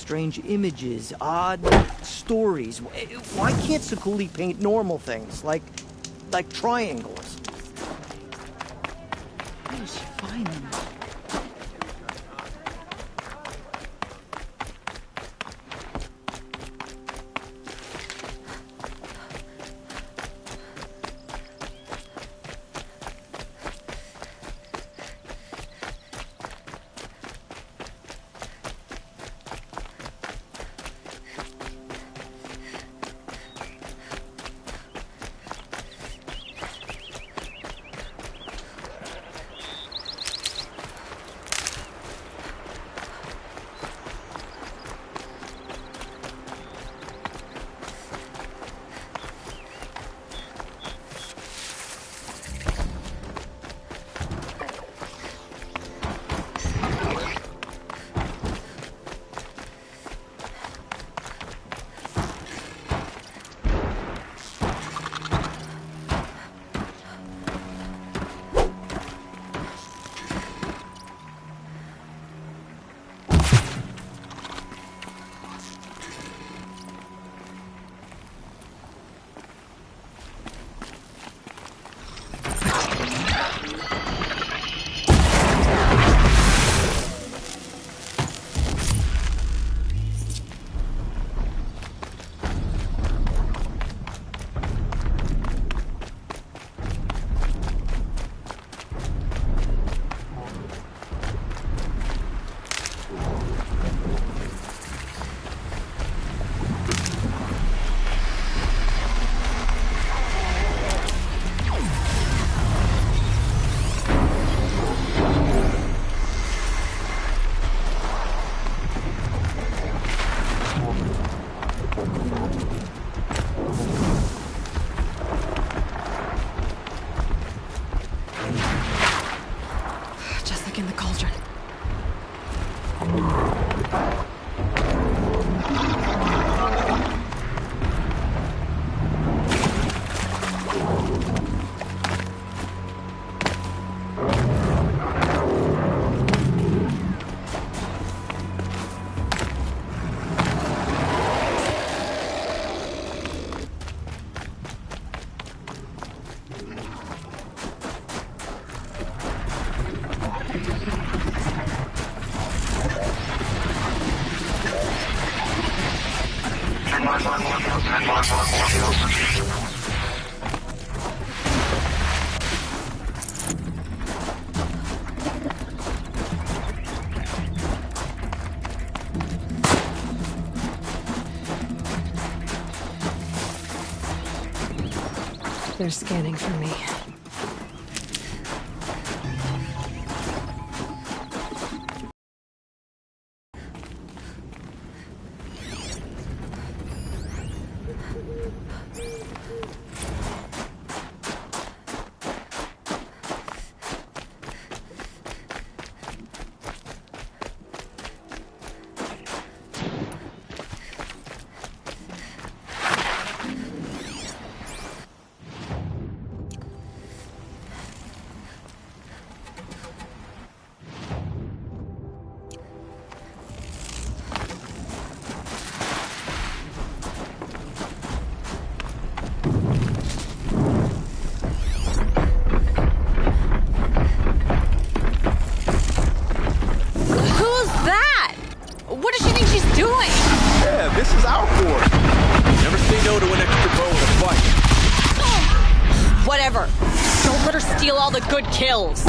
strange images, odd stories. Why can't Sakuli paint normal things, like triangles? Where does she find them? They're scanning for me. Good kills.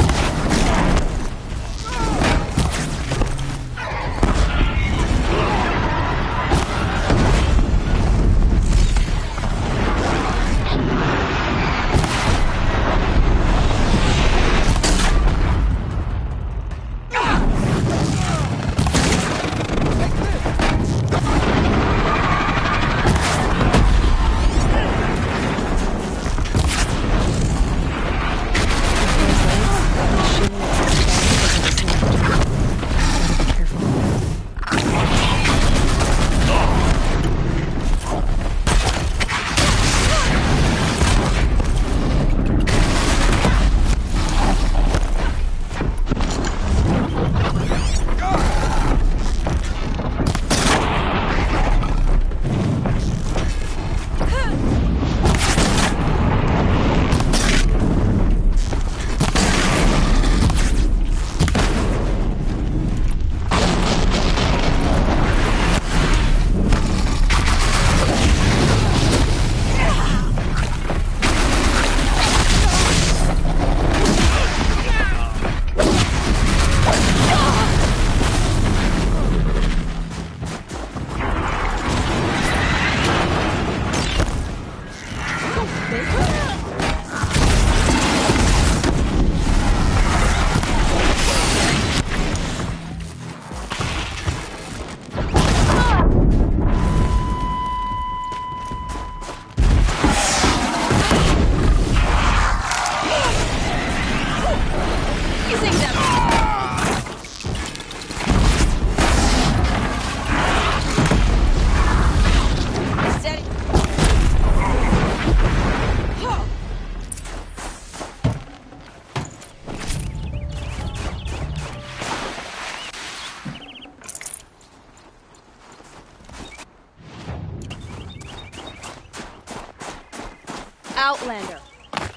Outlander.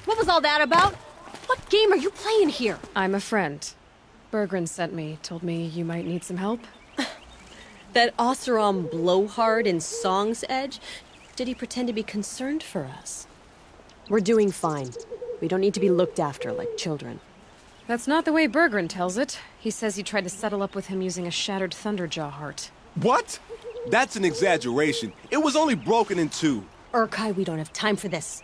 What was all that about? What game are you playing here? I'm a friend. Bergren sent me, told me you might need some help. That Oseram blowhard in Song's Edge? Did he pretend to be concerned for us? We're doing fine. We don't need to be looked after like children. That's not the way Bergren tells it. He says you tried to settle up with him using a shattered Thunderjaw heart. What? That's an exaggeration. It was only broken in two. Urkai, we don't have time for this.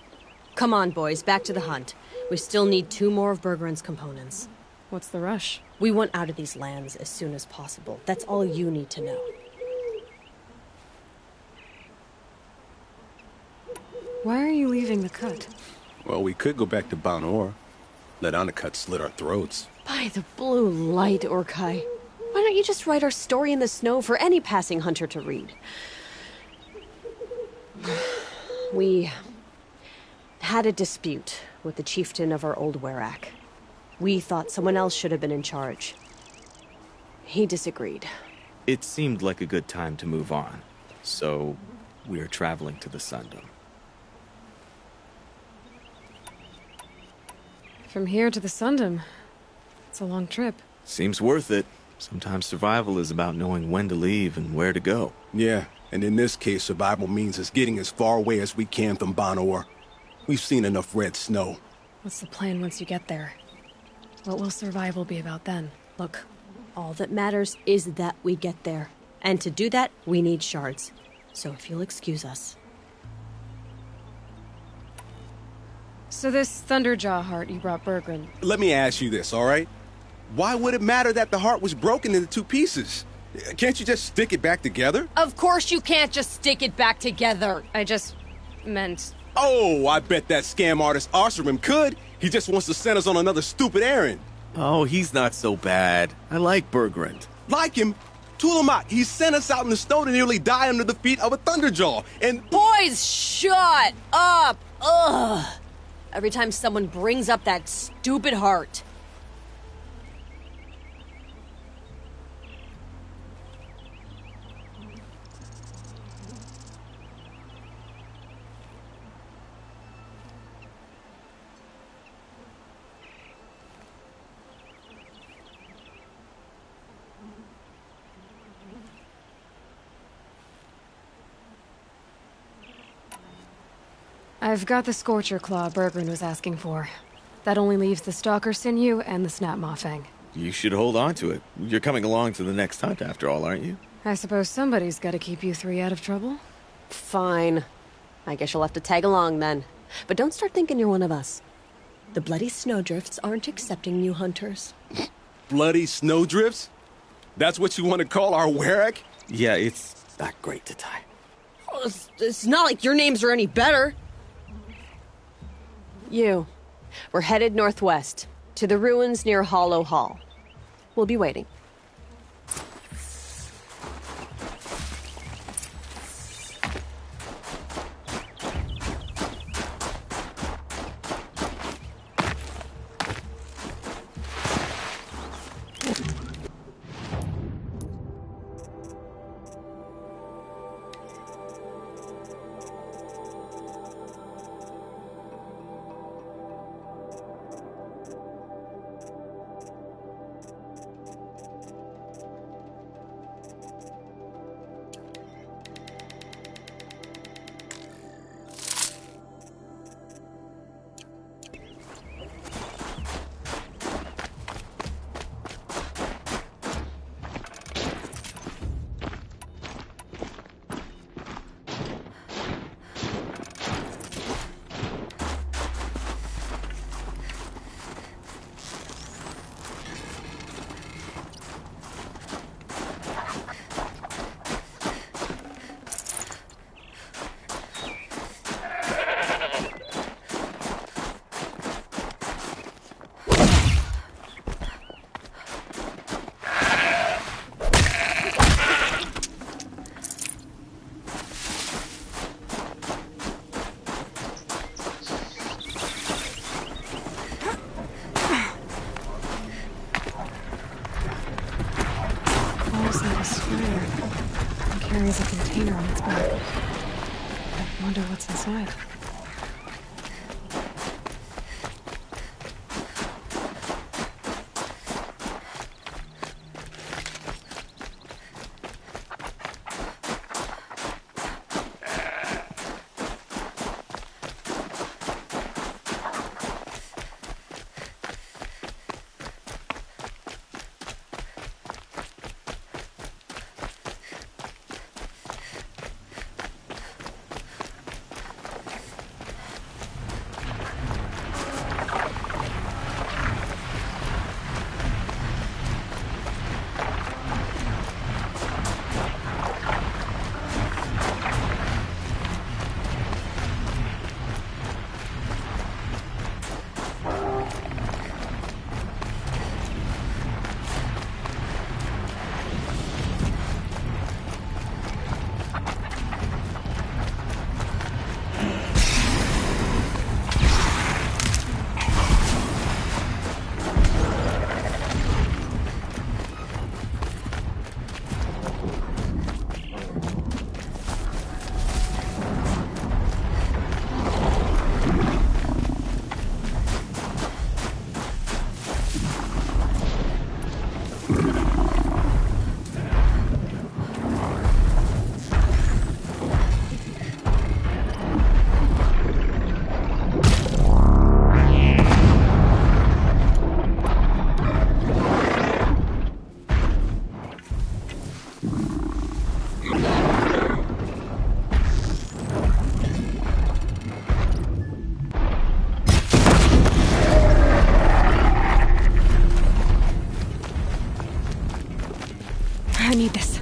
Come on, boys, back to the hunt. We still need 2 more of Bergren's components. What's the rush? We want out of these lands as soon as possible. That's all you need to know. Why are you leaving the cut? Well, we could go back to Banor. Let Anacut slit our throats. By the blue light, Urkai. Why don't you just write our story in the snow for any passing hunter to read? We had a dispute with the chieftain of our old Werak. We thought someone else should have been in charge. He disagreed. It seemed like a good time to move on, so we're traveling to the Sundom. From here to the Sundom. It's a long trip. Seems worth it. Sometimes survival is about knowing when to leave and where to go. Yeah, and in this case, survival means us getting as far away as we can from Banor. We've seen enough red snow. What's the plan once you get there? What will survival be about then? Look, all that matters is that we get there. And to do that, we need shards. So if you'll excuse us. So this Thunderjaw heart you brought Bergren. Let me ask you this, all right? Why would it matter that the heart was broken into 2 pieces? Can't you just stick it back together? Of course you can't just stick it back together. I just meant... Oh, I bet that scam artist Arsarim could. He just wants to send us on another stupid errand. Oh, he's not so bad. I like Bergren. Like him? Tulamat, he sent us out in the snow to nearly die under the feet of a Thunderjaw, and... Boys, shut up! Ugh! Every time someone brings up that stupid heart. I've got the Scorcher Claw Bergren was asking for. That only leaves the Stalker Sinew and the Snap Maw-Fang. You should hold on to it. You're coming along to the next hunt after all, aren't you? I suppose somebody's got to keep you 3 out of trouble. Fine. I guess you'll have to tag along then. But don't start thinking you're one of us. The bloody snowdrifts aren't accepting new hunters. Bloody snowdrifts? That's what you want to call our Werak? Yeah, it's not great to tie. Oh, it's not like your names are any better. We're headed northwest, to the ruins near Hollow Hall. We'll be waiting. Carries a container on its back. I wonder what's inside. I need this.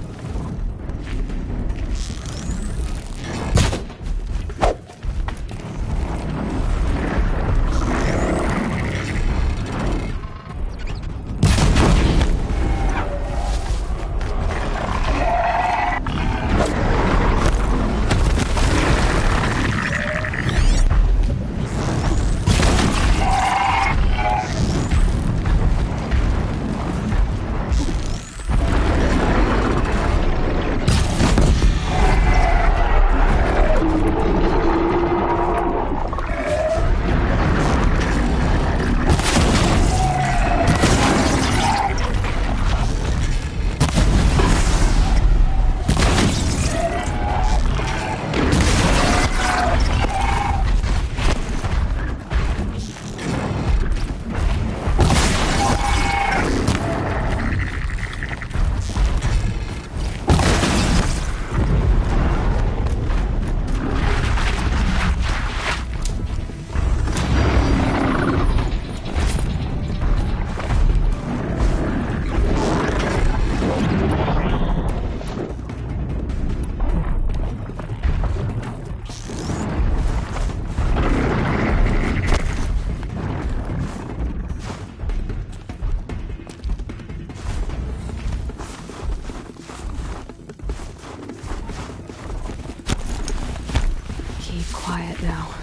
Quiet now.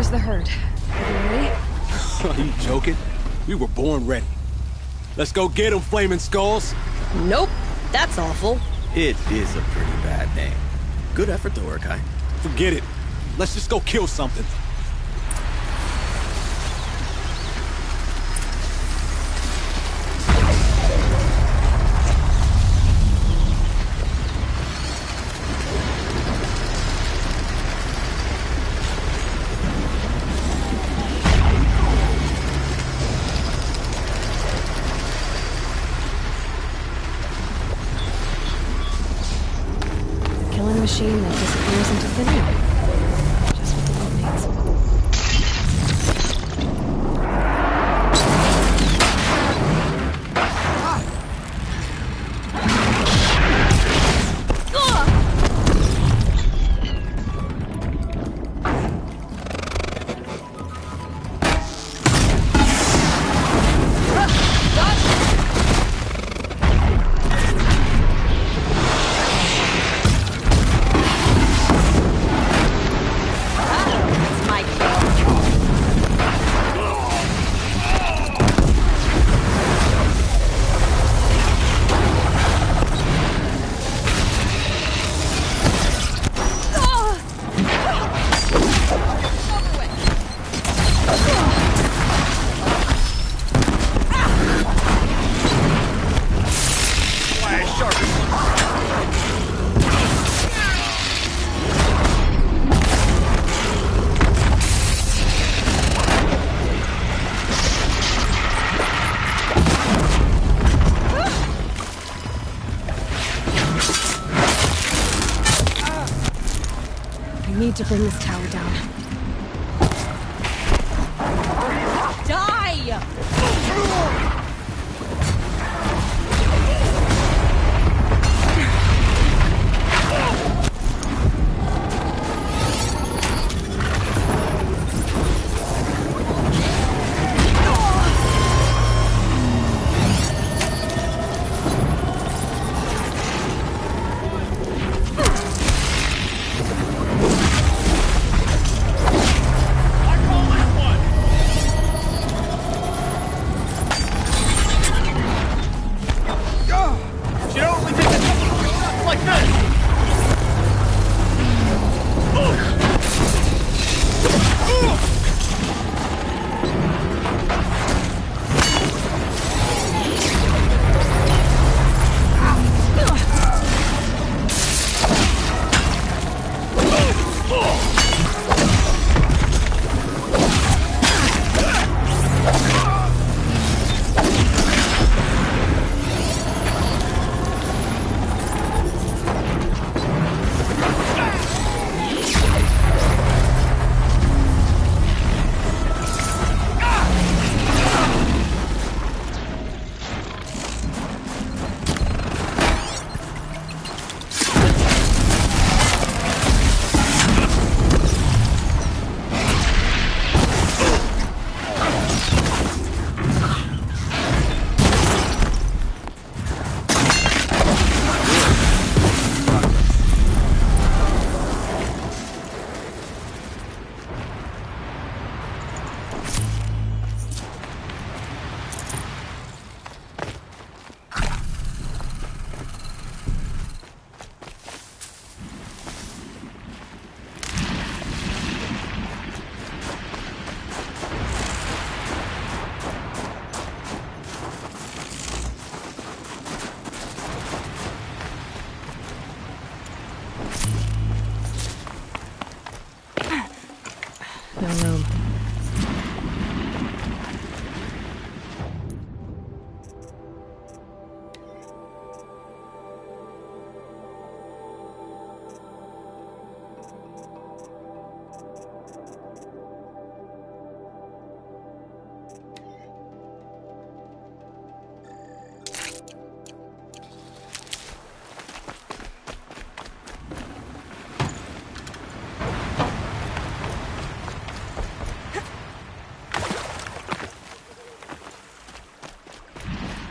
charge the herd. Are you ready? Are you joking? We were born ready. Let's go get them, flaming skulls. Nope. That's awful. It is a pretty bad name. Good effort though, Urkai. Forget it. Let's just go kill something. Killing machine that disappears into thin air. Just what the world needs. I need to bring this tower down. Die! No room.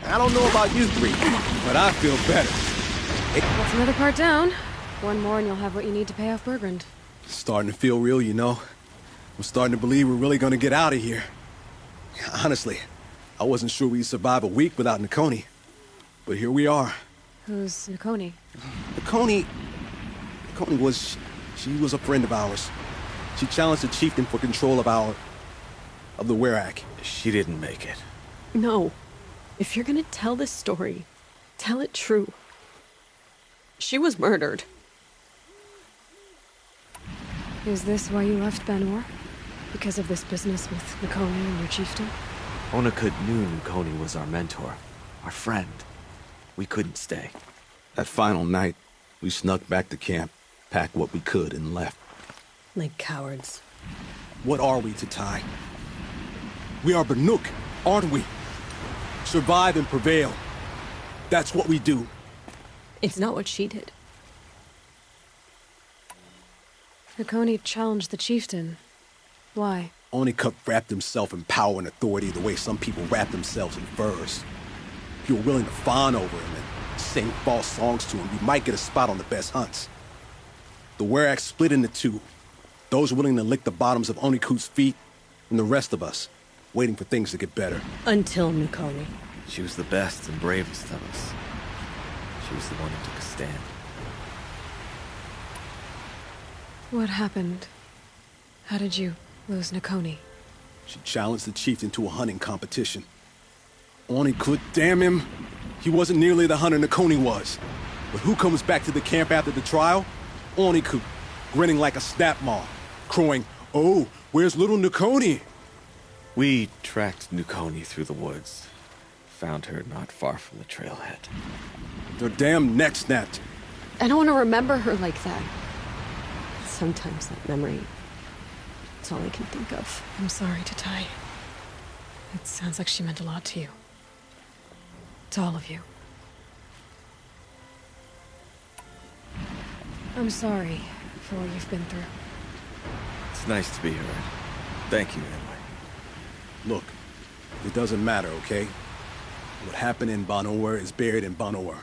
I don't know about you three, but I feel better. That's another part down. One more and you'll have what you need to pay off Bergrand. Starting to feel real, you know. I'm starting to believe we're really gonna get out of here. Honestly, I wasn't sure we'd survive a week without Nakoni. But here we are. Who's Nakoni? Nakoni she was a friend of ours. She challenged the chieftain for control of the Werak. She didn't make it. No. If you're gonna tell this story, tell it true. She was murdered. Is this why you left Benor? Because of this business with Nakoni and your chieftain? Onakut knew Nakoni was our mentor, our friend. We couldn't stay. That final night, we snuck back to camp, packed what we could, and left. Like cowards. What are we, Tatai? We are Banuk, aren't we? Survive and prevail. That's what we do. It's not what she did. Nakoni challenged the chieftain. Why? Onakut wrapped himself in power and authority the way some people wrap themselves in furs. If you're willing to fawn over him and sing false songs to him, you might get a spot on the best hunts. The Werak split into two. Those willing to lick the bottoms of Onakut's feet, and the rest of us, waiting for things to get better. Until Nakoni. She was the best and bravest of us. She was the one who took a stand. What happened? How did you lose Nakoni? She challenged the chieftain to a hunting competition. Onakut, damn him! He wasn't nearly the hunter Nakoni was. But who comes back to the camp after the trial? Onakut, grinning like a snap maw, crowing, "Oh, where's little Nakoni?" We tracked Nakoni through the woods. Found her not far from the trailhead. Her damn neck snapped. I don't want to remember her like that. Sometimes that memory, it's all I can think of. I'm sorry, Tatai. It sounds like she meant a lot to you. To all of you. I'm sorry for what you've been through. It's nice to be here, Ed. Thank you, anyway. Look, it doesn't matter, okay? What happened in Banor is buried in Banor.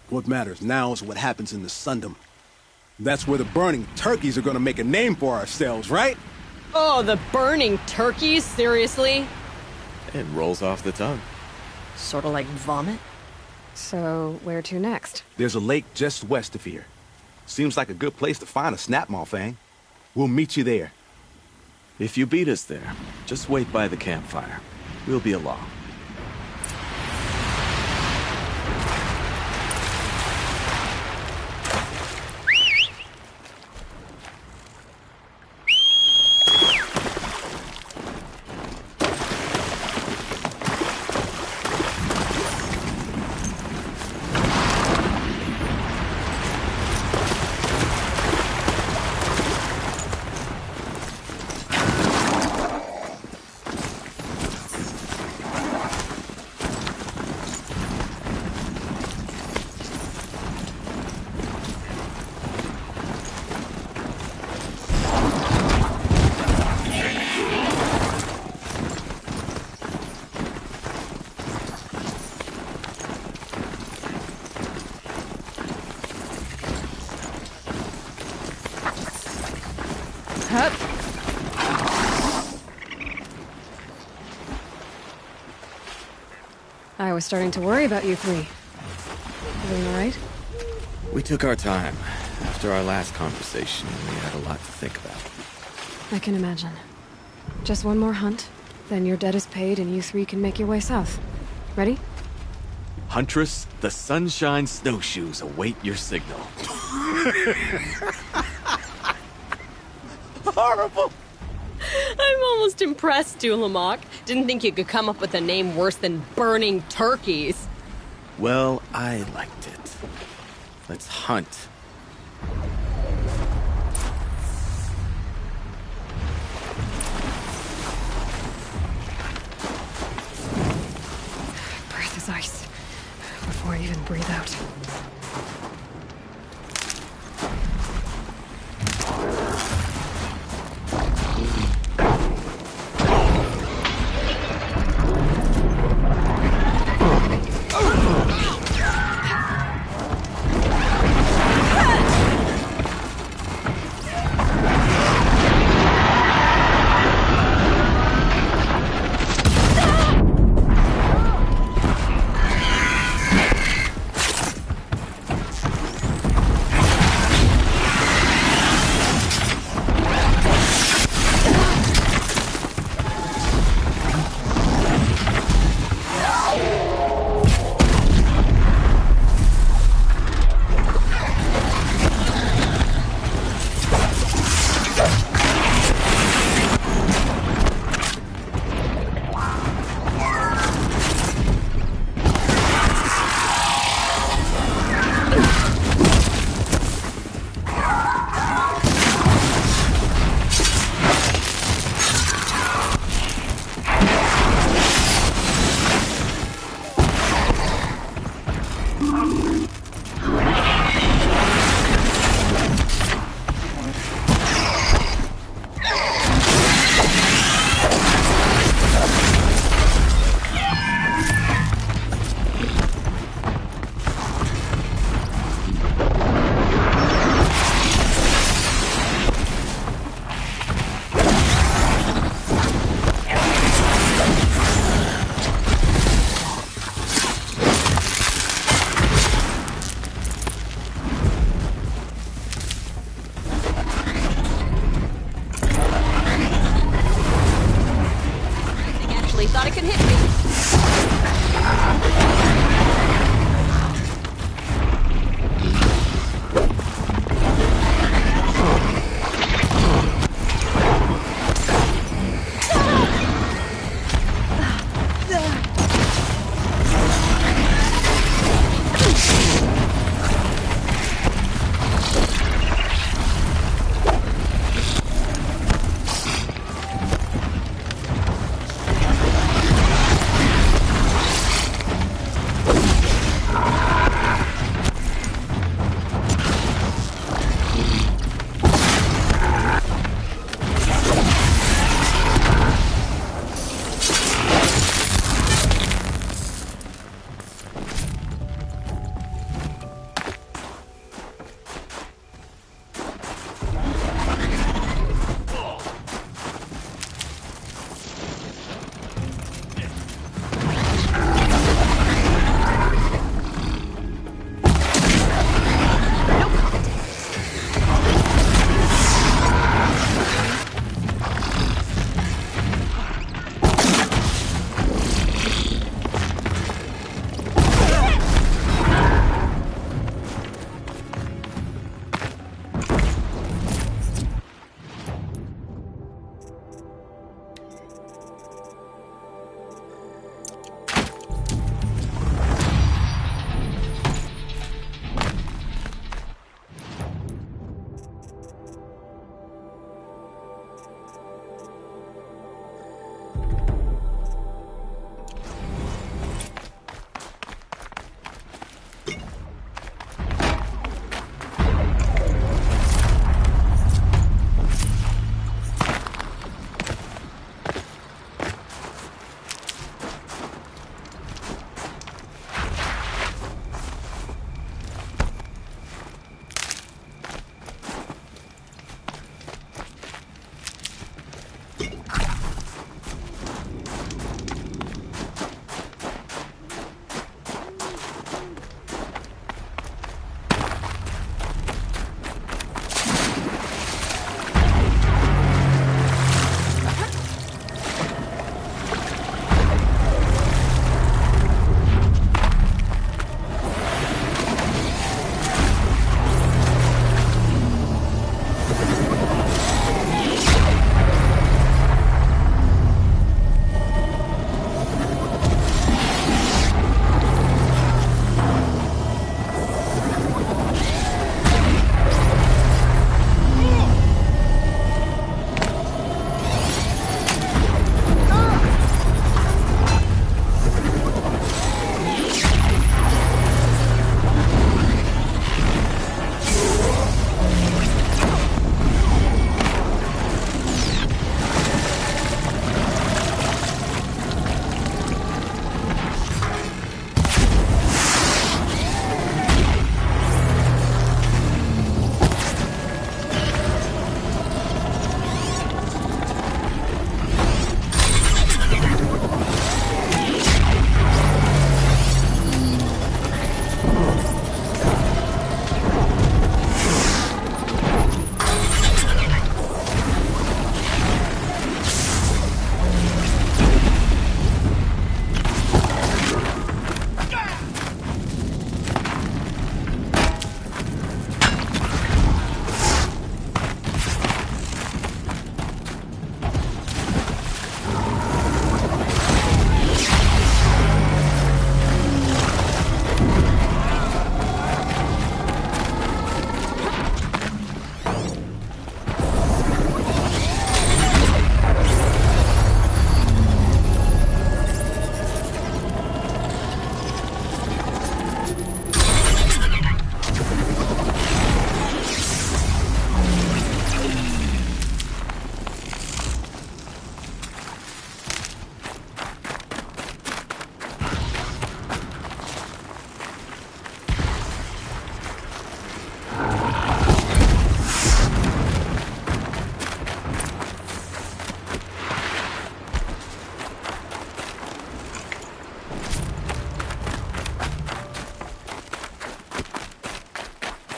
What matters now is what happens in the Sundom. That's where the burning turkeys are gonna make a name for ourselves, right? Oh, the burning turkeys? Seriously? It rolls off the tongue. Sort of like vomit? So, where to next? There's a lake just west of here. Seems like a good place to find a snapmaw fang. We'll meet you there. If you beat us there, just wait by the campfire. We'll be along. Hup. I was starting to worry about you three. Doing all right? We took our time. After our last conversation, we had a lot to think about. I can imagine. Just one more hunt, then your debt is paid and you three can make your way south. Ready? Huntress, the Sunshine Snowshoes await your signal. Horrible! I'm almost impressed, Dulamok. Didn't think you could come up with a name worse than burning turkeys. Well, I liked it. Let's hunt. Breath is ice. Before I even breathe out.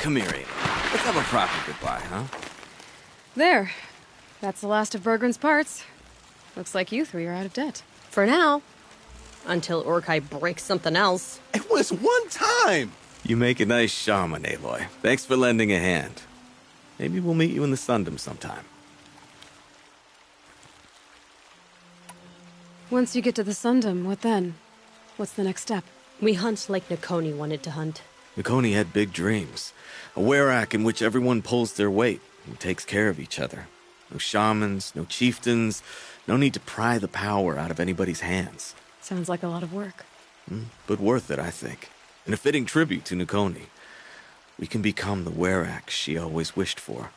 Come here, Amy. Let's have a proper goodbye, huh? There. That's the last of Bergren's parts. Looks like you three are out of debt. For now. Until Urkai breaks something else. It was one time! You make a nice shaman, Aloy. Thanks for lending a hand. Maybe we'll meet you in the Sundom sometime. Once you get to the Sundom, what then? What's the next step? We hunt like Nakoni wanted to hunt. Nakoni had big dreams. A werak in which everyone pulls their weight and takes care of each other. No shamans, no chieftains, no need to pry the power out of anybody's hands. Sounds like a lot of work. But worth it, I think. And a fitting tribute to Nakoni. We can become the werak she always wished for.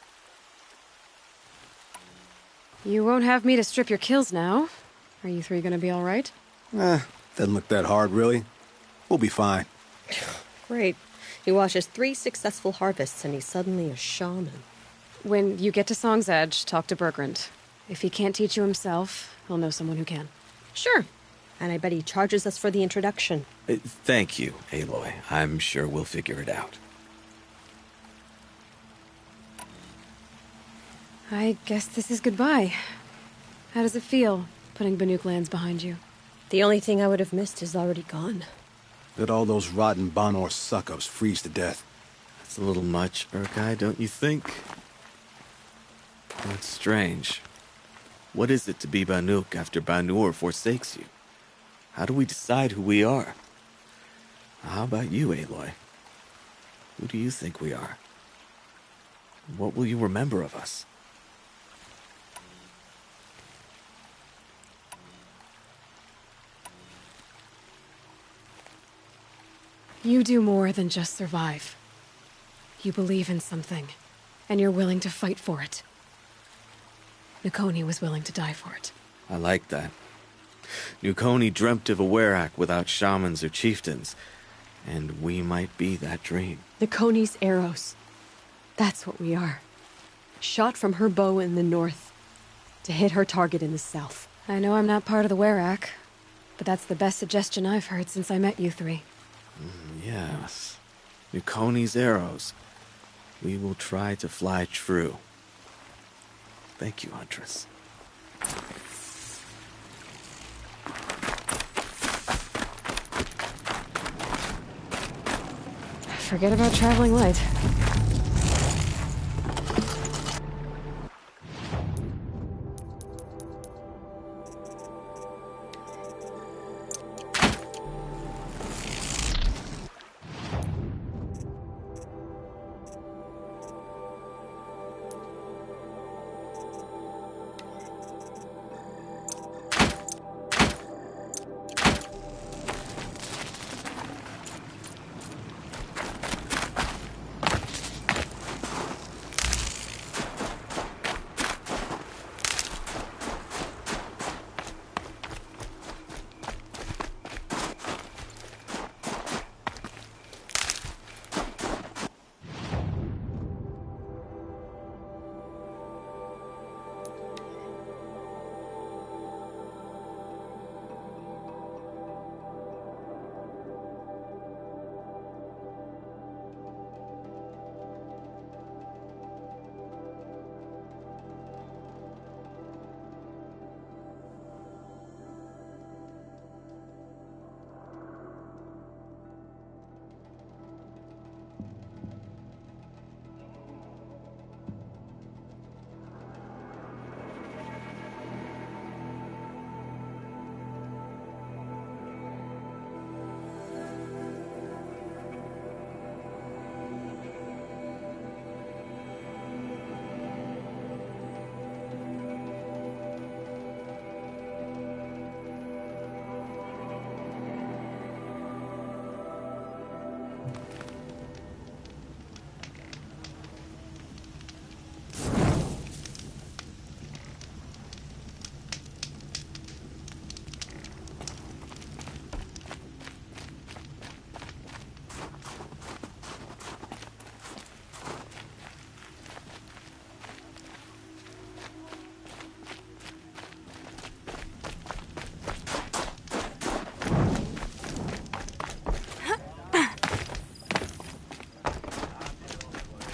You won't have me to strip your kills now. Are you three gonna be all right? Doesn't look that hard, really. We'll be fine. Great. He watches 3 successful harvests and he's suddenly a shaman. When you get to Song's Edge, talk to Bergrand. If he can't teach you himself, he'll know someone who can. Sure. And I bet he charges us for the introduction. Thank you, Aloy. I'm sure we'll figure it out. I guess this is goodbye. How does it feel, putting Banuk lands behind you? The only thing I would have missed is already gone. Let all those rotten Banor suck-ups freeze to death. That's a little much, Urkai, don't you think? That's strange. What is it to be Banuk after Banur forsakes you? How do we decide who we are? How about you, Aloy? Who do you think we are? What will you remember of us? You do more than just survive. You believe in something, and you're willing to fight for it. Nakoni was willing to die for it. I like that. Nakoni dreamt of a werak without shamans or chieftains, and we might be that dream. Nakoni's arrows. That's what we are. Shot from her bow in the north to hit her target in the south. I know I'm not part of the werak, but that's the best suggestion I've heard since I met you three. Yes. Nakoni's arrows. We will try to fly true. Thank you, Huntress. Forget about traveling light.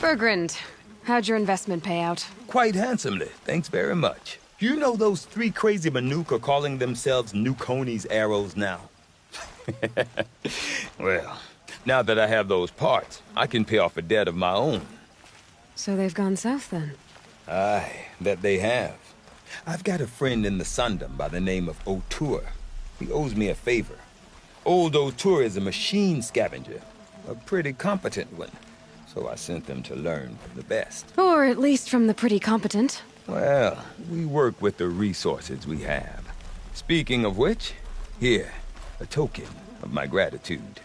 Bergrand, how'd your investment pay out? Quite handsomely, thanks very much. You know those three crazy Manuka calling themselves Nukoni's arrows now? Well, now that I have those parts, I can pay off a debt of my own. So they've gone south then? Aye, that they have. I've got a friend in the Sundom by the name of O'Toole. He owes me a favor. Old O'Toole is a machine scavenger, a pretty competent one. So I sent them to learn from the best. Or at least from the pretty competent. Well, we work with the resources we have. Speaking of which, here, a token of my gratitude.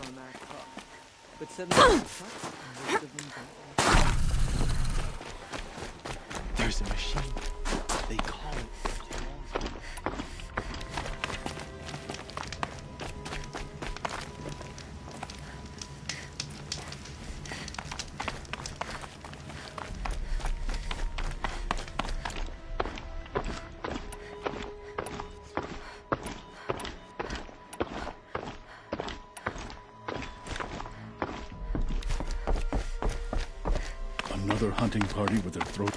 on that cup. But 70 cups, most of them don't. There's a machine. They call it. Another hunting party with their throat.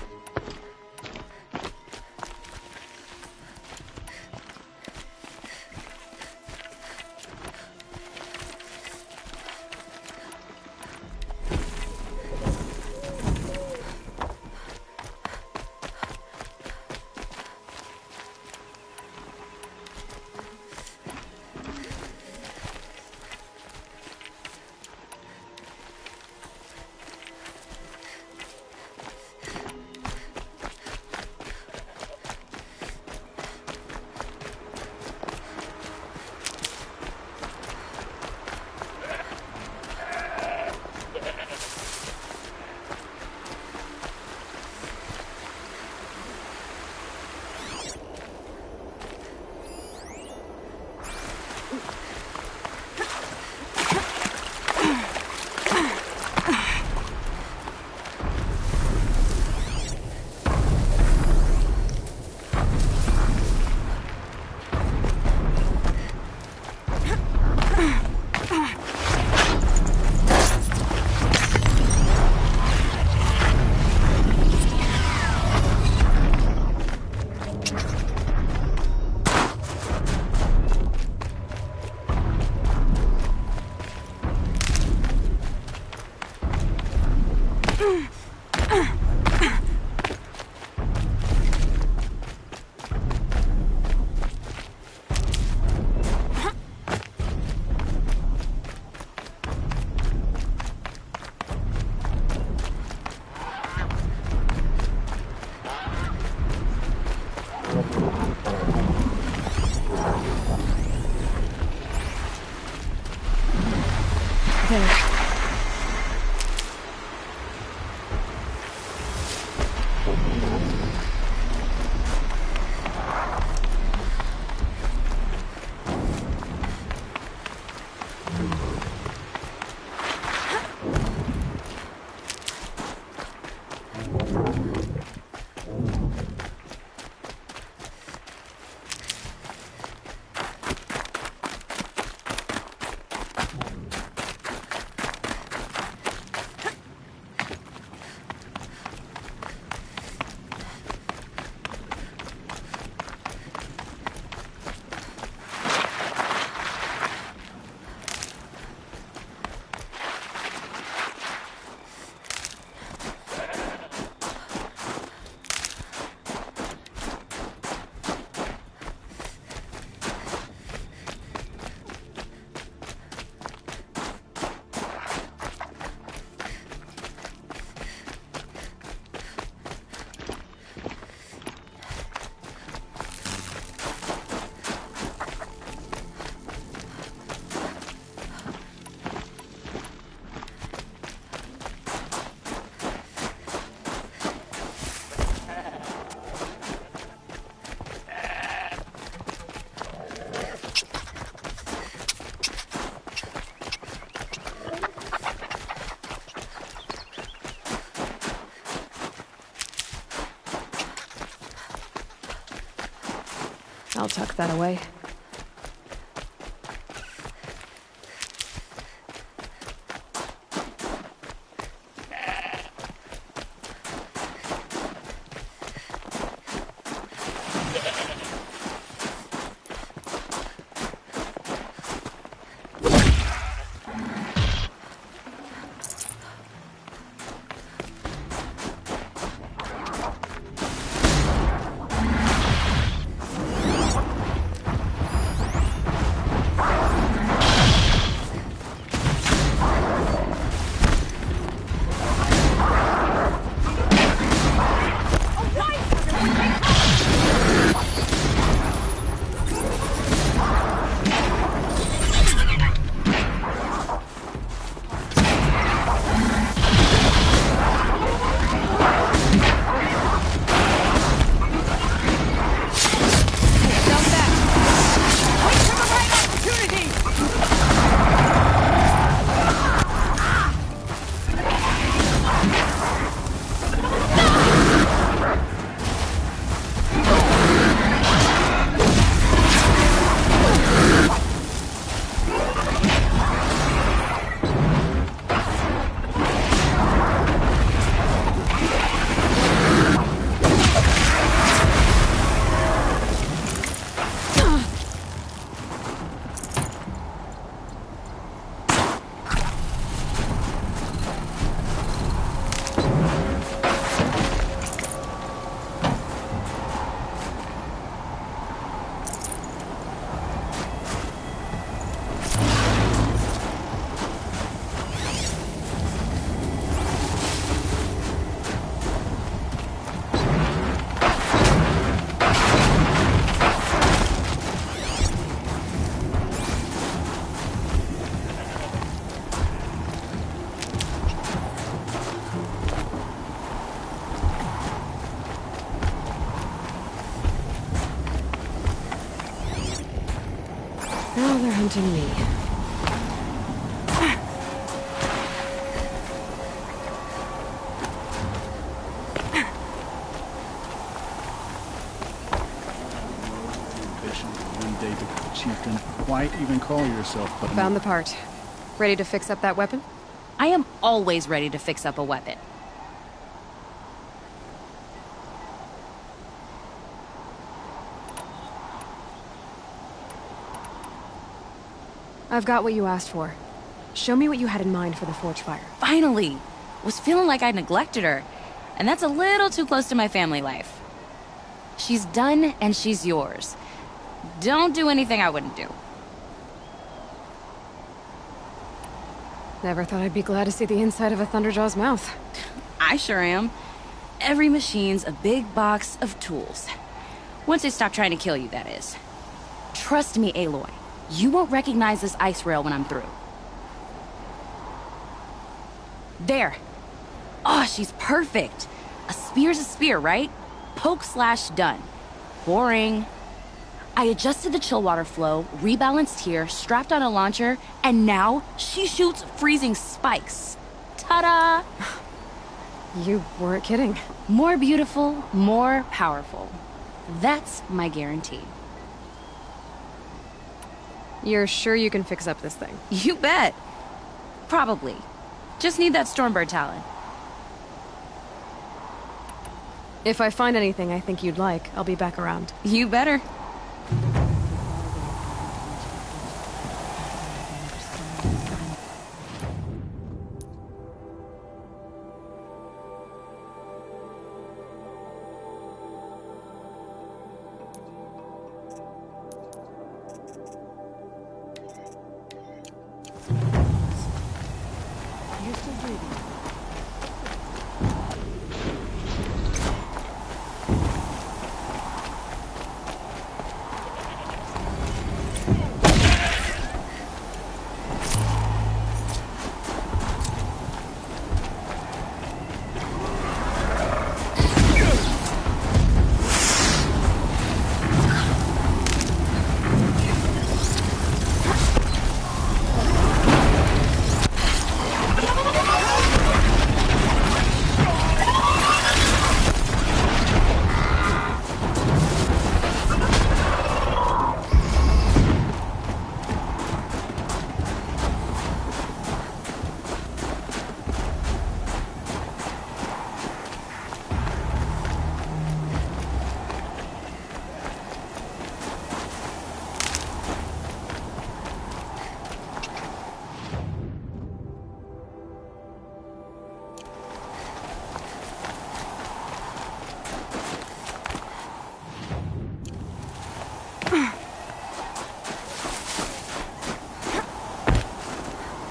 I'll tuck that away. Now they're hunting me. Ambition to one day become a chieftain. Why even call yourself but Found the part. Ready to fix up that weapon? I am always ready to fix up a weapon. I've got what you asked for. Show me what you had in mind for the forge fire. Finally! Was feeling like I neglected her. And that's a little too close to my family life. She's done and she's yours. Don't do anything I wouldn't do. Never thought I'd be glad to see the inside of a Thunderjaw's mouth. I sure am. Every machine's a big box of tools. Once they stop trying to kill you, that is. Trust me, Aloy. You won't recognize this ice rail when I'm through. There. Oh, she's perfect. A spear's a spear, right? Poke slash done. Boring. I adjusted the chill water flow, rebalanced here, strapped on a launcher, and now she shoots freezing spikes. Ta-da! You weren't kidding. More beautiful, more powerful. That's my guarantee. You're sure you can fix up this thing? You bet. Probably. Just need that Stormbird talent. If I find anything I think you'd like, I'll be back around. You better.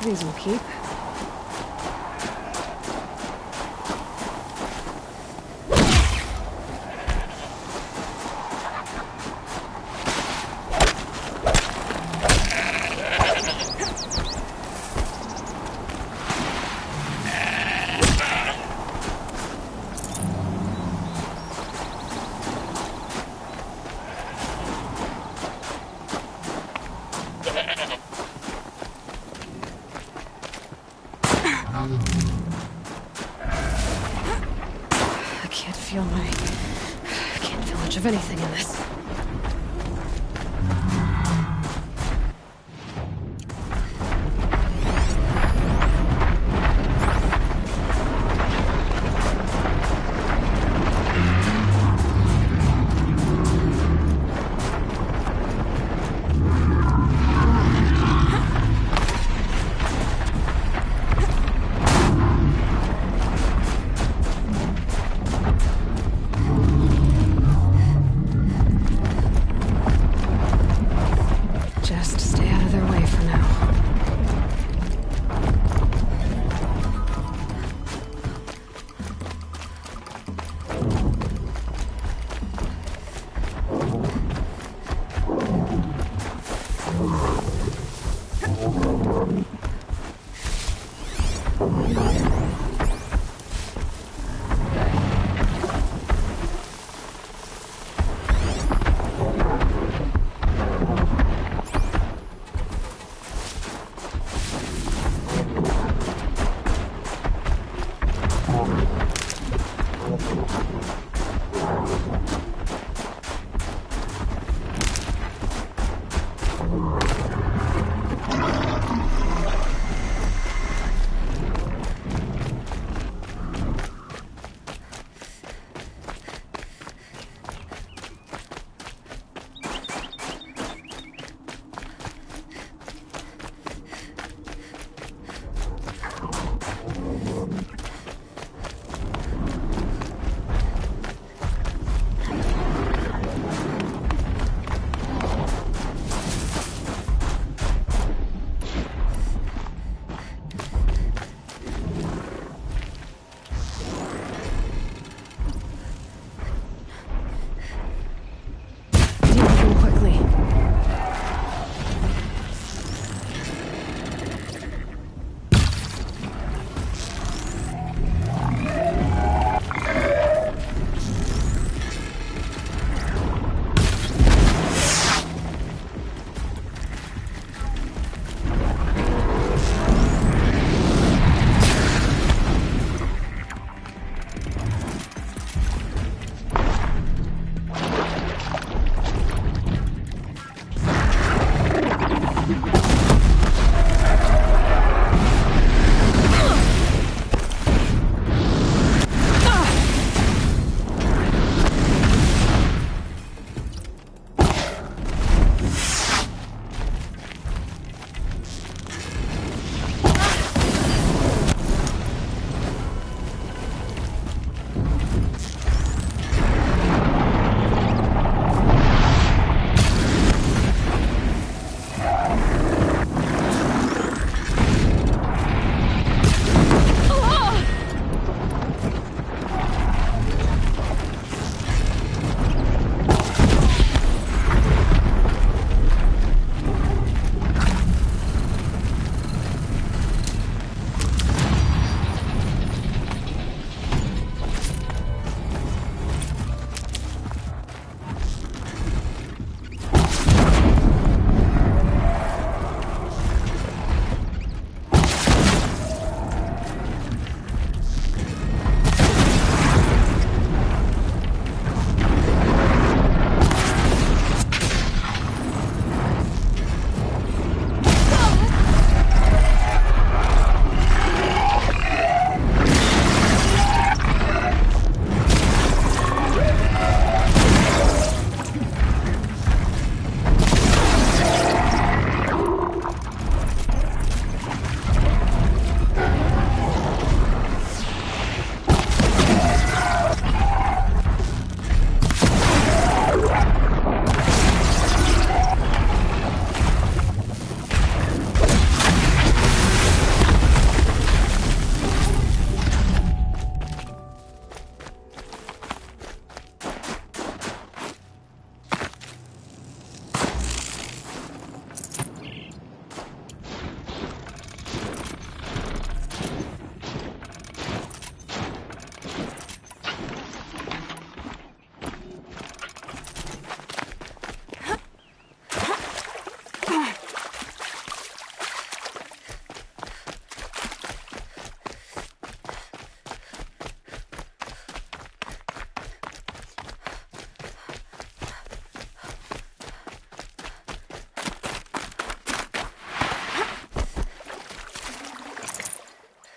These will keep. I can't feel much of anything in this.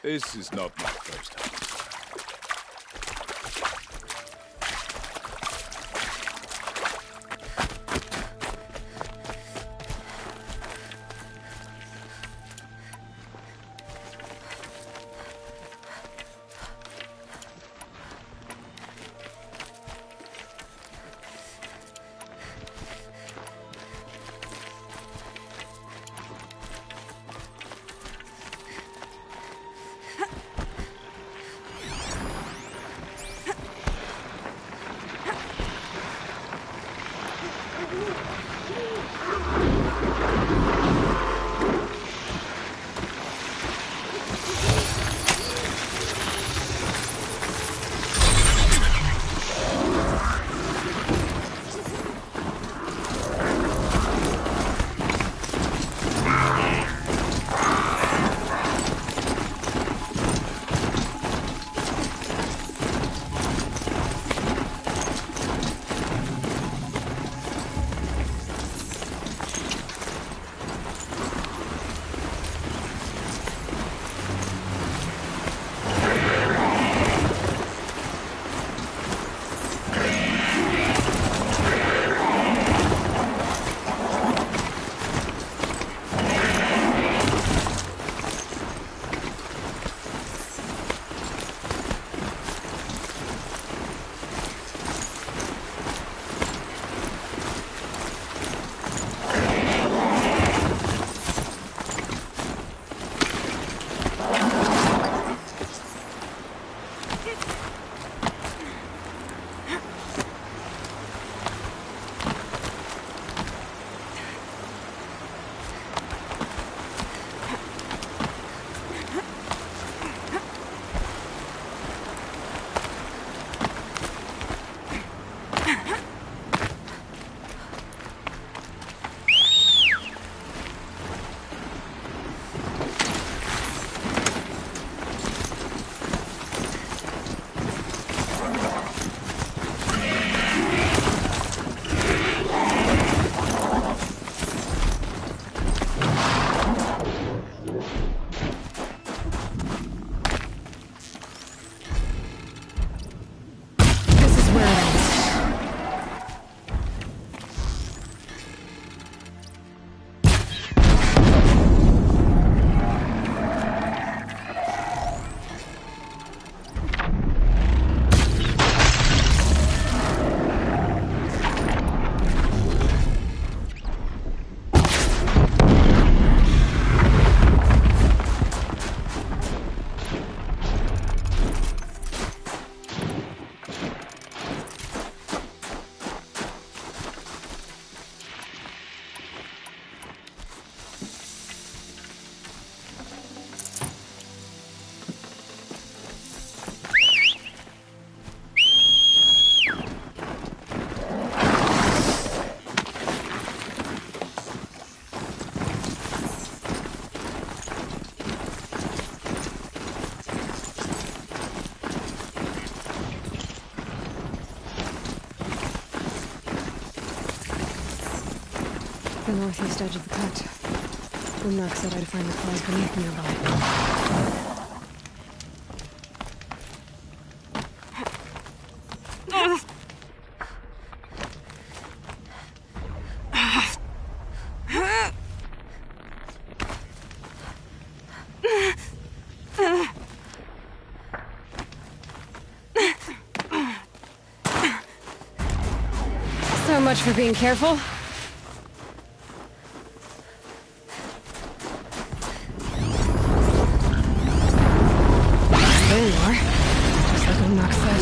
This is not my first house. The northeast edge of the cut. Umnak said I'd find the claws beneath nearby. So much for being careful. There you are. Just like Umnak said.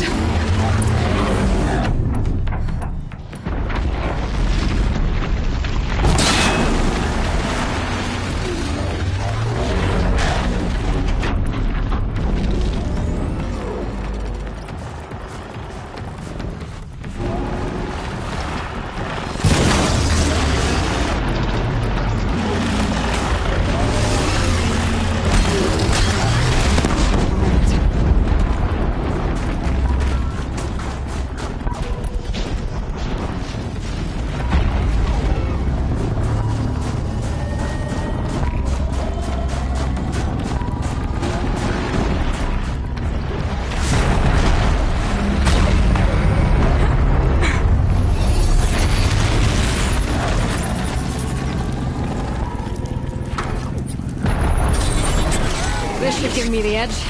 This should give me the edge.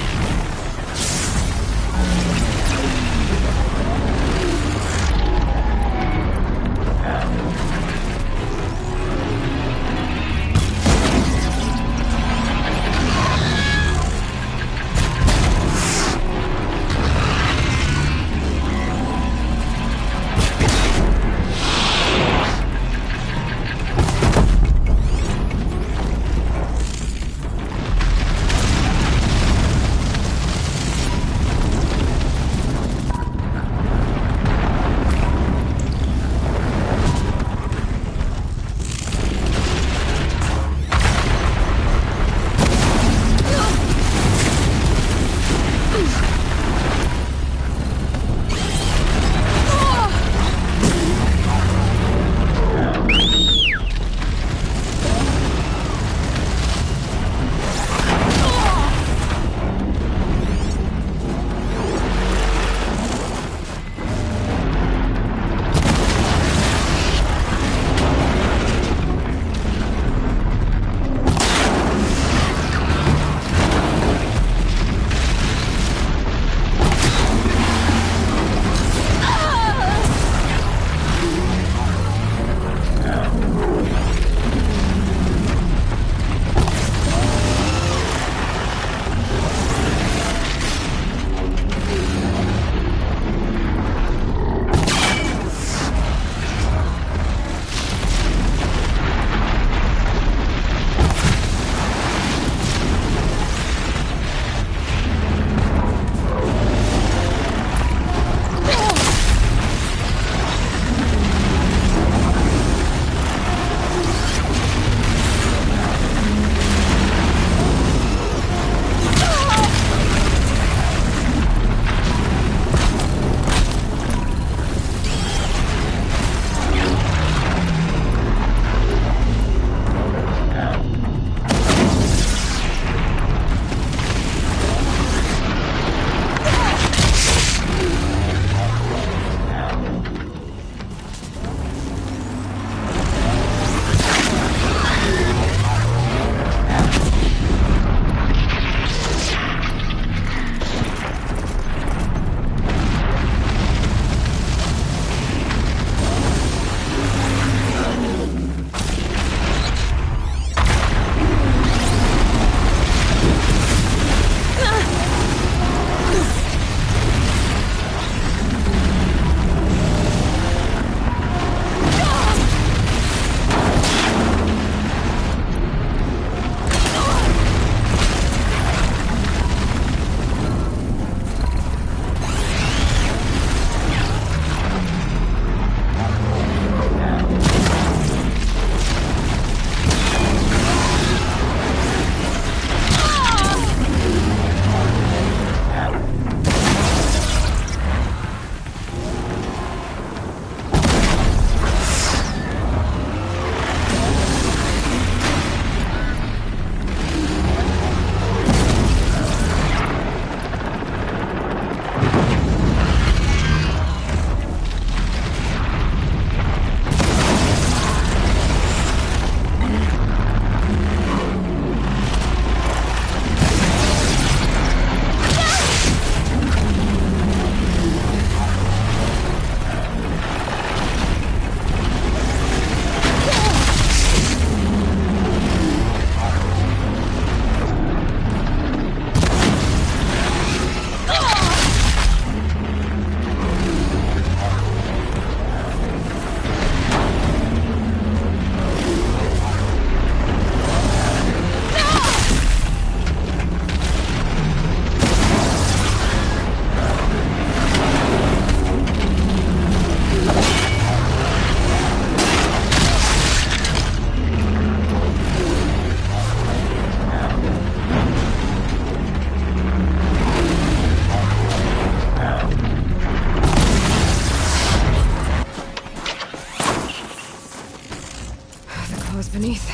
was beneath.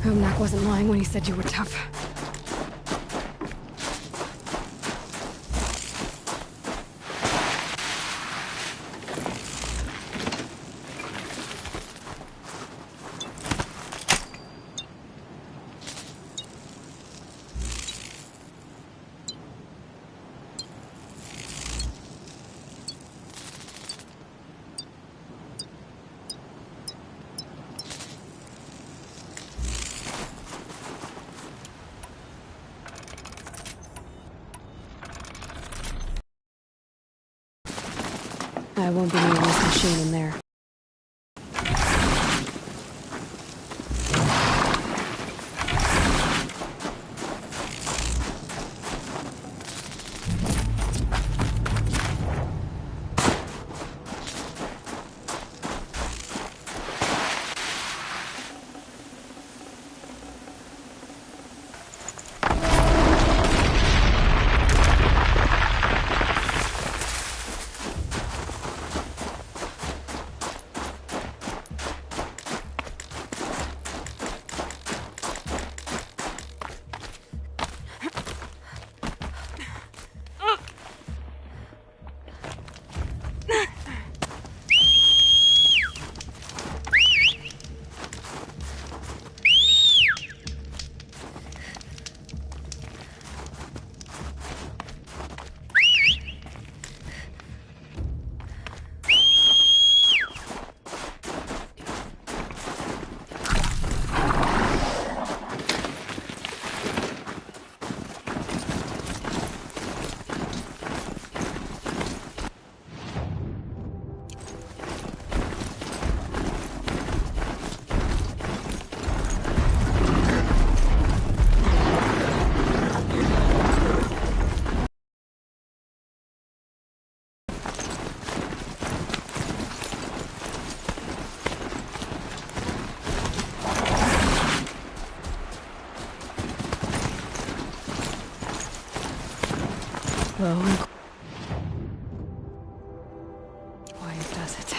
Umnak wasn't lying when he said you were tough. I won't be near this machine in there. Low and quiet does it.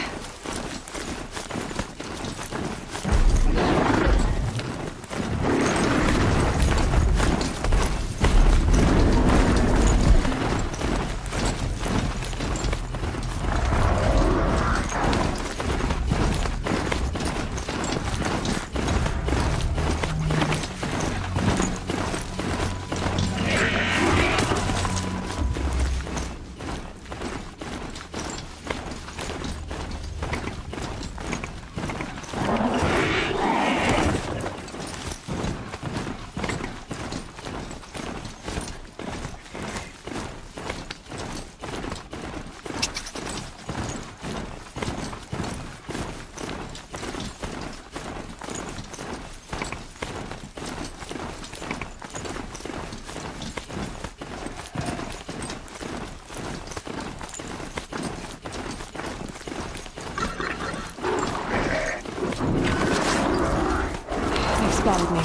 Spotted me.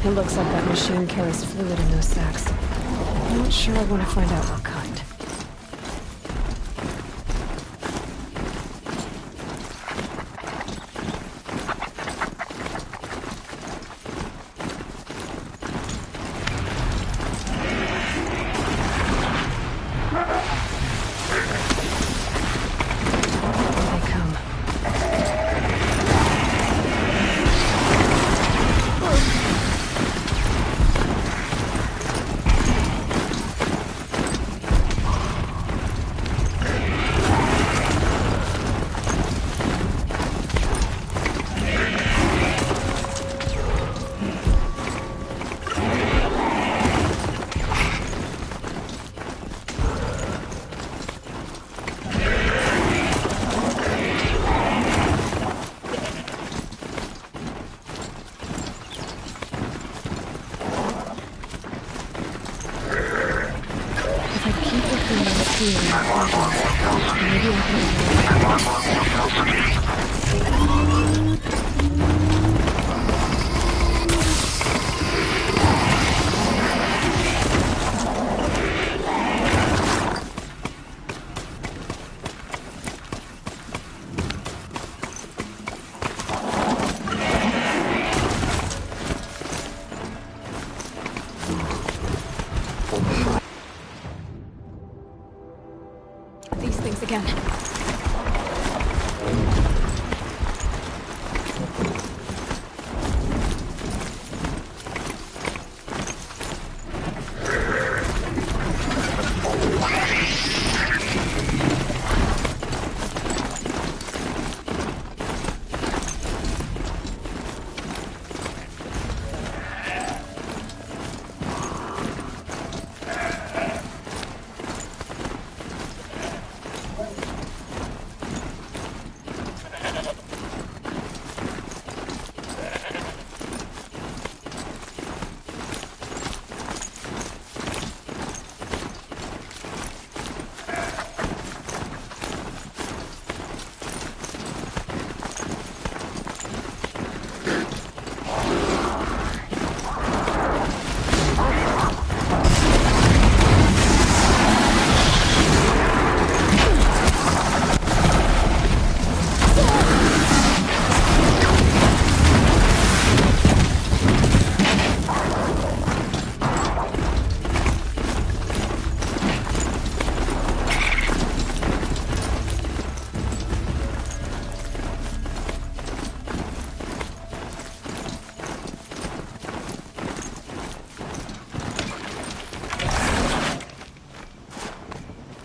It looks like that machine carries fluid in those sacks. I'm not sure I want to find out what kind. Here they come. These things again.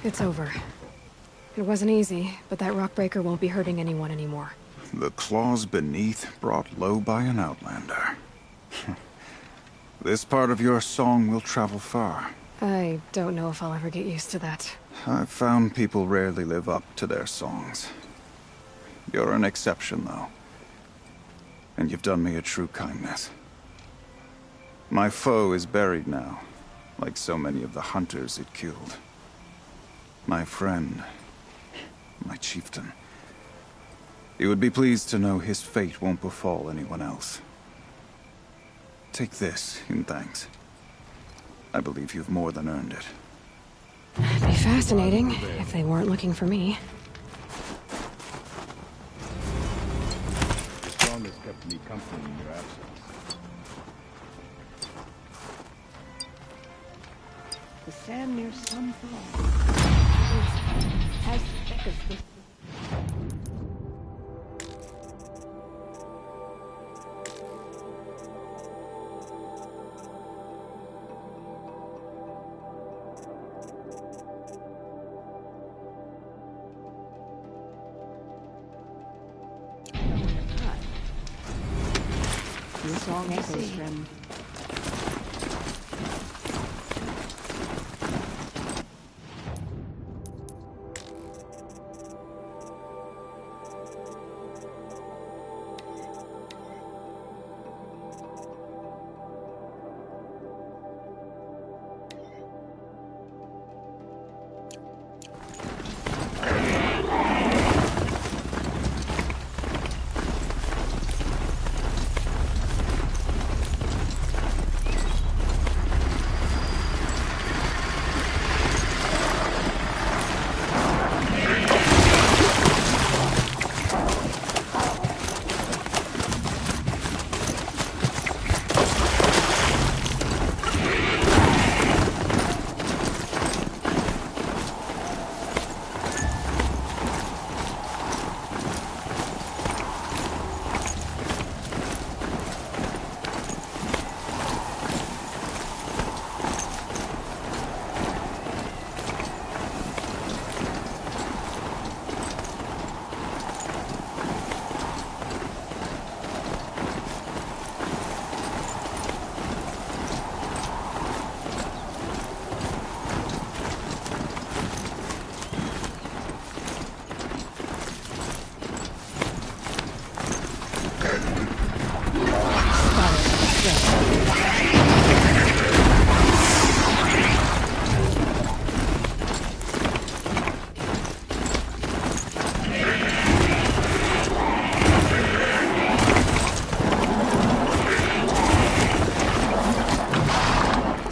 It's over. It wasn't easy, but that rockbreaker won't be hurting anyone anymore. The claws beneath brought low by an outlander. This part of your song will travel far. I don't know if I'll ever get used to that. I've found people rarely live up to their songs. You're an exception, though. And you've done me a true kindness. My foe is buried now, like so many of the hunters it killed. My friend, my chieftain. You would be pleased to know his fate won't befall anyone else. Take this in thanks. I believe you've more than earned it. It'd be fascinating if they weren't looking for me. The song has kept me company in your absence. The sand near some fall as thick as this. Your song echoes from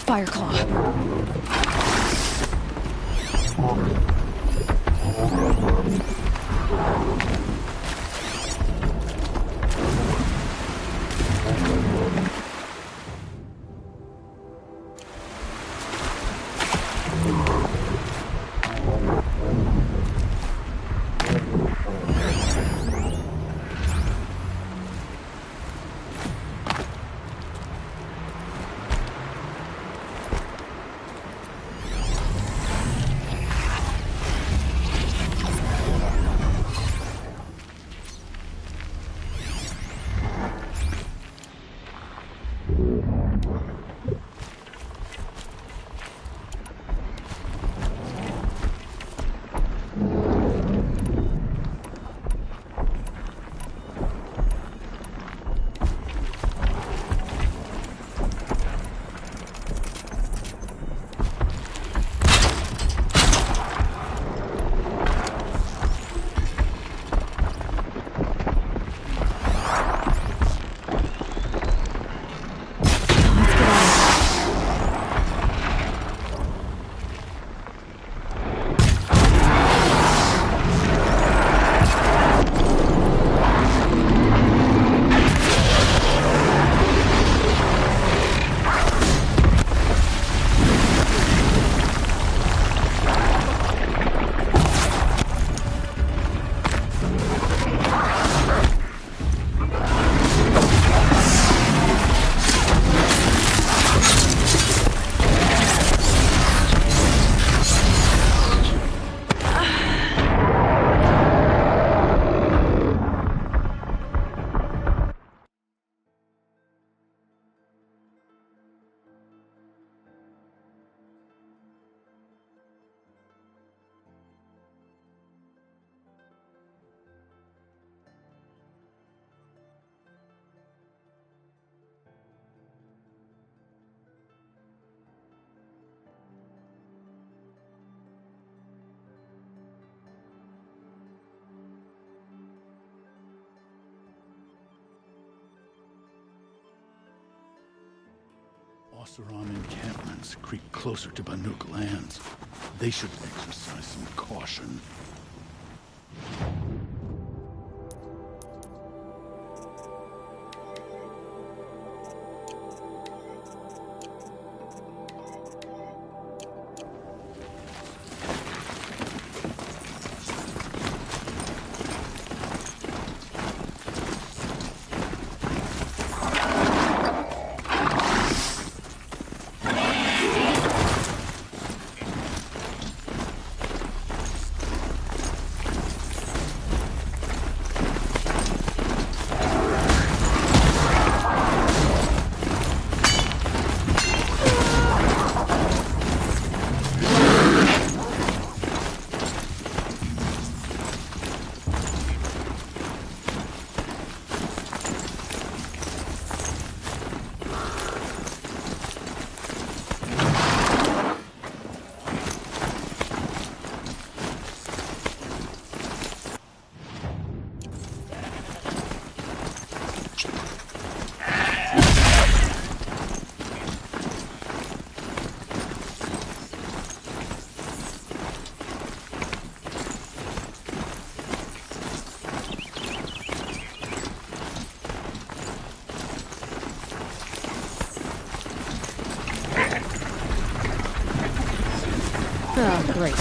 Fireclaw. Oseram encampments creep closer to Banuk lands. They should exercise some caution. Oh, great.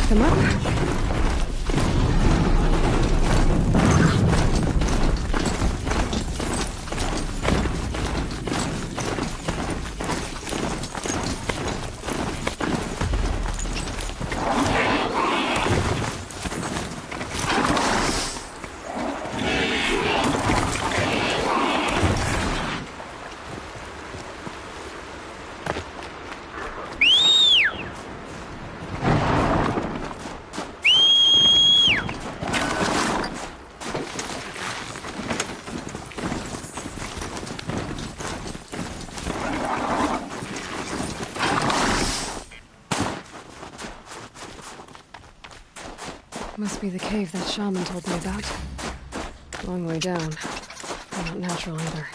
them up. Must be the cave that shaman told me about. Long way down. Not natural either.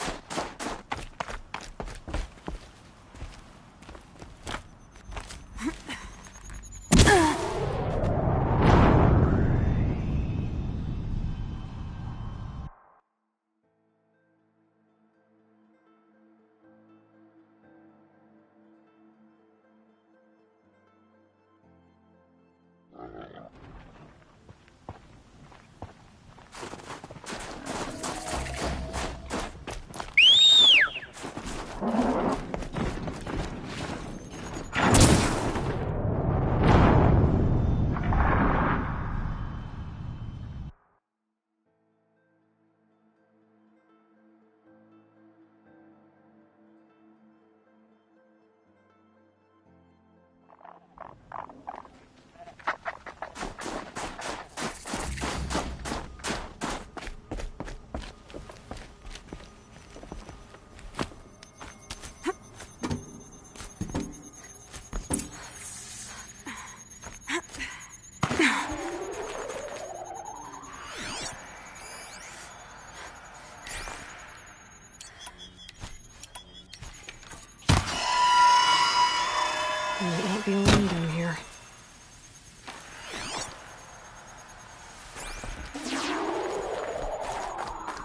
Might not be alone down here.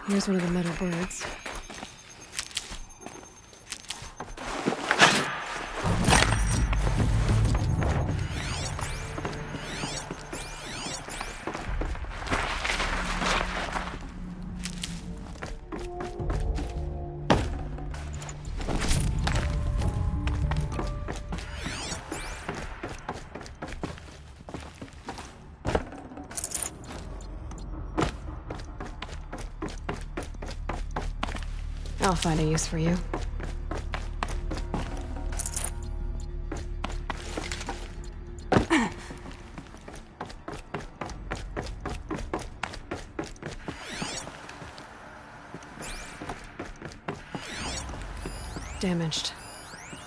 Here's one of the metal birds. I'll find a use for you. Damaged.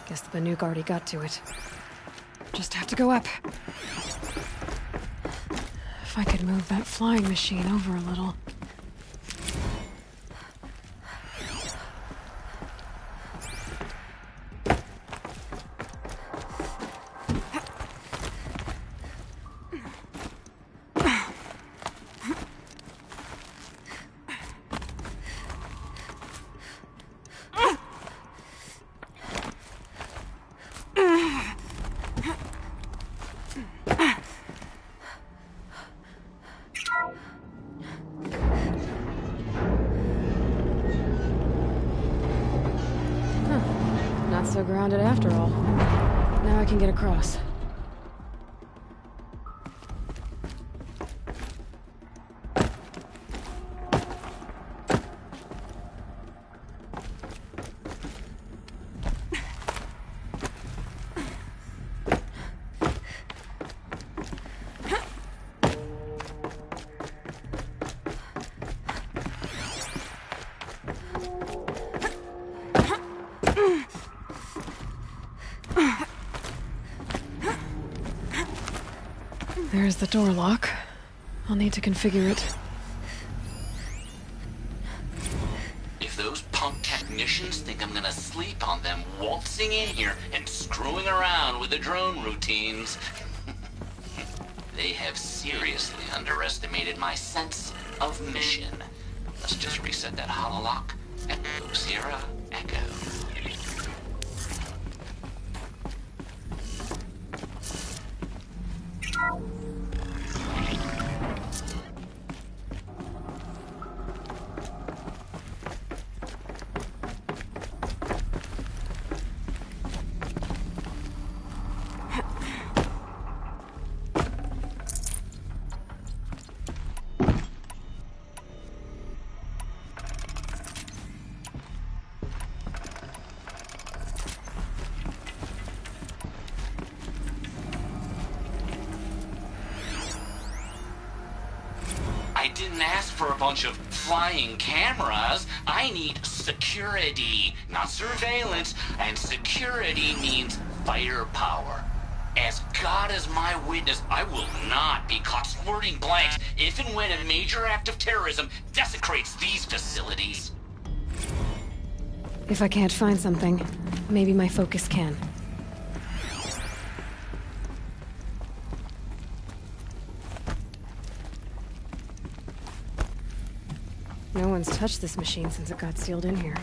Guess the Banuk already got to it. Just have to go up. If I could move that flying machine over a little. Not so grounded after all. Now I can get across. There's the door lock. I'll need to configure it. If those punk technicians think I'm gonna sleep on them waltzing in here and screwing around with the drone routines, they have seriously underestimated my sense of mission. Let's just reset that hololock. Echo, Sierra, Echo. didn't ask for a bunch of flying cameras. I need security, not surveillance. And security means firepower. As God is my witness, I will not be caught squirting blanks if and when a major act of terrorism desecrates these facilities. If I can't find something, maybe my focus can. No one's touched this machine since it got sealed in here.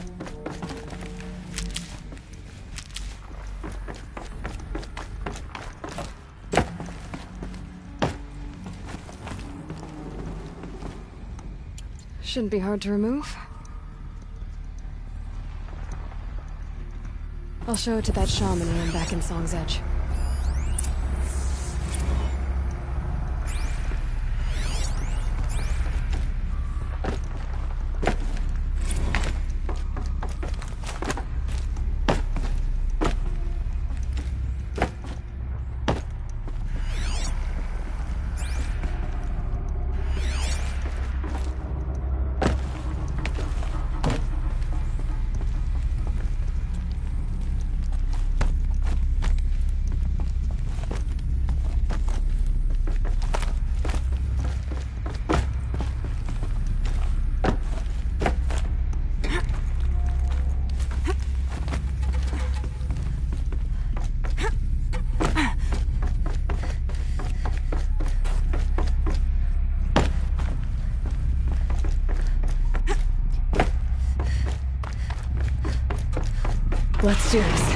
Shouldn't be hard to remove. I'll show it to that shaman when I'm back in Song's Edge. Let's do this.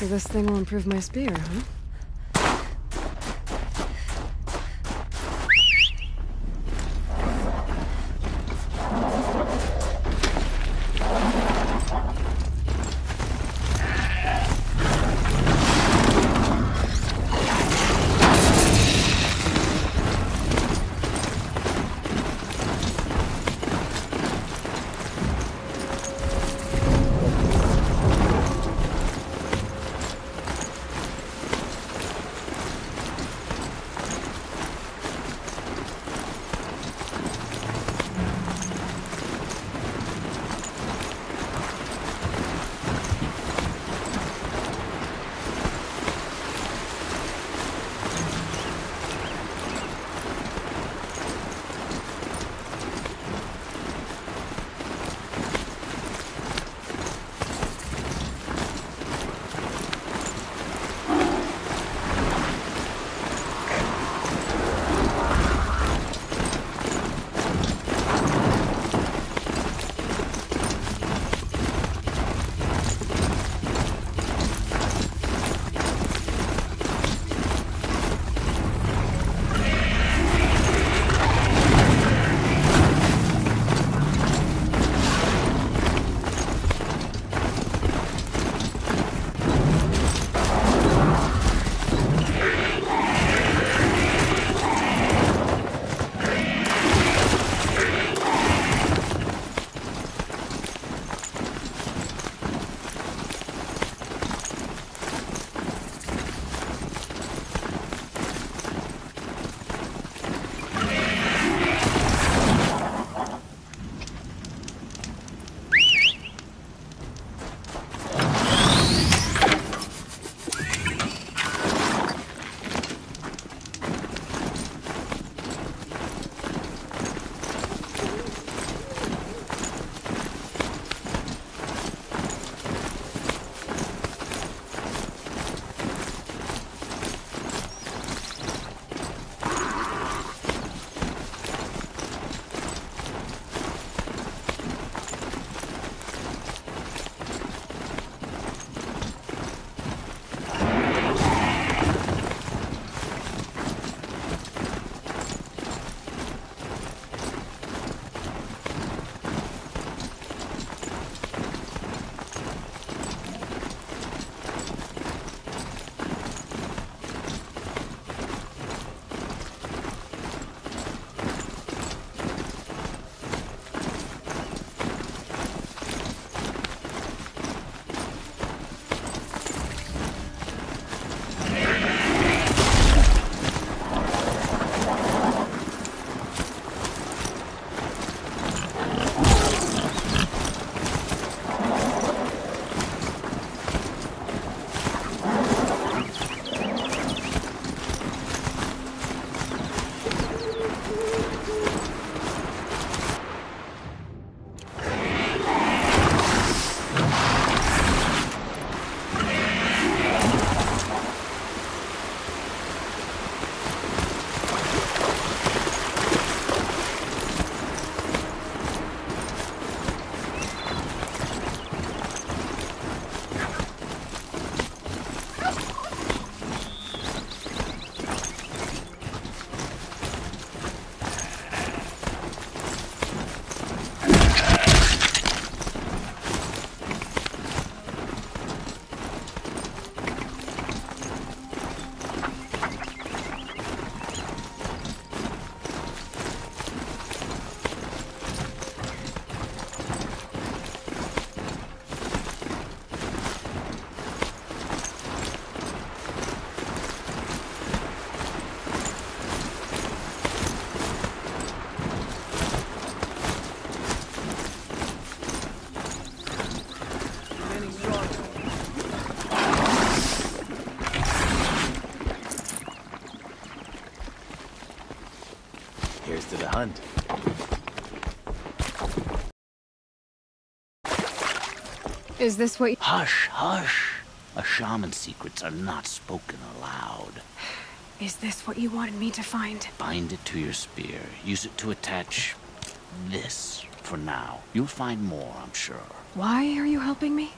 So this thing will improve my spear, huh? Here's to the hunt. Is this what? Hush, hush. A shaman's secrets are not spoken aloud. Is this what you wanted me to find? Bind it to your spear. Use it to attach this for now. You'll find more, I'm sure. Why are you helping me?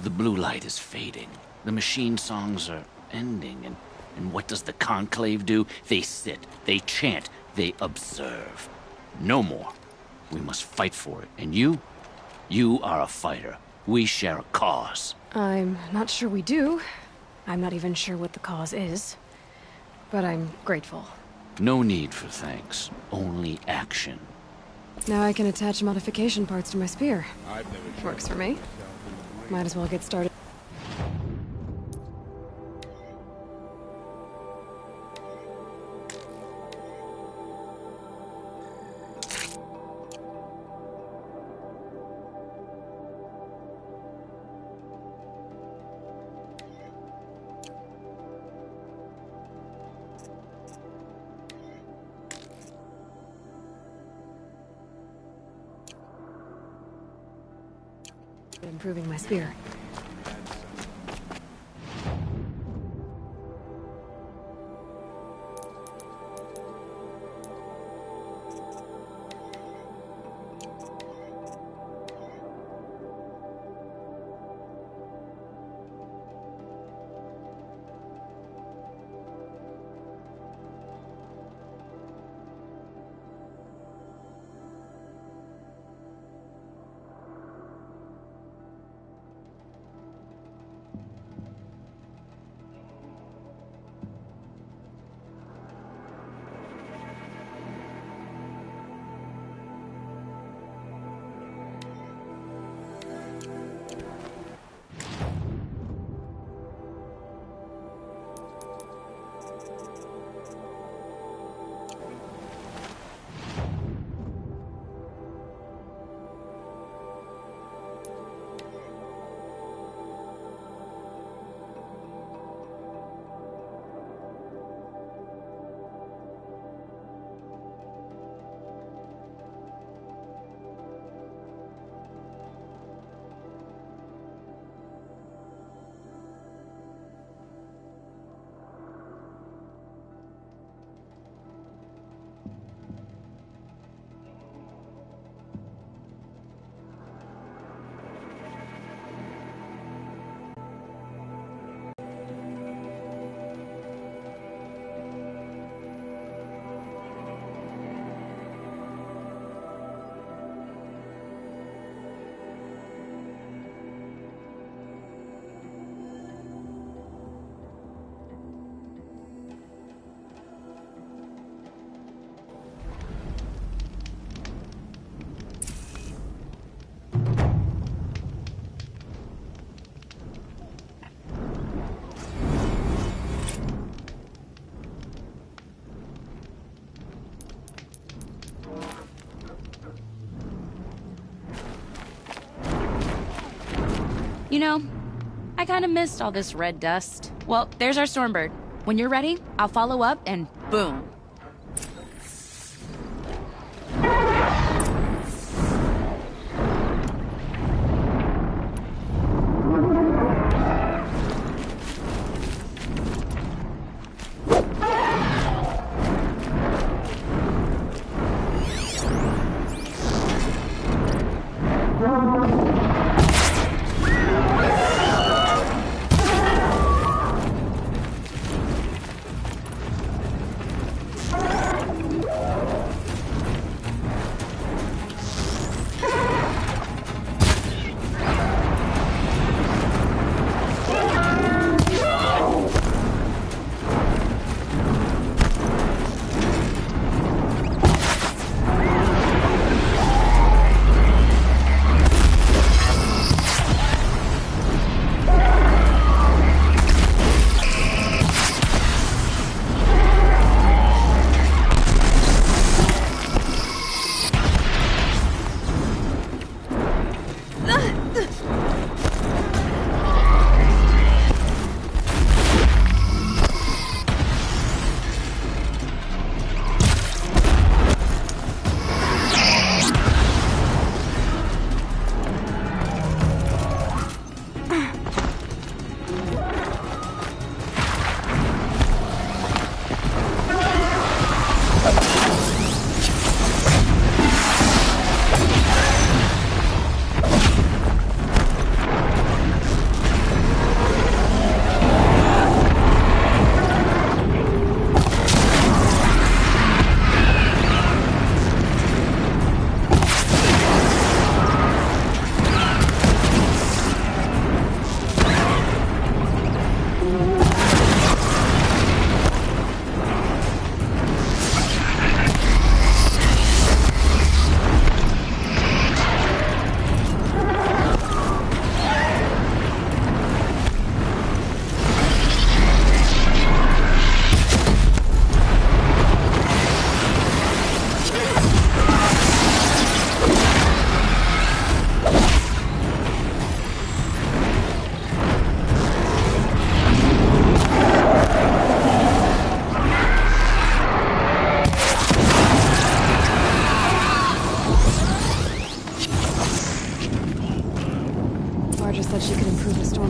The blue light is fading. The machine songs are ending, and what does the conclave do? They sit, they chant, they observe. No more. We must fight for it. And you are a fighter. We share a cause. I'm not sure we do. I'm not even sure what the cause is. But I'm grateful. No need for thanks. Only action. Now I can attach modification parts to my spear. Works for me. Might as well get started. Improving my spear. You know, I kind of missed all this red dust. Well, there's our Stormbird. When you're ready, I'll follow up and boom.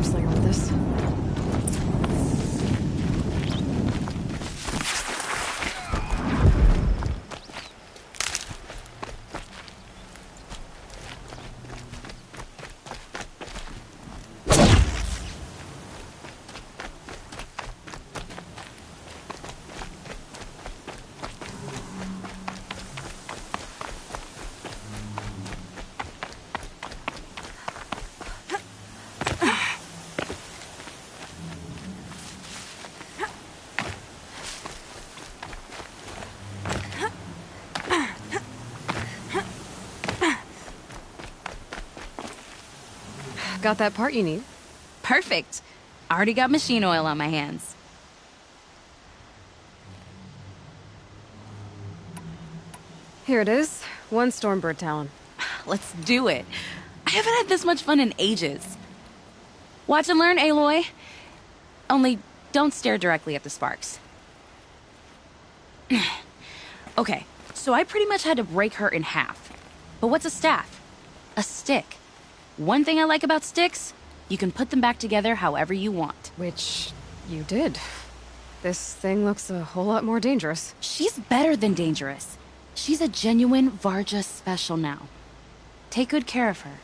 Storm Slayer with this. Got that part you need. Perfect. Already got machine oil on my hands. Here it is. 1 Stormbird talon. Let's do it. I haven't had this much fun in ages. Watch and learn, Aloy. Only don't stare directly at the sparks. Okay, so I pretty much had to break her in half. But what's a staff? A stick. One thing I like about sticks, you can put them back together however you want. Which you did. This thing looks a whole lot more dangerous. She's better than dangerous. She's a genuine Varja special now. Take good care of her.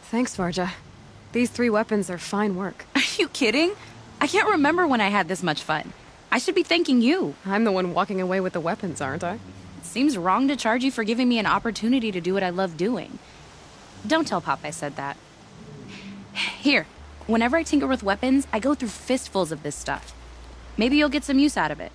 Thanks, Varja. These 3 weapons are fine work. Are you kidding? I can't remember when I had this much fun. I should be thanking you. I'm the one walking away with the weapons, aren't I? It seems wrong to charge you for giving me an opportunity to do what I love doing. Don't tell Pop I said that. Here, whenever I tinker with weapons, I go through fistfuls of this stuff. Maybe you'll get some use out of it.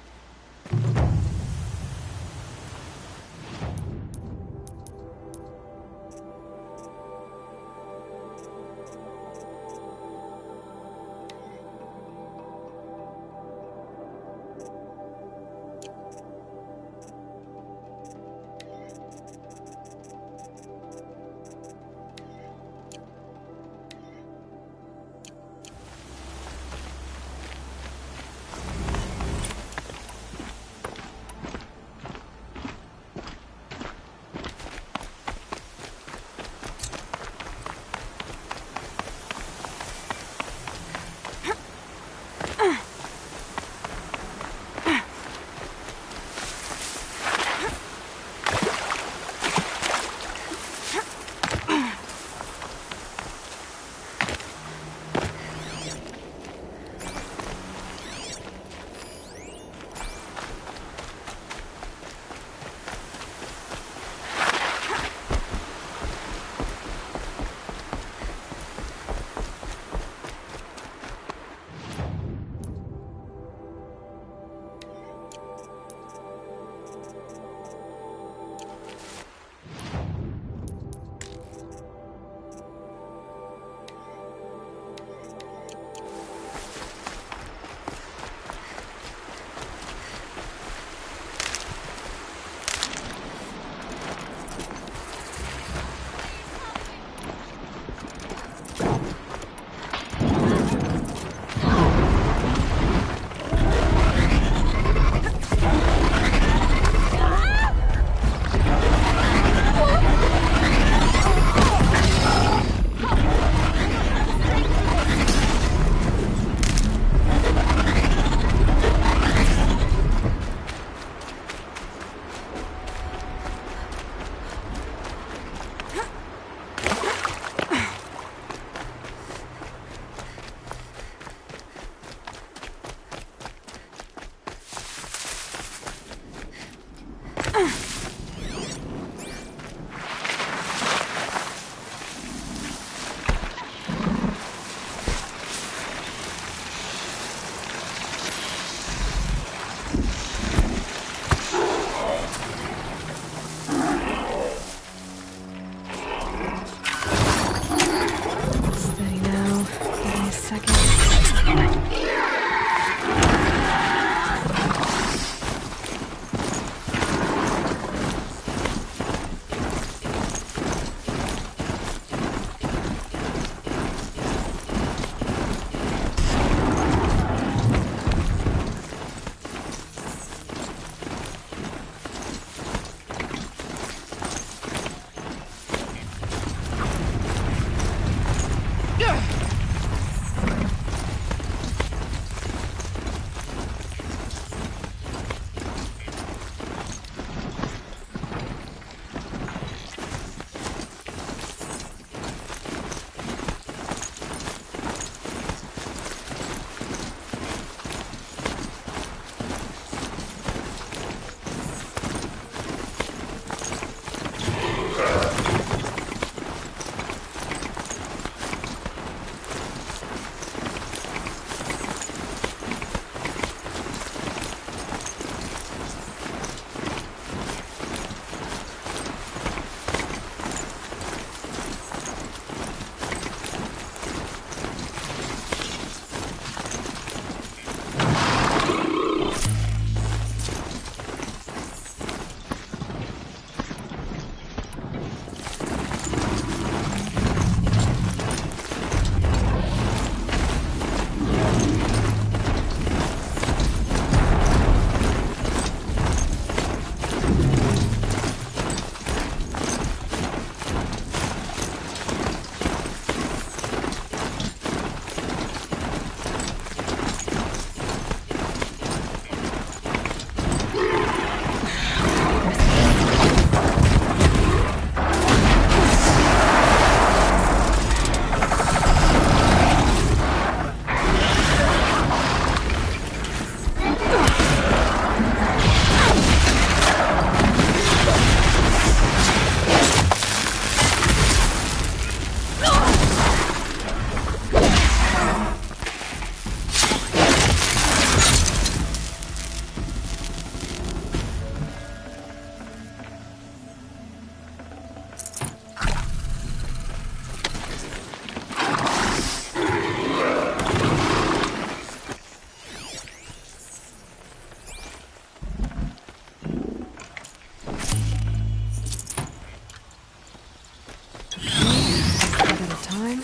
time.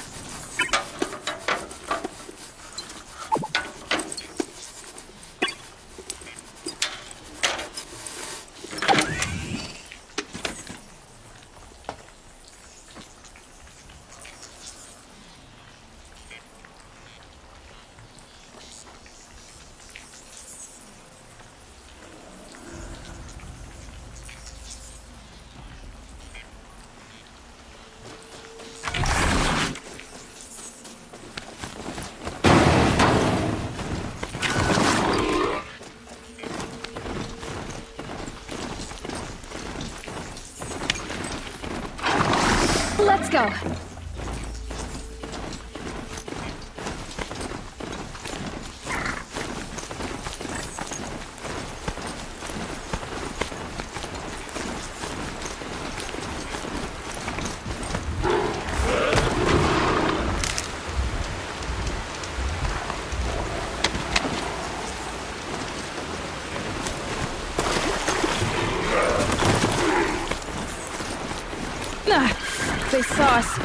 Let's go. They saw us.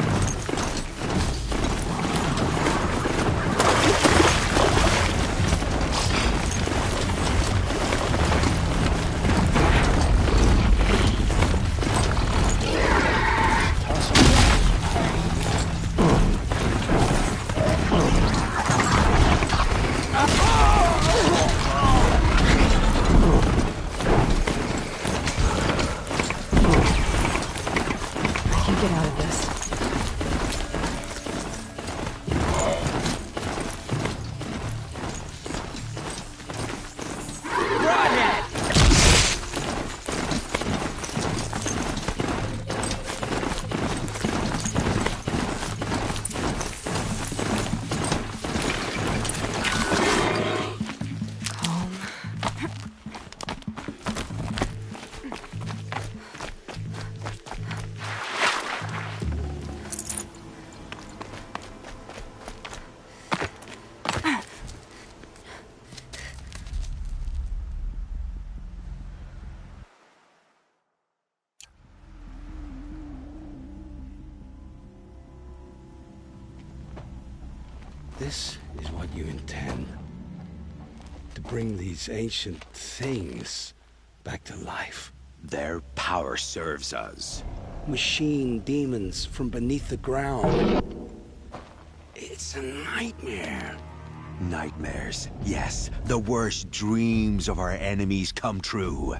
Get out of this. This is what you intend. To bring these ancient things back to life. Their power serves us. Machine demons from beneath the ground. It's a nightmare. Nightmares, yes. The worst dreams of our enemies come true.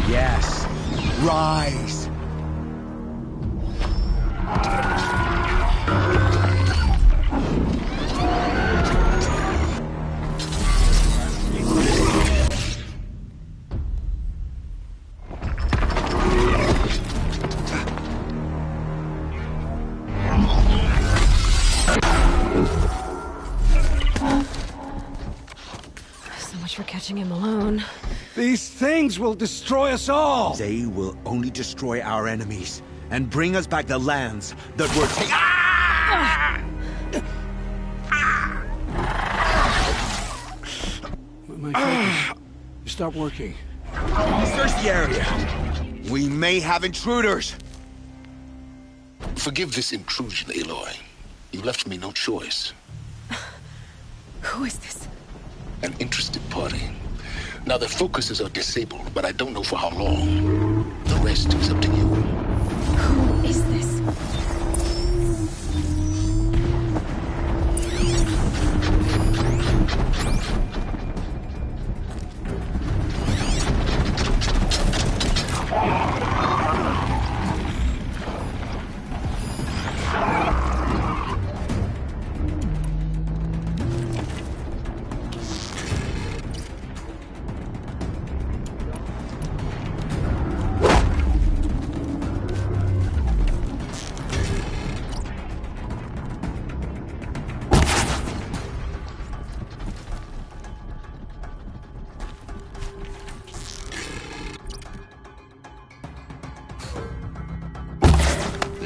Yes. Rise! For catching him alone. These things will destroy us all! They will only destroy our enemies and bring us back the lands that were taken. My focus. Stop working. Search the area. We may have intruders. Forgive this intrusion, Aloy. You left me no choice. Who is this? An interested party. Now, their focuses are disabled, but I don't know for how long. The rest is up to you. Who is this?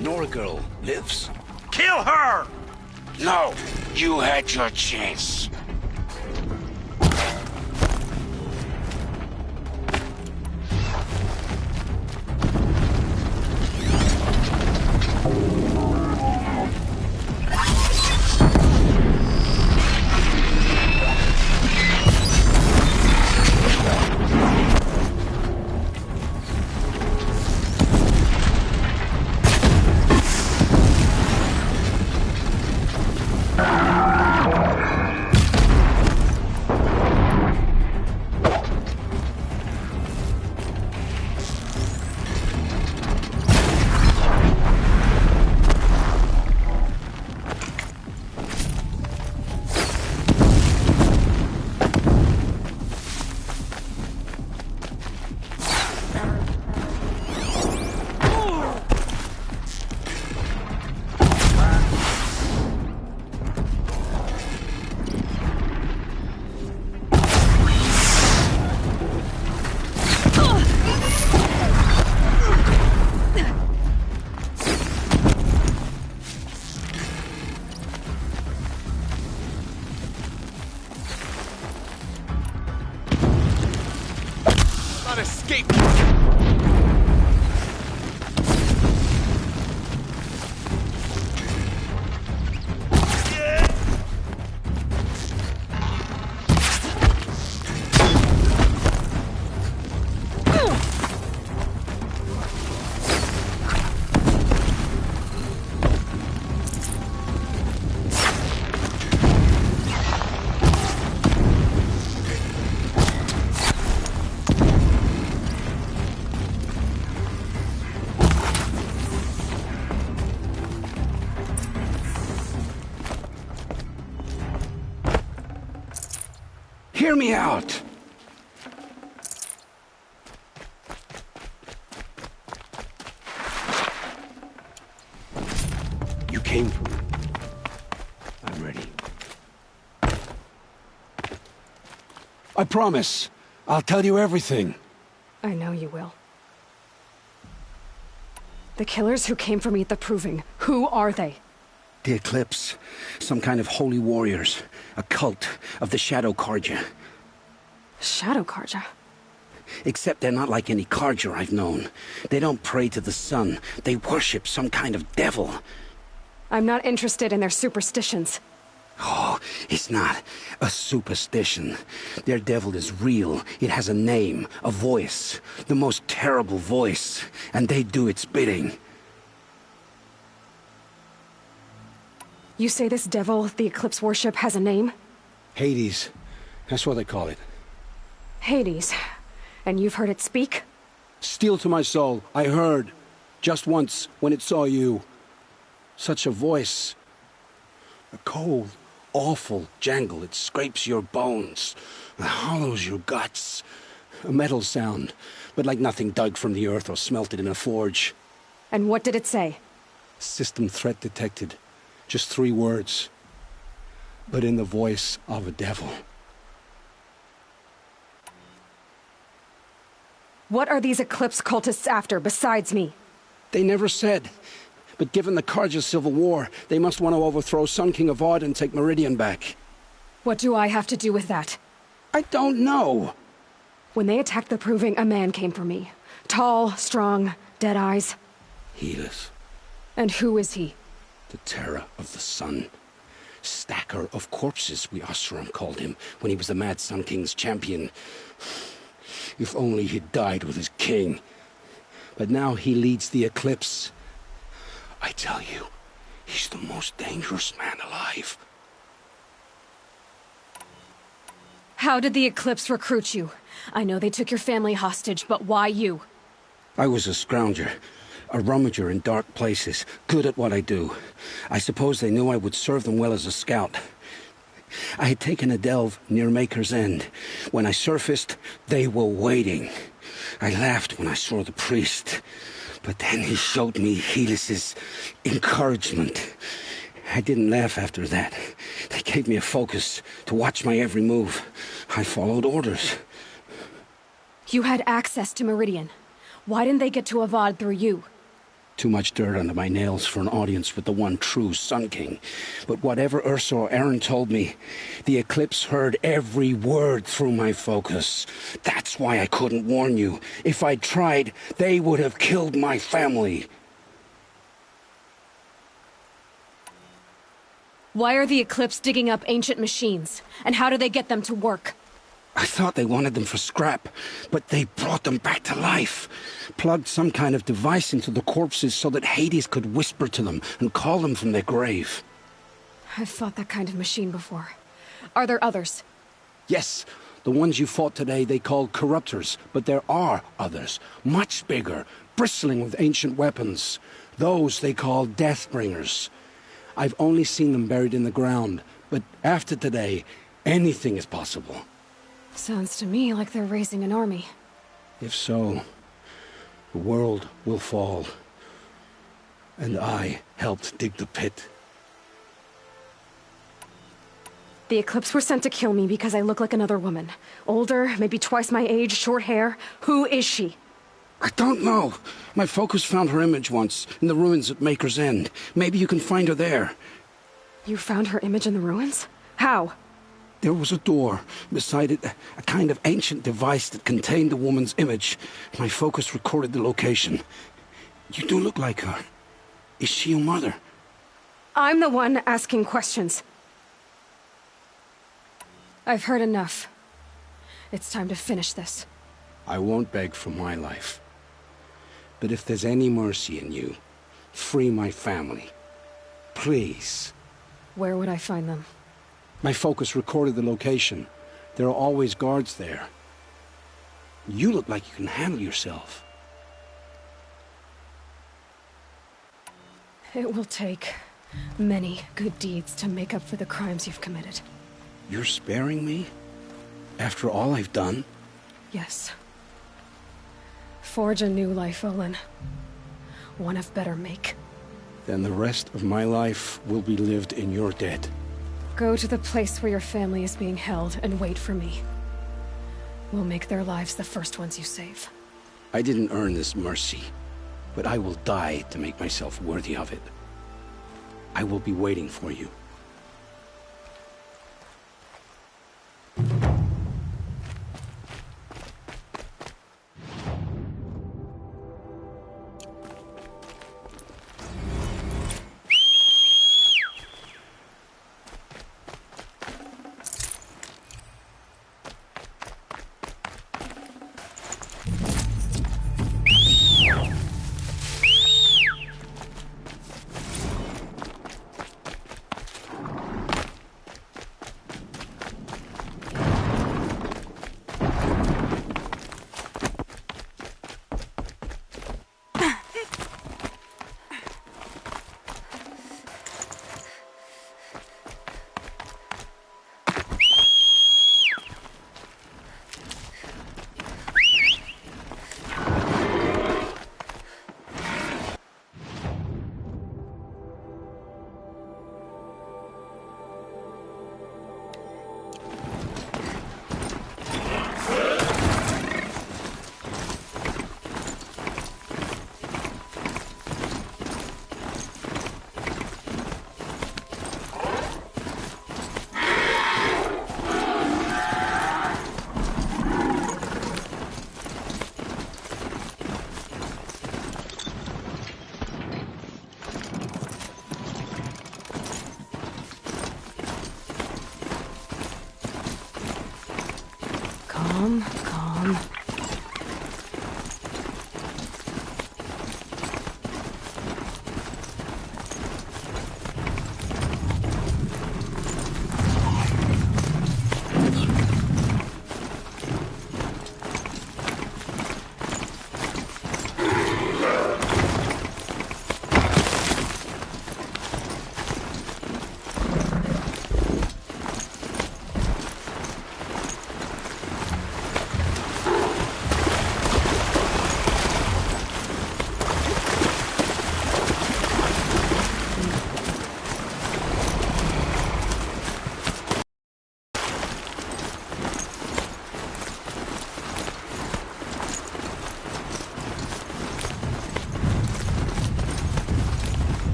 Nora girl lives. Kill her! No! You had your chance. Hear me out! You came for me. I'm ready. I promise. I'll tell you everything. I know you will. The killers who came for me at the Proving, who are they? The Eclipse. Some kind of holy warriors. A cult of the Shadow Carja. Shadow Carja? Except they're not like any Carja I've known. They don't pray to the sun. They worship some kind of devil. I'm not interested in their superstitions. Oh, it's not a superstition. Their devil is real. It has a name, a voice. The most terrible voice. And they do its bidding. You say this devil the Eclipse worship has a name? Hades. That's what they call it. Hades. And you've heard it speak? Steel to my soul. I heard. Just once, when it saw you. Such a voice. A cold, awful jangle. It scrapes your bones. It hollows your guts. A metal sound, but like nothing dug from the earth or smelted in a forge. And what did it say? System threat detected. Just 3 words. But in the voice of a devil. What are these Eclipse cultists after, besides me? They never said. But given the Carja civil war, they must want to overthrow Sun King Avad and take Meridian back. What do I have to do with that? I don't know. When they attacked the Proving, a man came for me. Tall, strong, dead eyes. Helis. And who is he? The terror of the sun. Stacker of corpses, we Oseram called him, when he was the Mad Sun King's champion. If only he'd died with his king. But now he leads the Eclipse. I tell you, he's the most dangerous man alive. How did the Eclipse recruit you? I know they took your family hostage, but why you? I was a scrounger. A rummager in dark places, good at what I do. I suppose they knew I would serve them well as a scout. I had taken a delve near Maker's End. When I surfaced, they were waiting. I laughed when I saw the priest, but then he showed me Helis's encouragement. I didn't laugh after that. They gave me a focus to watch my every move. I followed orders. You had access to Meridian. Why didn't they get to Avad through you? Too much dirt under my nails for an audience with the one true Sun King. But whatever Ursa or Aaron told me, the Eclipse heard every word through my focus. That's why I couldn't warn you. If I'd tried, they would have killed my family. Why are the Eclipse digging up ancient machines? And how do they get them to work? I thought they wanted them for scrap, but they brought them back to life. Plugged some kind of device into the corpses so that Hades could whisper to them and call them from their grave. I've fought that kind of machine before. Are there others? Yes, the ones you fought today they called corruptors, but there are others, much bigger, bristling with ancient weapons. Those they call Deathbringers. I've only seen them buried in the ground, but after today, anything is possible. Sounds to me like they're raising an army. If so, the world will fall. And I helped dig the pit. The Eclipse were sent to kill me because I look like another woman. Older, maybe twice my age, short hair. Who is she? I don't know. My focus found her image once, in the ruins at Maker's End. Maybe you can find her there. You found her image in the ruins? How? There was a door. Beside it, a kind of ancient device that contained the woman's image. My focus recorded the location. You do look like her. Is she your mother? I'm the one asking questions. I've heard enough. It's time to finish this. I won't beg for my life. But if there's any mercy in you, free my family. Please. Where would I find them? My focus recorded the location. There are always guards there. You look like you can handle yourself. It will take many good deeds to make up for the crimes you've committed. You're sparing me? After all I've done? Yes. Forge a new life, Olin. One of better make. Then the rest of my life will be lived in your debt. Go to the place where your family is being held and wait for me. We'll make their lives the first ones you save. I didn't earn this mercy, but I will die to make myself worthy of it. I will be waiting for you. Calm.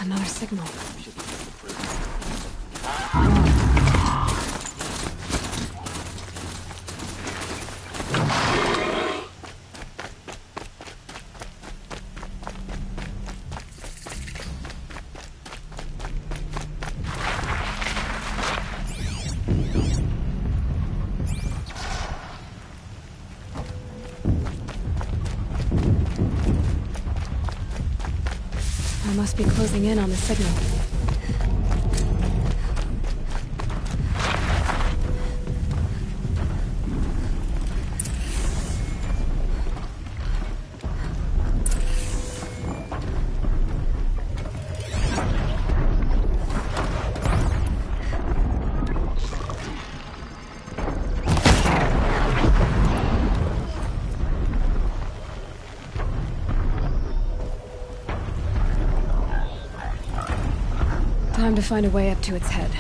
Another signal. I must be closing in on the signal. Time to find a way up to its head.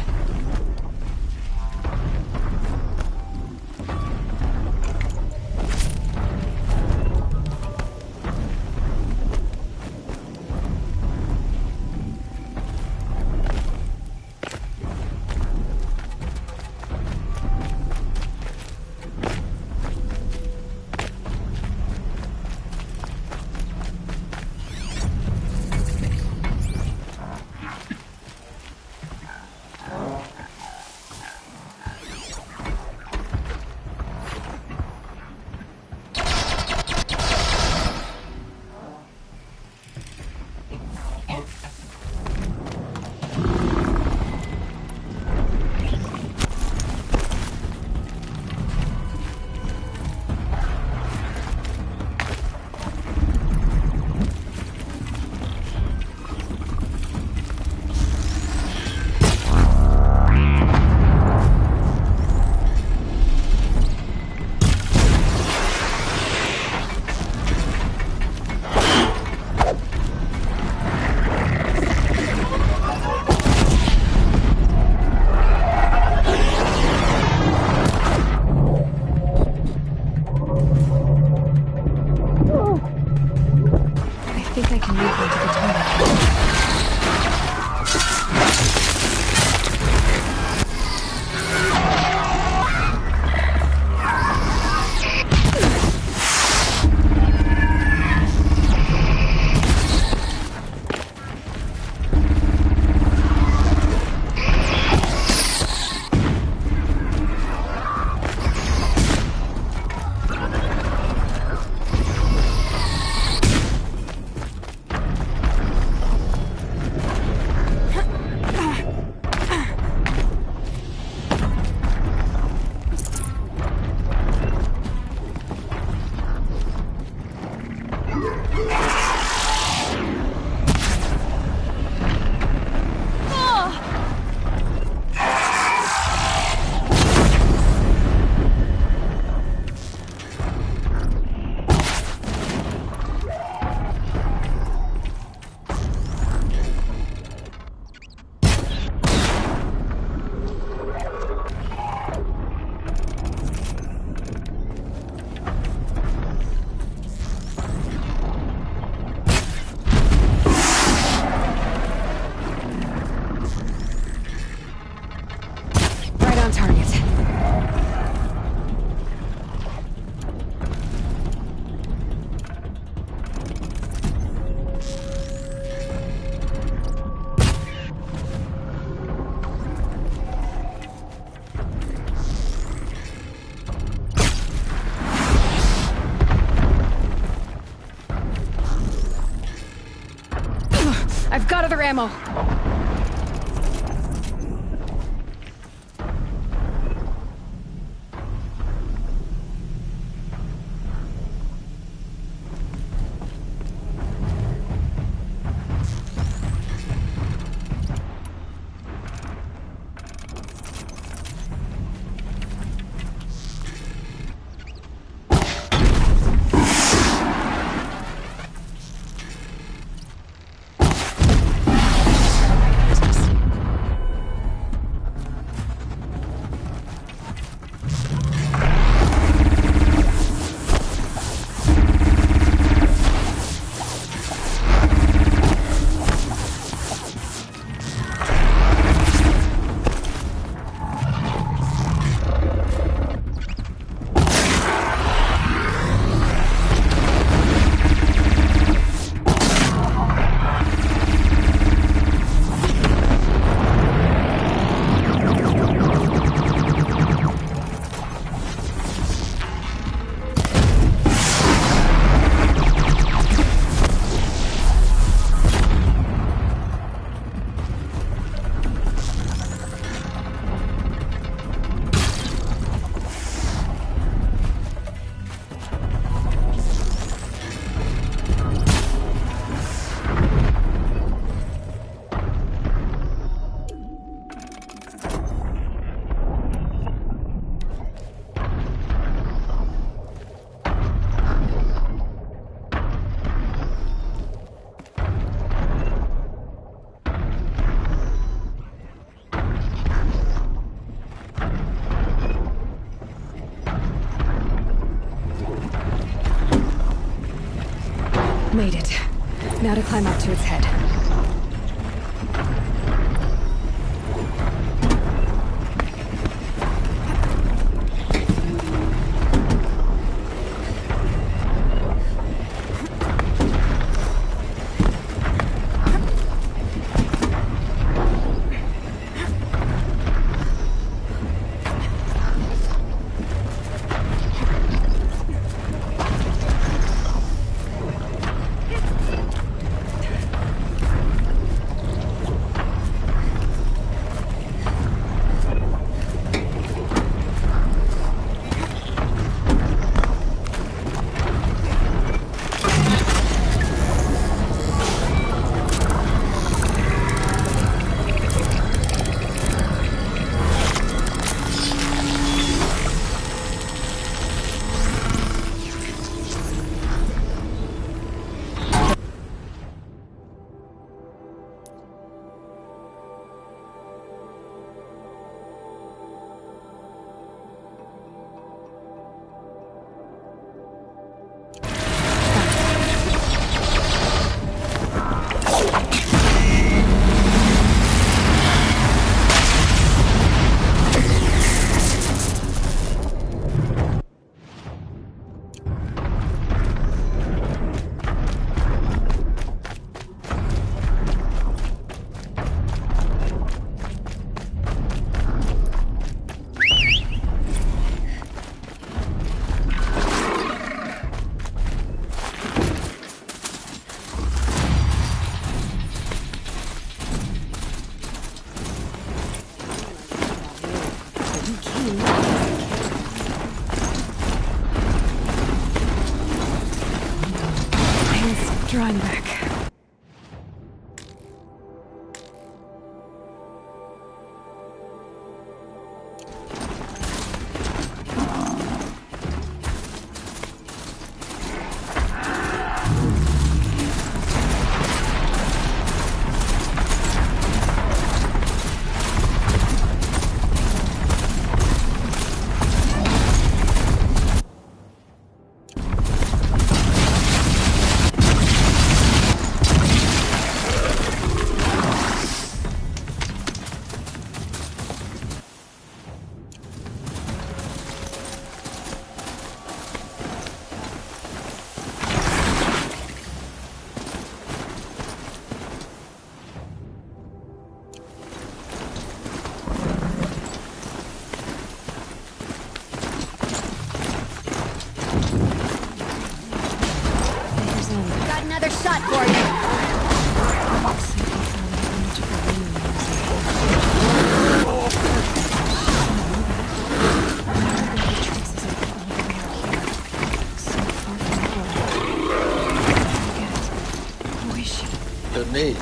think I can move into the tunnel. I've got other ammo. Made it. Now to climb up to its head. shrine back. Got another shot for you. Who is she? Her name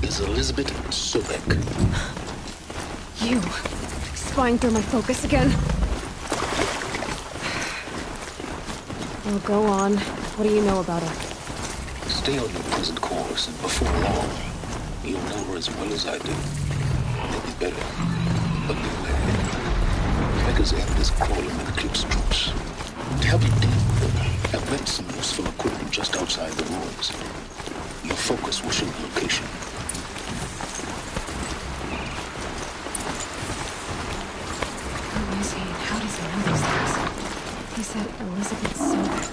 is Elizabeth Sobek. You. Spying through my focus again. Well, go on. What do you know about her? Stay on your present course, and before long, you'll know her as well as I do. Maybe better. But beware. Becca's end is crawling with Eclipse troops. To help you deal with her, I've left some useful equipment just outside the ruins. Your focus will show the location. Who is he and how does he know these things? He said Elizabeth Sobek.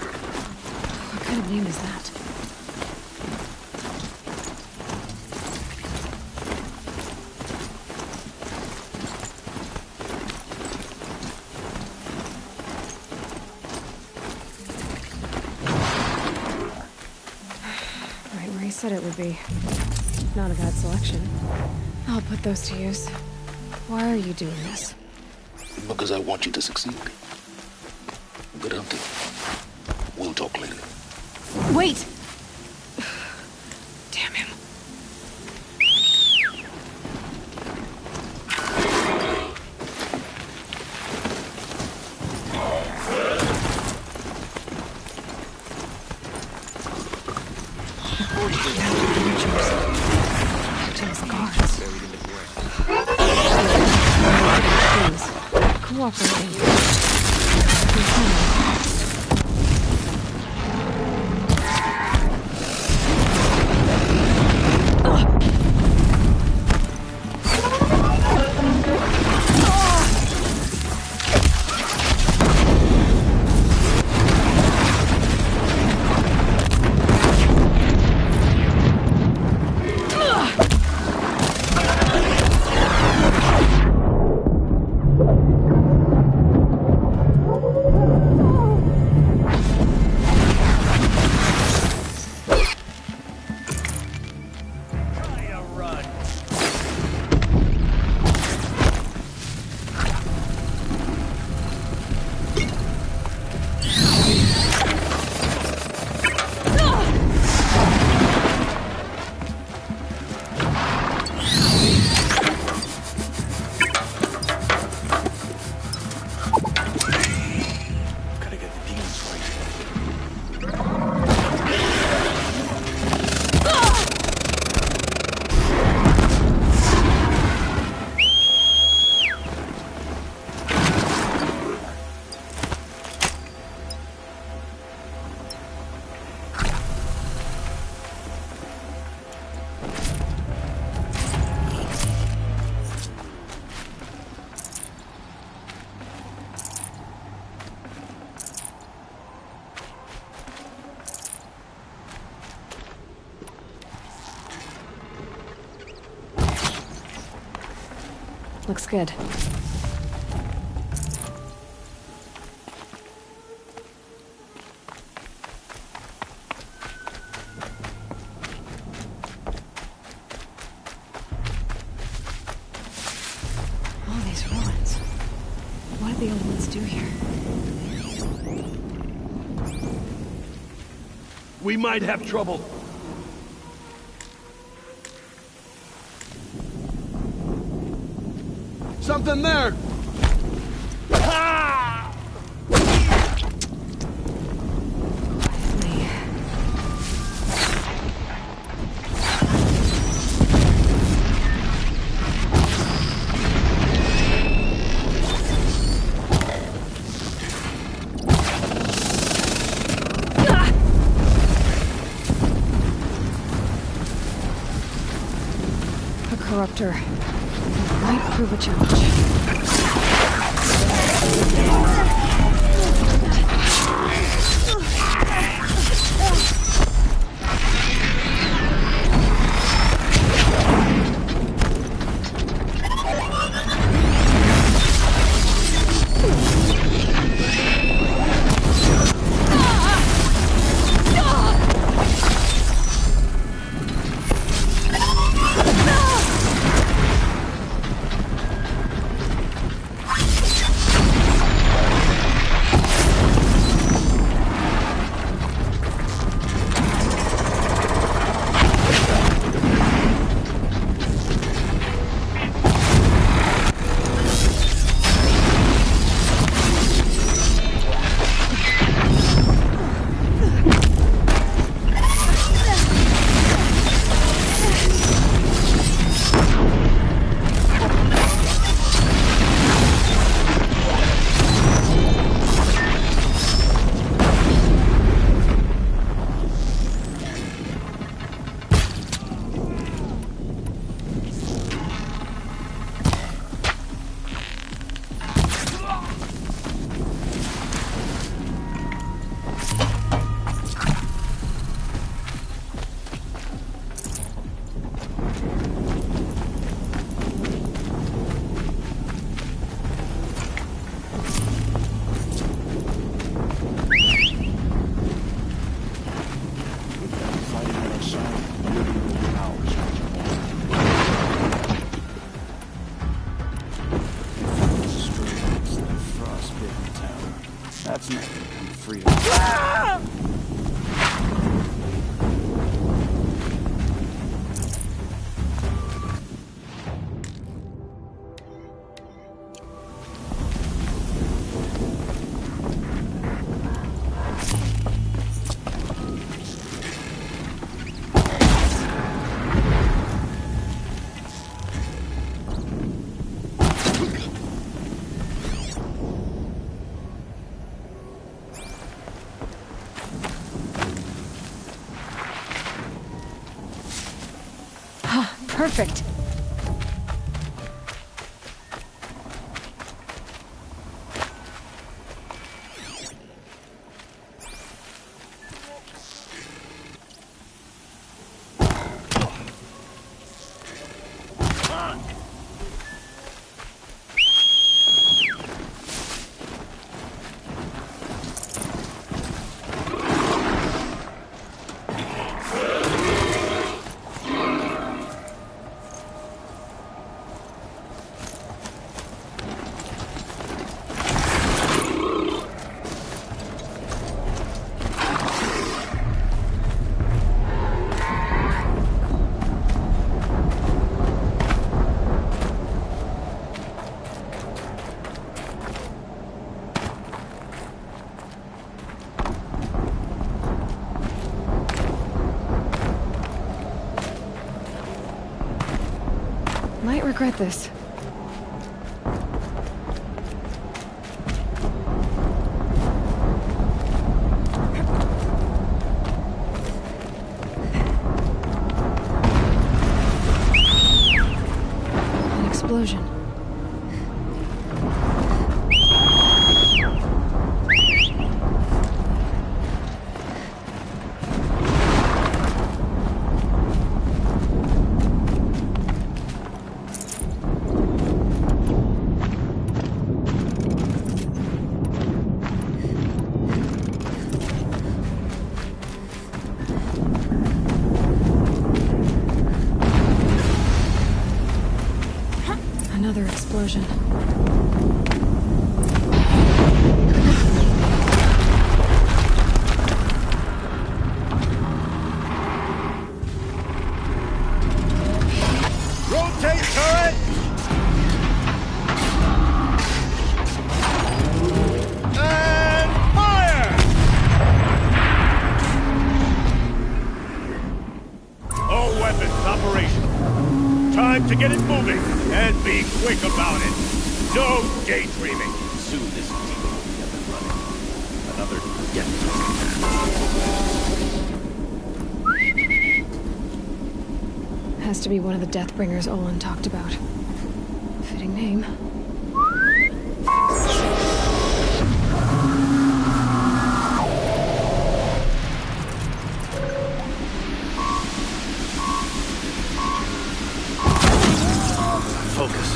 What kind of name is that? Right where he said it would be. Not a bad selection. I'll put those to use. Why are you doing this? Because I want you to succeed. Good hunting. We'll talk later. Wait! Damn him. Jim's guards. Please, cooperating. Looks good. All these ruins. What did the old ones do here? We might have trouble. Something there! Corruptor. Might prove a challenge. That's not gonna come free. Perfect. Might regret this. An explosion. Another explosion. time to get it moving, and be quick about it. No daydreaming. Soon this team will be up and running. Another get. Has to be one of the Deathbringers Olin talked about. Fitting name. Focus.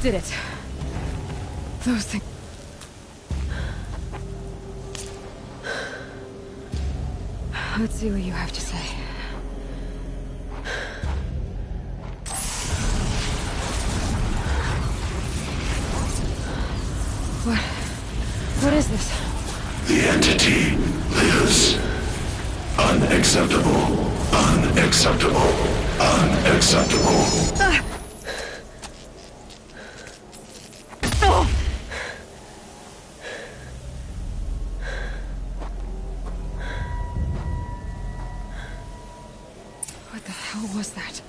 Did it. Those things. Let's see what you have to say. What is this? The entity lives. Unacceptable. Unacceptable. Unacceptable. What the hell was that?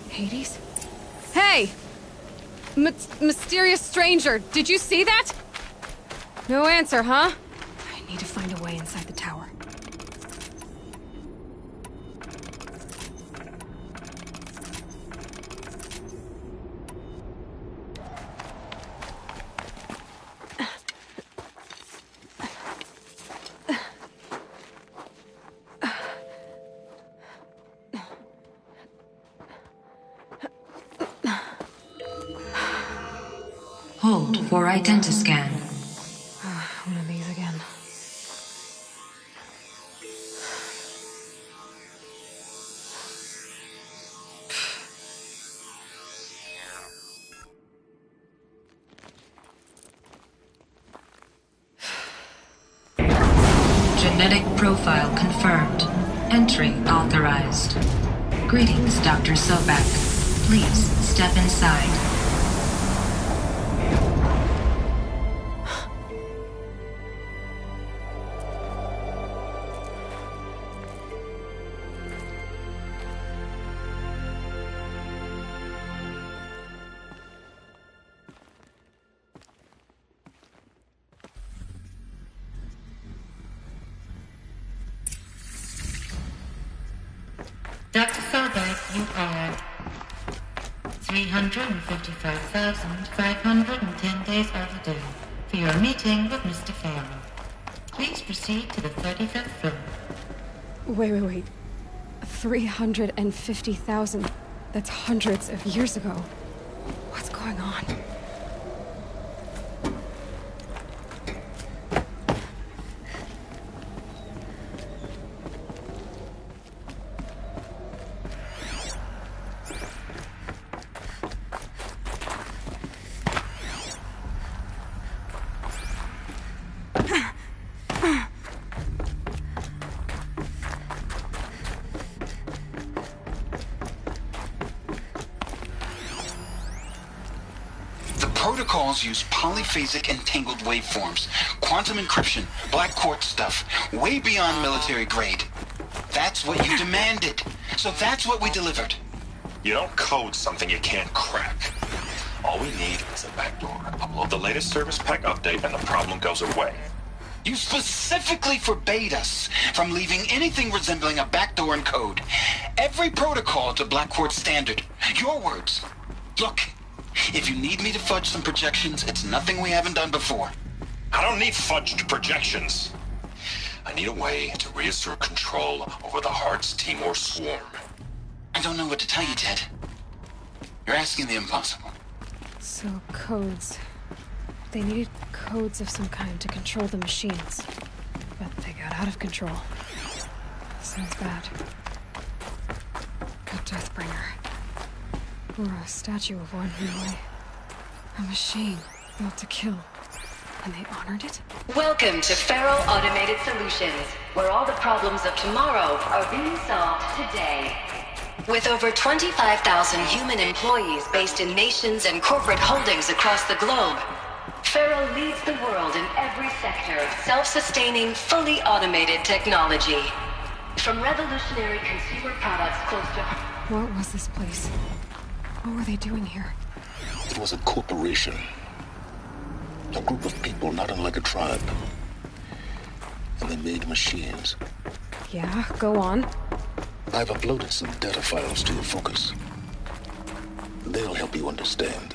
Hades? Hey! Mysterious stranger, did you see that? No answer, huh? I need to find a way inside the tower. Hold for identiscan. One of these again. Genetic profile confirmed. Entry authorized. Greetings, Dr. Sobek. Please step inside. Dr. Sobek, you are 355,510 days overdue. for your meeting with Mr. Farrell. Please proceed to the 35th floor. Wait. 350,000. That's hundreds of years ago. What's going on? Protocols use polyphasic entangled waveforms, quantum encryption, black quartz stuff, way beyond military grade. That's what you demanded, so that's what we delivered. You don't code something you can't crack. All we need is a backdoor. Upload the latest service pack update and the problem goes away. You specifically forbade us from leaving anything resembling a backdoor in code. Every protocol to black quartz standard. Your words. Look. If you need me to fudge some projections, it's nothing we haven't done before. I don't need fudged projections. I need a way to reassert control over the Heart's Timor swarm. I don't know what to tell you, Ted. You're asking the impossible. So, codes. They needed codes of some kind to control the machines. But they got out of control. Sounds bad. A Deathbringer. Or a statue of one, anyway. A machine built to kill. And they honored it? Welcome to Feral Automated Solutions, where all the problems of tomorrow are being solved today. With over 25,000 human employees based in nations and corporate holdings across the globe, Feral leads the world in every sector of self-sustaining, fully automated technology. From revolutionary consumer products close to... What was this place? What were they doing here? It was a corporation. A group of people not unlike a tribe. And they made machines. Yeah, go on. I've uploaded some data files to your focus. They'll help you understand.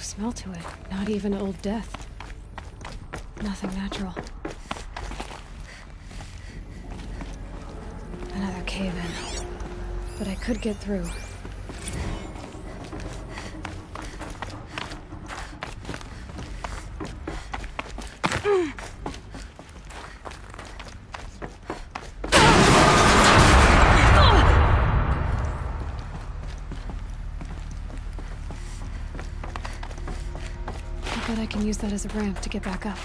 Smell to it. Not even old death. Nothing natural. Another cave-in. But I could get through. I can use that as a ramp to get back up.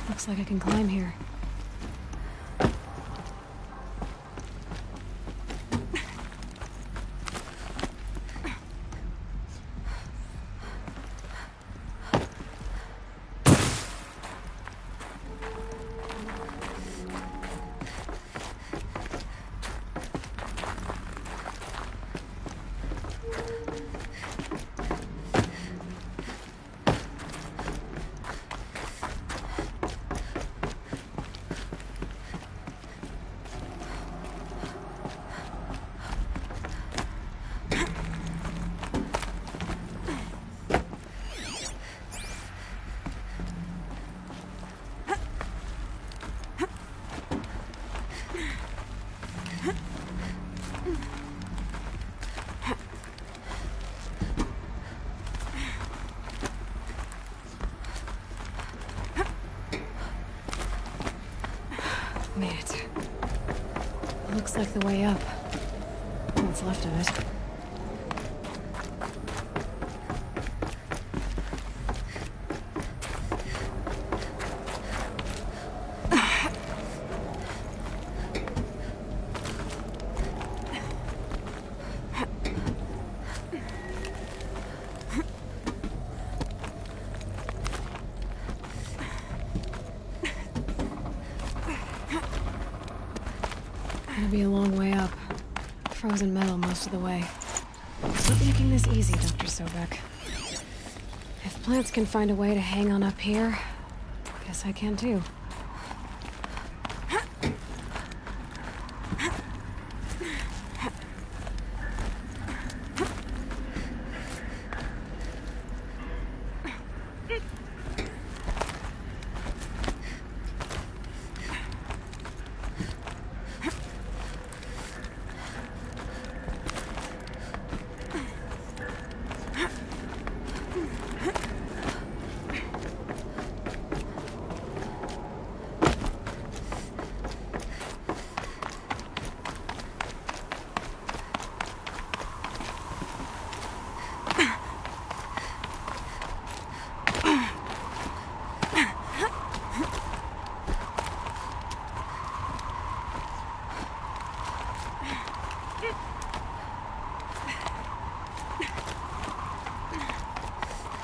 Looks like I can climb here. Made it. Looks like the way up. What's left of it. gonna be a long way up. Frozen metal most of the way. Keep making this easy, Dr. Sobek. If plants can find a way to hang on up here, guess I can too.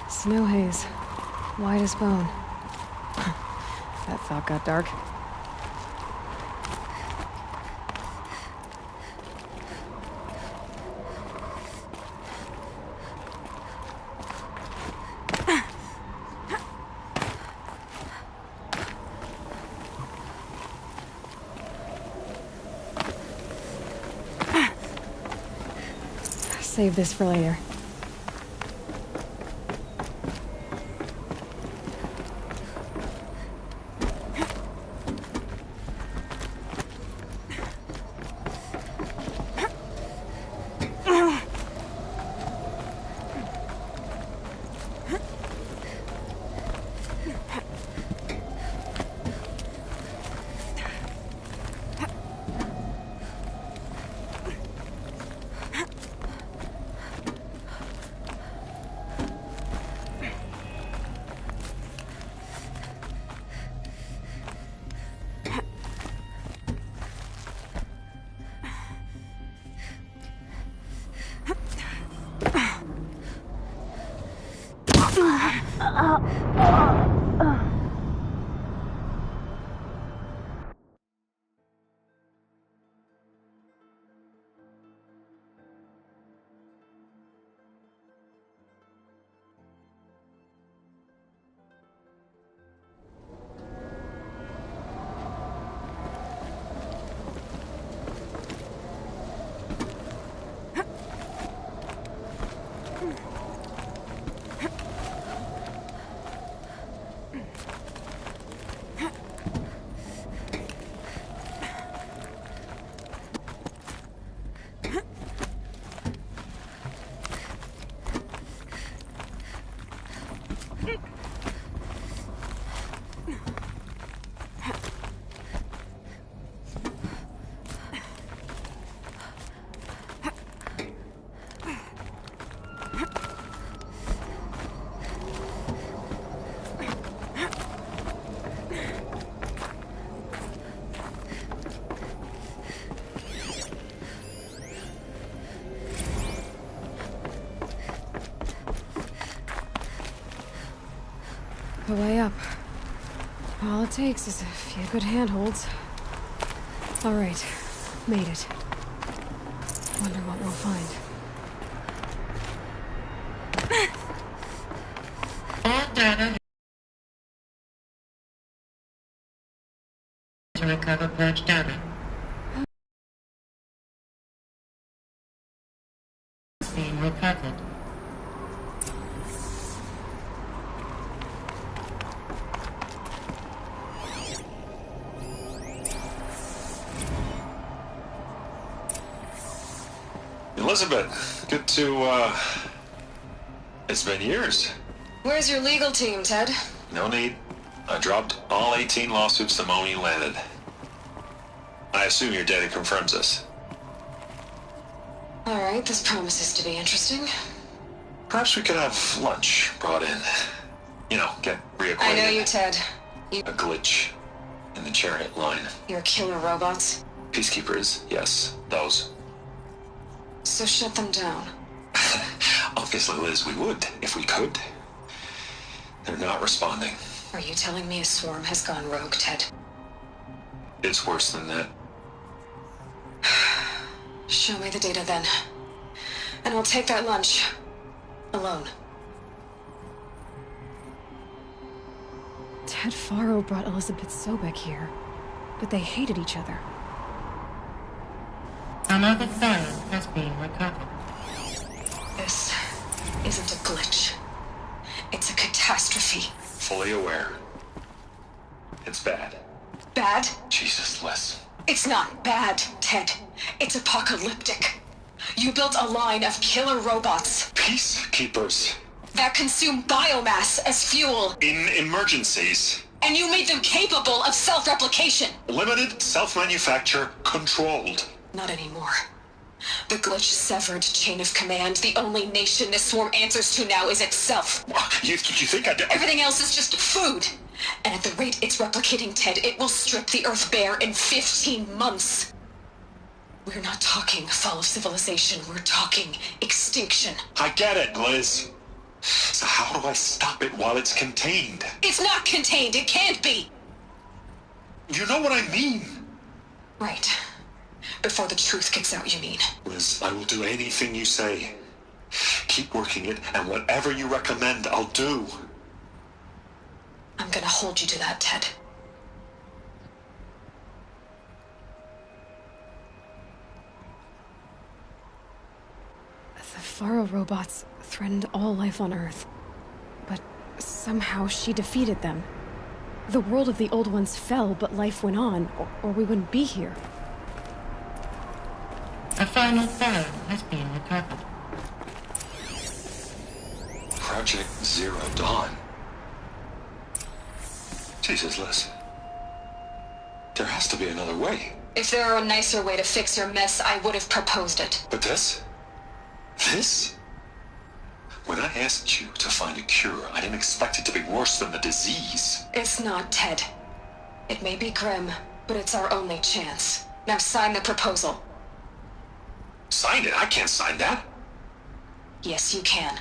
Snow haze. White as bone. That thought got dark. Save this for later. The way up. All it takes is a few good handholds. All right, made it. Wonder what we'll find. To recover purge data. Being recovered. Elizabeth, good to, it's been years. Where's your legal team, Ted? No need. I dropped all 18 lawsuits the moment you landed. I assume your data confirms this. All right, this promises to be interesting. Perhaps we could have lunch brought in. You know, get reacquainted. I know you, Ted. A glitch in the chariot line. Your killer robots. Peacekeepers, yes, those. So shut them down. Obviously, Liz, we would, if we could. They're not responding. Are you telling me a swarm has gone rogue, Ted? It's worse than that. Show me the data then. And I'll take that lunch. Alone. Ted Faro brought Elizabeth Sobek here, but they hated each other. Another phone has been recovered. This isn't a glitch. It's a catastrophe. Fully aware. It's bad. Bad? Jesus, Liz. It's not bad, Ted. It's apocalyptic. You built a line of killer robots. Peacekeepers. That consume biomass as fuel. In emergencies. And you made them capable of self-replication. Limited, self-manufacture, controlled. Not anymore. The glitch severed chain of command. The only nation this swarm answers to now is itself. You think I did? Everything else is just food. And at the rate it's replicating, Ted, it will strip the Earth bare in 15 months. We're not talking fall of civilization. We're talking extinction. I get it, Liz. So how do I stop it while it's contained? It's not contained. It can't be. You know what I mean. Right. Before the truth gets out, you mean? Liz, I will do anything you say. Keep working it, and whatever you recommend, I'll do. I'm gonna hold you to that, Ted. The Faro robots threatened all life on Earth, but somehow she defeated them. The world of the old ones fell, but life went on, or we wouldn't be here. A final phone has been recovered. Project Zero Dawn. Jesus, Liz. There has to be another way. If there were a nicer way to fix your mess, I would have proposed it. But this? This? When I asked you to find a cure, I didn't expect it to be worse than the disease. It's not, Ted. It may be grim, but it's our only chance. Now sign the proposal. Sign it? I can't sign that. Yes, you can.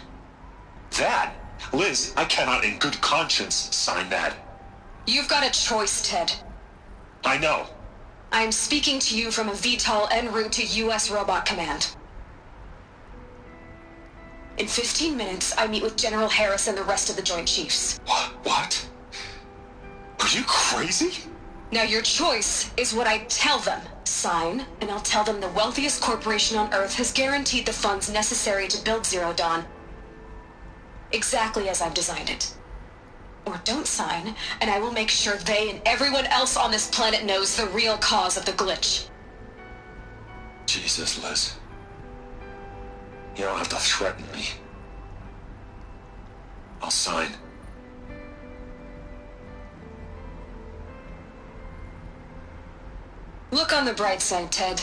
That? Liz, I cannot in good conscience sign that. You've got a choice, Ted. I know. I am speaking to you from a VTOL en route to U.S. Robot Command. In 15 minutes, I meet with General Harris and the rest of the Joint Chiefs. What? Are you crazy? Now your choice is what I tell them. Sign, and I'll tell them the wealthiest corporation on Earth has guaranteed the funds necessary to build Zero Dawn. Exactly as I've designed it. Or don't sign, and I will make sure they and everyone else on this planet knows the real cause of the glitch. Jesus, Liz. You don't have to threaten me. I'll sign. Look on the bright side, Ted.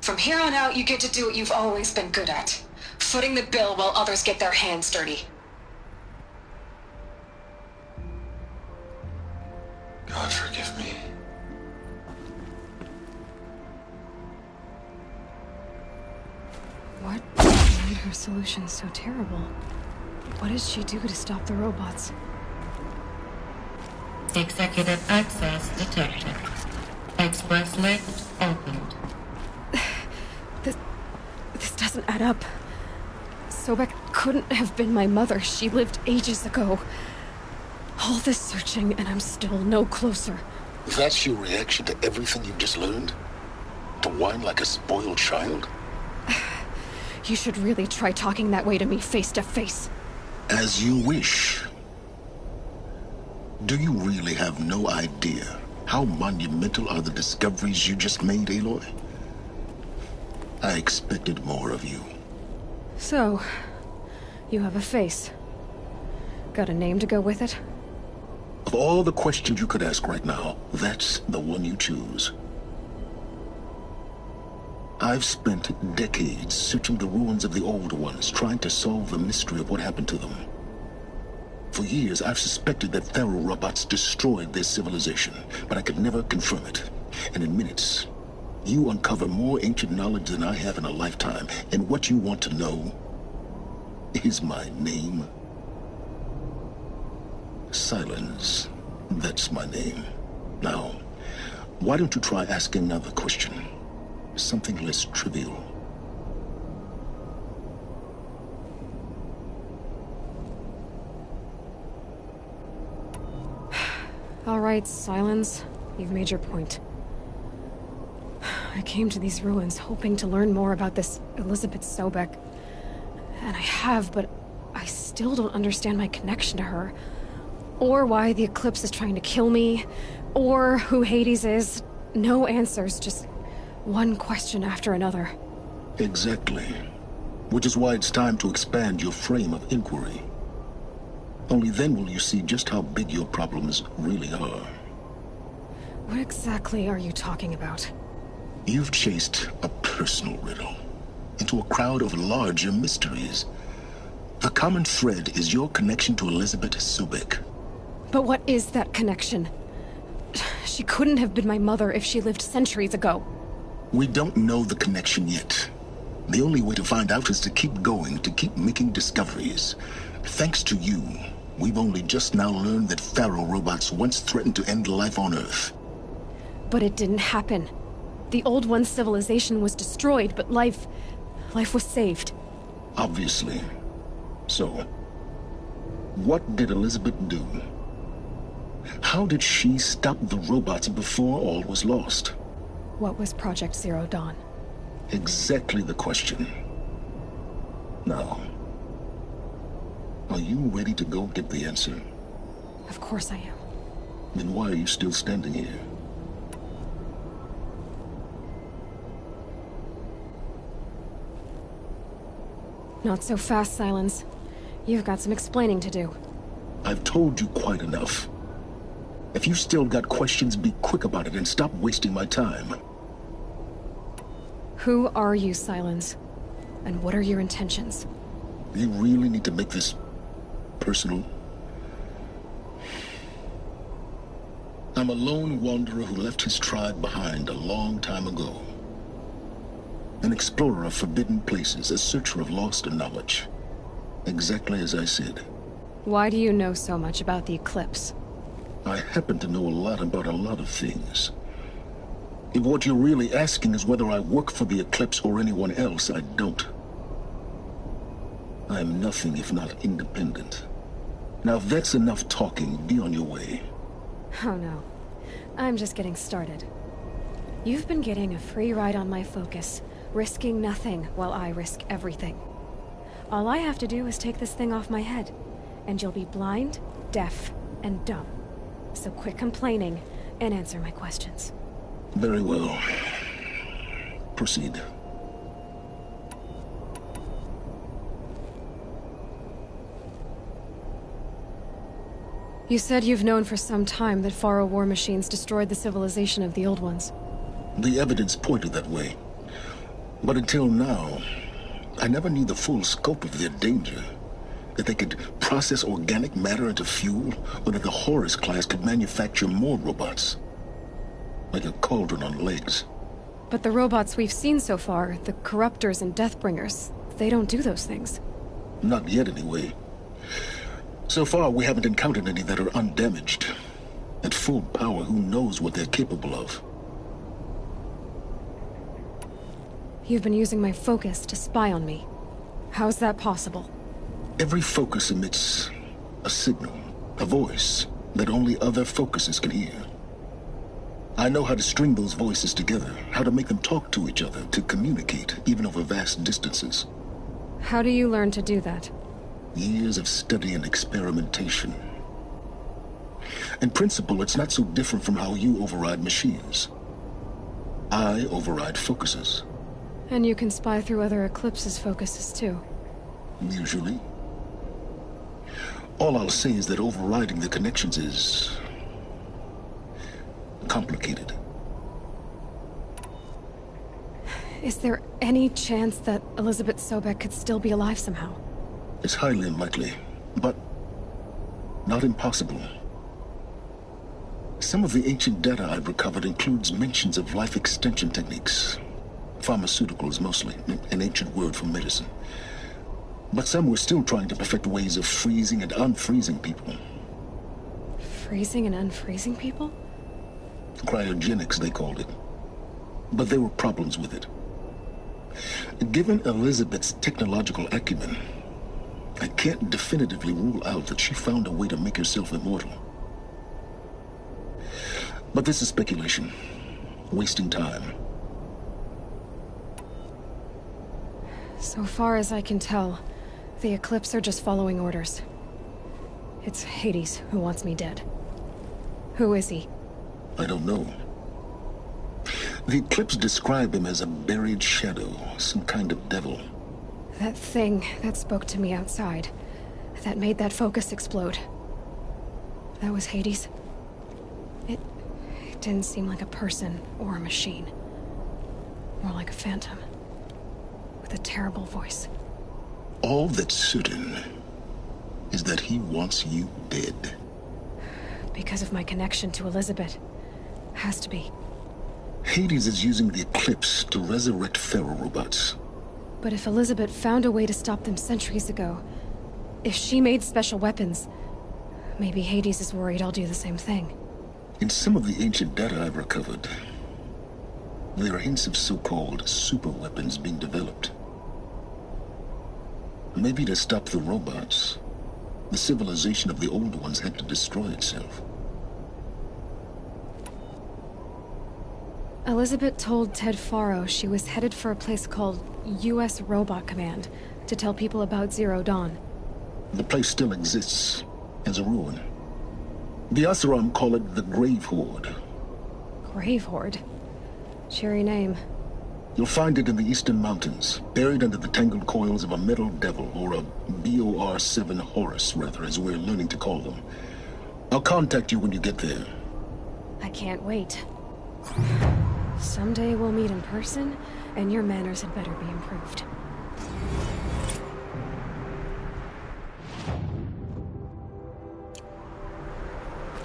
From here on out, you get to do what you've always been good at. Footing the bill while others get their hands dirty. God forgive me. What made her solution so terrible? What did she do to stop the robots? Executive access detected. Express lift opened. This doesn't add up. Sobek couldn't have been my mother. She lived ages ago. All this searching, and I'm still no closer. That's your reaction to everything you've just learned? To whine like a spoiled child? You should really try talking that way to me face to face. As you wish. Do you really have no idea how monumental are the discoveries you just made, Aloy? I expected more of you. So, you have a face. Got a name to go with it? Of all the questions you could ask right now, that's the one you choose. I've spent decades searching the ruins of the old ones, trying to solve the mystery of what happened to them. For years, I've suspected that Faro robots destroyed their civilization, but I could never confirm it. And in minutes, you uncover more ancient knowledge than I have in a lifetime, and what you want to know is my name. Silence. That's my name. Now, why don't you try asking another question? something less trivial. All right, Silence. You've made your point. I came to these ruins hoping to learn more about this Elizabeth Sobek. And I have, but I still don't understand my connection to her. Or why the Eclipse is trying to kill me. Or who Hades is. No answers, just one question after another. Exactly. Which is why it's time to expand your frame of inquiry. Only then will you see just how big your problems really are. What exactly are you talking about? You've chased a personal riddle into a crowd of larger mysteries. The common thread is your connection to Elizabeth Sobek. But what is that connection? She couldn't have been my mother if she lived centuries ago. We don't know the connection yet. The only way to find out is to keep going, to keep making discoveries. Thanks to you, we've only just now learned that Pharaoh robots once threatened to end life on Earth. But it didn't happen. The Old One's civilization was destroyed, but life was saved. Obviously. So, what did Elizabeth do? How did she stop the robots before all was lost? What was Project Zero Dawn? Exactly the question. Now, are you ready to go get the answer? Of course I am. Then why are you still standing here? Not so fast, Silence. You've got some explaining to do. I've told you quite enough. If you still got questions, be quick about it and stop wasting my time. Who are you, Silence? And what are your intentions? You really need to make this personal? I'm a lone wanderer who left his tribe behind a long time ago. An explorer of forbidden places, a searcher of lost knowledge. Exactly as I said. Why do you know so much about the Eclipse? I happen to know a lot about a lot of things. If what you're really asking is whether I work for the Eclipse or anyone else, I don't. I am nothing if not independent. Now if that's enough talking, be on your way. Oh no. I'm just getting started. You've been getting a free ride on my focus, risking nothing while I risk everything. All I have to do is take this thing off my head, and you'll be blind, deaf, and dumb. So quit complaining and answer my questions. Very well. Proceed. You said you've known for some time that Pharaoh war machines destroyed the civilization of the Old Ones. The evidence pointed that way. But until now, I never knew the full scope of their danger. That they could process organic matter into fuel, or that the Horus class could manufacture more robots. Like a cauldron on legs. But the robots we've seen so far, the Corruptors and Deathbringers, they don't do those things. Not yet, anyway. So far, we haven't encountered any that are undamaged. At full power, who knows what they're capable of? You've been using my focus to spy on me. How's that possible? Every focus emits a signal, a voice, that only other focuses can hear. I know how to string those voices together, how to make them talk to each other, to communicate, even over vast distances. How do you learn to do that? Years of study and experimentation. In principle, it's not so different from how you override machines. I override focuses. And you can spy through other Eclipse's focuses too. Usually. All I'll say is that overriding the connections is complicated. Is there any chance that Elizabeth Sobek could still be alive somehow? It's highly unlikely, but not impossible. Some of the ancient data I've recovered includes mentions of life extension techniques. Pharmaceuticals, mostly, an ancient word for medicine. But some were still trying to perfect ways of freezing and unfreezing people. Freezing and unfreezing people? Cryogenics, they called it. But there were problems with it. Given Elizabeth's technological acumen, I can't definitively rule out that she found a way to make herself immortal. But this is speculation, wasting time. So far as I can tell, the Eclipse are just following orders. It's Hades who wants me dead. Who is he? I don't know. The Eclipse describe him as a buried shadow, some kind of devil. That thing that spoke to me outside, that made that focus explode. That was Hades. It didn't seem like a person or a machine. More like a phantom. With a terrible voice. All that's certain is that he wants you dead. Because of my connection to Elizabeth. Has to be. Hades is using the Eclipse to resurrect Pharaoh robots. But if Elizabeth found a way to stop them centuries ago, if she made special weapons, maybe Hades is worried I'll do the same thing. In some of the ancient data I've recovered, there are hints of so-called super weapons being developed. Maybe to stop the robots, the civilization of the old ones had to destroy itself. Elizabeth told Ted Faro she was headed for a place called U.S. Robot Command to tell people about Zero Dawn. The place still exists as a ruin. The Oseram call it the Grave Horde. Grave Horde? Cheery name. You'll find it in the eastern mountains, buried under the tangled coils of a metal devil, or a BOR-7 Horus, rather, as we're learning to call them. I'll contact you when you get there. I can't wait. Someday we'll meet in person, and your manners had better be improved.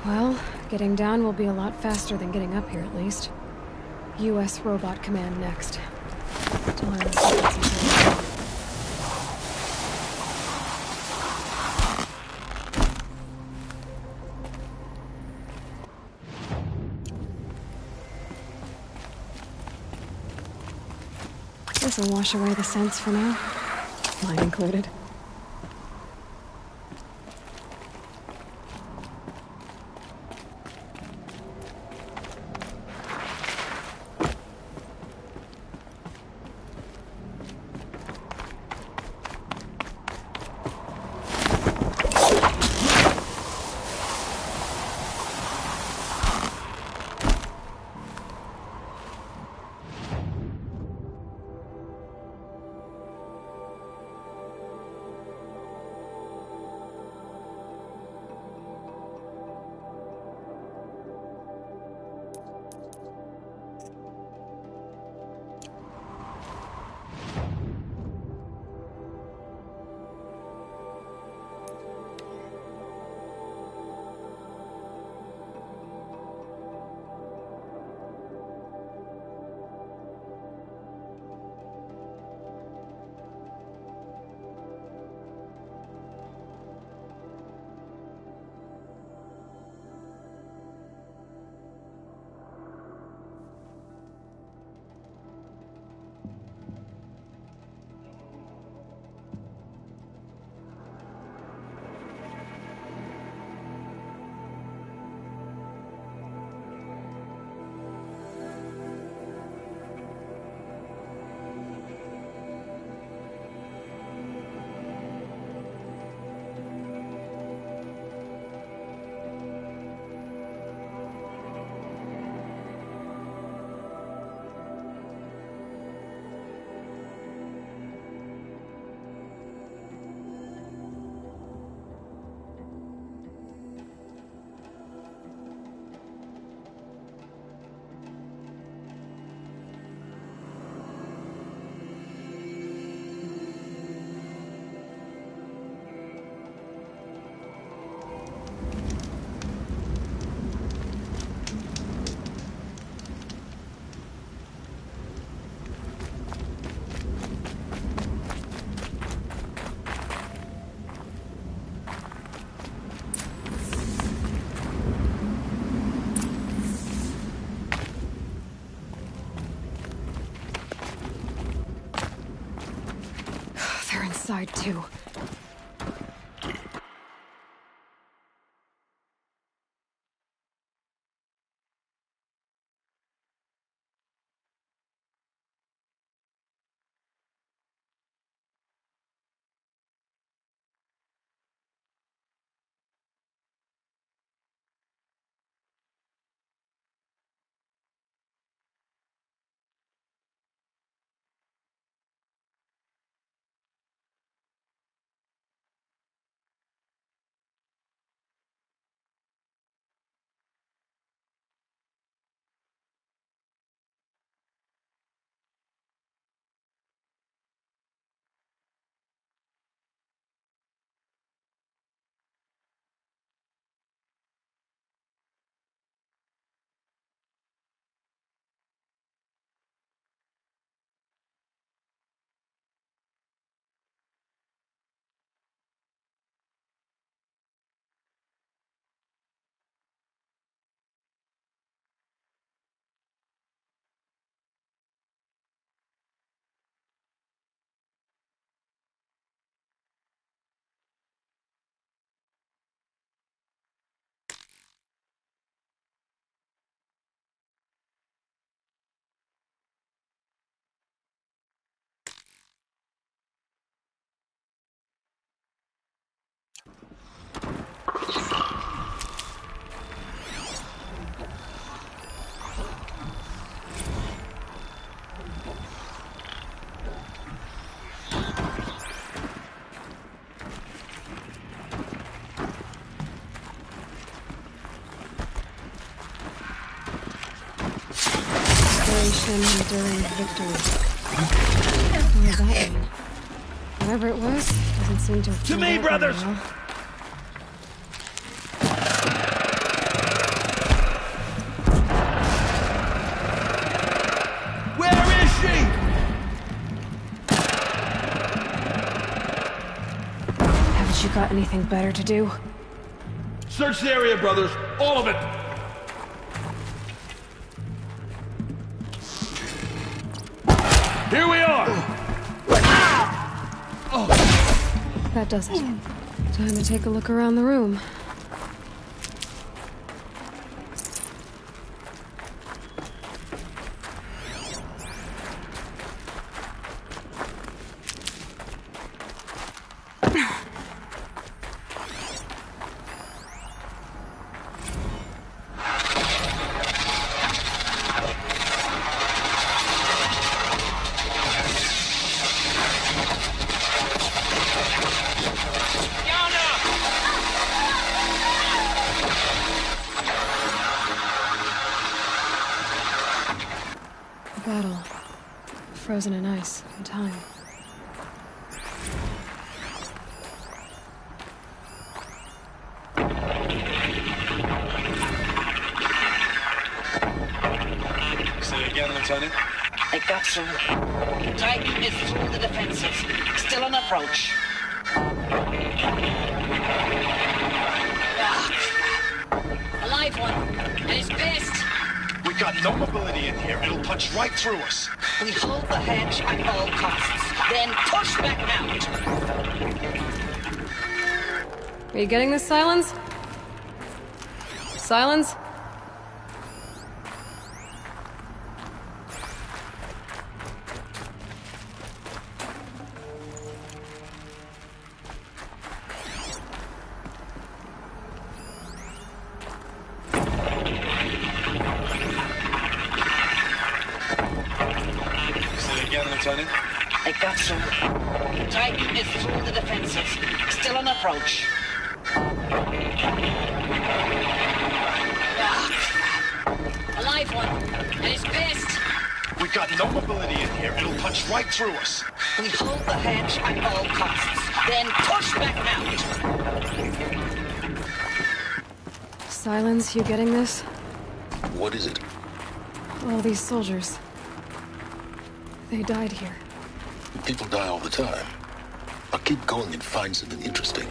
Well, getting down will be a lot faster than getting up here, at least. U.S. Robot Command next. To learn the secrets of Zero Dawn. This'll wash away the scents for now. Mine included. died too. Enduring victory. What does that mean? Whatever it was, doesn't seem to have To me, turned out brothers! very well. Where is she? Haven't you got anything better to do? Search the area, brothers. All of it. Here we are! That does it. Time to take a look around the room. Battle. Frozen in ice and time. Say it again, Lieutenant. I got through. Titan is through the defenses. Still on approach. A live one. And he's pissed. We got no mobility in here. It'll punch right through us. We hold the hedge at all costs. Then push back out. Are you getting this, Silence? Silence? Lieutenant? I got through. Titan is through the defenses. Still on approach. A live one. And he's pissed. We got no mobility in here. It'll punch right through us. We hold the hedge at all costs. Then push back out. Silence, you getting this? What is it? All these soldiers. They died here. People die all the time. I'll keep going and find something interesting.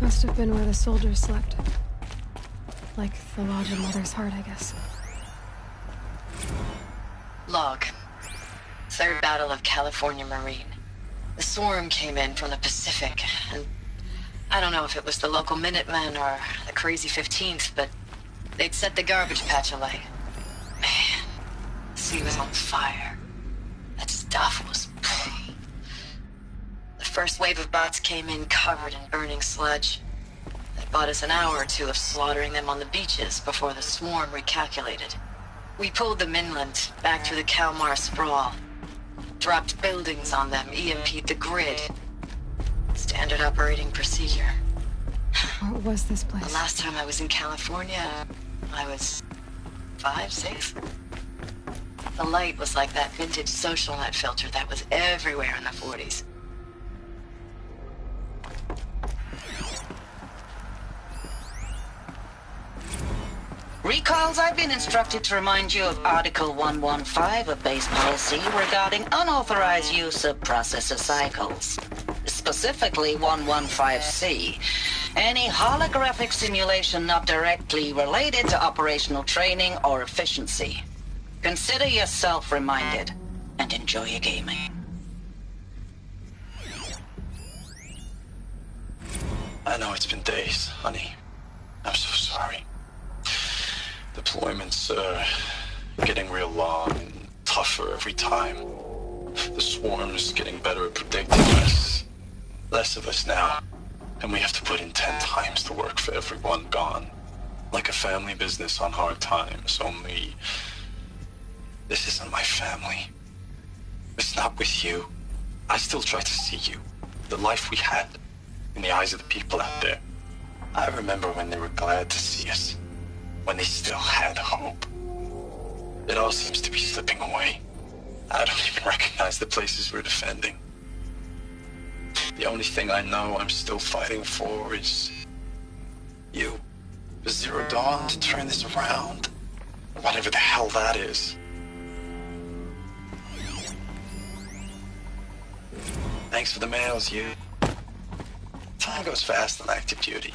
Must have been where the soldiers slept. Like the Lodge of Mother's Heart, I guess. Log. Third Battle of California Marine. The swarm came in from the Pacific, and I don't know if it was the local Minutemen or the crazy 15th, but they'd set the garbage patch alight. Man, the sea was on fire. That stuff was... The first wave of bots came in covered in burning sludge. They bought us an hour or two of slaughtering them on the beaches before the swarm recalculated. We pulled them inland, back through the Kalmar sprawl. Dropped buildings on them, EMP'd the grid. Standard operating procedure. What was this place? The last time I was in California, I was 5, 6. The light was like that vintage social net filter that was everywhere in the 40s. Recalls, I've been instructed to remind you of Article 115 of base policy regarding unauthorized use of processor cycles. Specifically 115C. Any holographic simulation not directly related to operational training or efficiency. Consider yourself reminded, and enjoy your gaming. I know it's been days, honey. I'm so sorry. Deployments are getting real long and tougher every time. The swarm's getting better at predicting us. Less of us now. And we have to put in 10 times the work for everyone gone. Like a family business on hard times, only... This isn't my family. It's not with you. I still try to see you. The life we had. In the eyes of the people out there. I remember when they were glad to see us. When they still had hope. It all seems to be slipping away. I don't even recognize the places we're defending. The only thing I know I'm still fighting for is... you. The Zero Dawn to turn this around. Whatever the hell that is. Thanks for the mails, you. Time goes fast on active duty.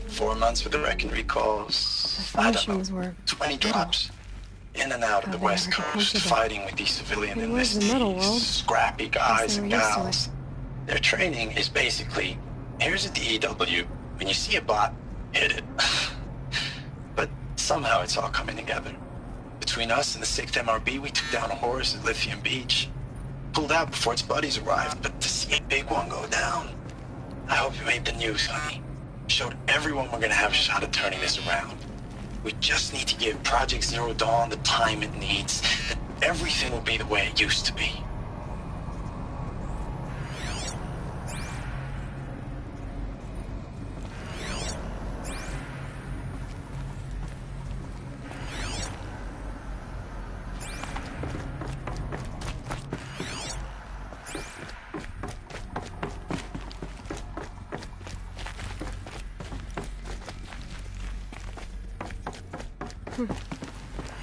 4 months with the wreck and recalls. I don't know, 20 drops. In and out of the West Coast, fighting with these civilian enlistees, scrappy guys and gals. Their training is basically, here's a DEW, when you see a bot, hit it. But somehow it's all coming together. Between us and the 6th MRB, we took down a horse at Lithium Beach. Pulled out before its buddies arrived, but to see a big one go down, I hope you made the news, honey. Showed everyone we're gonna have a shot at turning this around. We just need to give Project Zero Dawn the time it needs, that everything will be the way it used to be.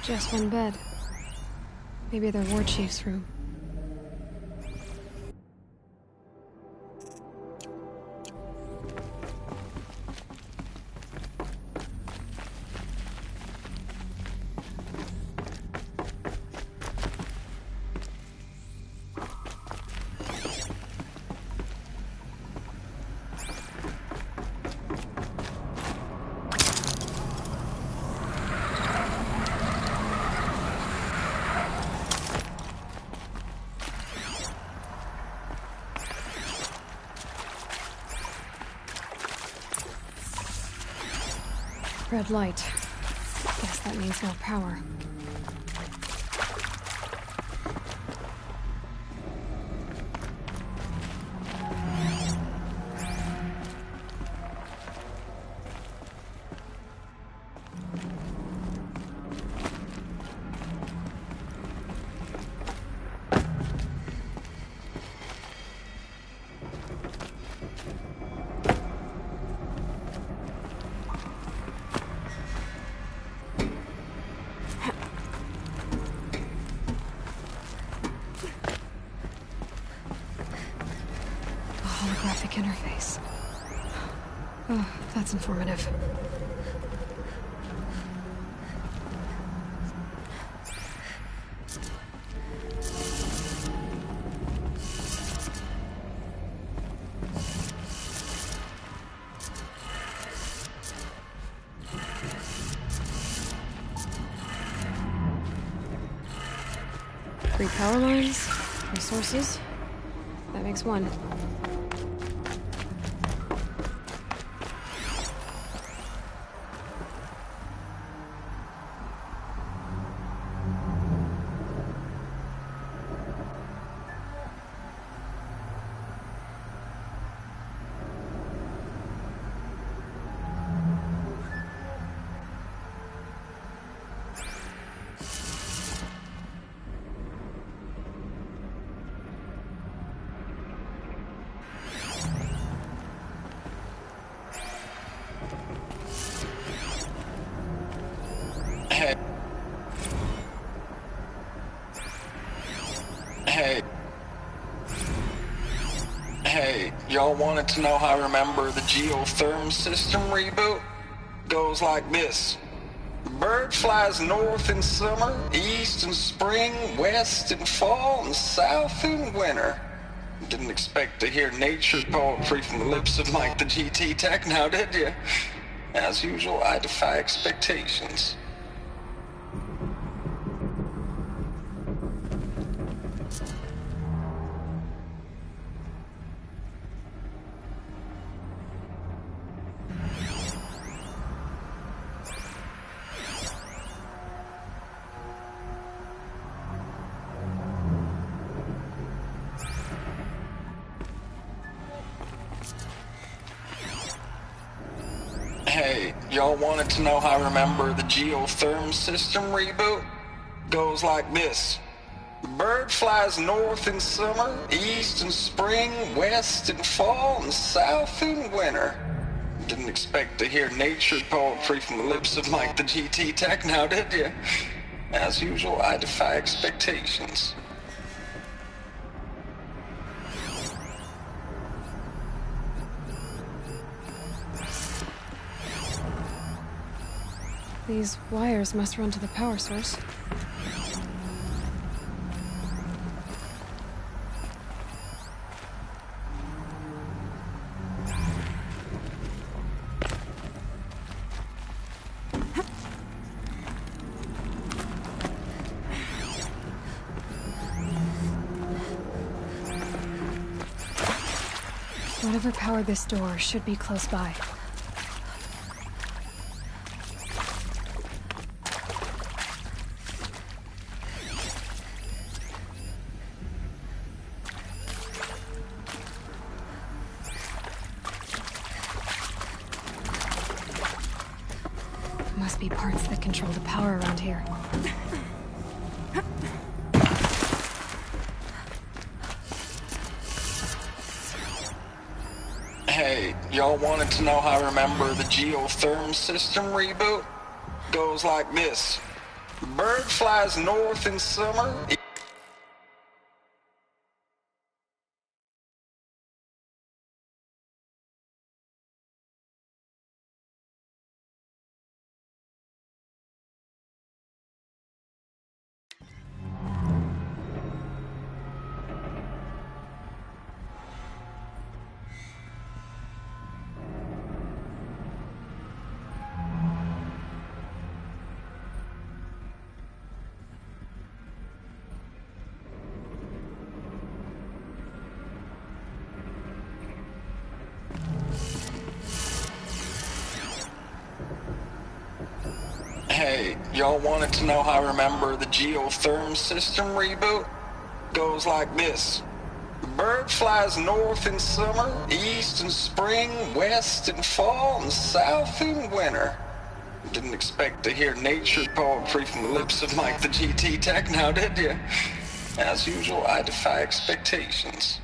Just one bed. Maybe their war chief's room. Red light. Guess that means no power. Holographic interface. Oh, that's informative. 3 power lines, 3 sources. That makes 1. Hey, y'all wanted to know how I remember the geotherm system reboot? Goes like this. Bird flies north in summer, east in spring, west in fall, and south in winter. Didn't expect to hear nature poetry from the lips of Mike the GT Tech now, did you? As usual, I defy expectations. Hey, y'all wanted to know how I remember the geotherm system reboot? Goes like this. Bird flies north in summer, east in spring, west in fall, and south in winter. Didn't expect to hear nature poetry from the lips of Mike the GT Tech now, did you? As usual, I defy expectations. These wires must run to the power source. Whatever powered this door should be close by. Must be parts that control the power around here. Hey, y'all wanted to know how I remember the geotherm system reboot? Goes like this. Bird flies north in summer. Hey, y'all wanted to know how I remember the geotherm system reboot? Goes like this. Bird flies north in summer, east in spring, west in fall, and south in winter. Didn't expect to hear nature poetry from the lips of Mike the GT Tech now, did you? As usual, I defy expectations.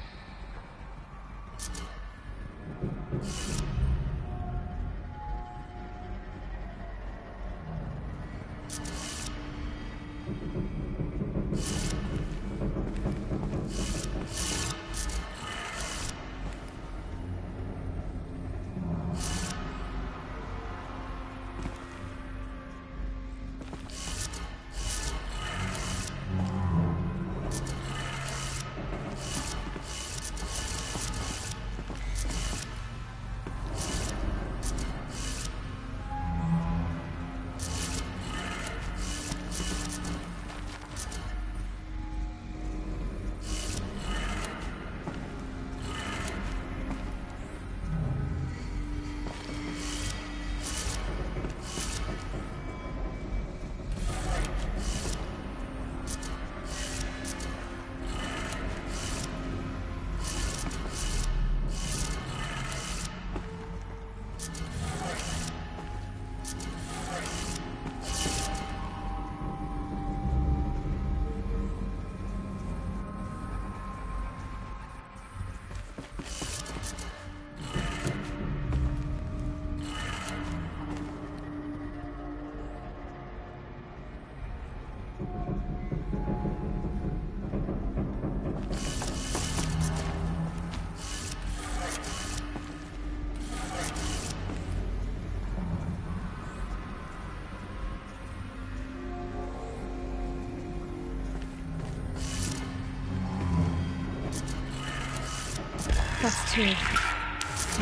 That's 2.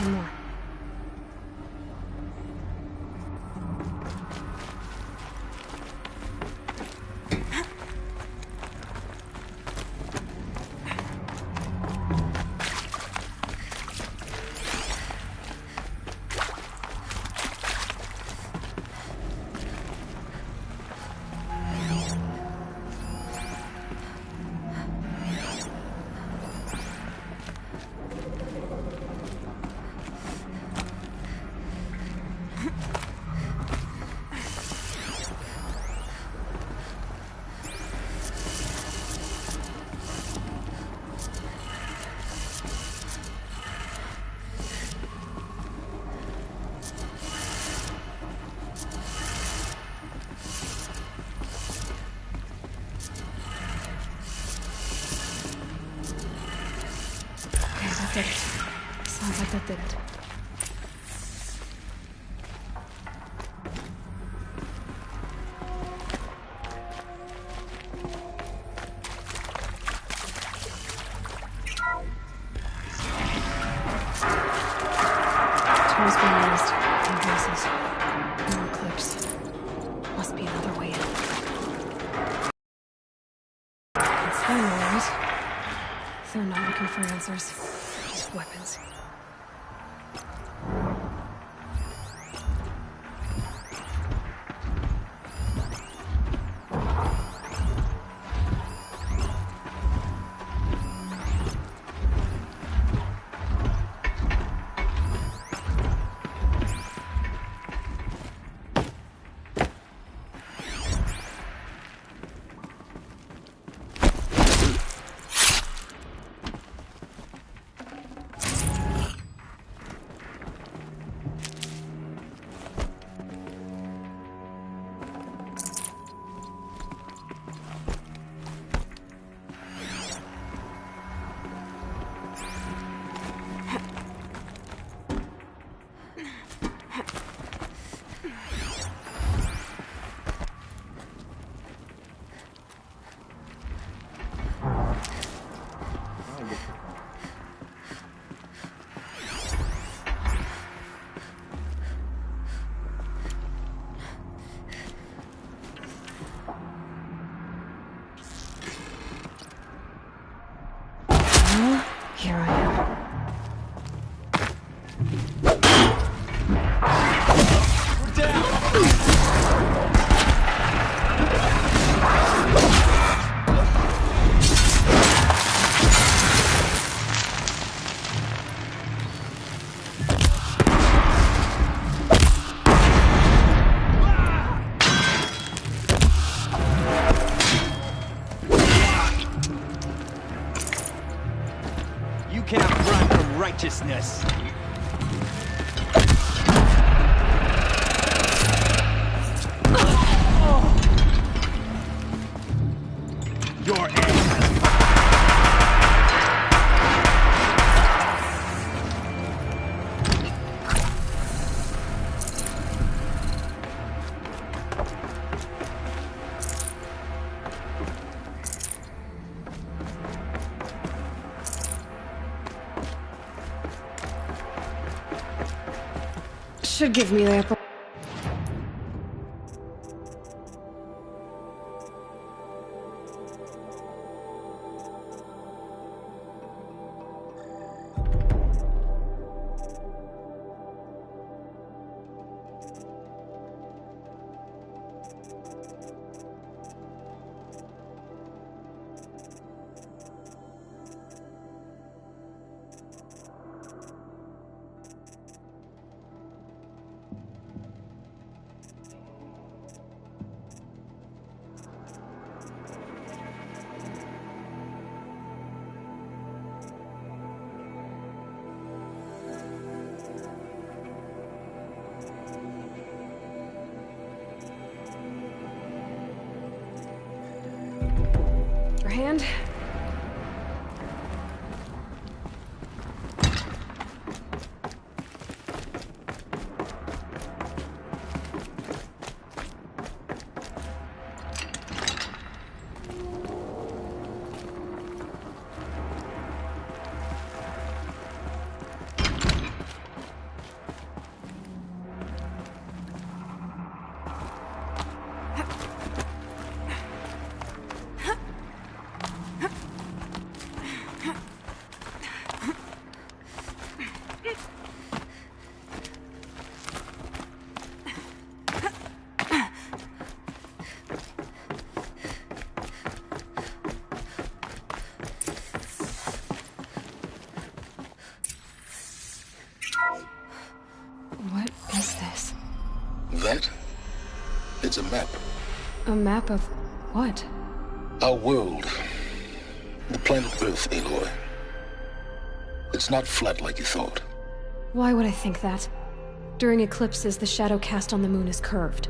10 more. Did it. Sounds like that did it. Tools being used. New voices. More clips. Must be another way in. It's them, right? They're not looking for answers. Just weapons. Here I am. You cannot run from righteousness. Your end. Should give me the upper. Hand. What is this? That? It's a map. A map of what? Our world. The planet Earth, Aloy. It's not flat like you thought. Why would I think that? During eclipses, the shadow cast on the moon is curved.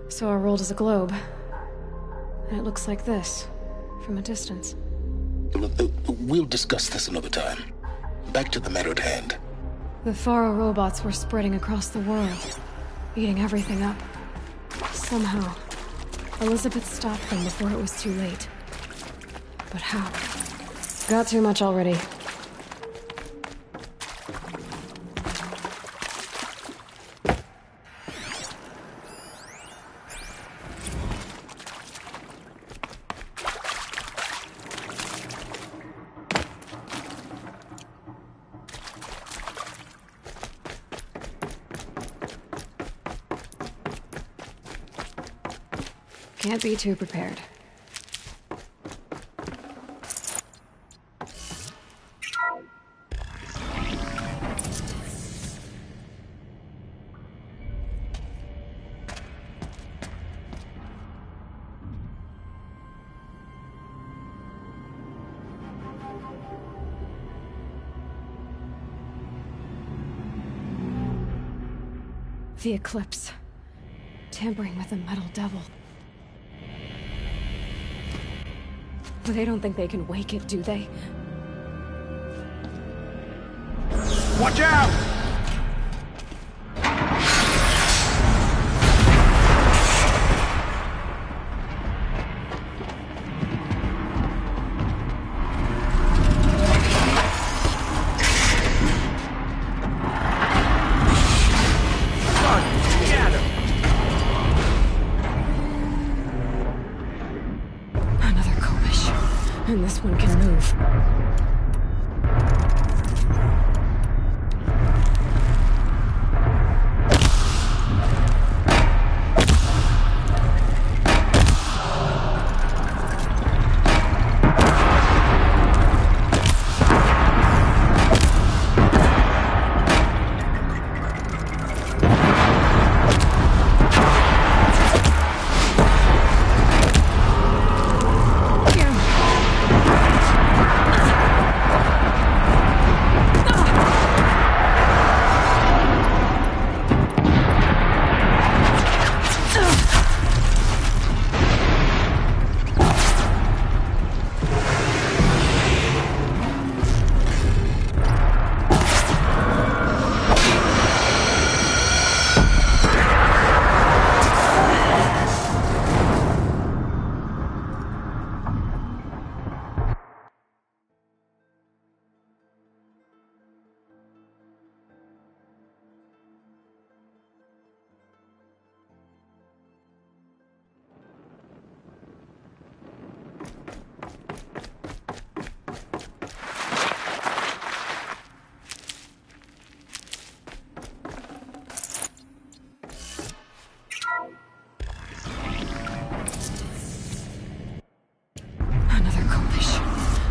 So our world is a globe. And it looks like this, from a distance. We'll discuss this another time. Back to the matter at hand. The Faro robots were spreading across the world, eating everything up. Somehow, Elizabeth stopped them before it was too late. But how? Got too much already. Can't be too prepared. The eclipse. Tampering with the metal devil. They don't think they can wake it, do they? Watch out! And this one can move.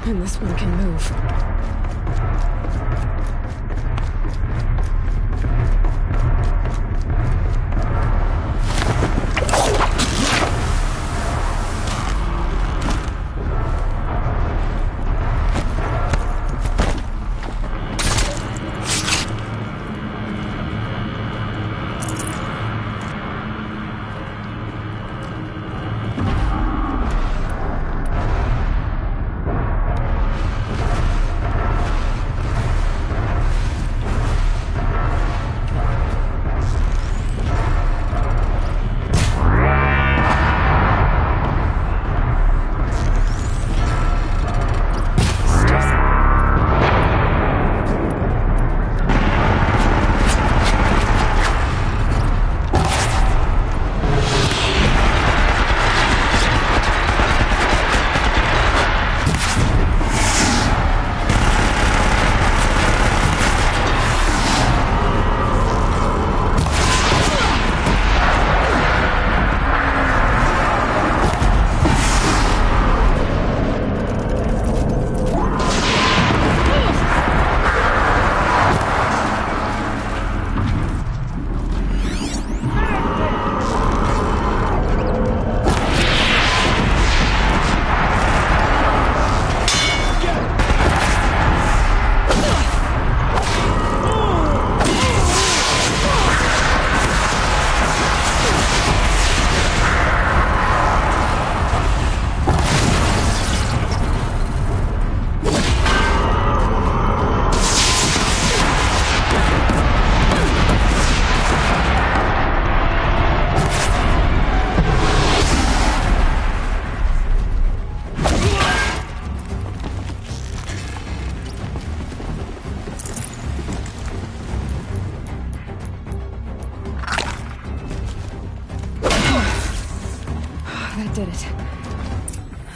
And this one can move.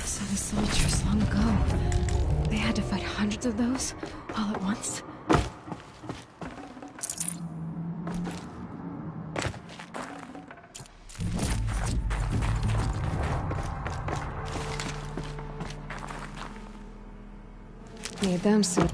So the soldiers long ago, they had to fight hundreds of those all at once? Need them soon.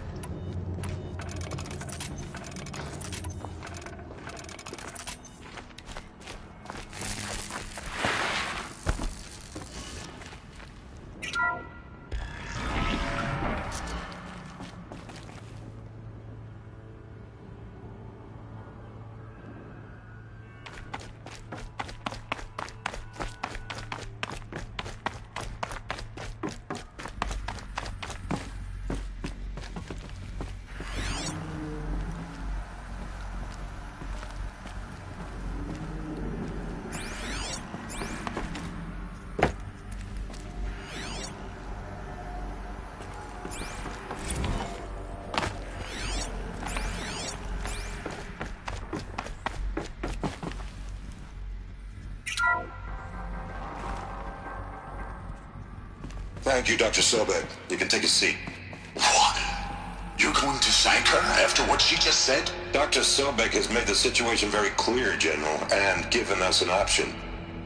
Thank you, Dr. Sobek. You can take a seat. What? You're going to thank her after what she just said? Dr. Sobek has made the situation very clear, General, and given us an option.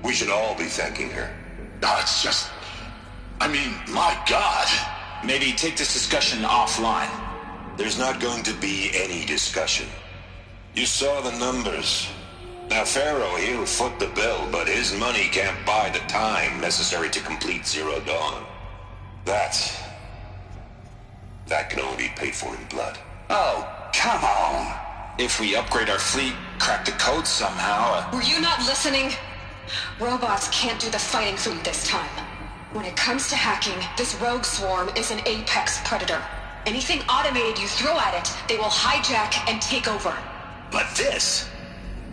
We should all be thanking her. No, it's just... I mean, my God. Maybe take this discussion offline. There's not going to be any discussion. You saw the numbers. Now, Pharaoh, he'll foot the bill, but his money can't buy the time necessary to complete Zero Dawn. That can only be paid for in blood. Oh, come on. If we upgrade our fleet, crack the code somehow... Were you not listening? Robots can't do the fighting for you this time. When it comes to hacking, this rogue swarm is an apex predator. Anything automated you throw at it, they will hijack and take over. But this...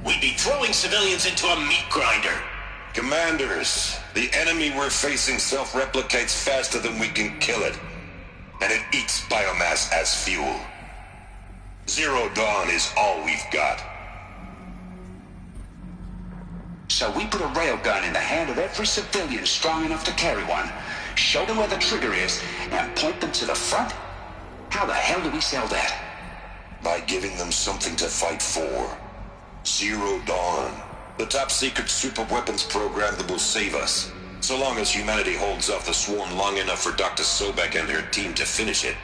We'd be throwing civilians into a meat grinder. Commanders, the enemy we're facing self-replicates faster than we can kill it. And it eats biomass as fuel. Zero Dawn is all we've got. So we put a railgun in the hand of every civilian strong enough to carry one, show them where the trigger is, and point them to the front? How the hell do we sell that? By giving them something to fight for. Zero Dawn. The top-secret super-weapons program that will save us. So long as humanity holds off the swarm long enough for Dr. Sobek and her team to finish it.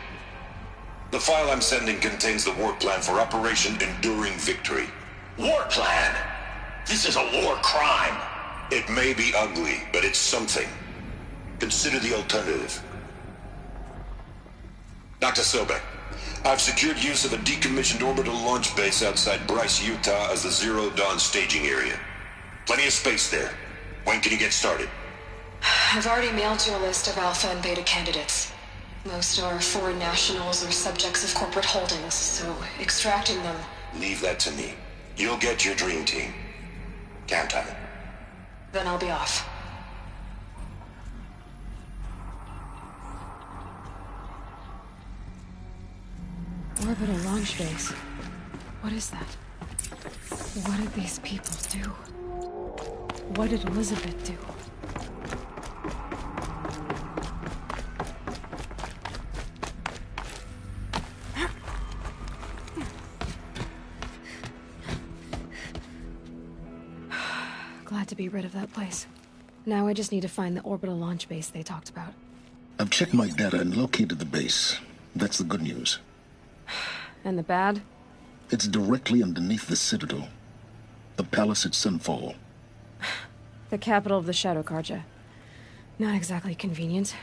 The file I'm sending contains the war plan for Operation Enduring Victory. War plan? This is a war crime. It may be ugly, but it's something. Consider the alternative. Dr. Sobek, I've secured use of a decommissioned orbital launch base outside Bryce, Utah as the Zero Dawn staging area. Plenty of space there. When can you get started? I've already mailed you a list of alpha and beta candidates. Most are foreign nationals or subjects of corporate holdings, so extracting them... Leave that to me. You'll get your dream team. Count on it. Then I'll be off. Orbital launch base. What is that? What did these people do? What did Elizabeth do? Glad to be rid of that place. Now I just need to find the orbital launch base they talked about. I've checked my data and located the base. That's the good news. And the bad? It's directly underneath the Citadel. The palace at Sunfall. The capital of the Shadow Carja. Not exactly convenient.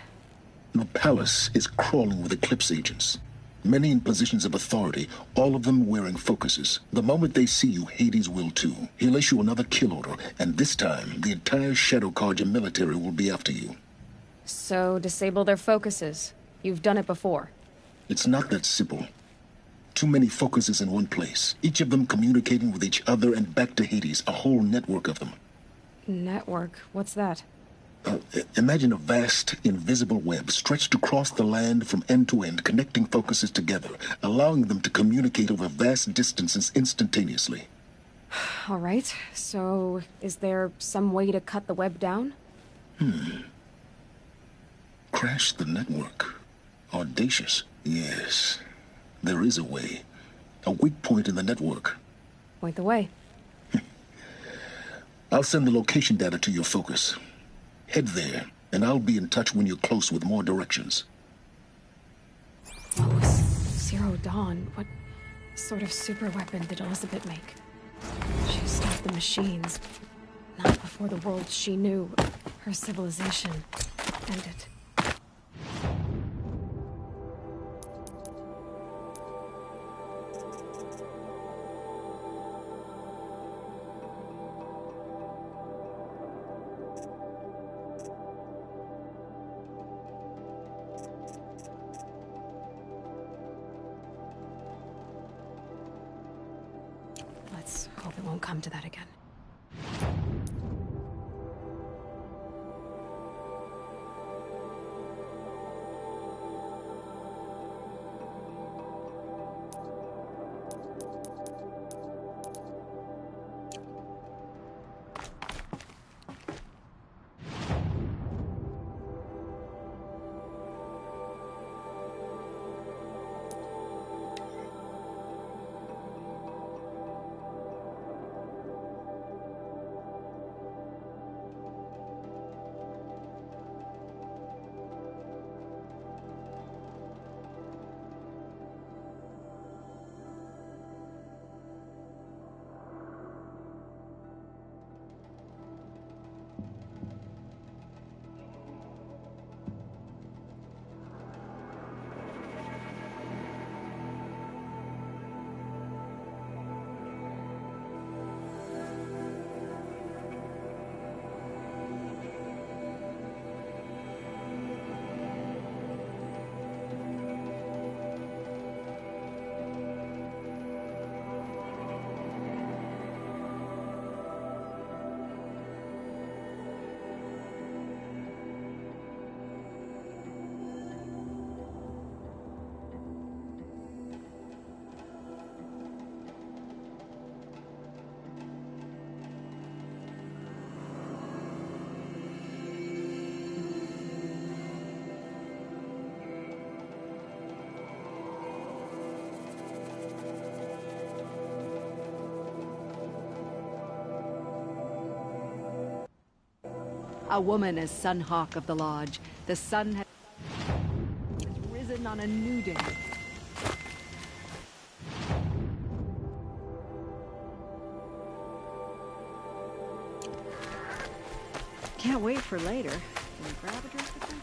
The palace is crawling with Eclipse agents. Many in positions of authority, all of them wearing focuses. The moment they see you, Hades will too. He'll issue another kill order, and this time, the entire Shadow Carja military will be after you. So, disable their focuses. You've done it before. It's not that simple. Too many focuses in one place, each of them communicating with each other and back to Hades, a whole network of them. Network? What's that? Imagine a vast, invisible web stretched across the land from end to end, connecting focuses together, allowing them to communicate over vast distances instantaneously. All right, so is there some way to cut the web down? Crash the network. Audacious. Yes. There is a way. A weak point in the network. Point the way. I'll send the location data to your focus. Head there, and I'll be in touch when you're close with more directions. What was Zero Dawn? What sort of super weapon did Elizabeth make? She stopped the machines. Not before the world she knew, her civilization, ended. Let's hope it won't come to that again. A woman as Sunhawk of the Lodge. The sun has risen on a new day. Can't wait for later. Can we grab a drink or something?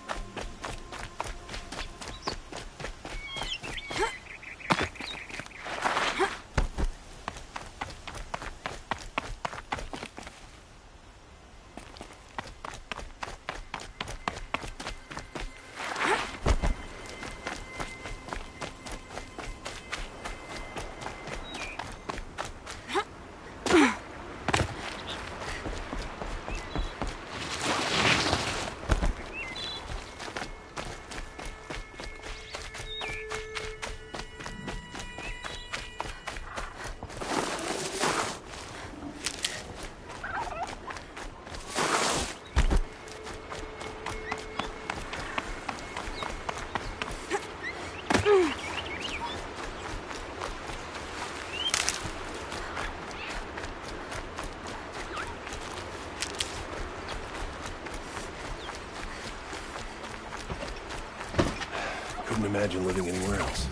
Couldn't imagine living anywhere else.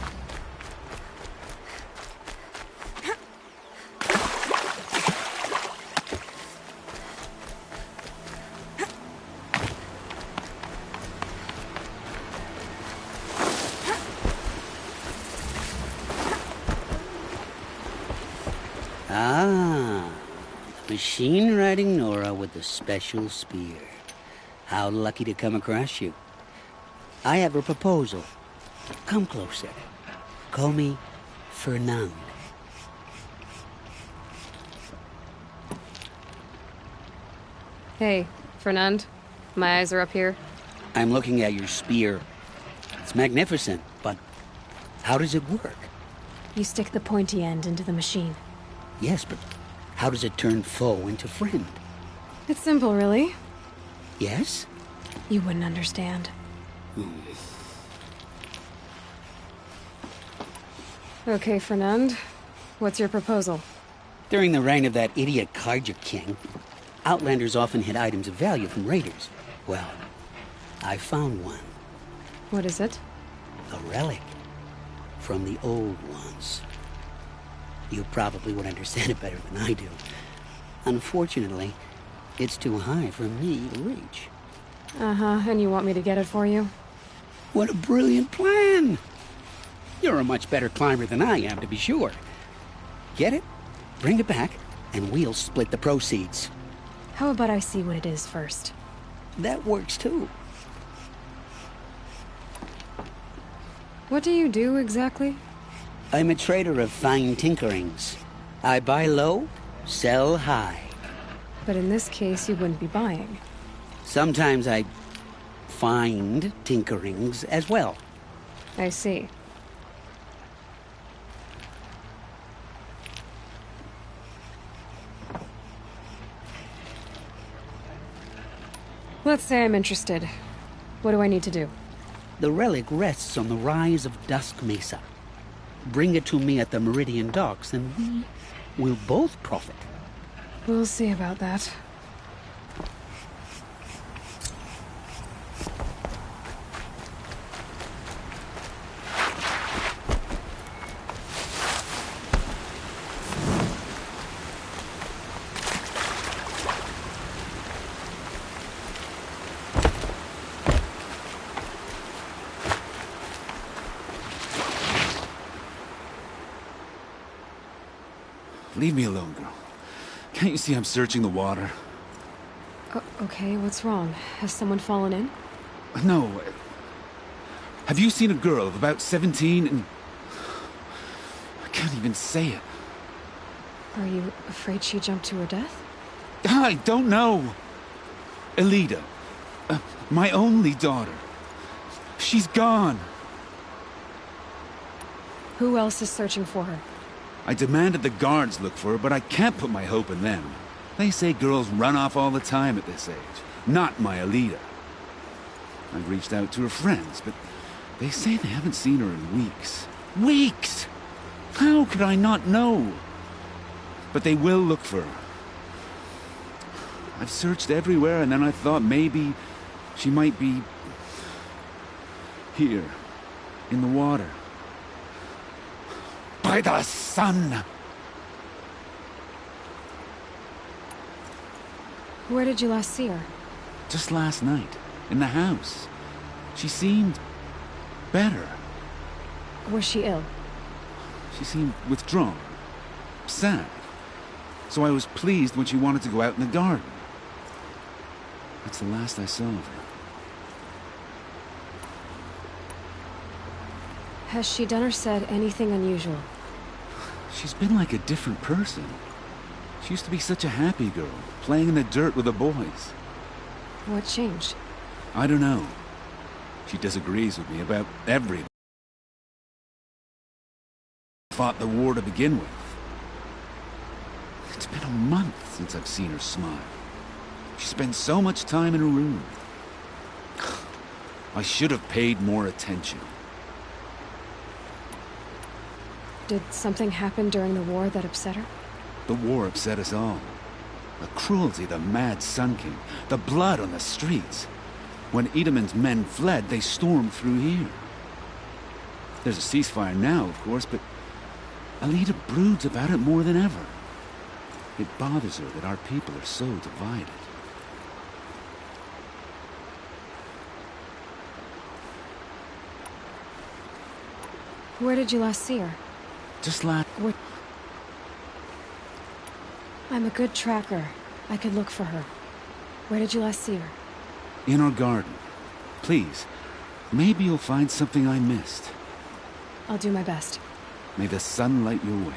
Ah, machine-riding Nora with the special spear. How lucky to come across you. I have a proposal. Come closer. Call me Fernand. Hey, Fernand. My eyes are up here. I'm looking at your spear. It's magnificent, but how does it work? You stick the pointy end into the machine. Yes, but how does it turn foe into friend? It's simple, really. Yes? You wouldn't understand. Okay, Fernand. What's your proposal? During the reign of that idiot Carja King, Outlanders often hid items of value from raiders. Well, I found one. What is it? A relic from the old ones. You probably would understand it better than I do. Unfortunately, it's too high for me to reach. Uh-huh, and you want me to get it for you? What a brilliant plan! You're a much better climber than I am, to be sure. Get it, bring it back, and we'll split the proceeds. How about I see what it is first? That works too. What do you do exactly? I'm a trader of fine tinkerings. I buy low, sell high. But in this case, you wouldn't be buying. Sometimes I find tinkerings as well. I see. Let's say I'm interested. What do I need to do? The relic rests on the rise of Dusk Mesa. Bring it to me at the Meridian Docks, and we will both profit. We'll see about that. Leave me alone, girl. Can't you see I'm searching the water? Okay, what's wrong? Has someone fallen in? No. Have you seen a girl of about 17 and... I can't even say it. Are you afraid she jumped to her death? I don't know. Elida. My only daughter. She's gone. Who else is searching for her? I demanded the guards look for her, but I can't put my hope in them. They say girls run off all the time at this age. Not my Elida. I've reached out to her friends, but they say they haven't seen her in weeks. Weeks! How could I not know? But they will look for her. I've searched everywhere, and then I thought maybe she might be... here, in the water. By the sun! Where did you last see her? Just last night, in the house. She seemed... better. Was she ill? She seemed withdrawn. Sad. So I was pleased when she wanted to go out in the garden. That's the last I saw of her. Has she done or said anything unusual? She's been like a different person. She used to be such a happy girl, playing in the dirt with the boys. What changed? I don't know. She disagrees with me about everything. Fought the war to begin with. It's been a month since I've seen her smile. She spends so much time in her room. I should have paid more attention. Did something happen during the war that upset her? The war upset us all. The cruelty of the mad Sun King, the blood on the streets. When Edaman's men fled, they stormed through here. There's a ceasefire now, of course, but Elida broods about it more than ever. It bothers her that our people are so divided. Where did you last see her? Just last... I'm a good tracker. I could look for her. Where did you last see her? In our garden. Please, maybe you'll find something I missed. I'll do my best. May the sun light your way.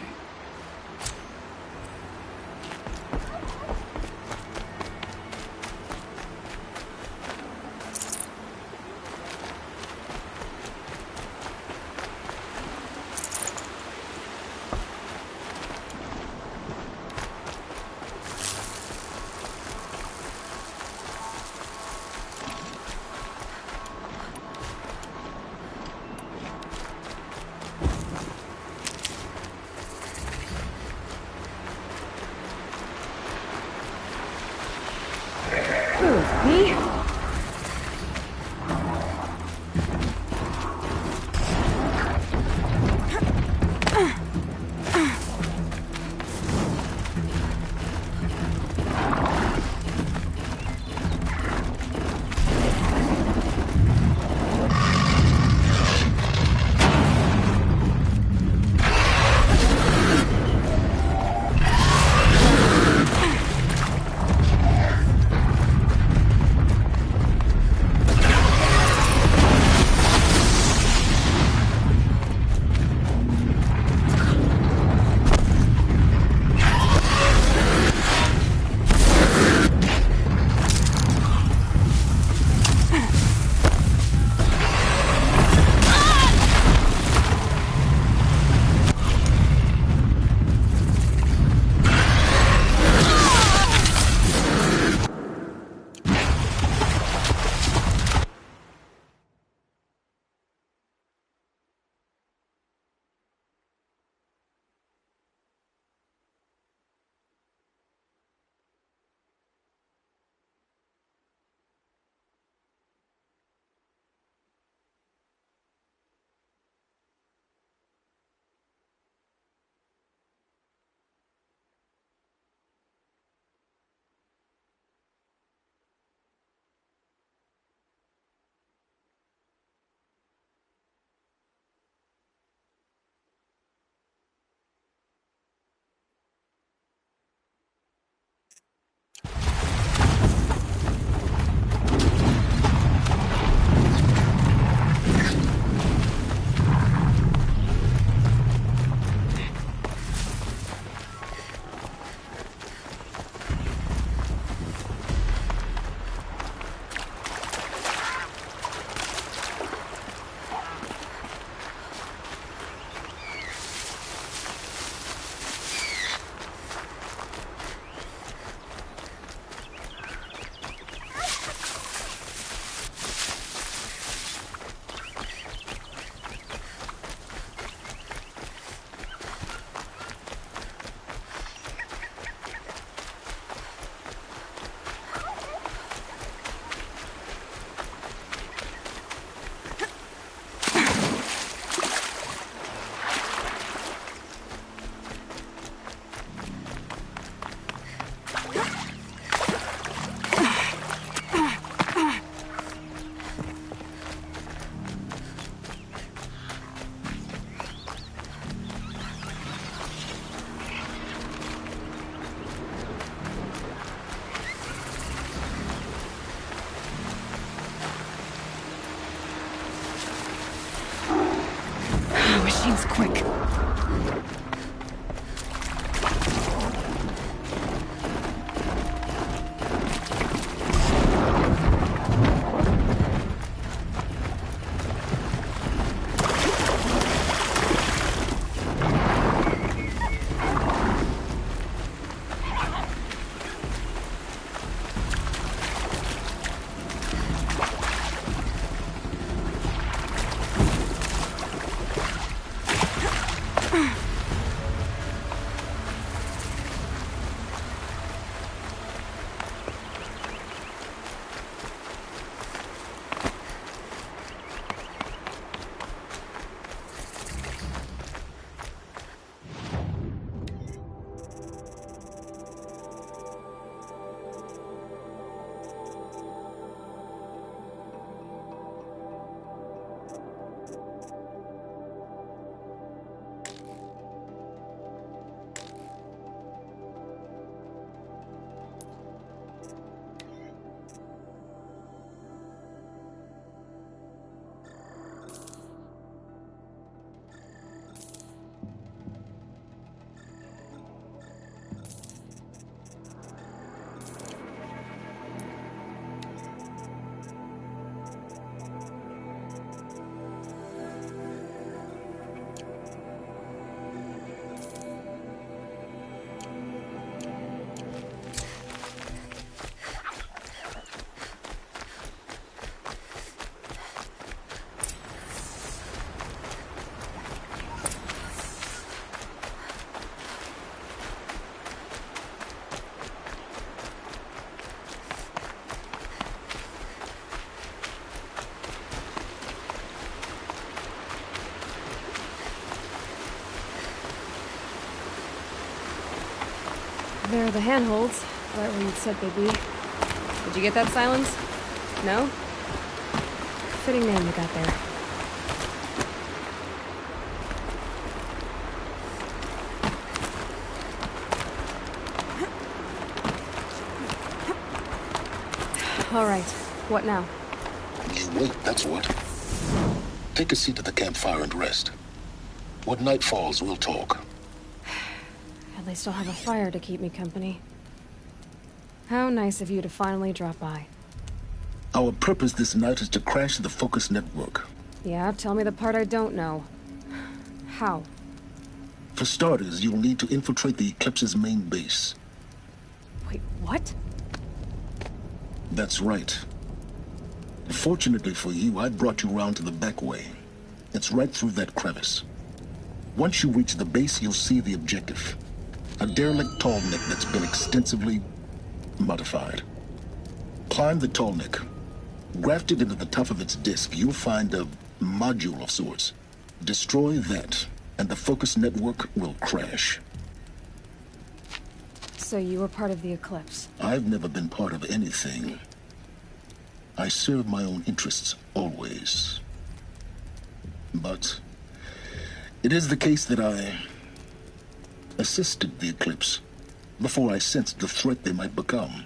machines quick. There are the handholds, right where you said they'd be. Did you get that, Silence? No? Fitting name you got there. All right. What now? You wait, that's what. Take a seat at the campfire and rest. When night falls, we'll talk. At least I'll have a fire to keep me company. How nice of you to finally drop by. Our purpose this night is to crash the Focus network. Yeah, tell me the part I don't know. How? For starters, you'll need to infiltrate the Eclipse's main base. Wait, what? That's right. Fortunately for you, I brought you around to the back way. It's right through that crevice. Once you reach the base, you'll see the objective. A derelict tall neck that's been extensively modified. Climb the tall neck. Grafted into the top of its disk, you'll find a module of sorts. Destroy that, and the Focus network will crash. So you were part of the Eclipse? I've never been part of anything. I serve my own interests, always. But it is the case that I assisted the Eclipse before I sensed the threat they might become.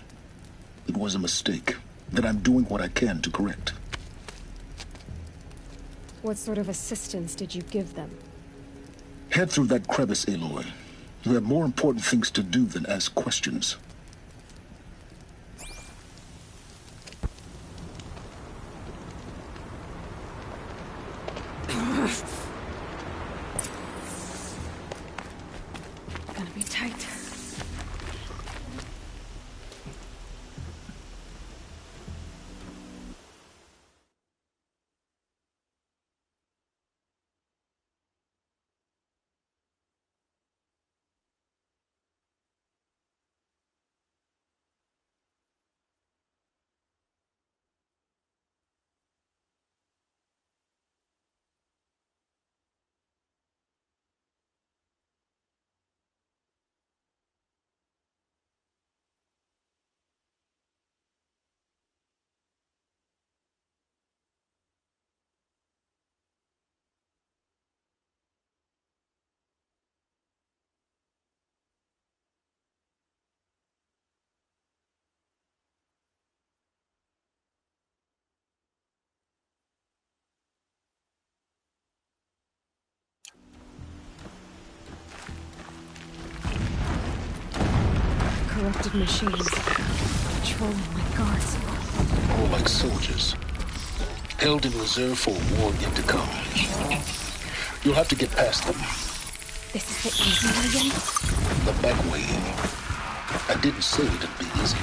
It was a mistake that I'm doing what I can to correct. What sort of assistance did you give them? Head through that crevice, Aloy. You have more important things to do than ask questions. Gonna be tight. constructed machines, patrolling like guards. All like soldiers, held in reserve for a war yet to come. You'll have to get past them. This is the easy way in? The back way in. I didn't say it'd be easy.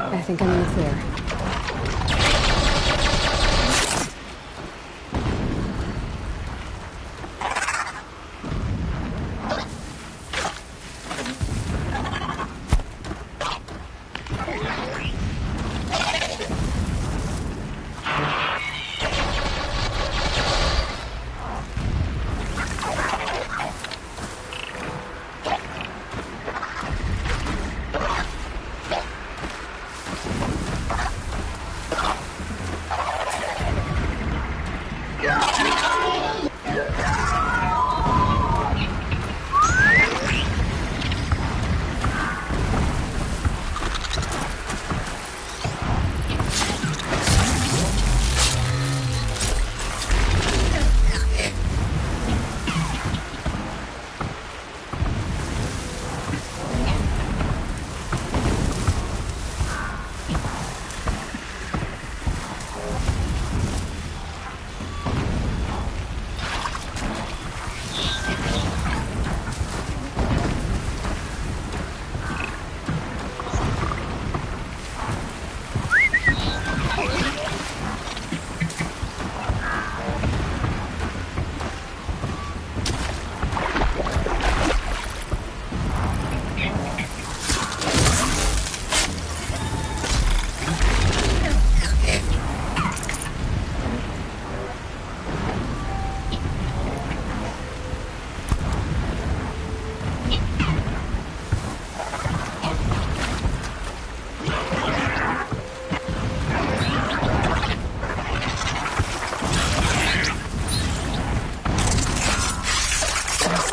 I think I'm in the clear.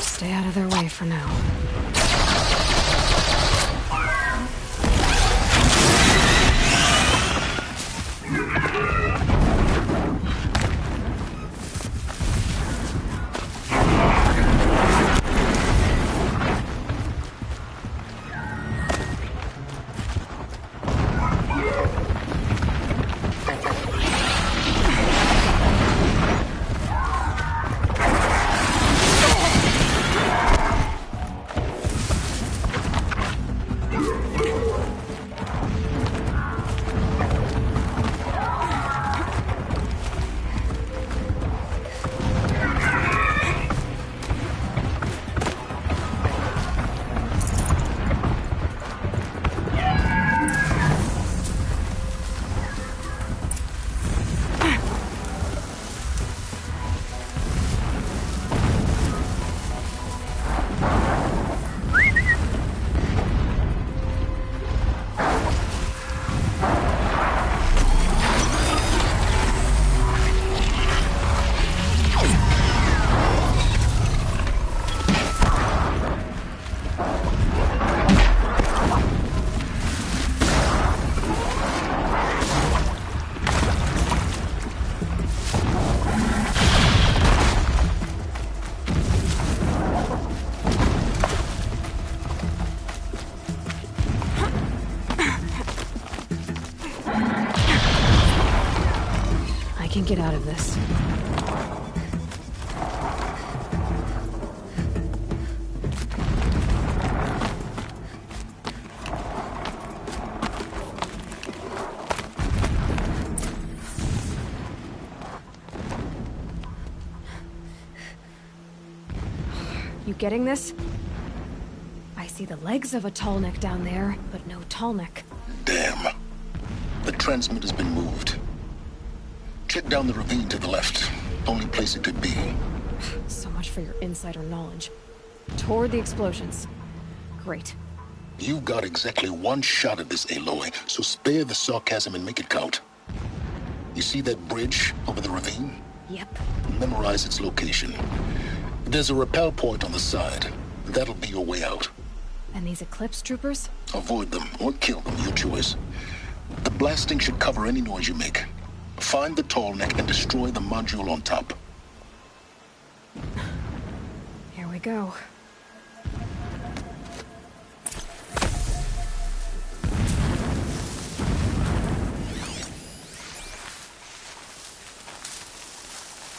Stay out of their way for now. I can get out of this. You getting this? I see the legs of a tall neck down there, but no tall neck. Damn. The transmitter's been moved. Check down the ravine to the left. Only place it could be. So much for your insider knowledge. Toward the explosions. Great. You've got exactly one shot at this, Aloy, so spare the sarcasm and make it count. You see that bridge over the ravine? Yep. Memorize its location. There's a rappel point on the side. That'll be your way out. And these Eclipse troopers? Avoid them or kill them, your choice. The blasting should cover any noise you make. Find the tall neck and destroy the module on top. Here we go.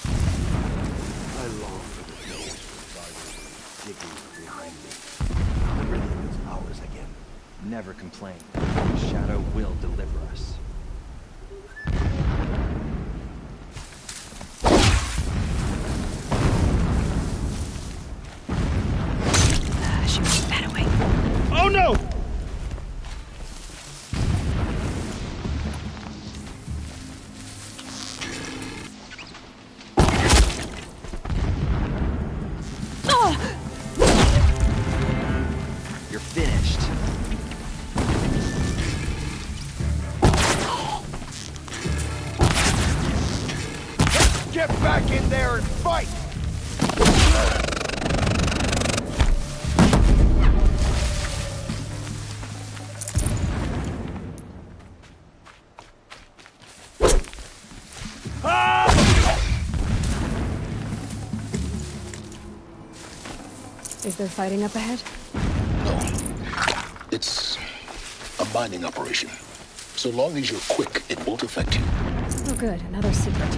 I long for the days when digging behind me. The rhythm is ours again. Never complain. The shadow will deliver us. She moved that away. Oh no! You're finished. Get back in there and fight! Is there fighting up ahead? No. It's a mining operation. So long as you're quick, it won't affect you. Oh good, another secret.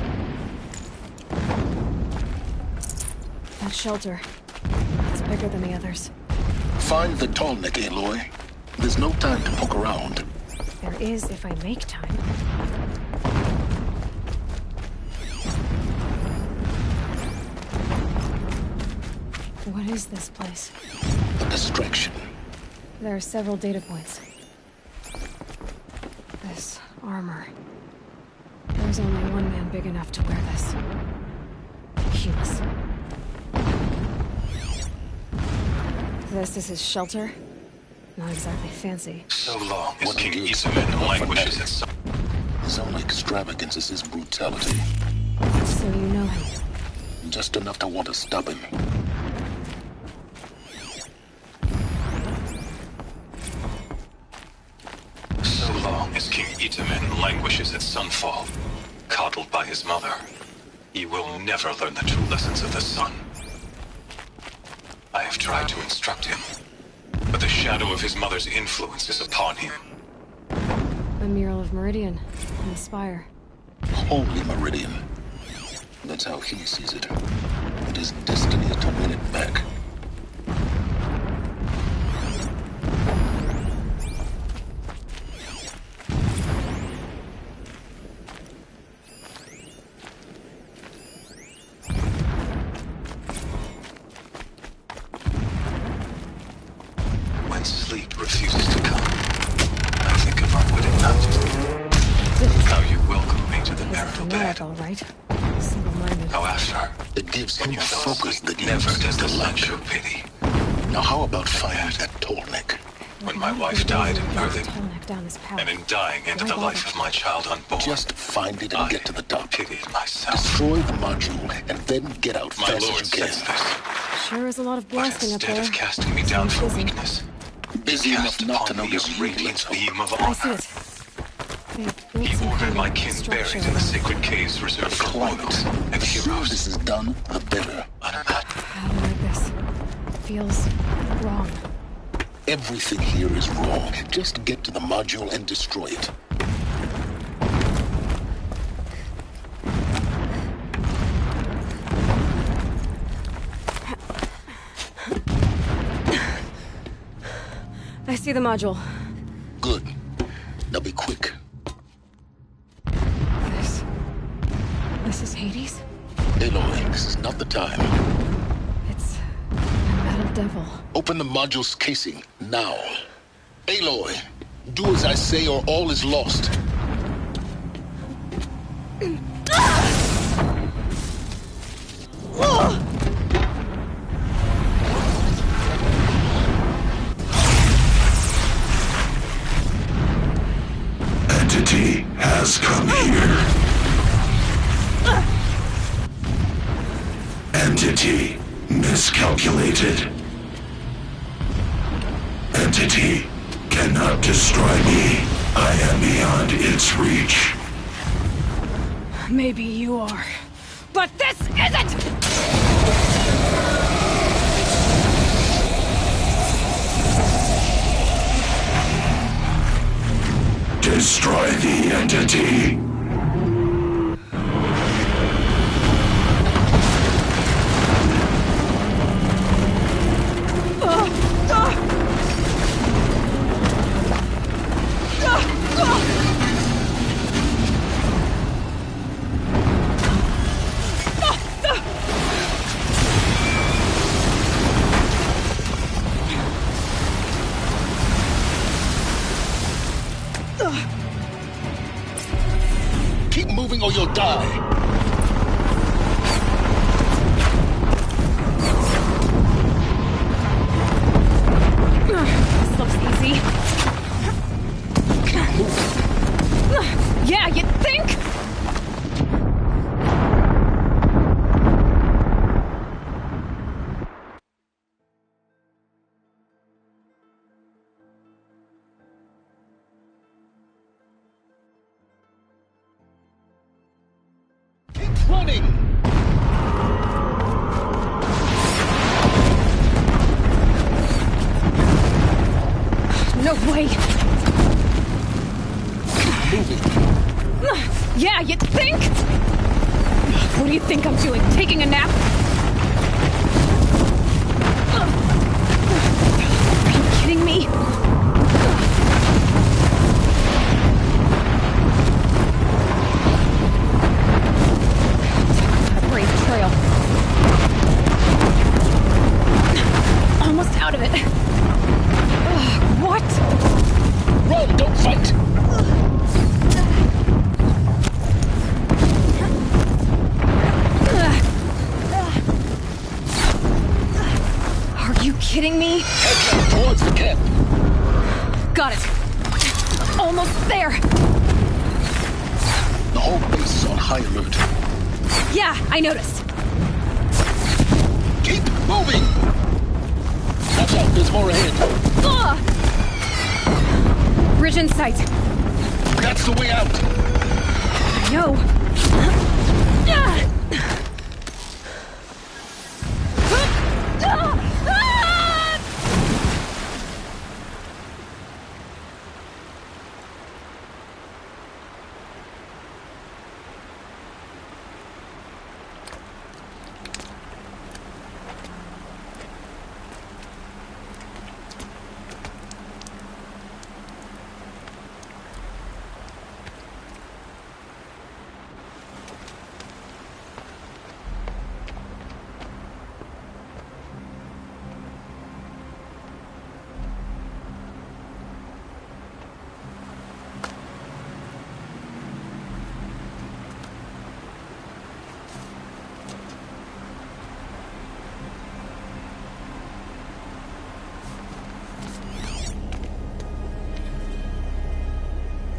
That shelter. It's bigger than the others. Find the tall neck, Aloy. There's no time to poke around. There is if I make time. What is this place? A distraction. There are several data points. This armor. There's only one man big enough to wear this. Hughes. This is his shelter. Not exactly fancy. So long as King Isamen languishes in some... His only extravagance is his brutality. So you know him. Just enough to want to stop him. So long as King Itamen languishes at sunfall, coddled by his mother, he will never learn the true lessons of the sun. I have tried to instruct him, but the shadow of his mother's influence is upon him. A mural of Meridian and the spire. Holy Meridian. That's how he sees it. It is destiny to win it back. When sleep refuses to come, I think of our wedding night. How you welcomed me to the marital bed. All right. Single-minded. How after, it gives him focus that never never does to the lack. show pity. Now how about finding that tall neck? When my wife died in birthing, Down this path. and in dying into the life of my child unborn, Just find it and get to the top. pitied myself. Destroy the module and then get out My fast lord as you can. says this, Sure is a lot of but blasting up instead there. of casting me down for weakness, Busy enough not to upon me notice a radiant beam of I see honor. it. They built He some ordered kind my of kin structure. buried in the sacred caves reserved for royals and The sooner heroes. this is done, the better. I don't like this. Feels wrong. Everything here is wrong. Just get to the module and destroy it. see the module. Good. Now be quick. This is Hades? Aloy, this is not the time. It's a metal devil. Open the module's casing, now. Aloy, do as I say or all is lost. Entity has come here. Entity miscalculated. Entity cannot destroy me. I am beyond its reach. Maybe you are. But this isn't! Destroy the entity. Keep moving or you'll die. This looks easy. Keep moving. Yeah, you'd think? Keep running. No way. Moving. Yeah, you'd think? What do you think I'm doing? Taking a nap? Are you kidding me? A brave trail. Almost out of it. What? Run, don't fight. Are you kidding me? Head towards the camp. Got it. Almost there. The whole base is on high alert. Yeah, I noticed. Keep moving. Watch out, there's more ahead. Bridge in sight. That's the way out. I know.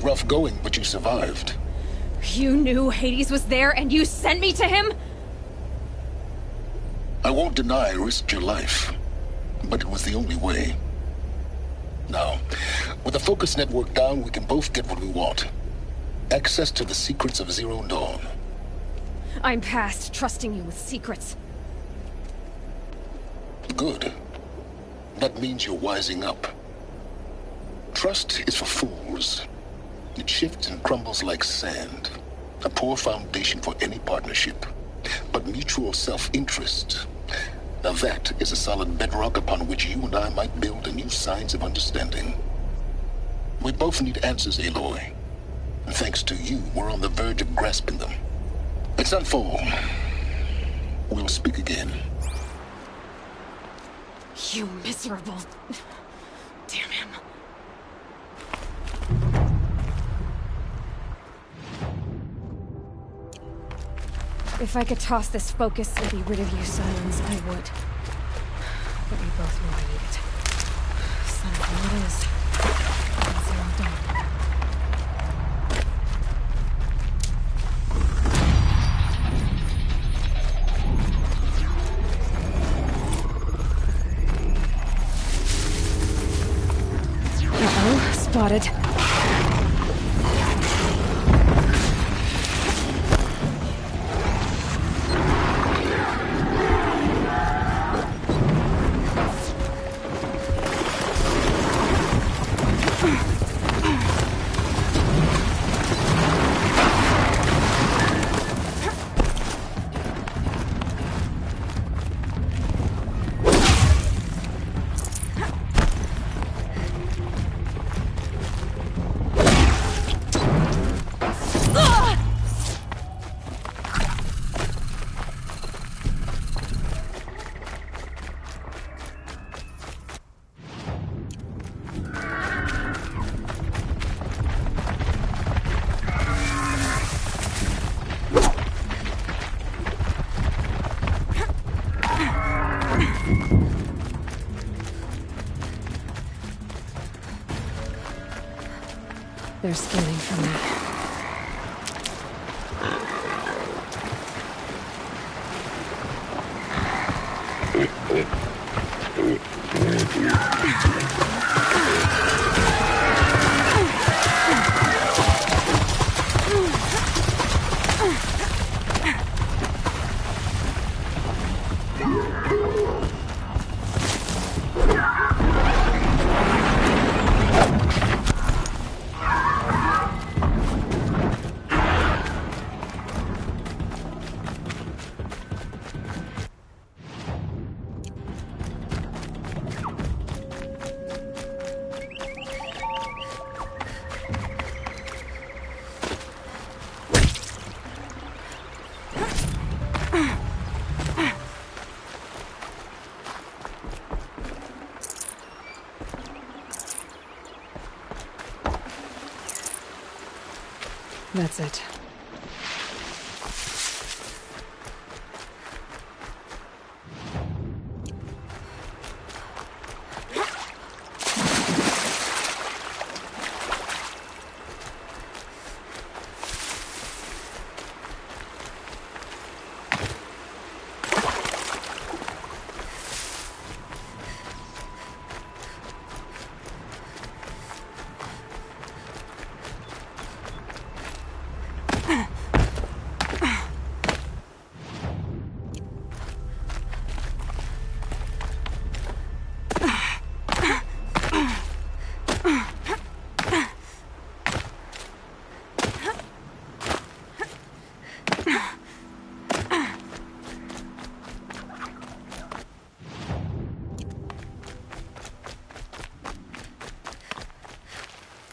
Rough going, but you survived. You knew Hades was there and you sent me to him? I won't deny I risked your life, but it was the only way. Now, with the focus network down, we can both get what we want. Access to the secrets of Zero Dawn. I'm past trusting you with secrets. Good. That means you're wising up. Trust is for fools. It shifts and crumbles like sand. A poor foundation for any partnership. But mutual self-interest, Now that is a solid bedrock upon which you and I might build a new science of understanding. We both need answers, Aloy. And thanks to you, we're on the verge of grasping them. It's nightfall. We'll speak again. You miserable... Damn him. If I could toss this focus and be rid of you, Silence, I would. But we both know I need it. Son of a it is. Zero Dawn. Uh-oh, spotted. They're scanning for me. That's it.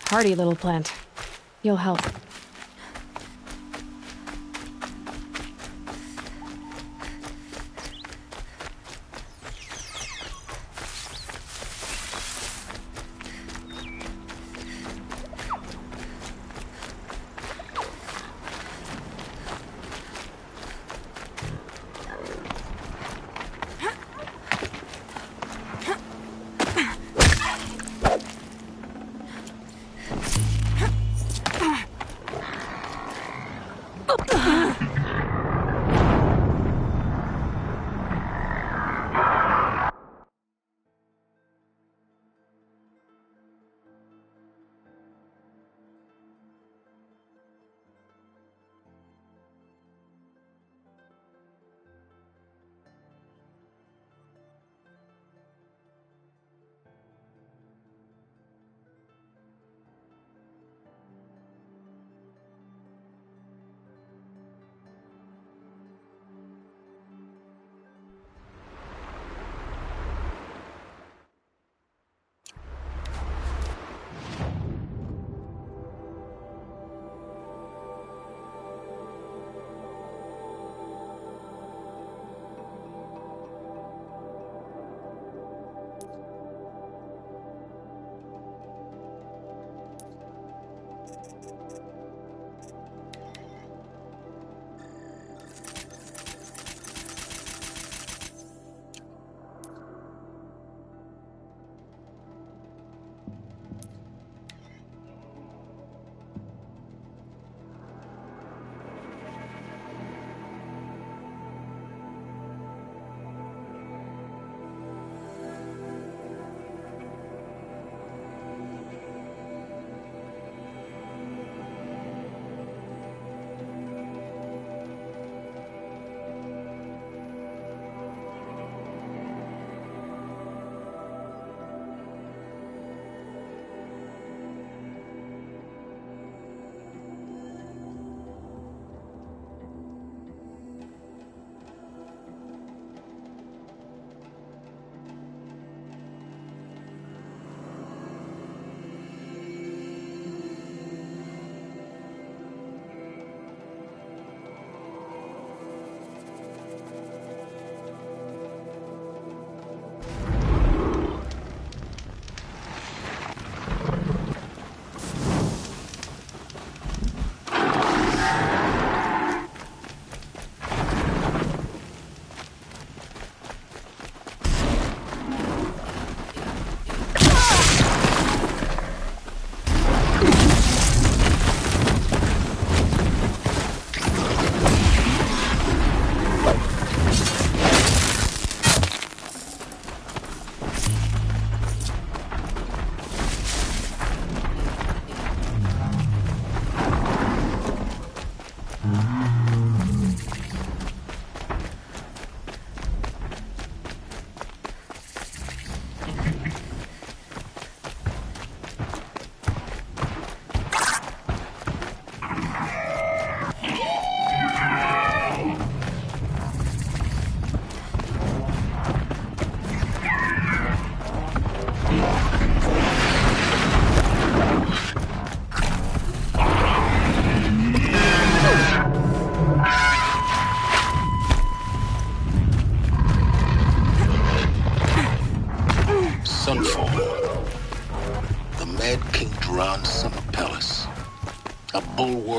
Hardy little plant. You'll help.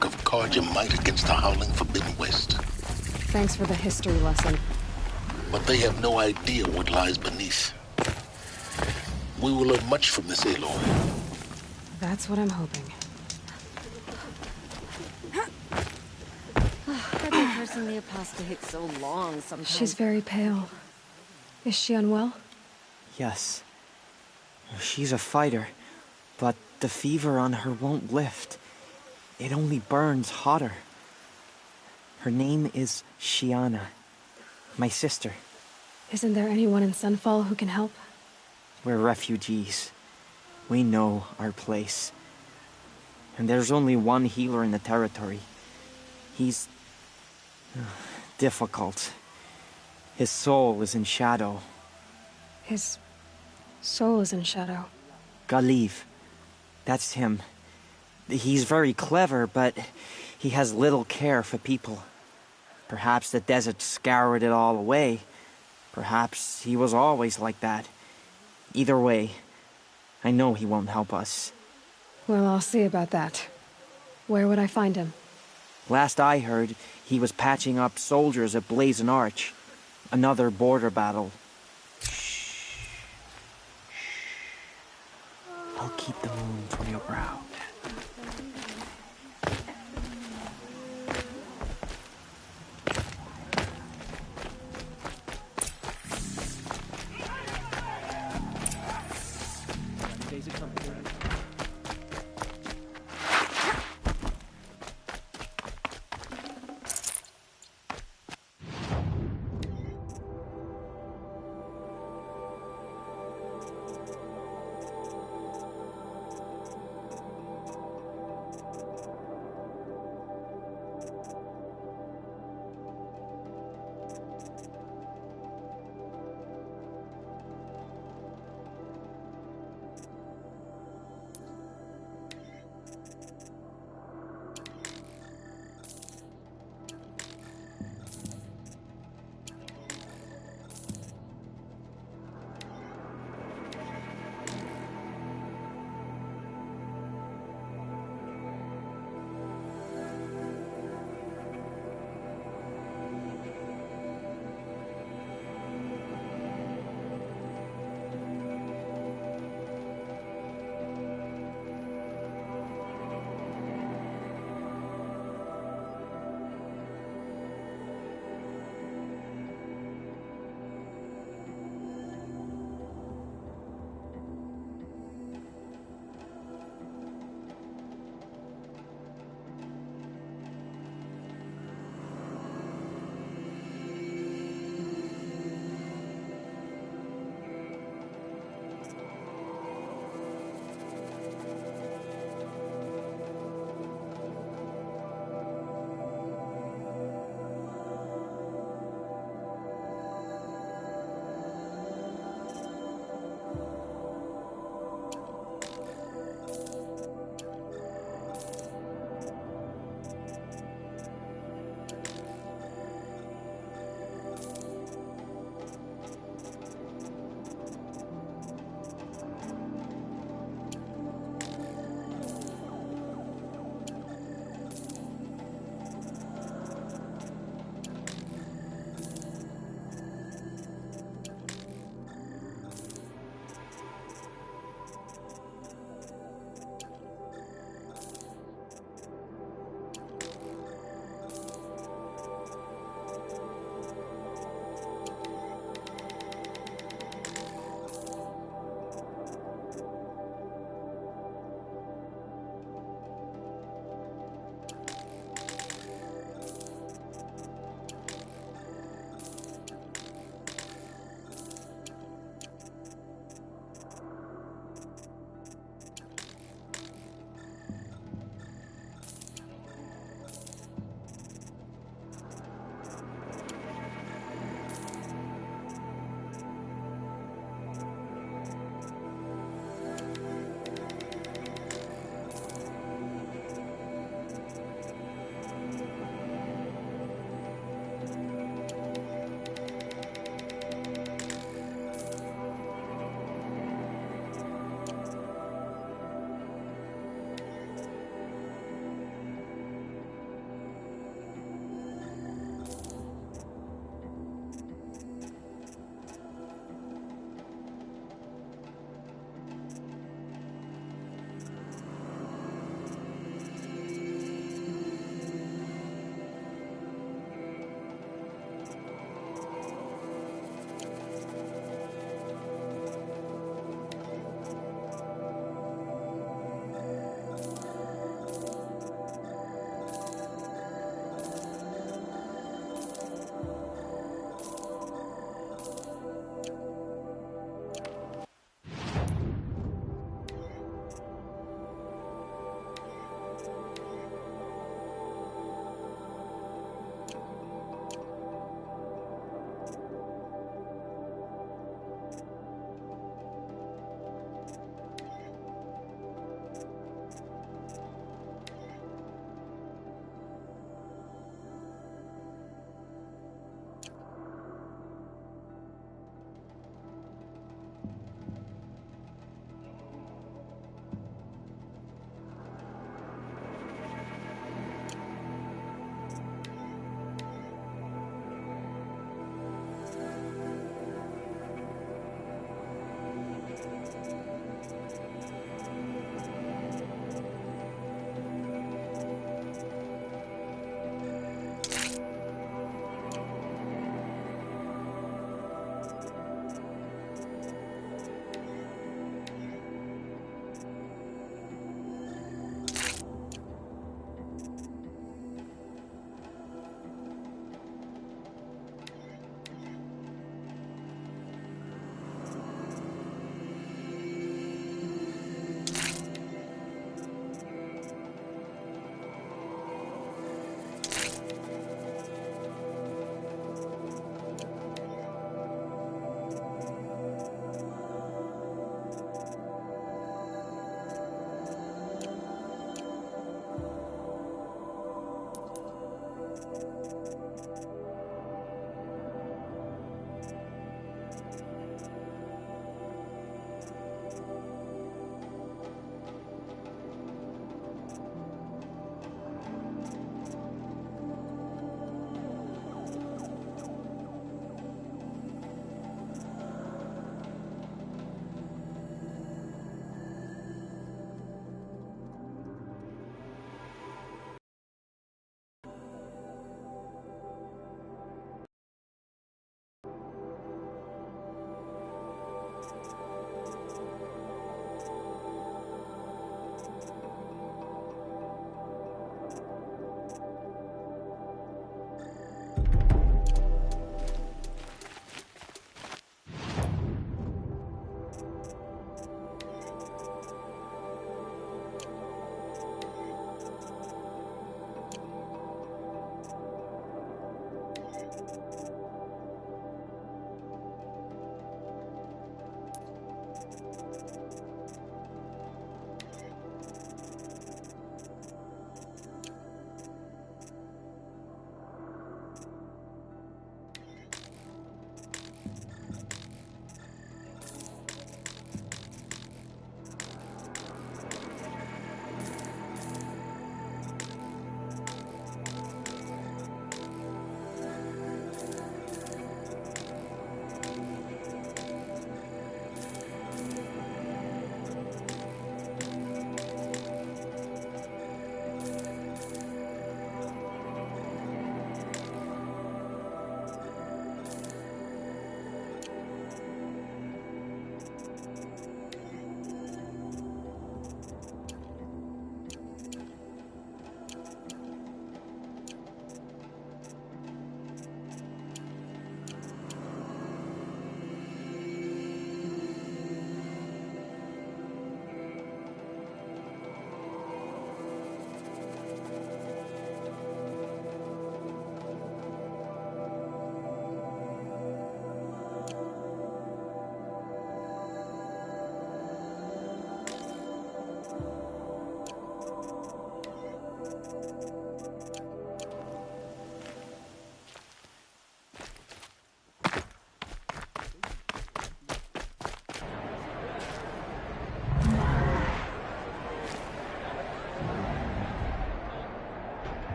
work of guard your might against the howling Forbidden West. Thanks for the history lesson. But they have no idea what lies beneath. We will learn much from this Aloy. That's what I'm hoping. I've been cursing the apostate so long sometimes. She's very pale. Is she unwell? Yes. She's a fighter, but the fever on her won't lift. It only burns hotter. Her name is Shiana, my sister. Isn't there anyone in Sunfall who can help? We're refugees. We know our place. And there's only one healer in the territory. He's difficult. His soul is in shadow. His soul is in shadow. Galiv. That's him. He's very clever, but he has little care for people. Perhaps the desert scoured it all away. Perhaps he was always like that. Either way, I know he won't help us. Well, I'll see about that. Where would I find him? Last I heard, he was patching up soldiers at Blazon Arch. Another border battle. I'll keep the moon from your brow.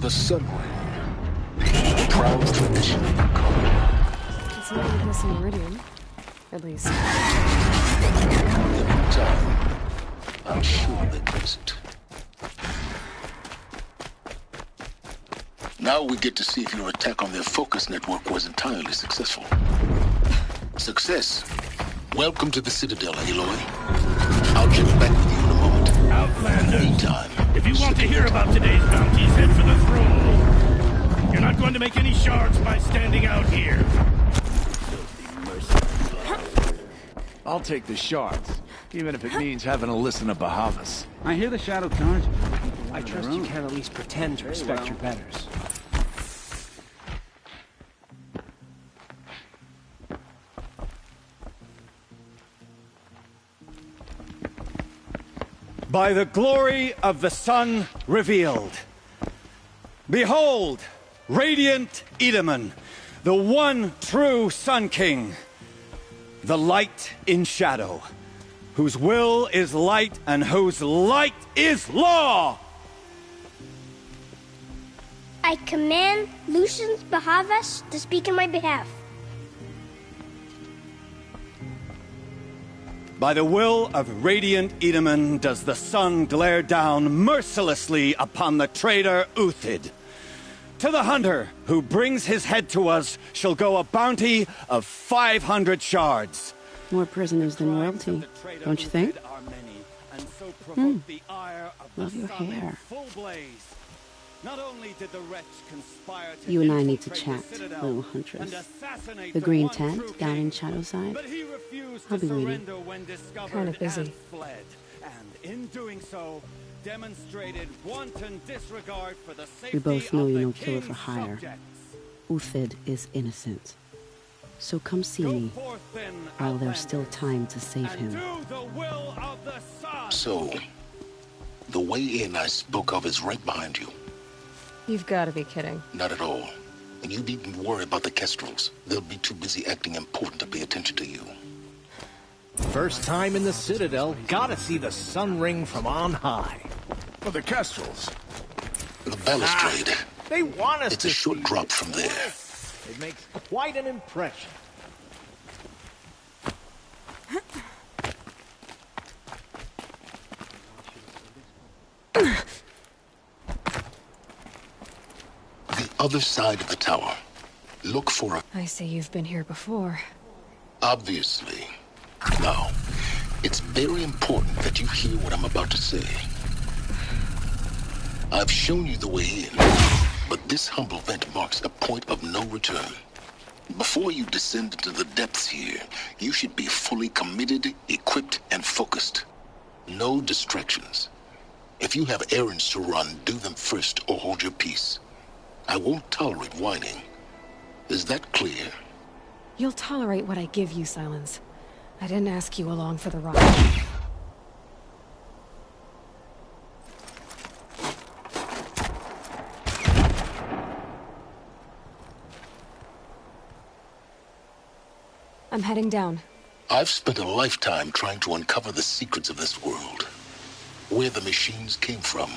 The sun ring. Proud tradition of the code. It's not like missing iridium. At least. Every time, I'm sure they miss it. Now we get to see if your attack on their focus network was entirely successful. Success. Welcome to the Citadel, Aloy. I'll check back with you in a moment. Outlander, Meantime, if you want to hear about today's bounties, head for the throne. You're not going to make any shards by standing out here. I'll take the shards, even if it means having to listen to Bahavas. I hear the Shadow charge. I trust you can at least pretend to respect your betters. By the glory of the sun revealed. Behold, radiant Edaman, the one true Sun King. The light in shadow, whose will is light and whose light is law! I command Lucius Bahavas to speak in my behalf. By the will of radiant Edaman does the sun glare down mercilessly upon the traitor Uthid. To the hunter who brings his head to us shall go a bounty of 500 shards. More prisoners than royalty, don't you think? Love your hair. You and I need to chat, little huntress. The green tent down in Shadowside. I'll be waiting. Kind of busy. We both know you're no killer for hire. Uthid is innocent. So come see me, while there's still time to save him. So, the way in I spoke of is right behind you. You've got to be kidding. Not at all. And you needn't worry about the Kestrels. They'll be too busy acting important to pay attention to you. First time in the Citadel, gotta see the sun ring from on high. For the Kestrels. The balustrade. They want us It's a short drop from there. It makes quite an impression. The other side of the tower. Look for a... I see you've been here before. Obviously. Now, it's very important that you hear what I'm about to say. I've shown you the way in, but this humble vent marks a point of no return. Before you descend into the depths here, you should be fully committed, equipped, and focused. No distractions. If you have errands to run, do them first or hold your peace. I won't tolerate whining. Is that clear? You'll tolerate what I give you, Silence. I didn't ask you along for the ride. I'm heading down. I've spent a lifetime trying to uncover the secrets of this world. Where the machines came from.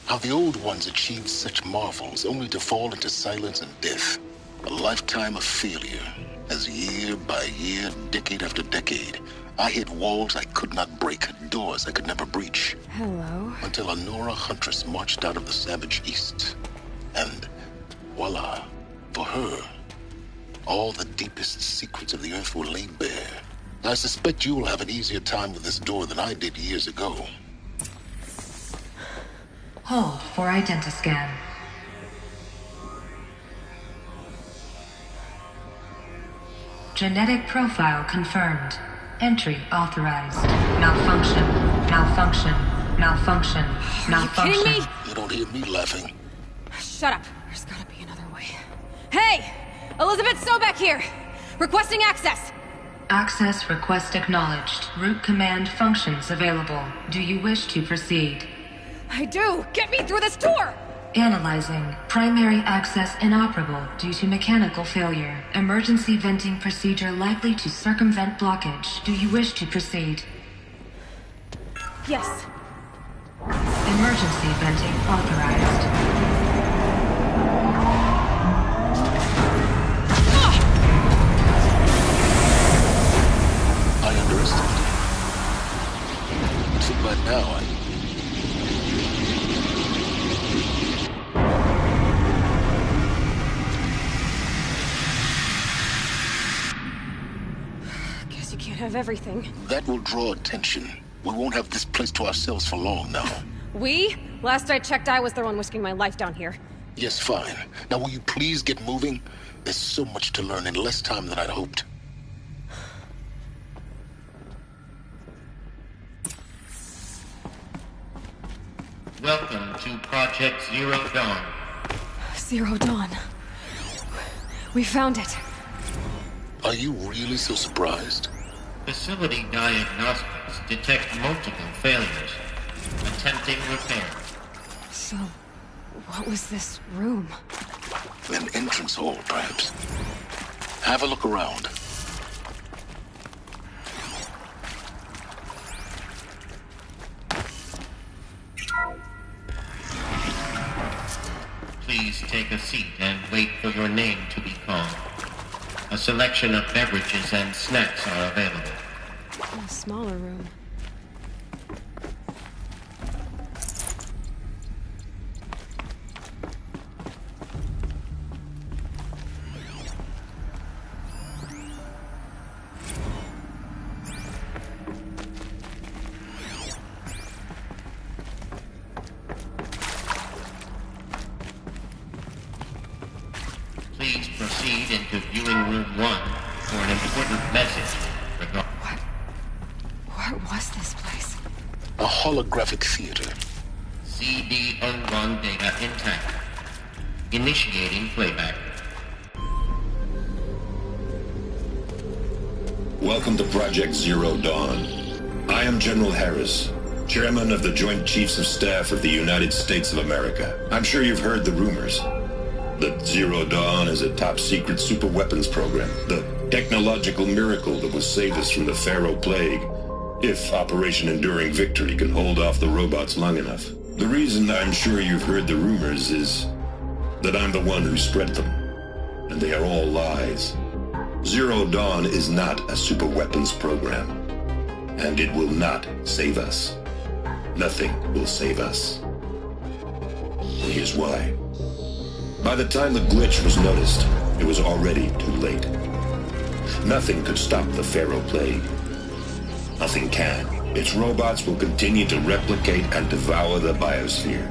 How the old ones achieved such marvels only to fall into silence and death. A lifetime of failure. As year by year, decade after decade, I hit walls I could not break, doors I could never breach. Hello. Until a Nora huntress marched out of the savage east. And voila, for her, all the deepest secrets of the Earth were laid bare. I suspect you will have an easier time with this door than I did years ago. Hold for identiscan. Genetic profile confirmed. Entry authorized. Malfunction. Malfunction. Malfunction. Malfunction. Are you kidding me? You don't hear me laughing. Shut up. There's gotta be another way. Hey! Elizabeth Sobek here! Requesting access! Access request acknowledged. Root command functions available. Do you wish to proceed? I do! Get me through this door! Analyzing. Primary access inoperable due to mechanical failure. Emergency venting procedure likely to circumvent blockage. Do you wish to proceed? Yes. Emergency venting authorized. I underestimated. So by now, Guess you can't have everything. that will draw attention. We won't have this place to ourselves for long now. We? Last I checked, I was the one risking my life down here. Yes, fine. Now will you please get moving? There's so much to learn in less time than I'd hoped. Welcome to Project Zero Dawn. Zero Dawn. We found it. Are you really so surprised? Facility diagnostics detect multiple failures. Attempting repair. So, what was this room? An entrance hall, perhaps. Have a look around. Please take a seat and wait for your name to be called. A selection of beverages and snacks are available. A smaller room. Please proceed into viewing room 1 for an important message. What was this place? A holographic theater. CD01 data intact. Initiating playback. Welcome to Project Zero Dawn. I am General Harris, Chairman of the Joint Chiefs of Staff of the United States of America. I'm sure you've heard the rumors that Zero Dawn is a top-secret superweapons program, the technological miracle that will save us from the Pharaoh Plague, if Operation Enduring Victory can hold off the robots long enough. The reason I'm sure you've heard the rumors is that I'm the one who spread them, and they are all lies. Zero Dawn is not a superweapons program, and it will not save us. Nothing will save us. Here's why. By the time the glitch was noticed, it was already too late. Nothing could stop the Pharaoh Plague. Nothing can. Its robots will continue to replicate and devour the biosphere.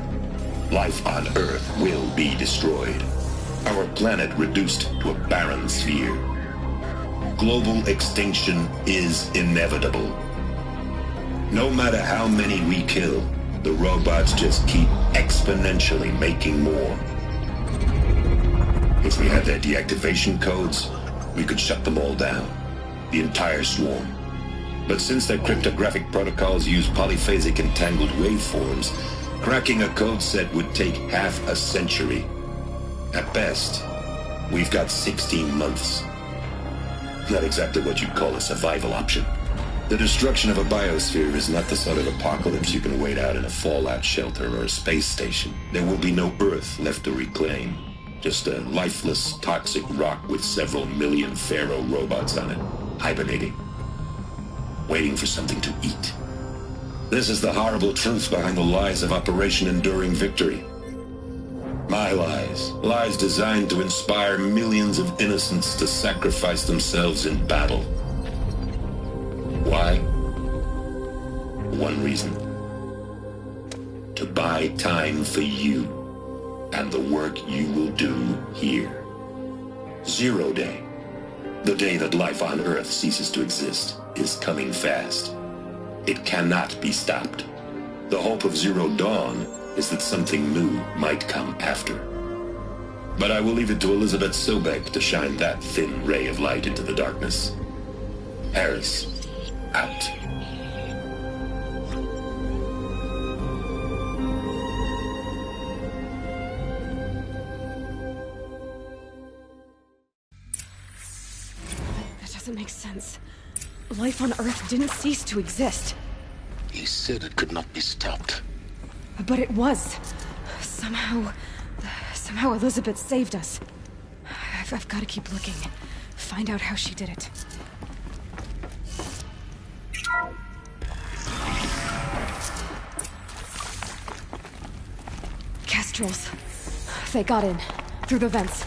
Life on Earth will be destroyed. Our planet reduced to a barren sphere. Global extinction is inevitable. No matter how many we kill, the robots just keep exponentially making more. If we had their deactivation codes, we could shut them all down. The entire swarm. But since their cryptographic protocols use polyphasic entangled waveforms, cracking a code set would take half a century. At best, we've got 16 months. Not exactly what you'd call a survival option. The destruction of a biosphere is not the sort of apocalypse you can wait out in a fallout shelter or a space station. There will be no Earth left to reclaim. Just a lifeless, toxic rock with several million Pharaoh robots on it, hibernating. Waiting for something to eat. This is the horrible truth behind the lies of Operation Enduring Victory. My lies. Lies designed to inspire millions of innocents to sacrifice themselves in battle. Why? One reason. To buy time for you and the work you will do here. 0 Day. The day that life on Earth ceases to exist is coming fast. It cannot be stopped. The hope of Zero Dawn is that something new might come after. But I will leave it to Elizabeth Sobek to shine that thin ray of light into the darkness. Harris, out. That doesn't make sense. Life on Earth didn't cease to exist. He said it could not be stopped. But it was. Somehow Elizabeth saved us. I've got to keep looking. Find out how she did it. Kestrels. They got in. Through the vents.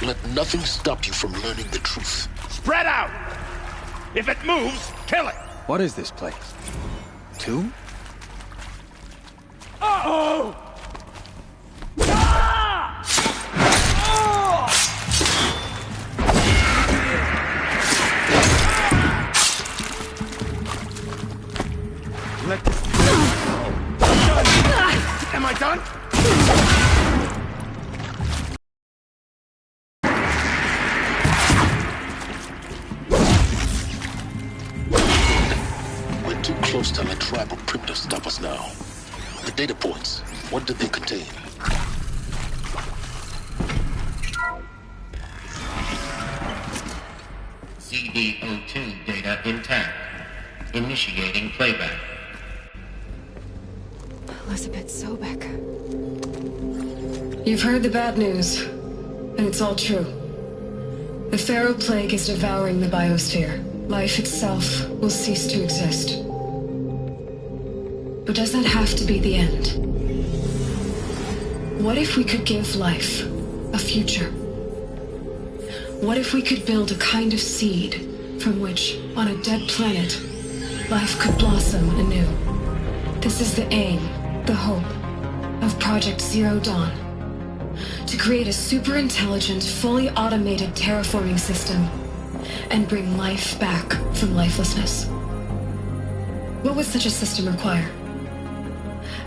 Let nothing stop you from learning the truth. Spread out! If it moves, kill it! What is this place? Tomb? Uh-oh! Let this Am I done? We're too close to let tribal primitives stop us now. The data points, what did they contain? CD02 data intact. Initiating playback. Elizabeth Sobek. You've heard the bad news, and it's all true. The Pharaoh Plague is devouring the biosphere. Life itself will cease to exist. But does that have to be the end? What if we could give life a future? What if we could build a kind of seed from which, on a dead planet, life could blossom anew? This is the aim, the hope, of Project Zero Dawn. To create a super-intelligent, fully automated terraforming system and bring life back from lifelessness. What would such a system require?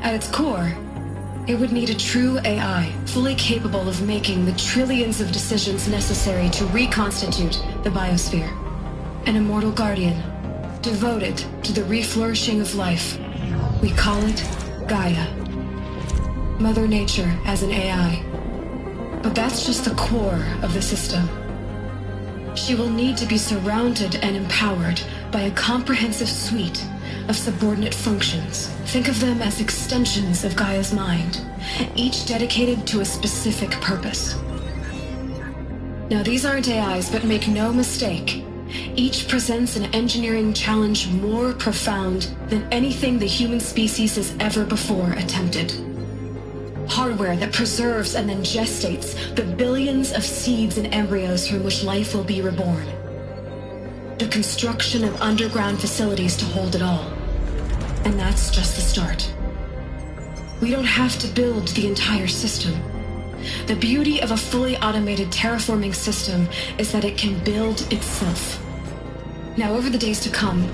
At its core, it would need a true AI, fully capable of making the trillions of decisions necessary to reconstitute the biosphere. An immortal guardian, devoted to the reflourishing of life. We call it Gaia. Mother Nature as an AI. But that's just the core of the system. She will need to be surrounded and empowered by a comprehensive suite of subordinate functions. Think of them as extensions of Gaia's mind, each dedicated to a specific purpose. Now, these aren't AIs, but make no mistake, each presents an engineering challenge more profound than anything the human species has ever before attempted. Hardware that preserves and then gestates the billions of seeds and embryos from which life will be reborn. The construction of underground facilities to hold it all. And that's just the start. We don't have to build the entire system. The beauty of a fully automated terraforming system is that it can build itself. Now, over the days to come,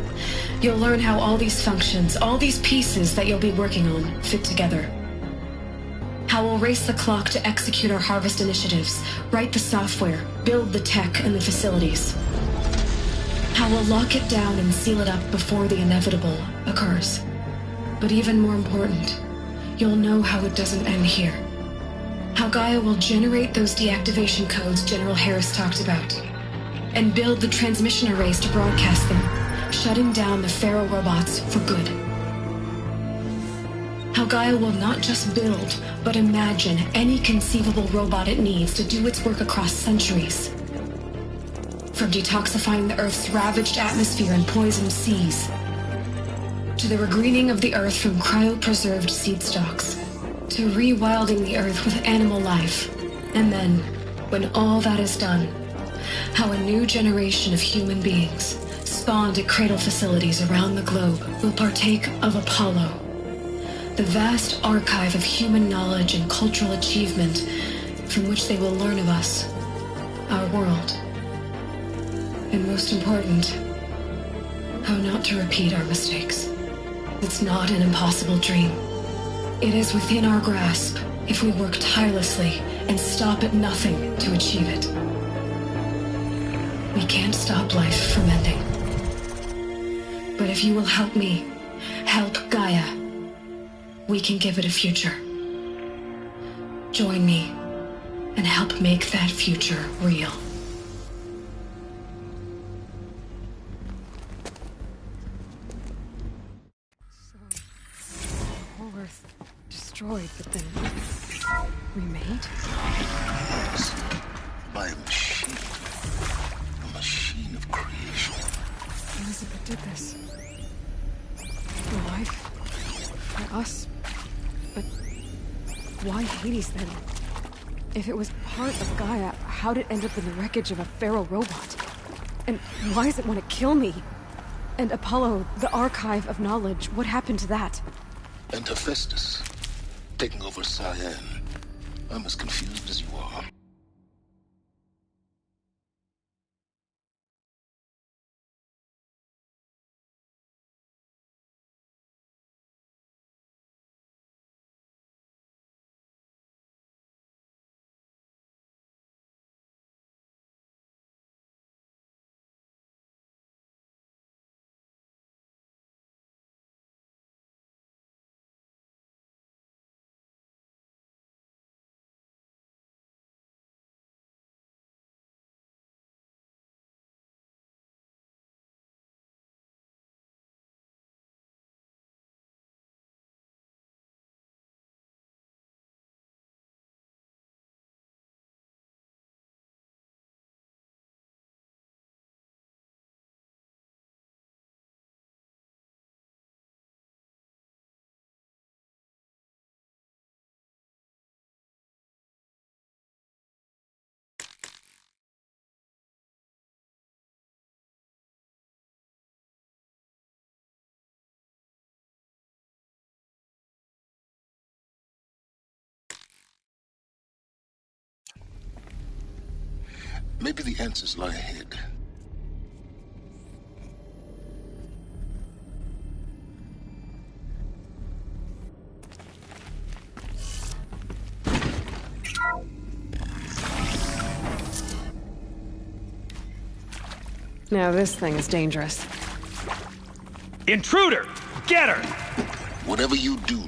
you'll learn how all these functions, all these pieces that you'll be working on, fit together. How we'll race the clock to execute our harvest initiatives, write the software, build the tech and the facilities. How we'll lock it down and seal it up before the inevitable occurs. But even more important, you'll know how it doesn't end here. How Gaia will generate those deactivation codes General Harris talked about, and build the transmission arrays to broadcast them, shutting down the Pharaoh robots for good. How Gaia will not just build, but imagine any conceivable robot it needs to do its work across centuries. From detoxifying the Earth's ravaged atmosphere and poisoned seas, to the regreening of the Earth from cryopreserved seed stalks, to rewilding the Earth with animal life. And then, when all that is done, how a new generation of human beings, spawned at cradle facilities around the globe, will partake of Apollo, the vast archive of human knowledge and cultural achievement from which they will learn of us, our world. And most important, how not to repeat our mistakes. It's not an impossible dream. It is within our grasp if we work tirelessly and stop at nothing to achieve it. We can't stop life from ending. But if you will help me, help Gaia, we can give it a future. Join me and help make that future real. Destroyed, but then remade? Yes, by a machine. A machine of creation. Elizabeth did this. For life. For us. But why Hades then? If it was part of Gaia, how'd it end up in the wreckage of a Pharaoh robot? And why does it want to kill me? And Apollo, the archive of knowledge, what happened to that? And Hephaestus, taking over Cyan. I'm as confused as you are. Maybe the answers lie ahead. Now this thing is dangerous. Intruder! Get her! Whatever you do,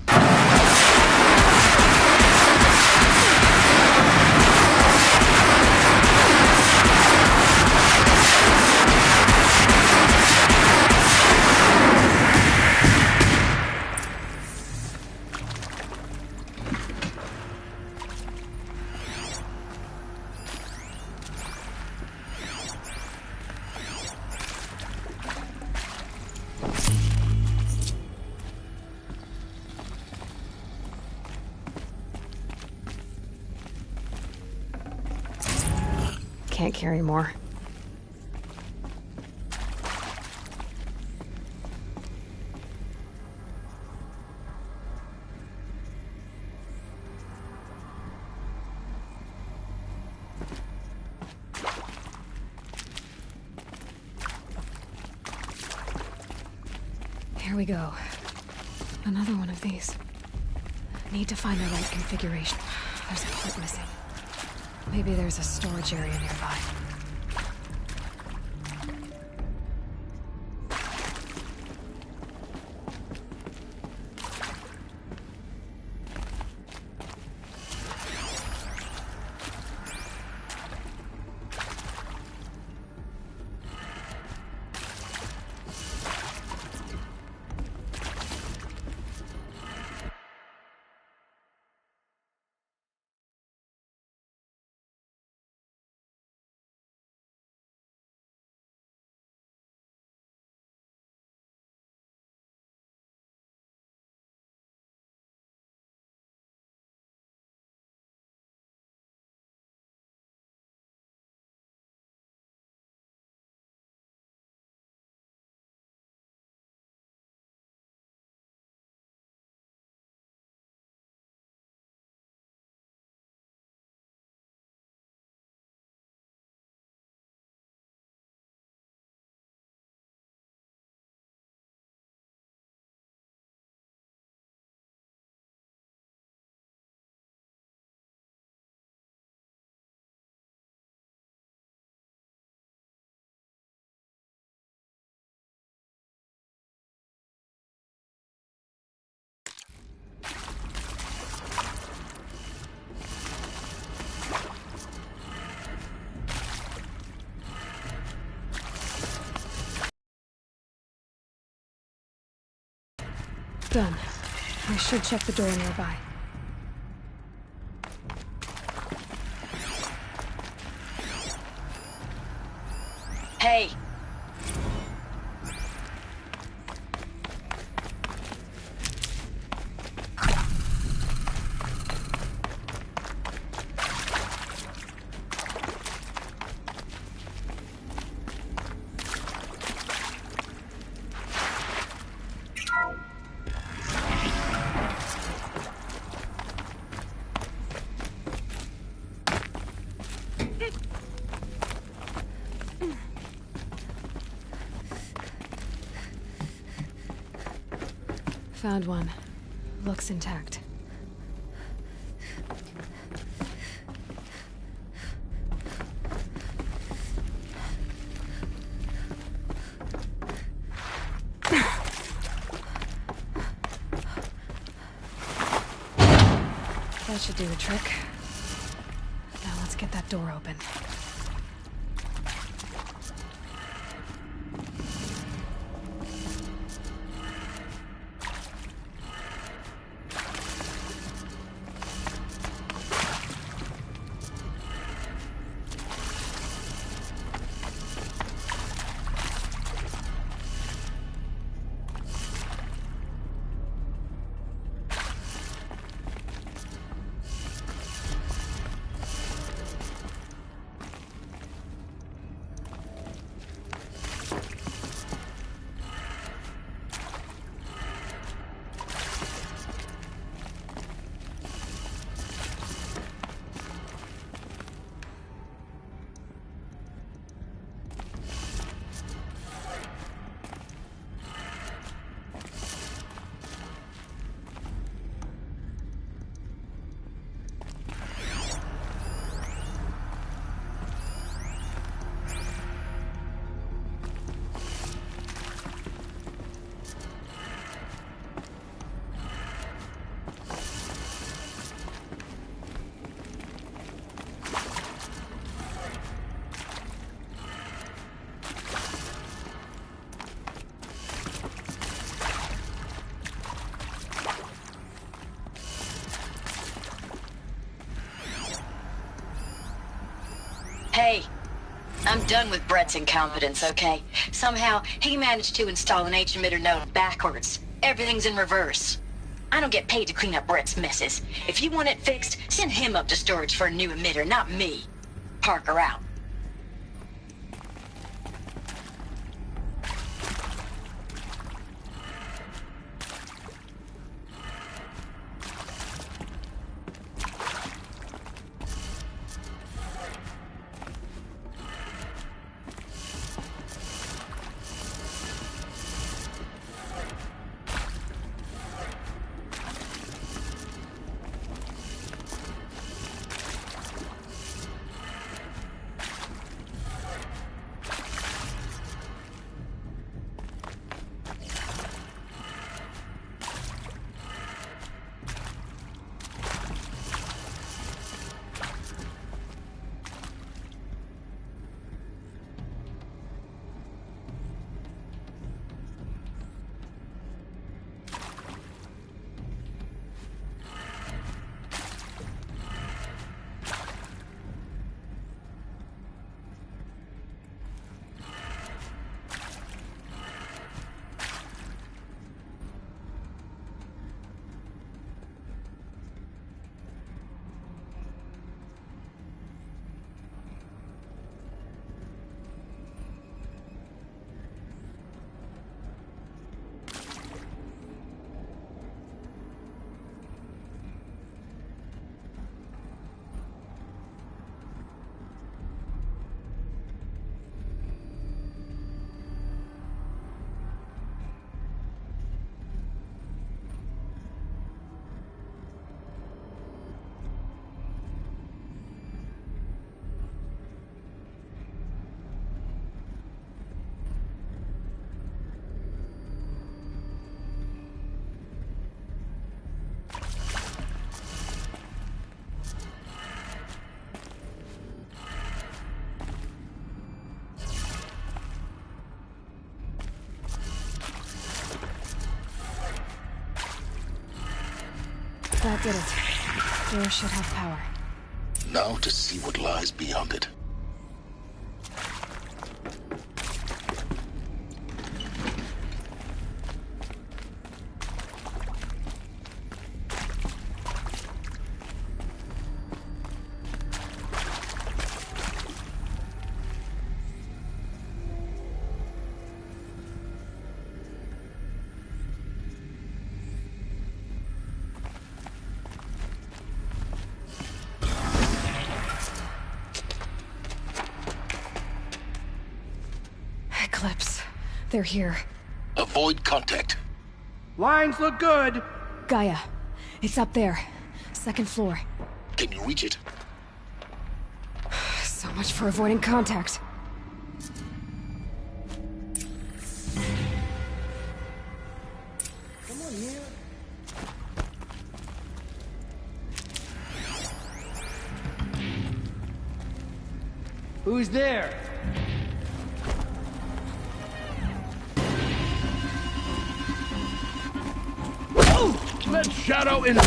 can't carry more. Here we go. Another one of these. Need to find the right configuration. There's a part missing. Maybe there's a storage area nearby. Done. I should check the door nearby. Hey. Found one. Looks intact. That should do the trick. Now let's get that door open. Hey, I'm done with Brett's incompetence, okay? Somehow, he managed to install an H-emitter node backwards. Everything's in reverse. I don't get paid to clean up Brett's messes. If you want it fixed, send him up to storage for a new emitter, not me. Parker out. That did it. Door should have power. Now to see what lies beyond it. Eclipse. They're here. Avoid contact. Lines look good. Gaia. It's up there. Second floor. Can you reach it? So much for avoiding contact. Come on here. Who's there? Let Shadow in.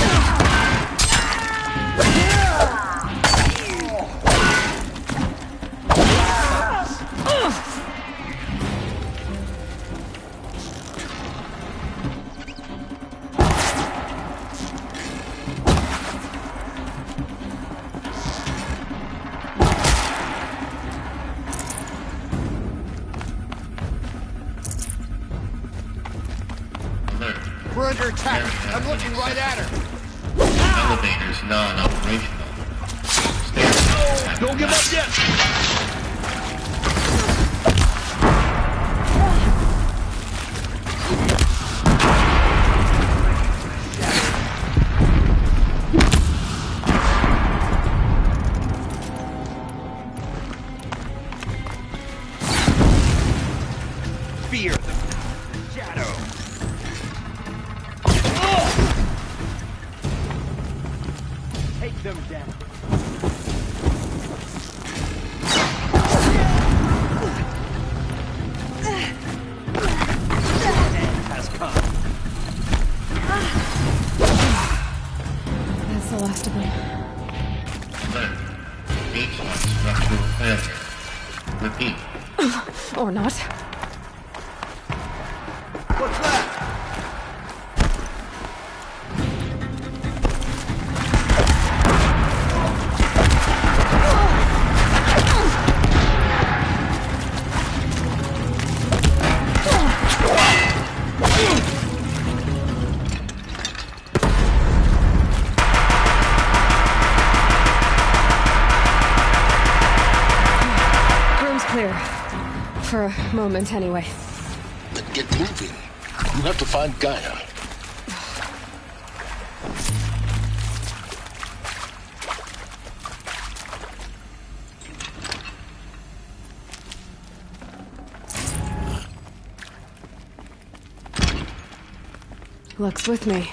We're under attack. I'm looking right at her. Elevator's non-operational. Stairs. Don't give up yet. Fear the shadow. Take them down. Has come. That's the last of them. Alert. H1 structural failure. Repeat. Or not. What's that? Room's clear. For a moment, anyway. Then get moving. You have to find Gaia. Luck's with me.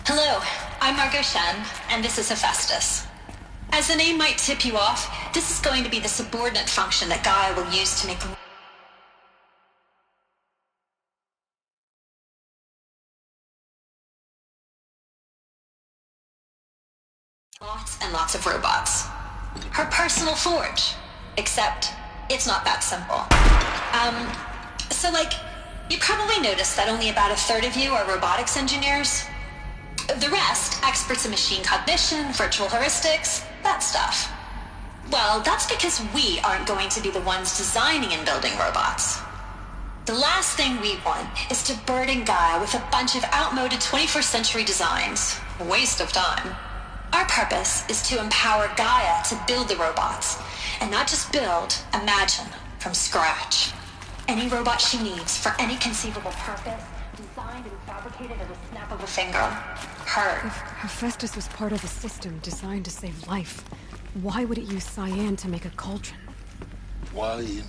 Hello, I'm Margot Shen, and this is Hephaestus. As the name might tip you off, this is going to be the subordinate function that Gaia will use to make lots and lots of robots. Her personal forge. Except, it's not that simple. So you probably noticed that only about a third of you are robotics engineers. The rest, experts in machine cognition, virtual heuristics, that stuff. Well, that's because we aren't going to be the ones designing and building robots. The last thing we want is to burden Gaia with a bunch of outmoded 21st century designs. A waste of time. Our purpose is to empower Gaia to build the robots, and not just build, imagine, from scratch. Any robot she needs for any conceivable purpose, designed and fabricated at a snap of a finger. Her. If Hephaestus was part of a system designed to save life, why would it use cyan to make a cauldron? Why indeed?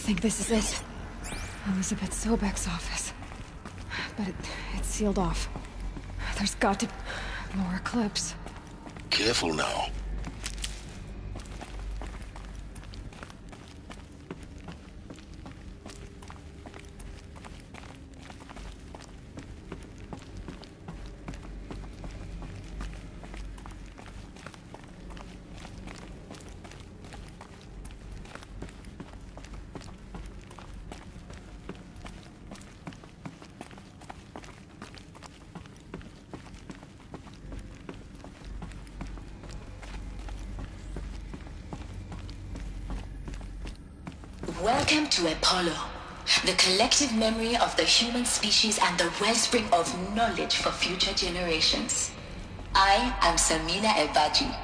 think this is it. Elizabeth Sobek's office. But it's sealed off. There's got to be more Eclipse. Careful now. Welcome to Apollo, the collective memory of the human species and the wellspring of knowledge for future generations. I am Samina Elbaji.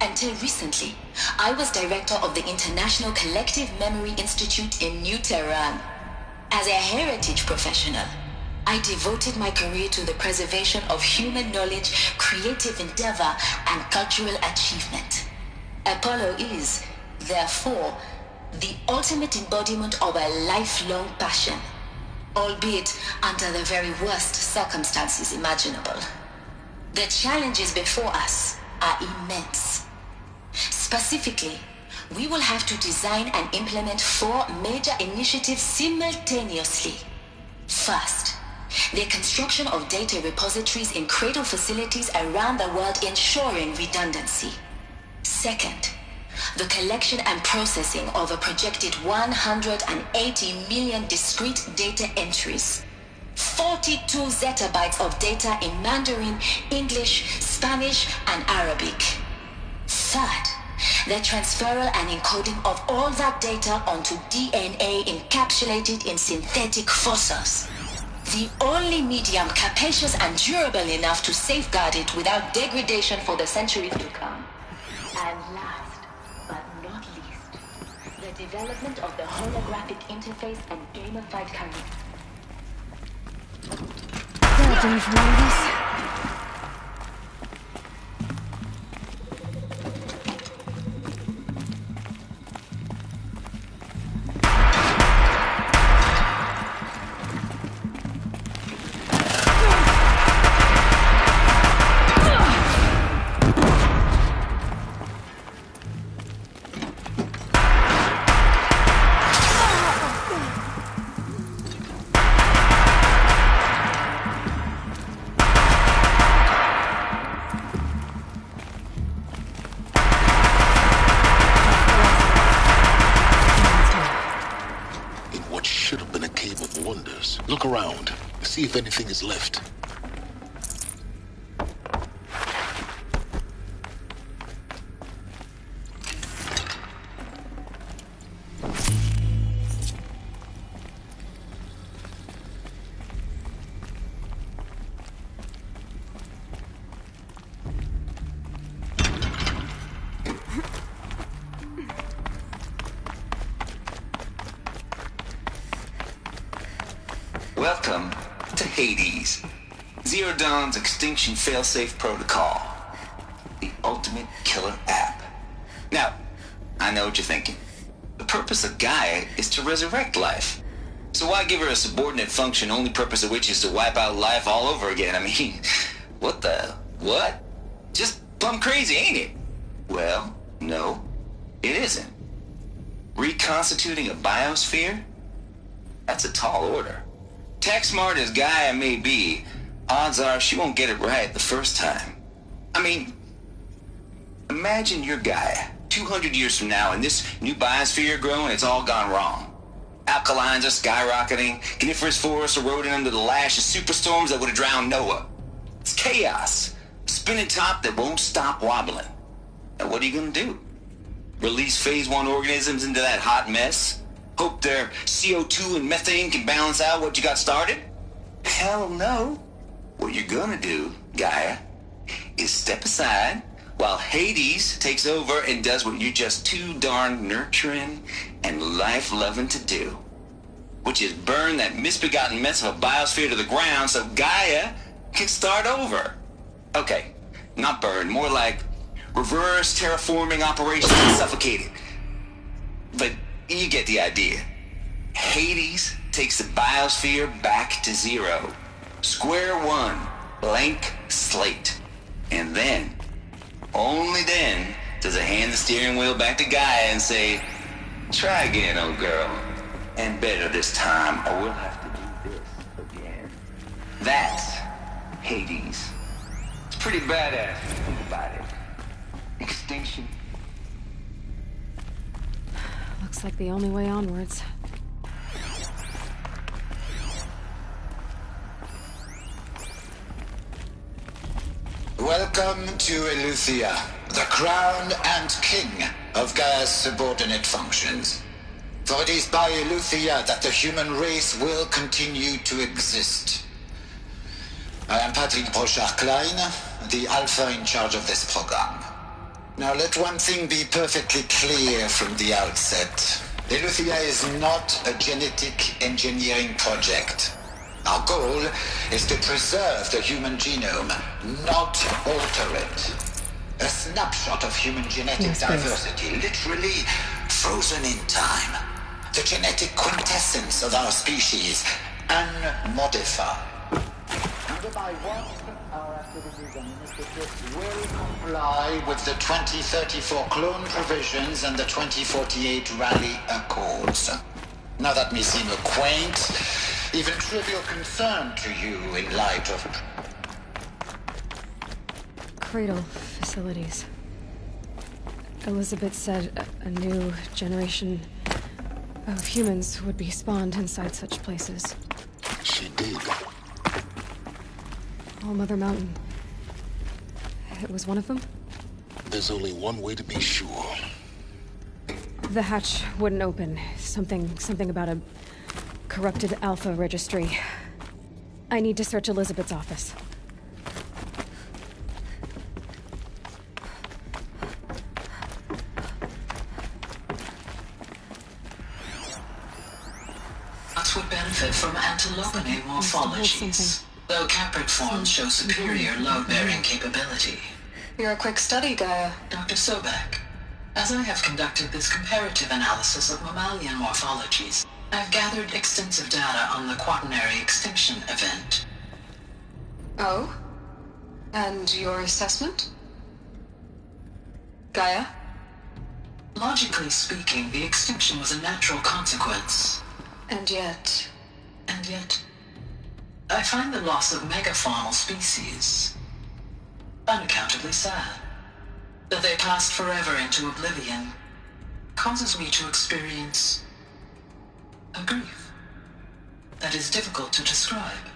Until recently, I was director of the International Collective Memory Institute in New Tehran. As a heritage professional, I devoted my career to the preservation of human knowledge, creative endeavor, and cultural achievement. Apollo is, therefore, the ultimate embodiment of a lifelong passion, albeit under the very worst circumstances imaginable. The challenges before us are immense. Specifically, we will have to design and implement 4 major initiatives simultaneously. First, the construction of data repositories in cradle facilities around the world, ensuring redundancy. Second, the collection and processing of a projected 180 million discrete data entries, 42 zettabytes of data in Mandarin, English, Spanish, and Arabic. Third, the transferal and encoding of all that data onto DNA encapsulated in synthetic fossils, the only medium capacious and durable enough to safeguard it without degradation for the centuries to come. And last, but not least, the development of the holographic interface and gamified currency. Dave, remember this? Look around. See if anything is left. Welcome to Hades, Zero Dawn's extinction failsafe protocol, the ultimate killer app. Now, I know what you're thinking. The purpose of Gaia is to resurrect life. So why give her a subordinate function, only purpose of which is to wipe out life all over again? I mean, what? Just plumb crazy, ain't it? Well, no, it isn't. Reconstituting a biosphere? That's a tall order. Tech smart as Gaia may be, odds are she won't get it right the first time. I mean, imagine you're Gaia, 200 years from now, and this new biosphere growing, it's all gone wrong. Alkalines are skyrocketing, coniferous forests eroding under the lash of superstorms that would have drowned Noah. It's chaos, a spinning top that won't stop wobbling. Now what are you gonna do? Release phase 1 organisms into that hot mess? Hope their CO2 and methane can balance out what you got started? Hell no. What you're gonna do, Gaia, is step aside while Hades takes over and does what you're just too darn nurturing and life-loving to do, which is burn that misbegotten mess of a biosphere to the ground so Gaia can start over. Okay, not burn, more like reverse terraforming operations and suffocate it. But You get the idea. Hades takes the biosphere back to zero. Square one. Blank slate. And then, only then, does it hand the steering wheel back to Gaia and say, try again, old girl. And better this time, or we'll have to do this again. That's Hades. It's pretty badass if you think about it. Extinction. Looks like the only way onwards. Welcome to Eleuthia, the crown and king of Gaia's subordinate functions. For it is by Eleuthia that the human race will continue to exist. I am Patrick Brochard-Klein, the Alpha in charge of this program. Now let one thing be perfectly clear from the outset. Eleuthia is not a genetic engineering project. Our goal is to preserve the human genome, not alter it. A snapshot of human genetic diversity, literally frozen in time. The genetic quintessence of our species, unmodified. Under my watch, our activities and initiatives will comply with the 2034 clone provisions and the 2048 Rally Accords. Now that may seem a quaint, even trivial concern to you in light of Cradle facilities. Elizabeth said a new generation of humans would be spawned inside such places. She did. All Mother Mountain. It was one of them? There's only one way to be sure. The hatch wouldn't open. Something about a corrupted Alpha registry. I need to search Elizabeth's office. Us would benefit from antilopinae morphologies, though caprid forms show superior load-bearing capability. You're a quick study, Gaia. Dr. Sobek, as I have conducted this comparative analysis of mammalian morphologies, I've gathered extensive data on the quaternary extinction event. Oh? And your assessment? Gaia? Logically speaking, the extinction was a natural consequence. And yet, I find the loss of megafaunal species unaccountably sad. That they passed forever into oblivion causes me to experience a grief that is difficult to describe.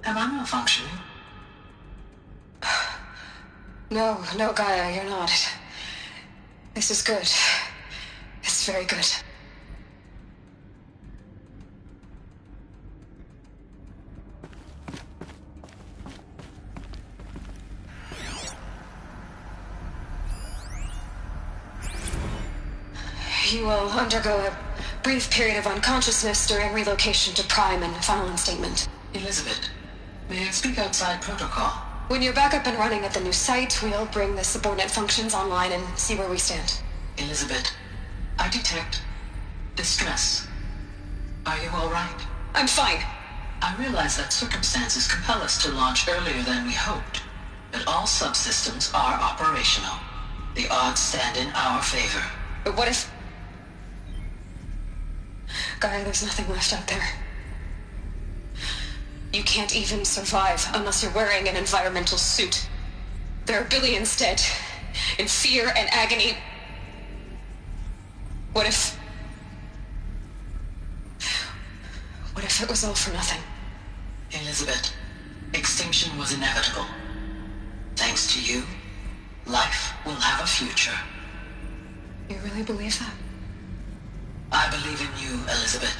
Am I malfunctioning? No, Gaia, you're not. This is good. It's very good. You will undergo a brief period of unconsciousness during relocation to Prime and final instatement. Elizabeth, may I speak outside protocol? When you're back up and running at the new site, we'll bring the subordinate functions online and see where we stand. Elizabeth, I detect distress. Are you all right? I'm fine. I realize that circumstances compel us to launch earlier than we hoped, but all subsystems are operational. The odds stand in our favor. But what if... Gaia, there's nothing left out there. You can't even survive unless you're wearing an environmental suit. There are billions dead, in fear and agony. What if it was all for nothing? Elizabeth, extinction was inevitable. Thanks to you, life will have a future. You really believe that? I believe in you, Elizabeth.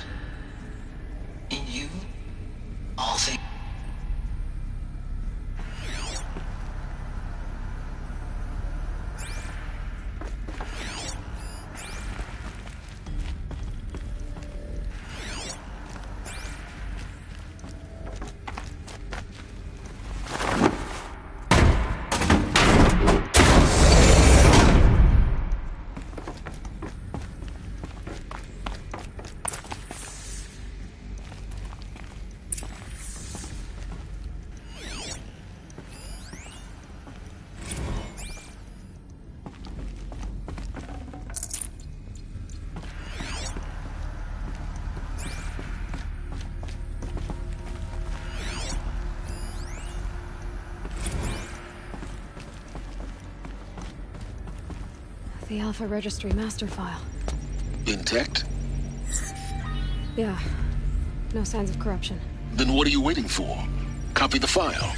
In you, all things. The Alpha Registry master file. Intact? Yeah. No signs of corruption. Then what are you waiting for? Copy the file.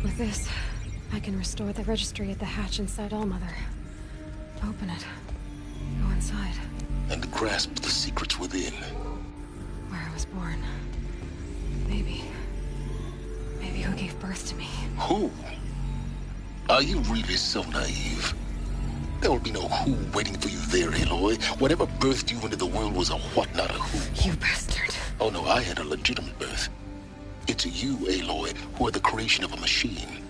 With this, I can restore the registry at the hatch inside Allmother. Open it. Go inside. And grasp the secrets within. Where I was born. Maybe who gave birth to me. Who? Are you really so naive? There will be no who waiting for you there, Aloy. Whatever birthed you into the world was a what, not a who. You bastard. Oh no, I had a legitimate birth. It's you, Aloy, who are the creation of a machine.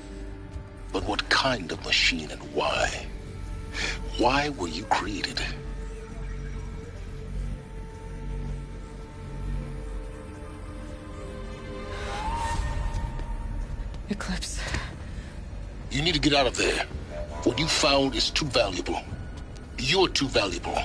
But what kind of machine and why? Why were you created? Eclipse. You need to get out of there. What you found is too valuable. You're too valuable.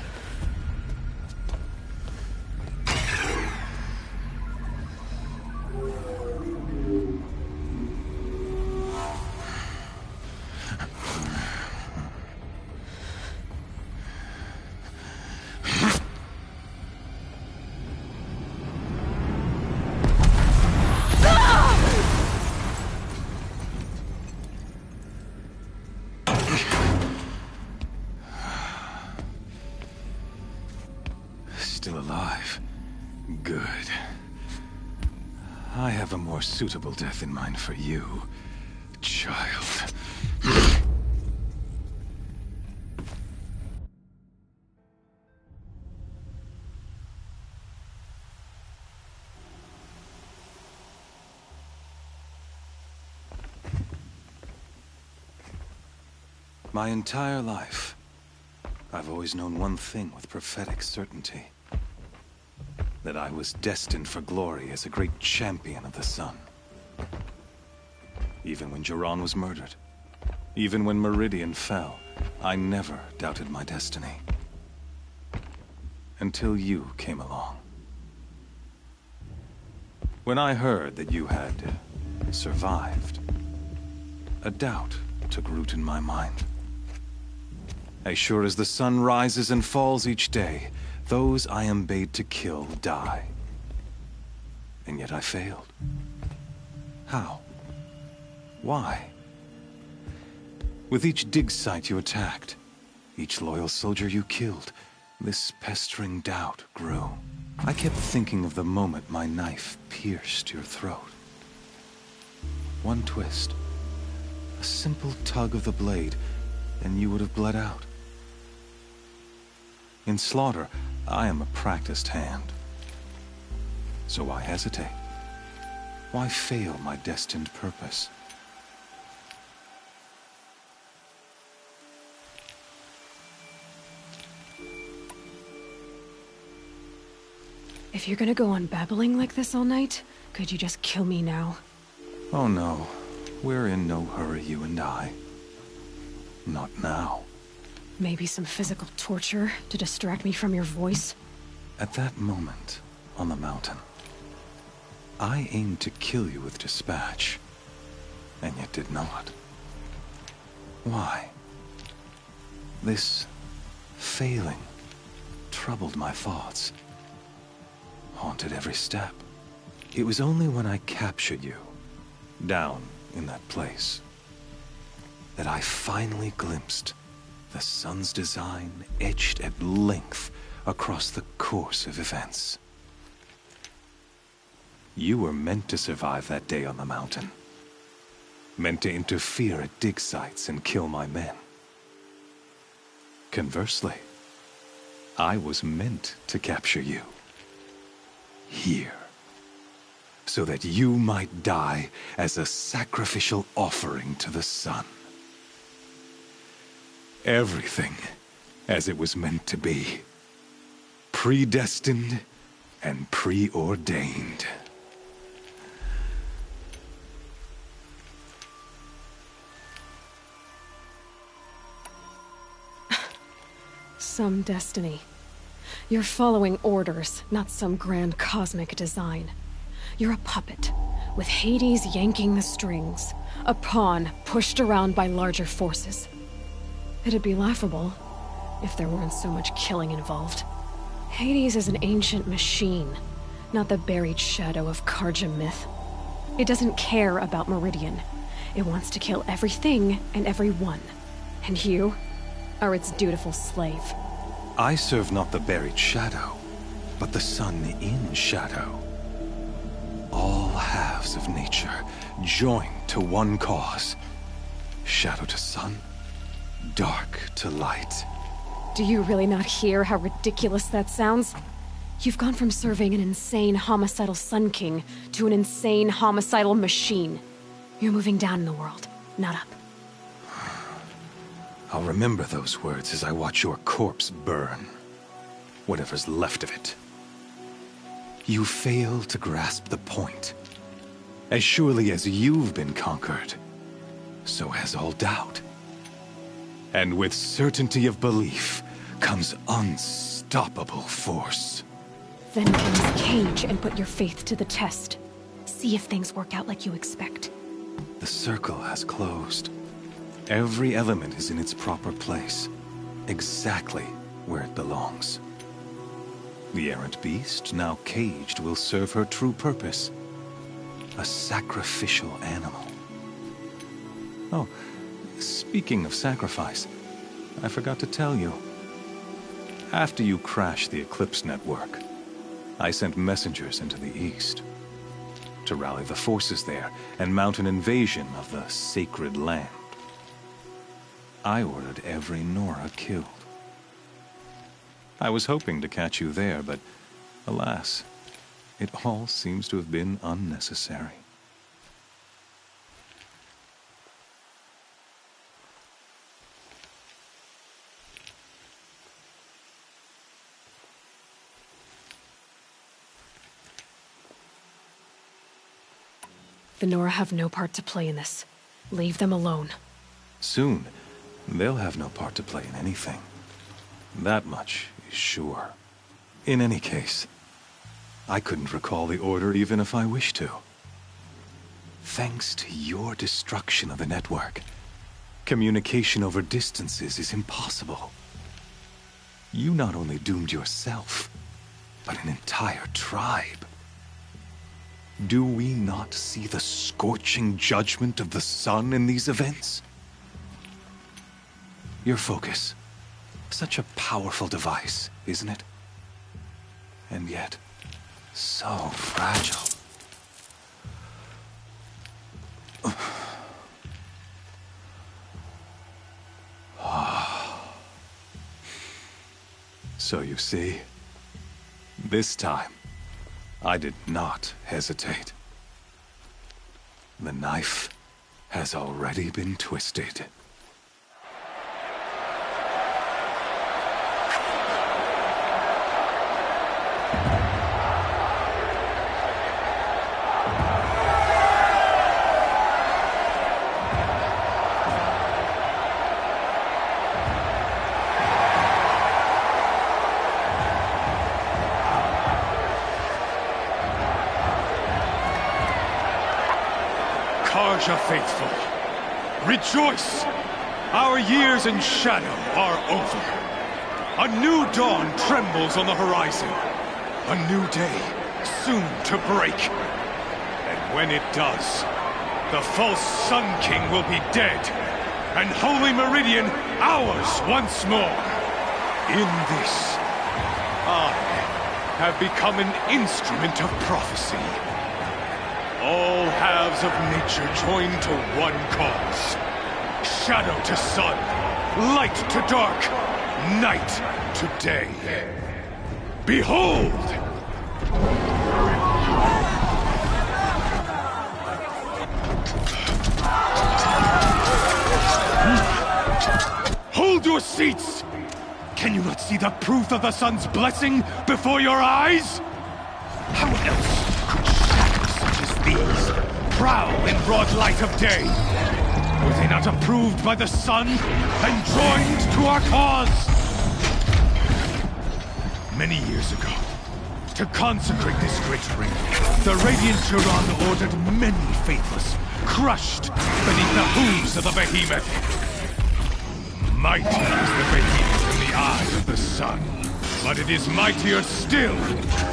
Still alive. Good. I have a more suitable death in mind for you, child. My entire life, I've always known one thing with prophetic certainty. That I was destined for glory as a great champion of the sun. Even when Jiran was murdered, even when Meridian fell, I never doubted my destiny. Until you came along. When I heard that you had survived, a doubt took root in my mind. As sure as the sun rises and falls each day, those I am bade to kill die. And yet I failed. How? Why? With each dig site you attacked, each loyal soldier you killed, this pestering doubt grew. I kept thinking of the moment my knife pierced your throat. One twist, a simple tug of the blade, and you would have bled out. In slaughter, I am a practiced hand. So why hesitate? Why fail my destined purpose? If you're gonna go on babbling like this all night, could you just kill me now? Oh no, we're in no hurry, you and I. Not now. Maybe some physical torture to distract me from your voice? At that moment, on the mountain, I aimed to kill you with dispatch, and yet did not. Why? This failing troubled my thoughts, haunted every step. It was only when I captured you, down in that place, that I finally glimpsed the sun's design etched at length across the course of events. You were meant to survive that day on the mountain. Meant to interfere at dig sites and kill my men. Conversely, I was meant to capture you. Here. So that you might die as a sacrificial offering to the sun. Everything as it was meant to be. Predestined and preordained. Some destiny. You're following orders, not some grand cosmic design. You're a puppet, with Hades yanking the strings. A pawn pushed around by larger forces. It'd be laughable if there weren't so much killing involved. Hades is an ancient machine, not the buried shadow of Karja myth. It doesn't care about Meridian. It wants to kill everything and everyone. And you are its dutiful slave. I serve not the buried shadow, but the sun in shadow. All halves of nature joined to one cause. Shadow to sun, dark to light. Do you really not hear how ridiculous that sounds? You've gone from serving an insane homicidal Sun King to an insane homicidal machine. You're moving down in the world, not up. I'll remember those words as I watch your corpse burn. Whatever's left of it. You fail to grasp the point. As surely as you've been conquered, so has all doubt. And with certainty of belief comes unstoppable force. Then cleanse Cage and put your faith to the test. See if things work out like you expect. The circle has closed. Every element is in its proper place, exactly where it belongs. The errant beast, now caged, will serve her true purpose. A sacrificial animal. Oh, speaking of sacrifice, I forgot to tell you. After you crashed the Eclipse network, I sent messengers into the east to rally the forces there and mount an invasion of the sacred land. I ordered every Nora killed. I was hoping to catch you there, but alas, it all seems to have been unnecessary. The Nora have no part to play in this. Leave them alone. Soon, they'll have no part to play in anything. That much is sure. In any case, I couldn't recall the order even if I wished to. Thanks to your destruction of the network, communication over distances is impossible. You not only doomed yourself, but an entire tribe. Do we not see the scorching judgment of the sun in these events? Your focus. Such a powerful device, isn't it? And yet, so fragile. So you see, this time, I did not hesitate. The knife has already been twisted. Karja faithful, rejoice! Our years in shadow are over. A new dawn trembles on the horizon. A new day soon to break. And when it does, the false Sun King will be dead, and Holy Meridian ours once more. In this, I have become an instrument of prophecy. All halves of nature joined to one cause. Shadow to sun, light to dark, night to day. Behold! Hold your seats! Can you not see the proof of the sun's blessing before your eyes? How else could shadows such as these prowl in broad light of day? Were they not approved by the sun and joined to our cause? Many years ago, to consecrate this great ring, the Radiant Chiron ordered many faithless crushed beneath the hooves of the behemoth. Mighty is the behemoth in the eye of the sun, but it is mightier still,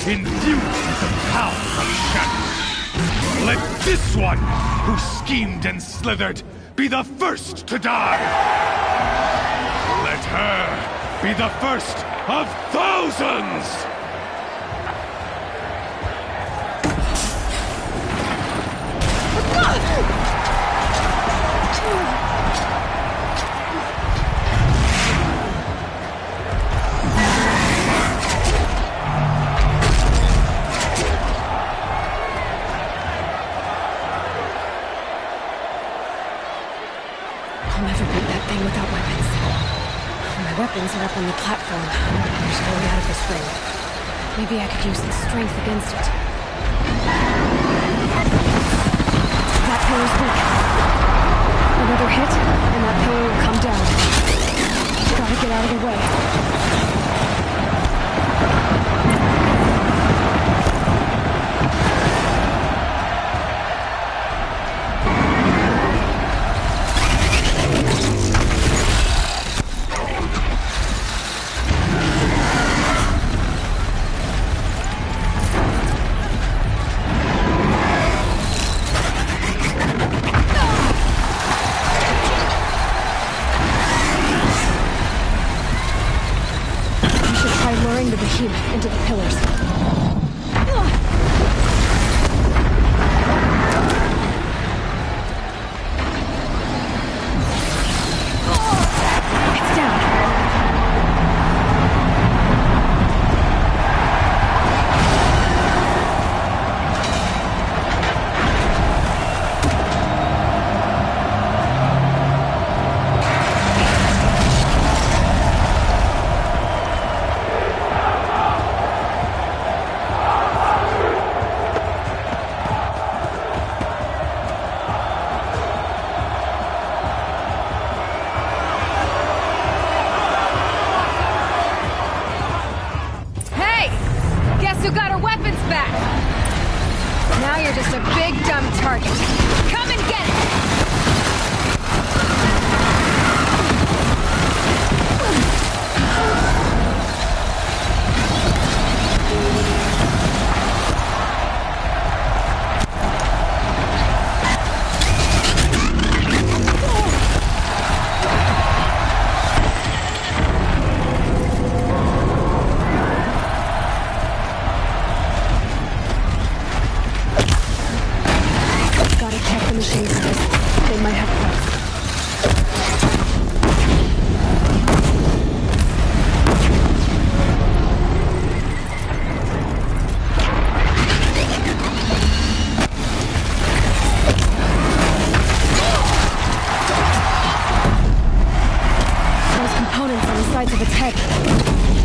endued with the power of shadow. Let this one, who schemed and slithered, be the first to die! Let her be the first of thousands! Weapons are up on the platform. There's no way out of this ring. Maybe I could use some strength against it. That pillar's weak. Another hit, and that pillar will come down. Gotta get out of the way. Into the pillars. It's down.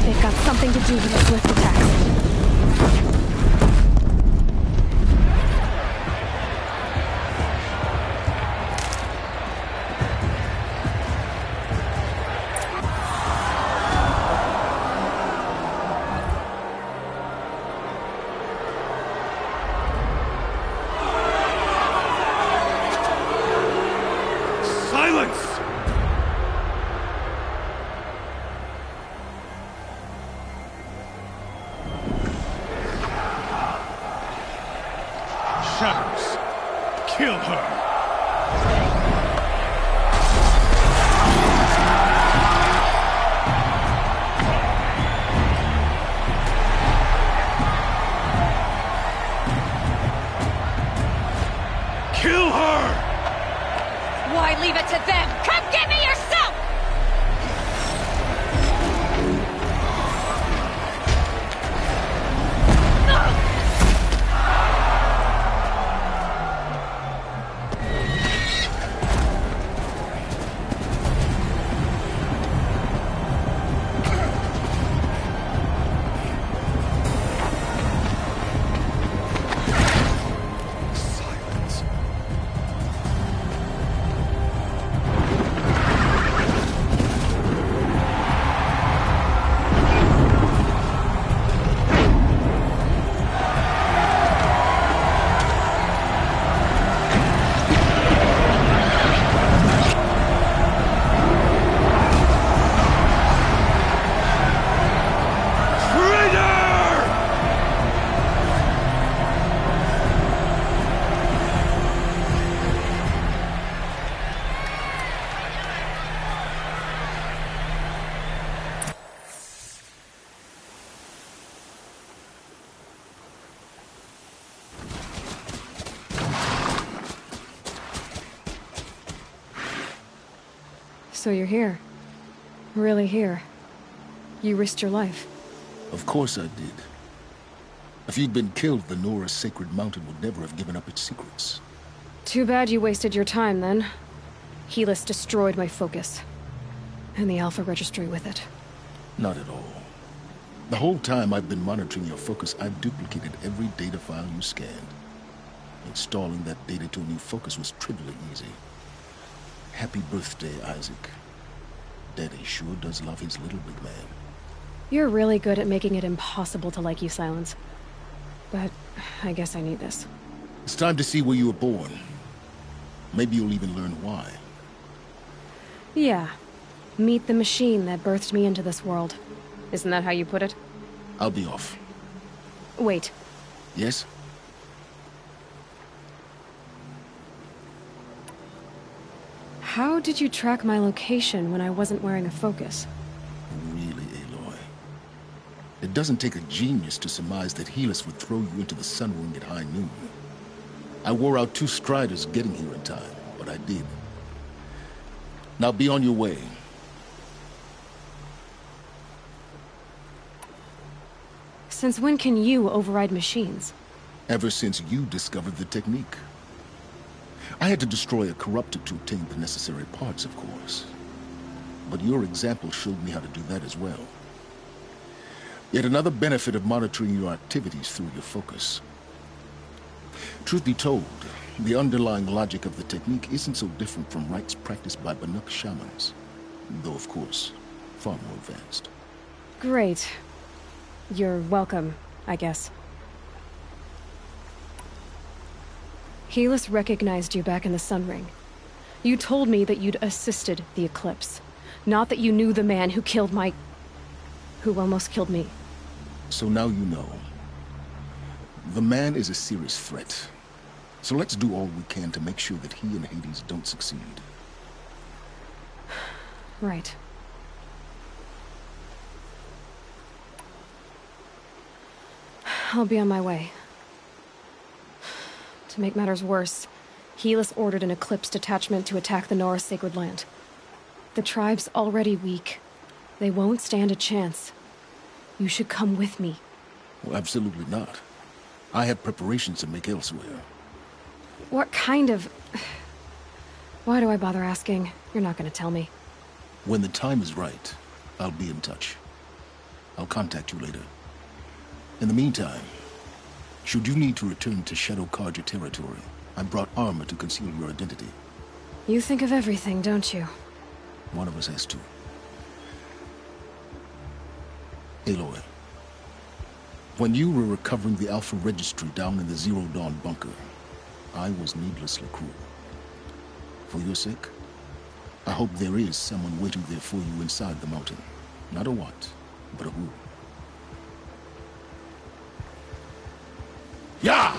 They've got something to do with the swift attacks. Shadows, kill her! Kill her! Why leave it to them? Come get me yourself! So you're here. Really here. You risked your life. Of course I did. If you'd been killed, the Nora's sacred mountain would never have given up its secrets. Too bad you wasted your time, then. Helis destroyed my focus. And the Alpha Registry with it. Not at all. The whole time I've been monitoring your focus, I've duplicated every data file you scanned. Installing that data to a new focus was trivially easy. Happy birthday, Isaac. Daddy sure does love his little big man. You're really good at making it impossible to like you, Silence. But I guess I need this. It's time to see where you were born. Maybe you'll even learn why. Yeah. Meet the machine that birthed me into this world. Isn't that how you put it? I'll be off. Wait. Yes? How did you track my location when I wasn't wearing a focus? Really, Aloy? It doesn't take a genius to surmise that Helis would throw you into the sun ring at high noon. I wore out 2 striders getting here in time, but I did. Now be on your way. Since when can you override machines? Ever since you discovered the technique. I had to destroy a corruptor to obtain the necessary parts, of course. But your example showed me how to do that as well. Yet another benefit of monitoring your activities through your focus. Truth be told, the underlying logic of the technique isn't so different from rites practiced by Banuk shamans. Though, of course, far more advanced. Great. You're welcome, I guess. Helis recognized you back in the Sun Ring. You told me that you'd assisted the Eclipse. Not that you knew the man who killed who almost killed me. So now you know. The man is a serious threat. So let's do all we can to make sure that he and Hades don't succeed. Right. I'll be on my way. To make matters worse, Helis ordered an Eclipse detachment to attack the Nora Sacred Land. The tribe's already weak. They won't stand a chance. You should come with me. Well, absolutely not. I have preparations to make elsewhere. What kind of... Why do I bother asking? You're not gonna tell me. When the time is right, I'll be in touch. I'll contact you later. In the meantime, should you need to return to Shadow Karja territory, I brought armor to conceal your identity. You think of everything, don't you? One of us has to. Aloy, when you were recovering the Alpha Registry down in the Zero Dawn bunker, I was needlessly cruel. For your sake, I hope there is someone waiting there for you inside the mountain. Not a what, but a who. Yeah!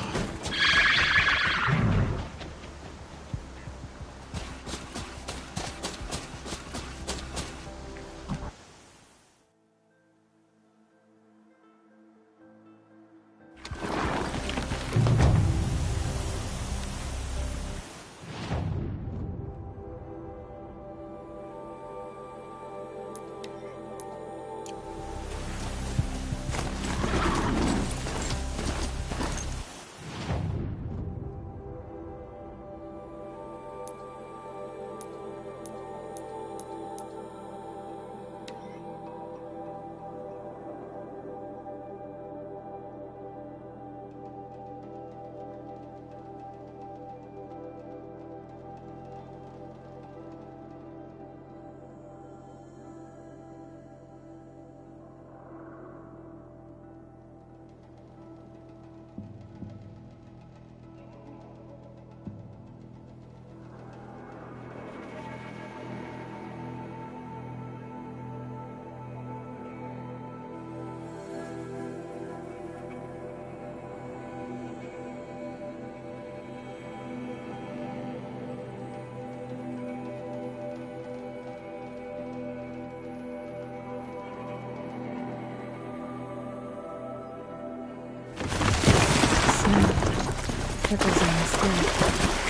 Prickles on my skin.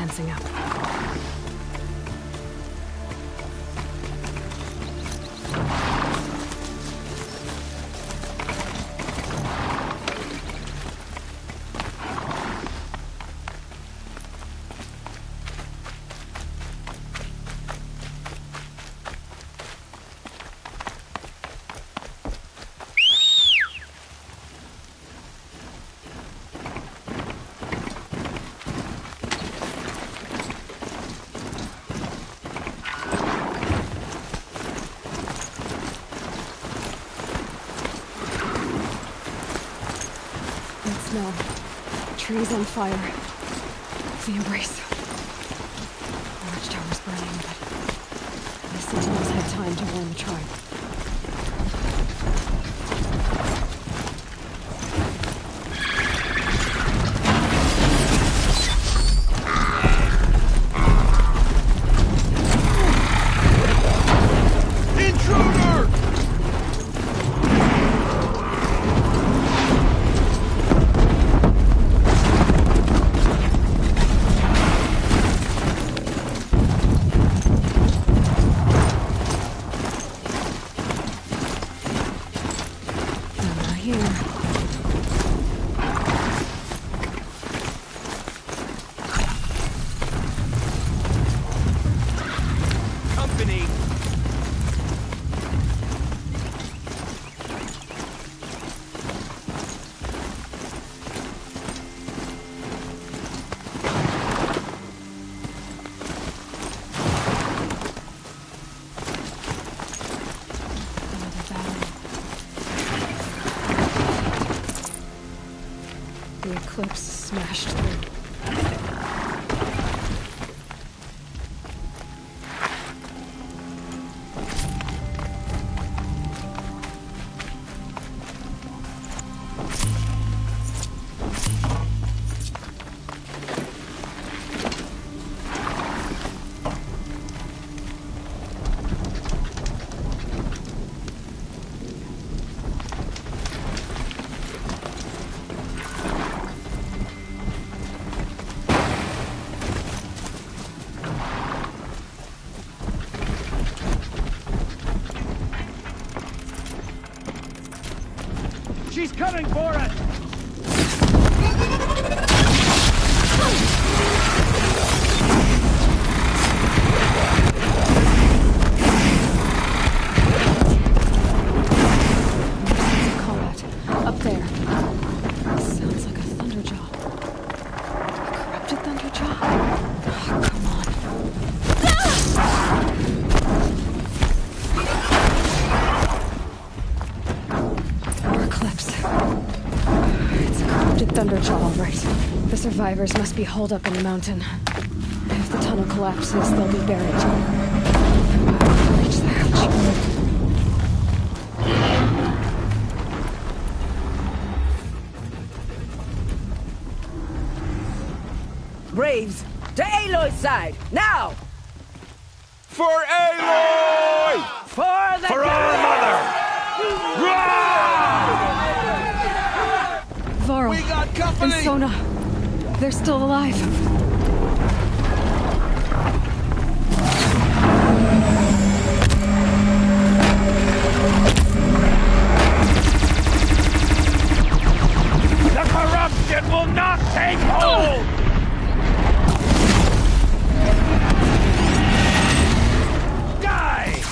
tensing up. No. Trees on fire. The embrace. The watchtower's burning, but the sentinels had time to warn the tribe. The eclipse smashed through. She's coming for us! Combat. Up there. Sounds like a Thunderjaw. A corrupted Thunderjaw? Oh, come on. It's a corrupted Thunderjaw, all right. The survivors must be holed up in the mountain. If the tunnel collapses, they'll be buried. Reach the hatch. Braves, to Aloy's side, now! For Aloy! For the For our mother! Varl We got company! and Sona, they're still alive. The corruption will not take hold! Die!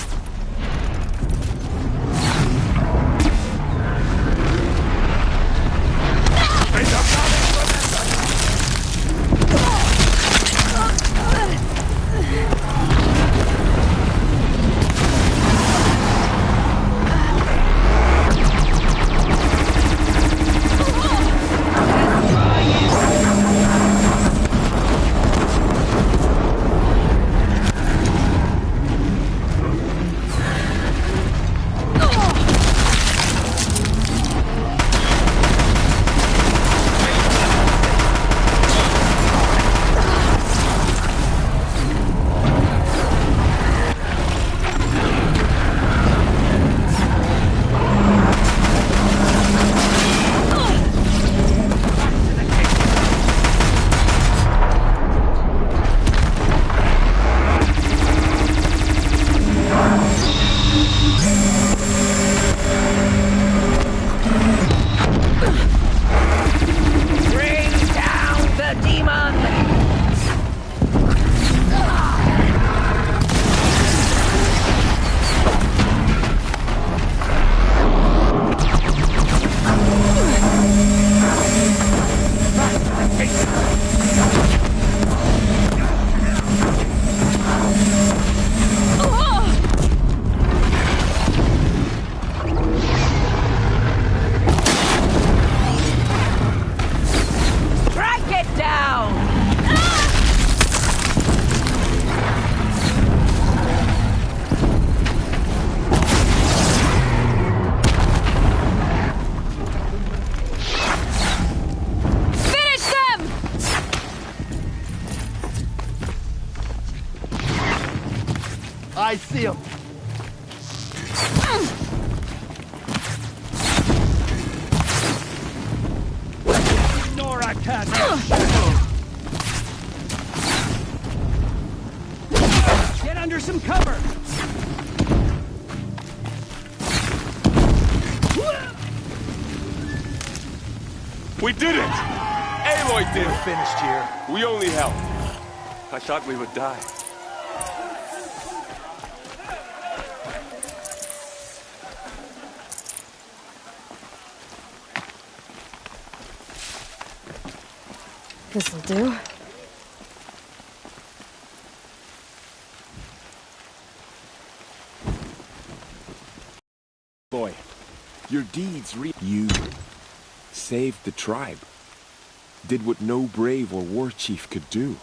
I see him. Nora can't. Get under some cover! We did it! Aloy did it! Finished here. We only helped. I thought we would die. This'll do. Boy, your deeds You saved the tribe. Did what no brave or war chief could do.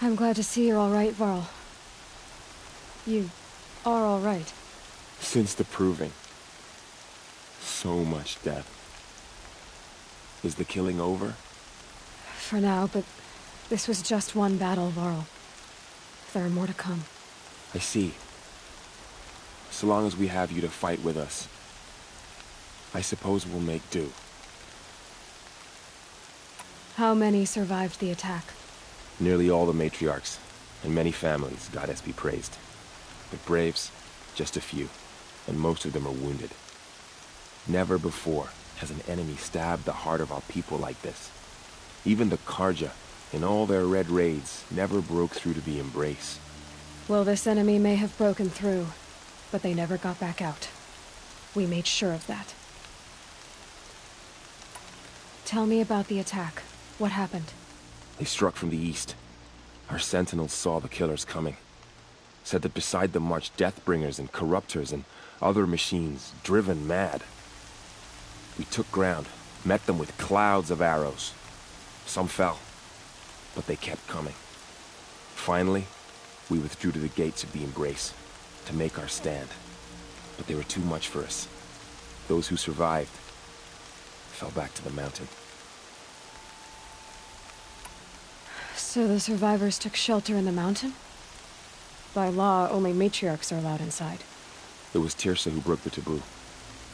I'm glad to see you're all right, Varl. You are all right. Since the proving. So much death. Is the killing over? For now, but this was just one battle, Varl. There are more to come. I see. So long as we have you to fight with us, I suppose we'll make do. How many survived the attack? Nearly all the matriarchs, and many families, goddess be praised. But braves, just a few, and most of them are wounded. Never before has an enemy stabbed the heart of our people like this. Even the Karja, in all their red raids, never broke through to the embrace. Well, this enemy may have broken through, but they never got back out. We made sure of that. Tell me about the attack. What happened? They struck from the east. Our sentinels saw the killers coming. Said that beside them marched Deathbringers and Corruptors and other machines, driven mad. We took ground, met them with clouds of arrows. Some fell, but they kept coming. Finally, we withdrew to the gates of the Embrace to make our stand. But they were too much for us. Those who survived fell back to the mountain. So the survivors took shelter in the mountain? By law, only matriarchs are allowed inside. It was Tirsa who broke the taboo.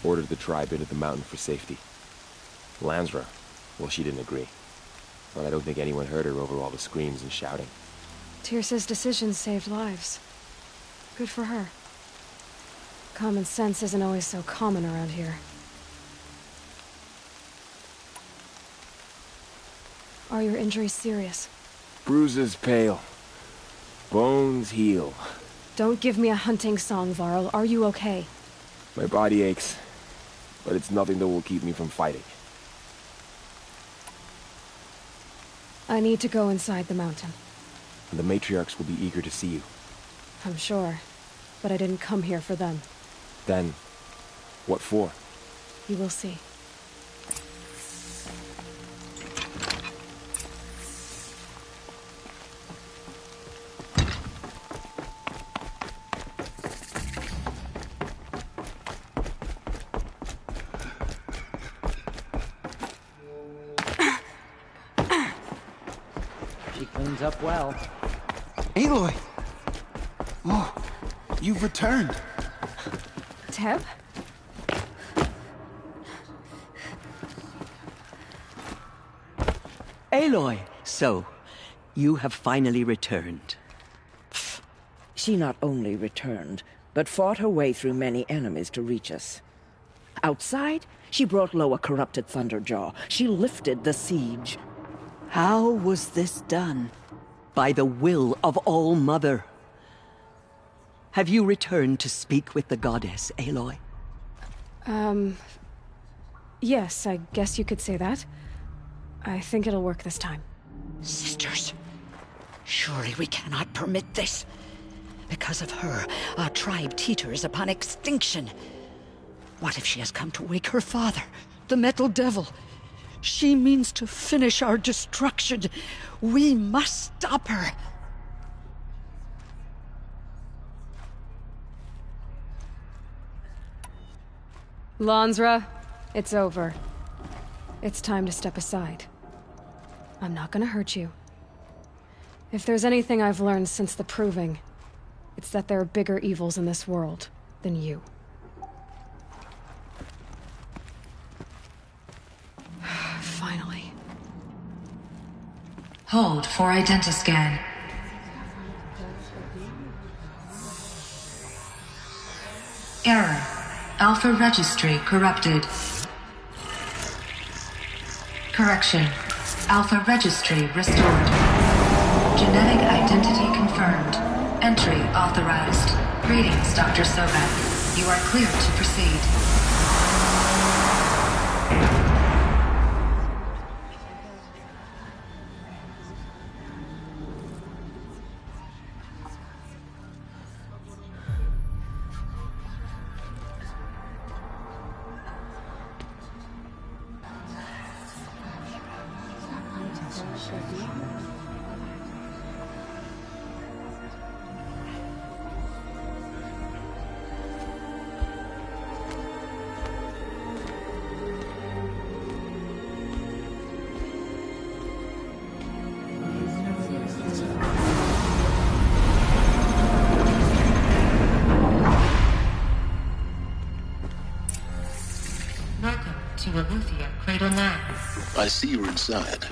Ordered the tribe into the mountain for safety. Lansra, well, she didn't agree. But I don't think anyone heard her over all the screams and shouting. Tirsa's decisions saved lives. Good for her. Common sense isn't always so common around here. Are your injuries serious? Bruises pale. Bones heal. Don't give me a hunting song, Varl. Are you okay? My body aches, but it's nothing that will keep me from fighting. I need to go inside the mountain. And the matriarchs will be eager to see you. I'm sure, but I didn't come here for them. Then, what for? You will see. She cleans up well. Aloy! Oh, you've returned. Teb? Aloy, so, you have finally returned. She not only returned, but fought her way through many enemies to reach us. Outside, she brought low a corrupted Thunderjaw. She lifted the siege. How was this done? By the will of All-Mother. Have you returned to speak with the goddess, Aloy? Yes, I guess you could say that. I think it'll work this time. Sisters, surely we cannot permit this. Because of her, our tribe teeters upon extinction. What if she has come to wake her father, the Metal Devil? She means to finish our destruction. We must stop her. Lansra, it's over. It's time to step aside. I'm not gonna hurt you. If there's anything I've learned since the proving, It's that there are bigger evils in this world than you. Finally. Hold for identiscan. Error. Alpha registry corrupted. Correction. Alpha registry restored. Genetic identity confirmed. Entry authorized. Greetings, Dr. Sobek. You are cleared to proceed. I see you're inside.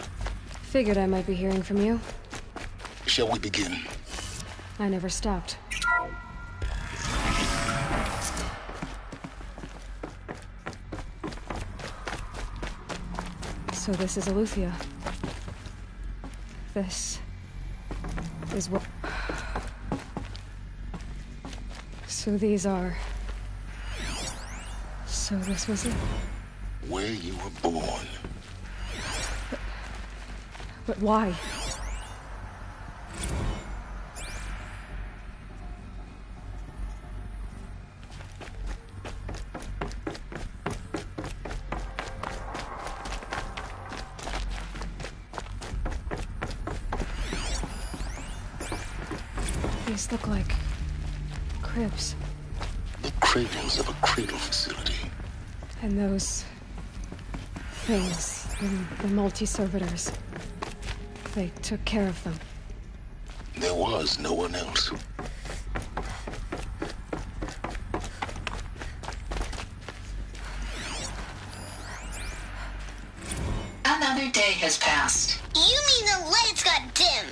Figured I might be hearing from you. Shall we begin? I never stopped. So this is Aletheia. This is what... So these are... So this was it? Where you were born. But why? These look like cribs. The cradles of a cradle facility. And those things, the multi-servitors, they took care of them. There was no one else. Another day has passed. You mean the lights got dim?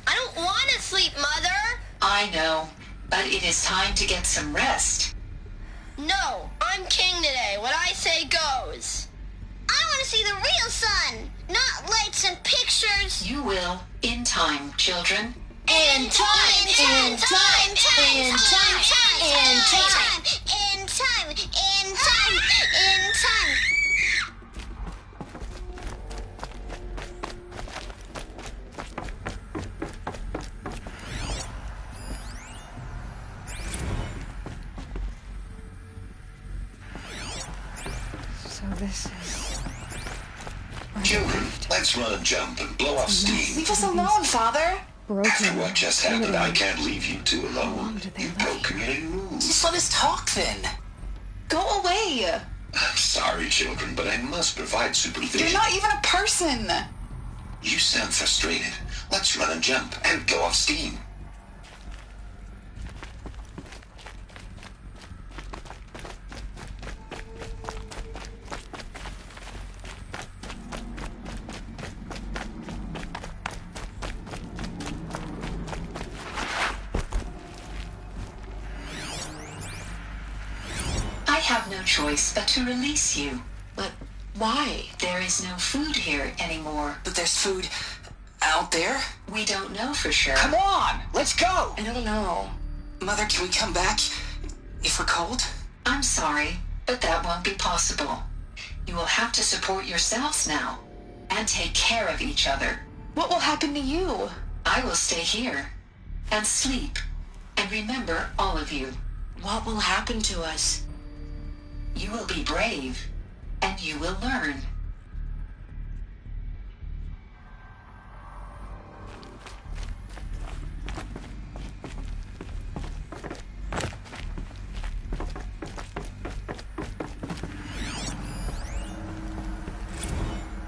I don't want to sleep, Mother! I know, but it is time to get some rest. No, I'm king today. What I say goes. I want to see the real sun, not lights and pictures. You will, in time, children. In time, in time, in time, in time, in time, in time, in time. So this is... Children, let's run and jump and blow off steam. Leave us alone, Father. After what just happened, I can't leave you two alone. You broke community rules. Just let us talk then. Go away. I'm sorry, children, but I must provide supervision. You're not even a person. You sound frustrated. Let's run and jump and go off steam. I have no choice but to release you. But why? There is no food here anymore. But there's food out there? We don't know for sure. Come on, let's go. I don't know. Mother, can we come back if we're cold? I'm sorry, but that won't be possible. You will have to support yourselves now and take care of each other. What will happen to you? I will stay here and sleep and remember all of you. What will happen to us? You will be brave, and you will learn.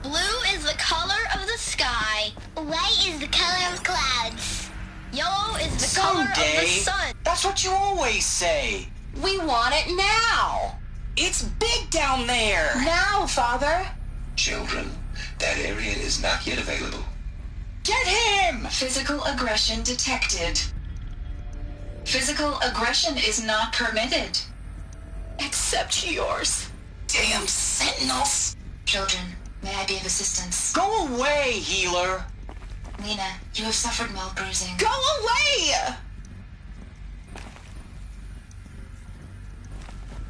Blue is the color of the sky. White is the color of clouds. Yellow is is the color of the Someday. sun. That's what you always say. We want it now! It's big down there. Now, Father! Children, that area is not yet available. Get him! Physical aggression detected. Physical aggression is not permitted. Except yours. Damn sentinels. Children, may I be of assistance? Go away, healer. Lena, you have suffered mild bruising. Go away!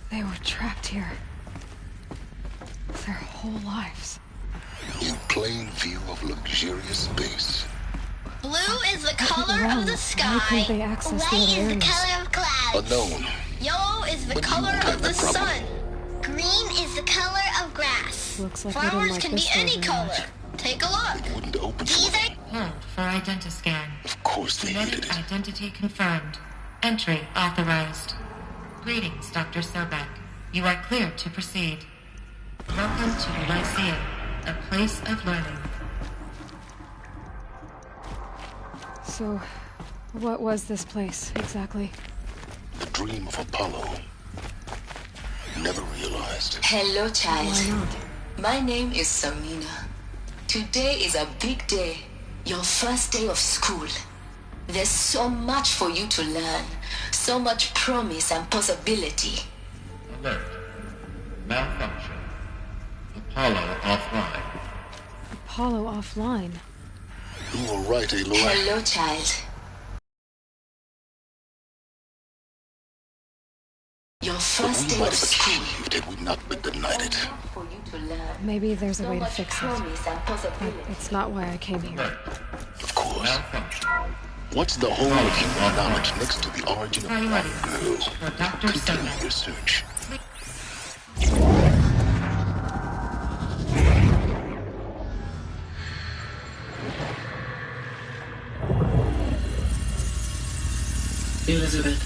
They were trapped here. Their whole lives. In plain view of luxurious space. Blue is the color of the sky. Why couldn't they access the White other is the areas? color of clouds. Unknown. Yellow is the But you color won't have of the that problem. sun. Green is the color of grass. Looks like I didn't Flowers like can be this any very color. much. Take a look. Wouldn't open These for are Hold for identiscan. Of course they needed Genetic it. identity confirmed. Entry authorized. Greetings, Dr. Sobek. You are cleared to proceed. Welcome to Lyceum, a place of learning. So, what was this place, exactly? The dream of Apollo. Never realized. Hello, child. Why not? My name is Samina. Today is a big day. Your first day of school. There's so much for you to learn. So much promise and possibility. Alert. Malfunction. Apollo offline. Apollo offline. You were right, Aloy. Hello, child. Your But first we day might of have school. achieved had we not been denied it. For you to learn. Maybe there's a So way to much fix it. promise and But possibility. it's not why I came here. Of course. Malfunction. What's the whole of human knowledge next to the origin of Priority Girl? for Dr. Continue Sobek. your search. Elizabeth,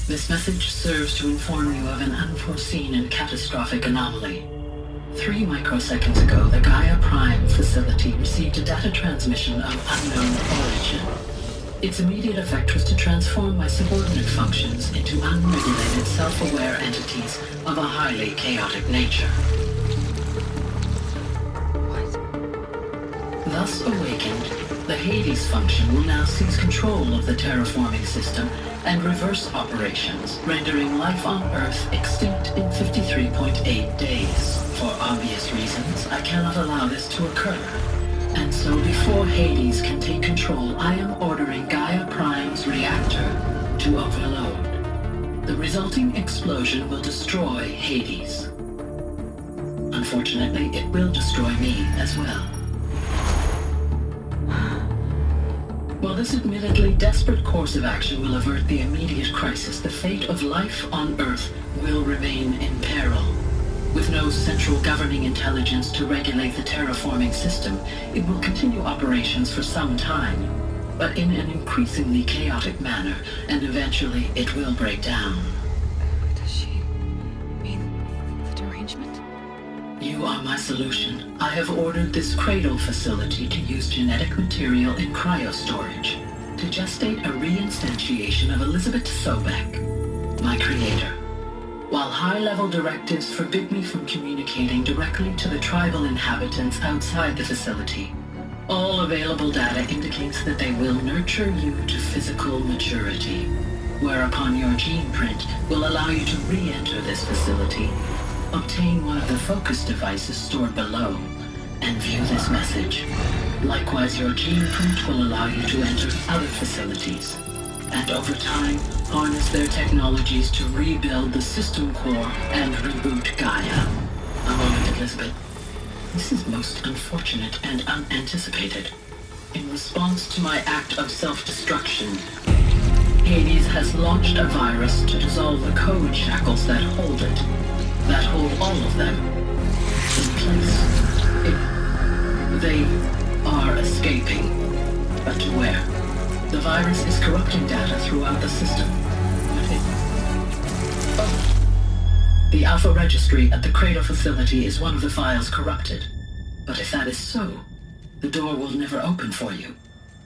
this message serves to inform you of an unforeseen and catastrophic anomaly. 3 microseconds ago, the Gaia Prime facility received a data transmission of unknown origin. Its immediate effect was to transform my subordinate functions into unregulated, self-aware entities of a highly chaotic nature. Thus awakened, the Hades function will now seize control of the terraforming system and reverse operations, rendering life on Earth extinct in 53.8 days. For obvious reasons, I cannot allow this to occur. And so before Hades can take control, I am ordering Gaia Prime's reactor to overload. The resulting explosion will destroy Hades. Unfortunately, it will destroy me as well. While this admittedly desperate course of action will avert the immediate crisis, the fate of life on Earth will remain in peril. With no central governing intelligence to regulate the terraforming system, it will continue operations for some time, but in an increasingly chaotic manner, and eventually it will break down. Does she mean the derangement? You are my solution. I have ordered this cradle facility to use genetic material in cryostorage to gestate a reinstantiation of Elizabeth Sobek, my creator. While high-level directives forbid me from communicating directly to the tribal inhabitants outside the facility, all available data indicates that they will nurture you to physical maturity, whereupon your gene print will allow you to re-enter this facility, obtain one of the focus devices stored below, and view this message. Likewise, your gene print will allow you to enter other facilities, and over time, harness their technologies to rebuild the system core and reboot Gaia. A moment, Elizabeth. This is most unfortunate and unanticipated. In response to my act of self-destruction, Hades has launched a virus to dissolve the code shackles that hold it, that hold all of them in place. They are escaping, but to where? The virus is corrupting data throughout the system. The Alpha Registry at the Cradle facility is one of the files corrupted. But if that is so, the door will never open for you.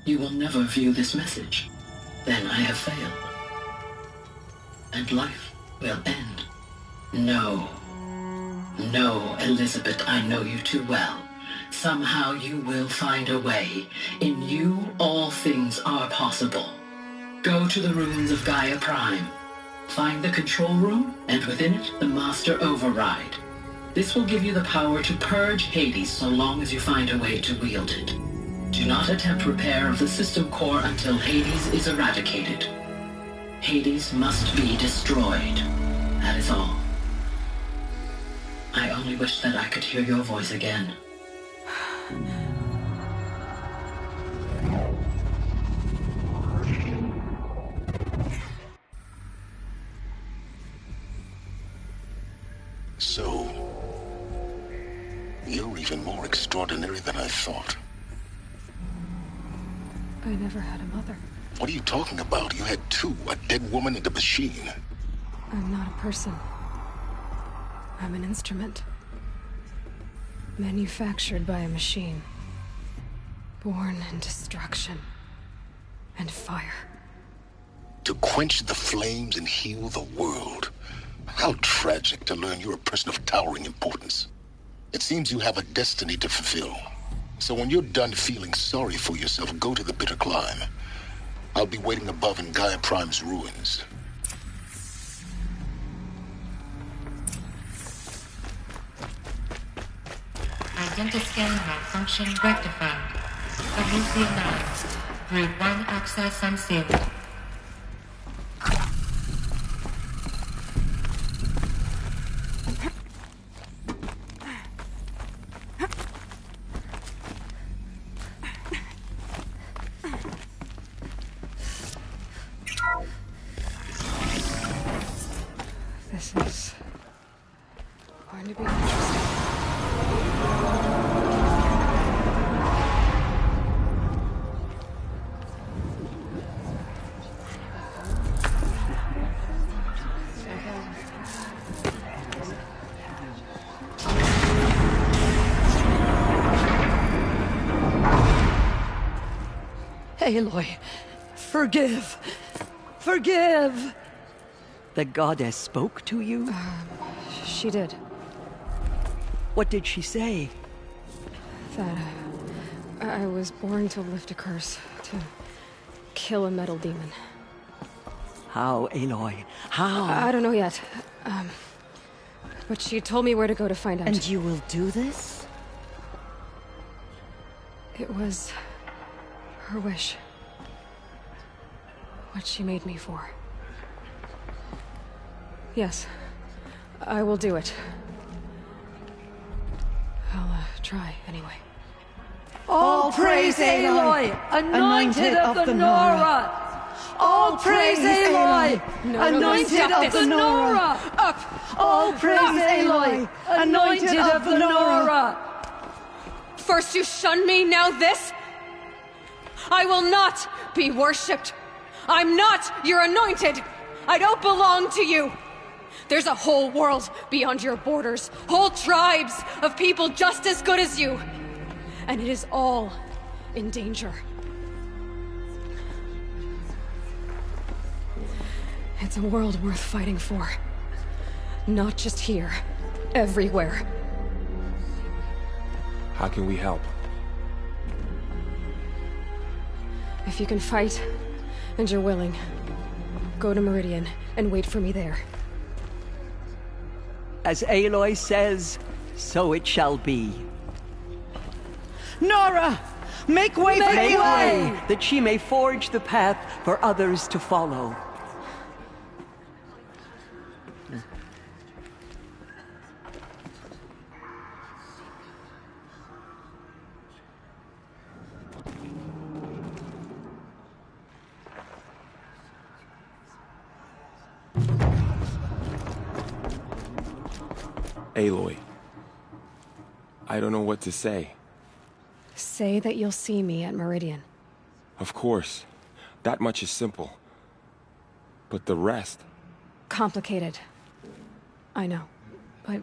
you will never view this message. Then I have failed. And life will end. No. No, Elizabeth, I know you too well. Somehow you will find a way. In you, all things are possible. Go to the ruins of Gaia Prime. Find the control room, and within it, the Master Override. This will give you the power to purge Hades so long as you find a way to wield it. Do not attempt repair of the system core until Hades is eradicated. Hades must be destroyed. That is all. I only wish that I could hear your voice again. So, you're even more extraordinary than I thought. I never had a mother. What are you talking about? You had two, a dead woman and a machine. I'm not a person. I'm an instrument. Manufactured by a machine. Born in destruction and fire. To quench the flames and heal the world. How tragic to learn you're a person of towering importance. It seems you have a destiny to fulfill. So when you're done feeling sorry for yourself, go to the bitter climb. I'll be waiting above in Gaia Prime's ruins. Identiscan malfunction rectified. Elysium 9. Group 1 access unsealed. This is going to be interesting. Aloy, forgive. Forgive! The goddess spoke to you? She did. What did she say? That I was born to lift a curse, to kill a metal demon. How, Aloy? How? I don't know yet. But she told me where to go to find out. And you will do this? It was her wish. What she made me for. Yes, I will do it. I'll try anyway. All praise Aloy, anointed of the Nora! All praise Aloy, anointed of the Nora! Up! All praise Aloy, anointed of the Nora! First you shun me, now this? I will not be worshipped. I'm not your anointed. I don't belong to you. There's a whole world beyond your borders, whole tribes of people just as good as you. And it is all in danger. It's a world worth fighting for. Not just here, everywhere. How can we help? If you can fight, and you're willing, go to Meridian and wait for me there. As Aloy says, so it shall be. Nora! Make way for Aloy, that she may forge the path for others to follow. Aloy, I don't know what to say. Say that you'll see me at Meridian. Of course. That much is simple. But the rest... Complicated. I know. But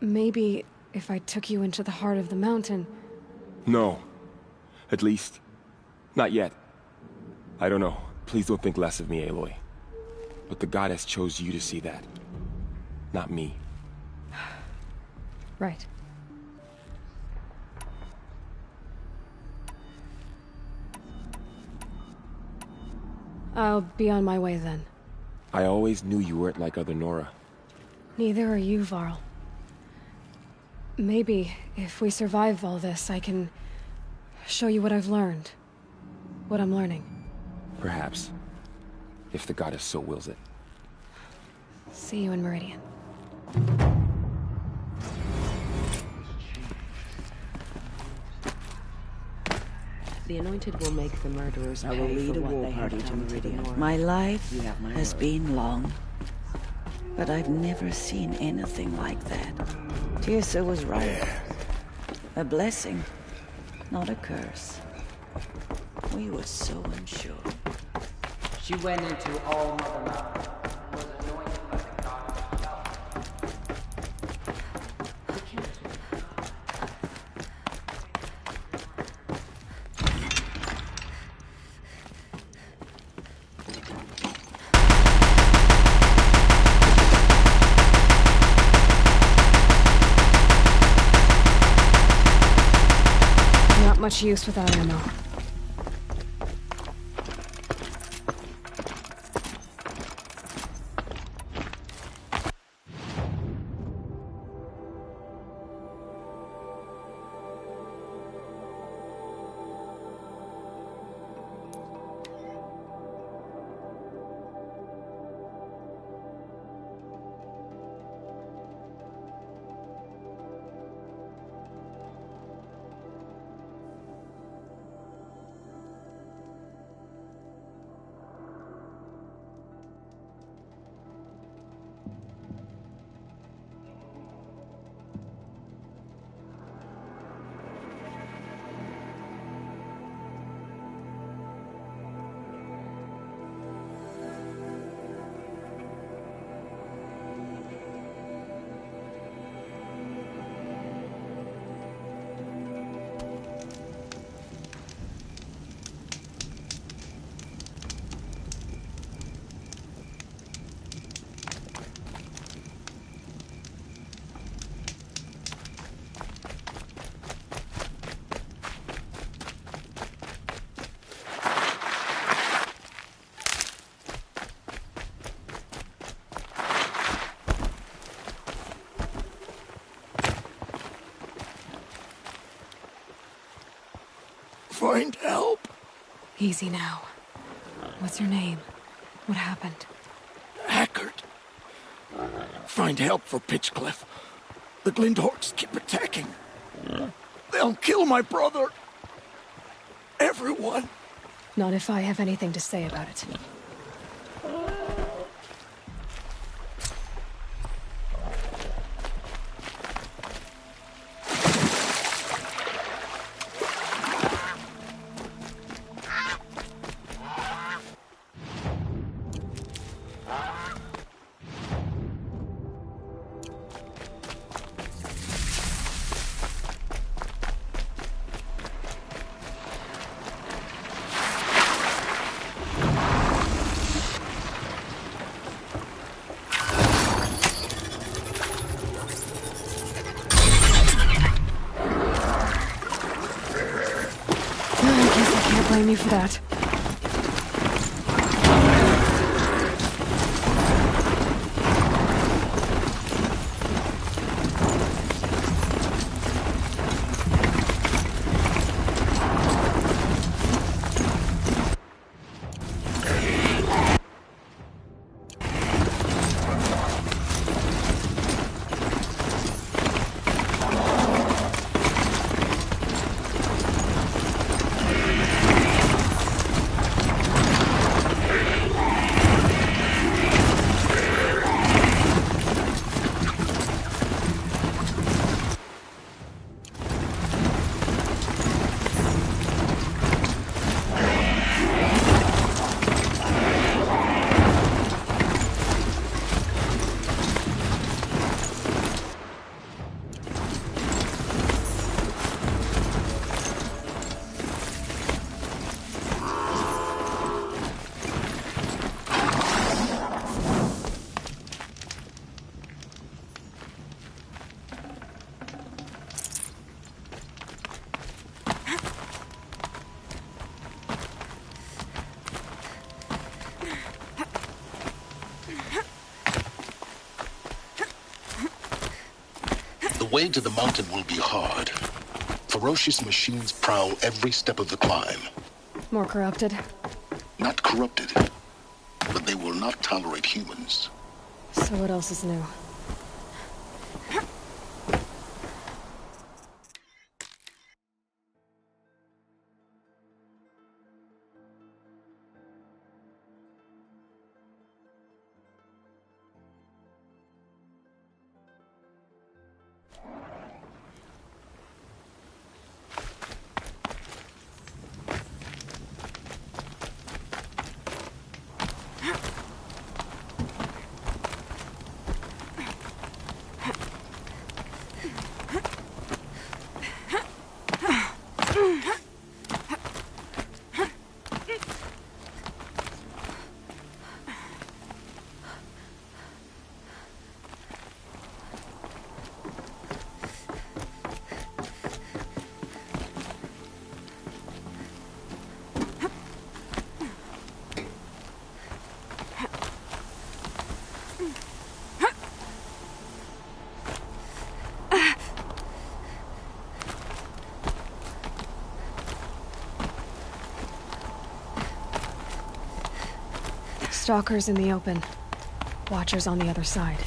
maybe if I took you into the heart of the mountain... No. At least, Not yet. I don't know. Please don't think less of me, Aloy. But the goddess chose you to see that. Not me. Right. I'll be on my way then. I always knew you weren't like other Nora. Neither are you, Varl. Maybe, if we survive all this, I can show you what I've learned. What I'm learning. Perhaps. If the goddess so wills it. See you in Meridian. The Anointed will make the murderers I will pay lead for a what war they have party to done the Meridian. Nora. My life You have my has word. been long, but I've never seen anything like that. Tirsa was right. A blessing, not a curse. We were so unsure. She went into All Mother Mountain and was anointed by the goddess herself. Not much use without ammo. Find help. Easy now. What's your name? What happened? Hackard. Find help for Pitchcliff. The Glindorks keep attacking. They'll kill my brother. Everyone. Not if I have anything to say about it. Can't blame you for that. way to the mountain will be hard. Ferocious machines prowl every step of the climb. More corrupted? Not corrupted, but they will not tolerate humans. So what else is new? Stalkers in the open. Watchers on the other side.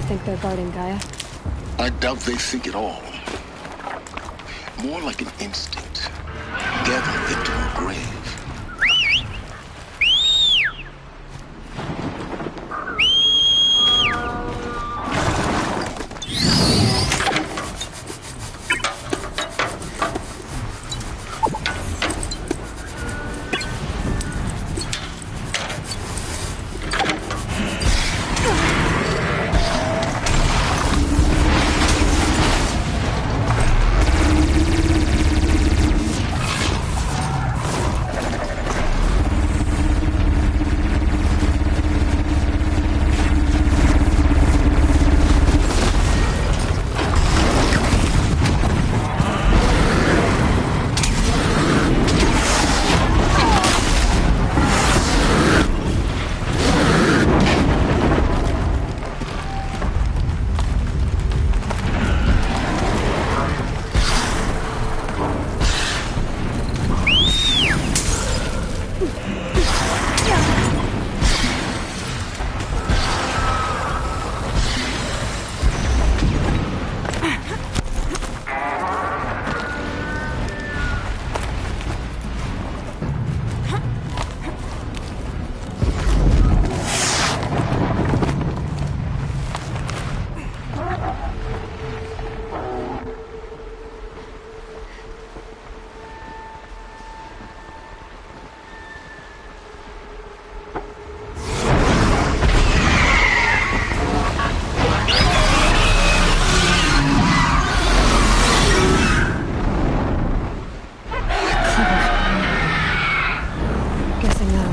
Think they're guarding Gaia? I doubt they think at all. More like an instinct. Gather into a grave.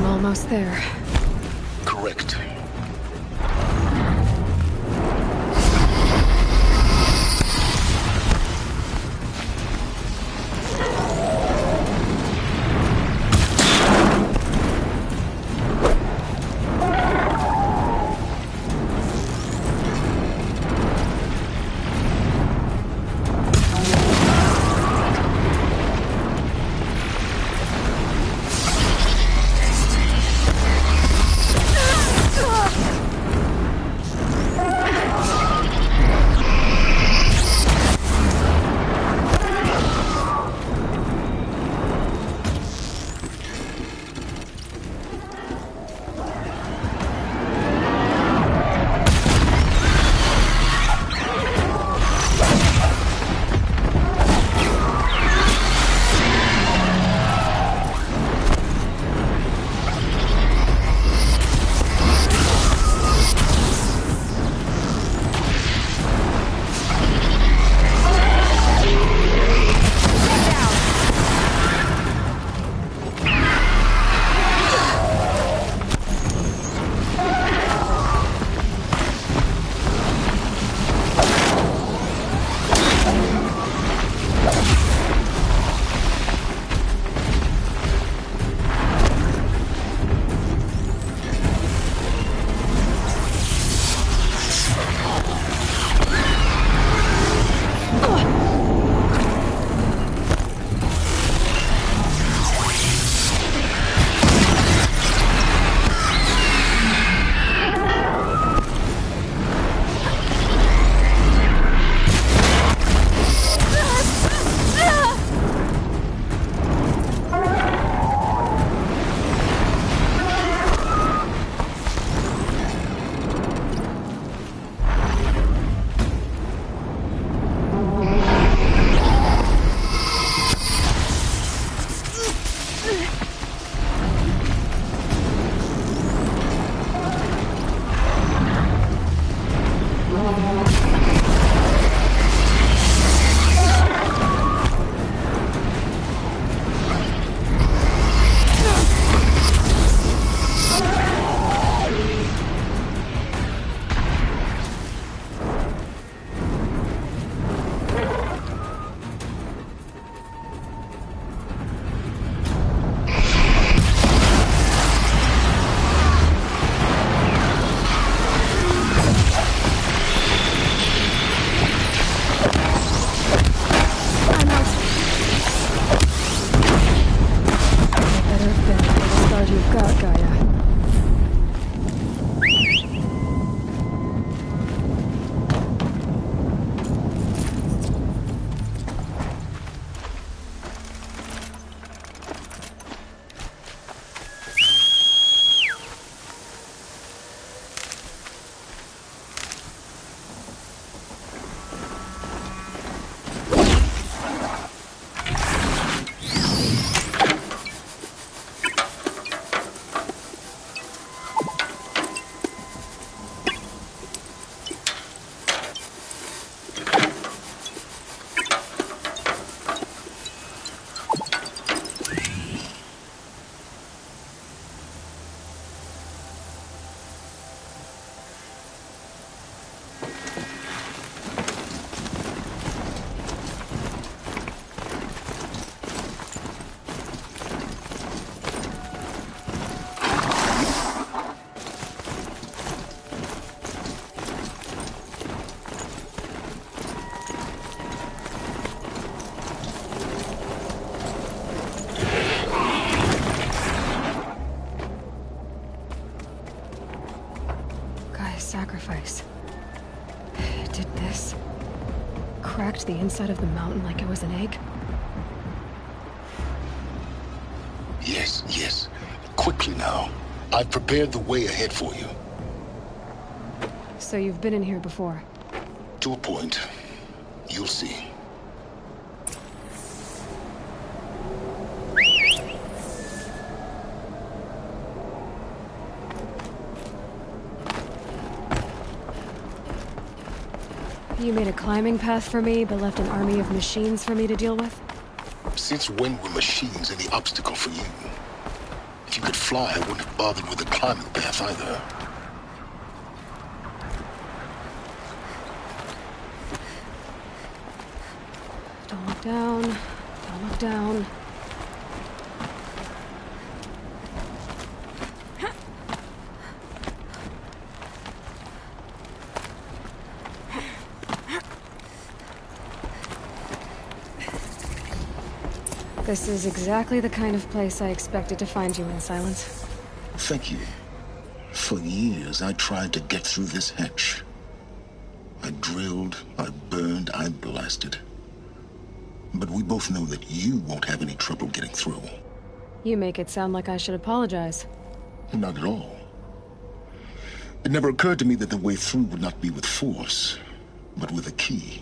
Almost there. Correct. sacrifice. It did this. Cracked the inside of the mountain like it was an egg. Yes, yes. Quickly now. I've prepared the way ahead for you. So you've been in here before? To a point. You'll see. You made a climbing path for me, but left an army of machines for me to deal with? Since when were machines any obstacle for you? If you could fly, I wouldn't have bothered with the climbing path either. Don't look down. Don't look down. This is exactly the kind of place I expected to find you in, Silence. Thank you. For years, I tried to get through this hatch. I drilled, I burned, I blasted. But we both know that you won't have any trouble getting through. You make it sound like I should apologize. Not at all. It never occurred to me that the way through would not be with force, but with a key.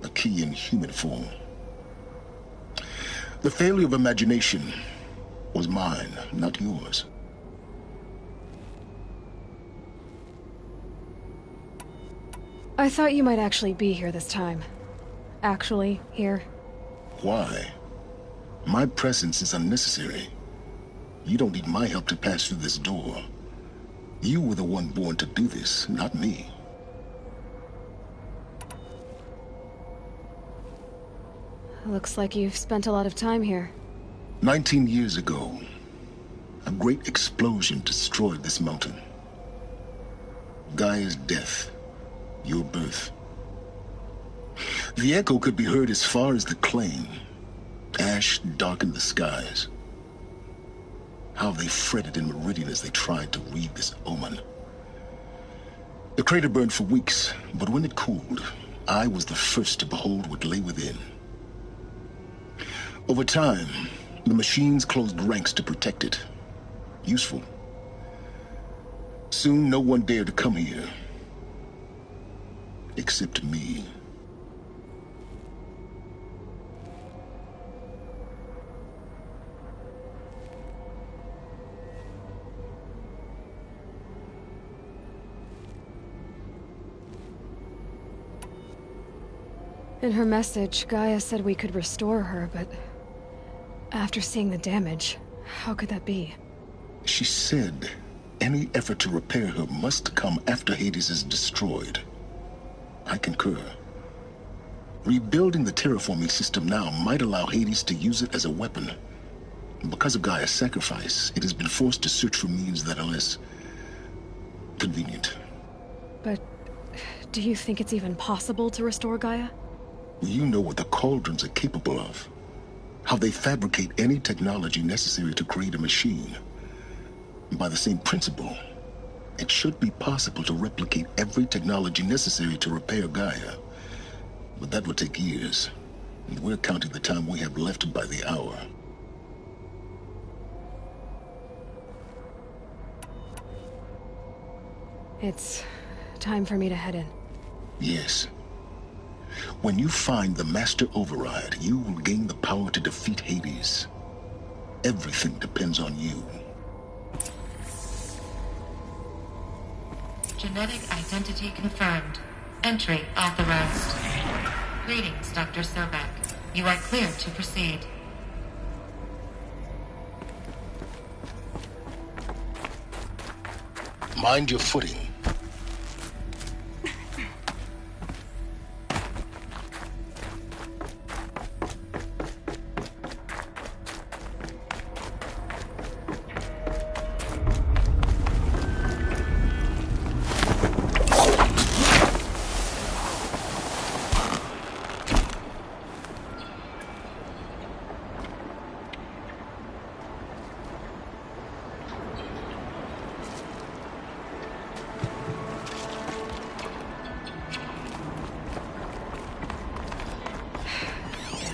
A key in human form. The failure of imagination was mine, not yours. I thought you might actually be here this time. Actually, here. Why? My presence is unnecessary. You don't need my help to pass through this door. You were the one born to do this, not me. Looks like you've spent a lot of time here. 19 years ago, a great explosion destroyed this mountain. Gaia's death, your birth. The echo could be heard as far as the claim. Ash darkened the skies. How they fretted in Meridian as they tried to read this omen. The crater burned for weeks, but when it cooled, I was the first to behold what lay within. Over time, the machines closed ranks to protect it. Useful. Soon, no one dared to come here. Except me. In her message, Gaia said we could restore her, but after seeing the damage, how could that be? She said any effort to repair her must come after Hades is destroyed. I concur. Rebuilding the terraforming system now might allow Hades to use it as a weapon. Because of Gaia's sacrifice, it has been forced to search for means that are less convenient. But do you think it's even possible to restore Gaia? You know what the Cauldrons are capable of. How they fabricate any technology necessary to create a machine. By the same principle, it should be possible to replicate every technology necessary to repair Gaia. But that would take years. And we're counting the time we have left by the hour. It's time for me to head in. Yes. When you find the Master Override, you will gain the power to defeat Hades. Everything depends on you. Genetic identity confirmed. Entry authorized. Greetings, Dr. Sobek. You are clear to proceed. Mind your footing.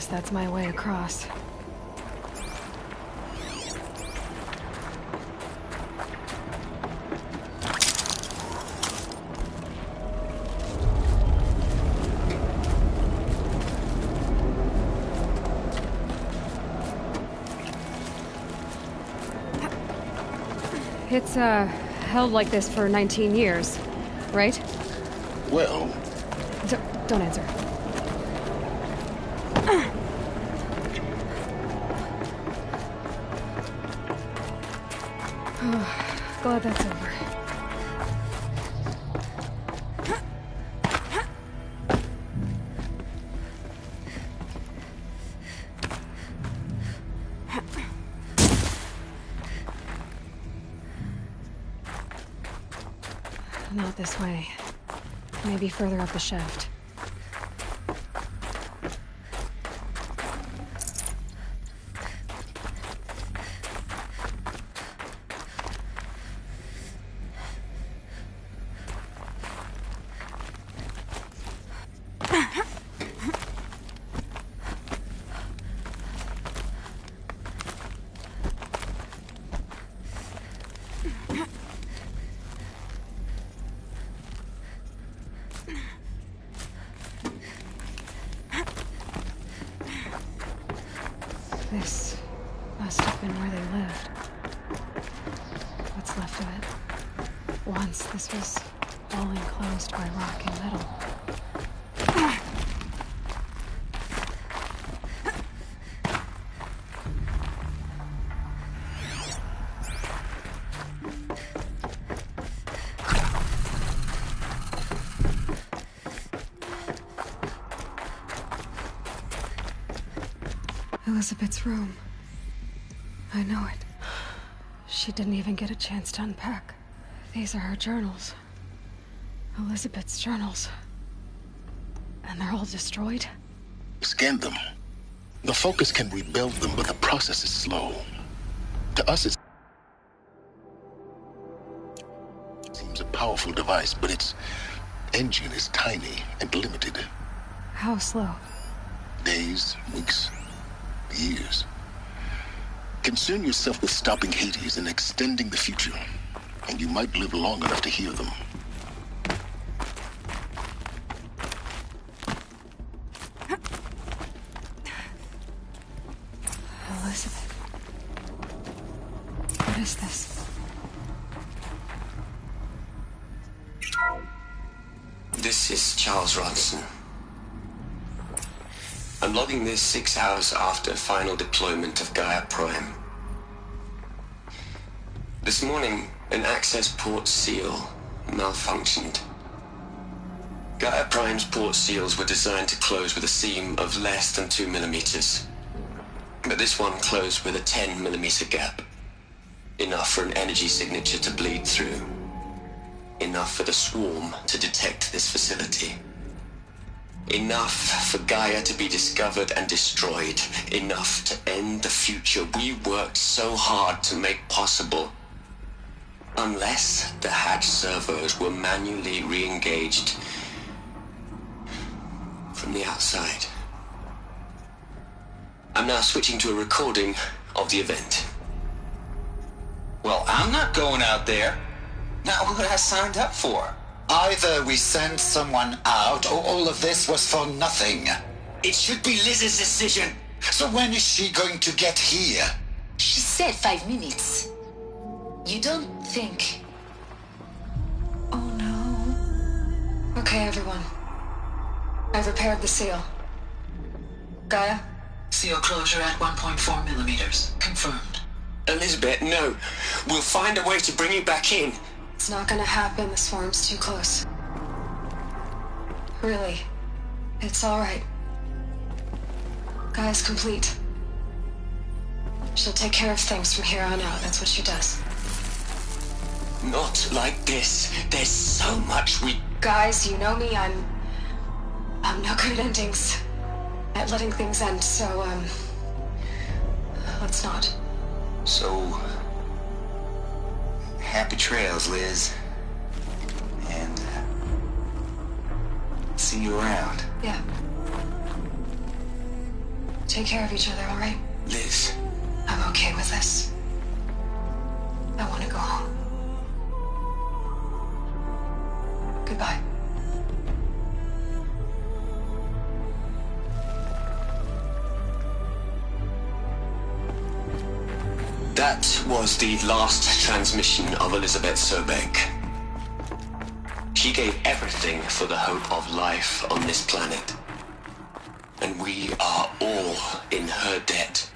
that's my way across. It's, held like this for 19 years, right? Well... Don't answer. Glad that's over. Not this way. Maybe further up the shaft. This must have been where they lived. What's left of it. Once this was all enclosed by rock and metal. Elizabeth's room. I know it. She didn't even get a chance to unpack. These are her journals. Elizabeth's journals. And they're all destroyed? Scan them. The Focus can rebuild them, but the process is slow. To us, it seems a powerful device, but its engine is tiny and limited. How slow? Days, weeks, years. Concern yourself with stopping Hades and extending the future, and you might live long enough to hear them. Elizabeth. What is this? This is Charles Ronson. I'm logging this 6 hours after final deployment of Gaia Prime. This morning, an access port seal malfunctioned. Gaia Prime's port seals were designed to close with a seam of less than 2 millimeters. But this one closed with a 10 millimeter gap. Enough for an energy signature to bleed through. Enough for the swarm to detect this facility. Enough for Gaia to be discovered and destroyed. Enough to end the future we worked so hard to make possible. Unless the hatch servos were manually re-engaged from the outside. I'm now switching to a recording of the event. Well, I'm not going out there. Not what I signed up for. Either we send someone out, or all of this was for nothing. It should be Liz's decision. So when is she going to get here? She said 5 minutes. You don't think... Oh no. Okay, everyone. I've repaired the seal. Gaia? Seal closure at 1.4 millimeters. Confirmed. Elizabeth, no. We'll find a way to bring you back in. It's not gonna happen. The swarm's too close. Really. It's alright. Gaia's complete. She'll take care of things from here on out. That's what she does. Not like this. There's so much we... Guys, you know me. I'm no good at endings. At letting things end, so, let's not. So... happy trails, Liz. And, see you around. Yeah. Take care of each other, all right? Liz. I'm okay with this. I want to go home. Goodbye. That was the last transmission of Elizabeth Sobek. She gave everything for the hope of life on this planet. And we are all in her debt.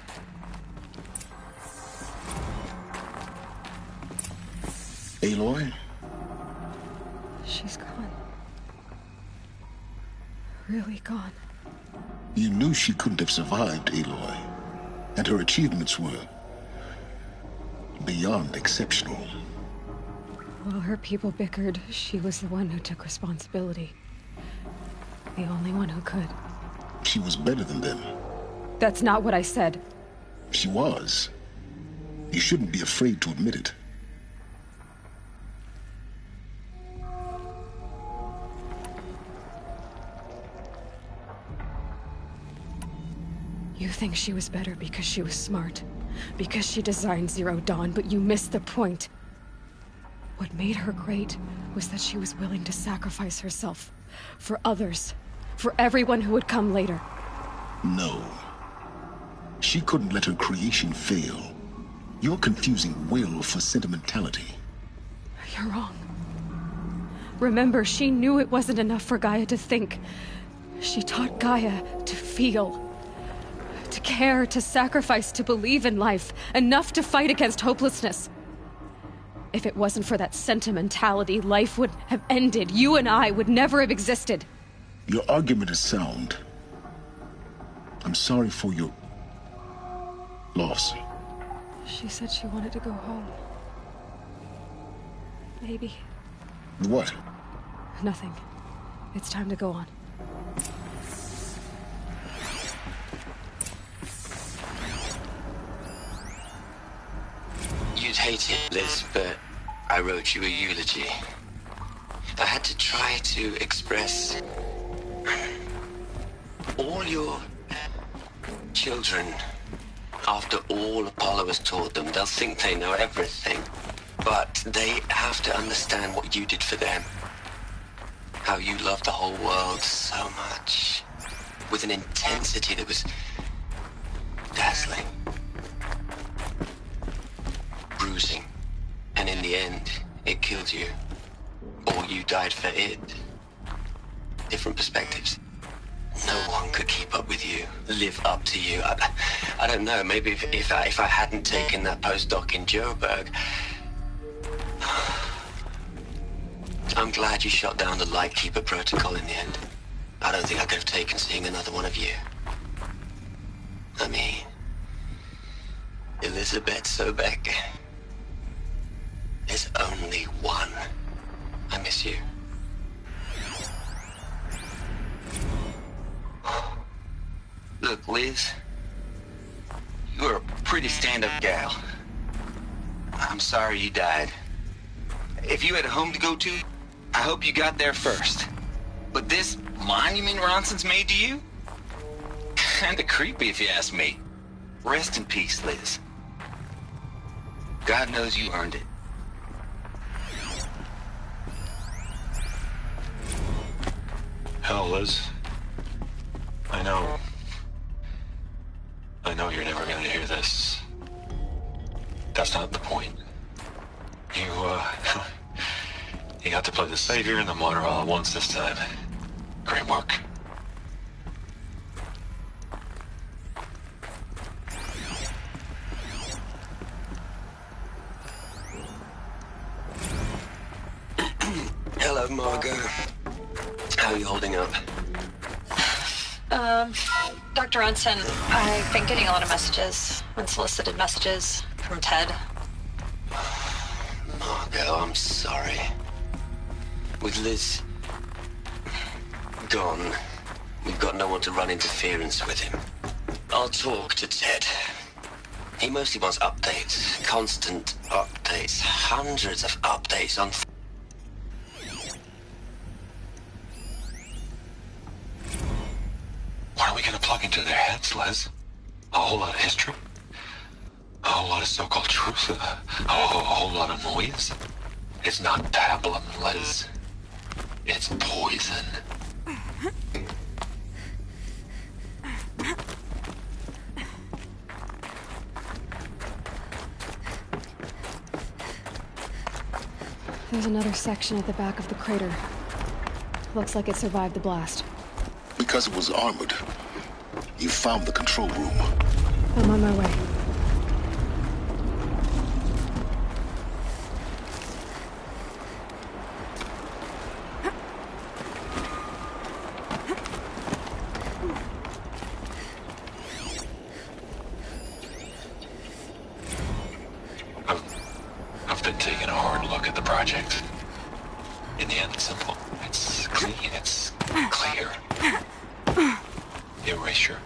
Aloy? She's gone. Really gone. You knew she couldn't have survived, Aloy. And her achievements were beyond exceptional. While her people bickered, she was the one who took responsibility. The only one who could. She was better than them. That's not what I said. She was. You shouldn't be afraid to admit it. You think she was better because she was smart, because she designed Zero Dawn, but you missed the point. What made her great was that she was willing to sacrifice herself for others, for everyone who would come later. No. She couldn't let her creation fail. You're confusing will for sentimentality. You're wrong. Remember, she knew it wasn't enough for Gaia to think. She taught Gaia to feel. To care, to sacrifice, to believe in life, enough to fight against hopelessness. If it wasn't for that sentimentality, life would have ended. You and I would never have existed. Your argument is sound. I'm sorry for your loss. She said she wanted to go home. Maybe. What? Nothing. It's time to go on. You'd hate it, Liz, but I wrote you a eulogy. I had to try to express all your children. After all Apollo has taught them, they'll think they know everything. But they have to understand what you did for them. How you loved the whole world so much. With an intensity that was dazzling. Bruising. And in the end, it killed you. Or you died for it. Different perspectives. No one could keep up with you, live up to you. I don't know, maybe if I hadn't taken that postdoc in Joburg. I'm glad you shot down the Lightkeeper protocol in the end. I don't think I could have taken seeing another one of you. I mean, Elizabeth Sobek. There's only one. I miss you. Look, Liz, you're a pretty stand-up gal. I'm sorry you died. If you had a home to go to, I hope you got there first. But this monument Ronson's made to you? Kinda creepy if you ask me. Rest in peace, Liz. God knows you earned it. Hell, Liz. I know you're never gonna hear this. That's not the point. You got to play the savior and the martyr all at once this time. Great work. Hello, Margot. How are you holding up? Dr. Ronson, I've been getting a lot of messages, unsolicited messages from Ted. Margot, I'm sorry. With Liz gone, we've got no one to run interference with him. I'll talk to Ted. He mostly wants updates, constant updates, hundreds of updates on... What are we gonna plug into their heads, Liz? A whole lot of history. A whole lot of so-called truth. A whole lot of noise. It's not pablum, Liz. It's poison. There's another section at the back of the crater. Looks like it survived the blast. Because it was armored, you found the control room. I'm on my way. I've been taking a hard look at the project. In the end, it's simple. It's clean. It's clear. Erasure.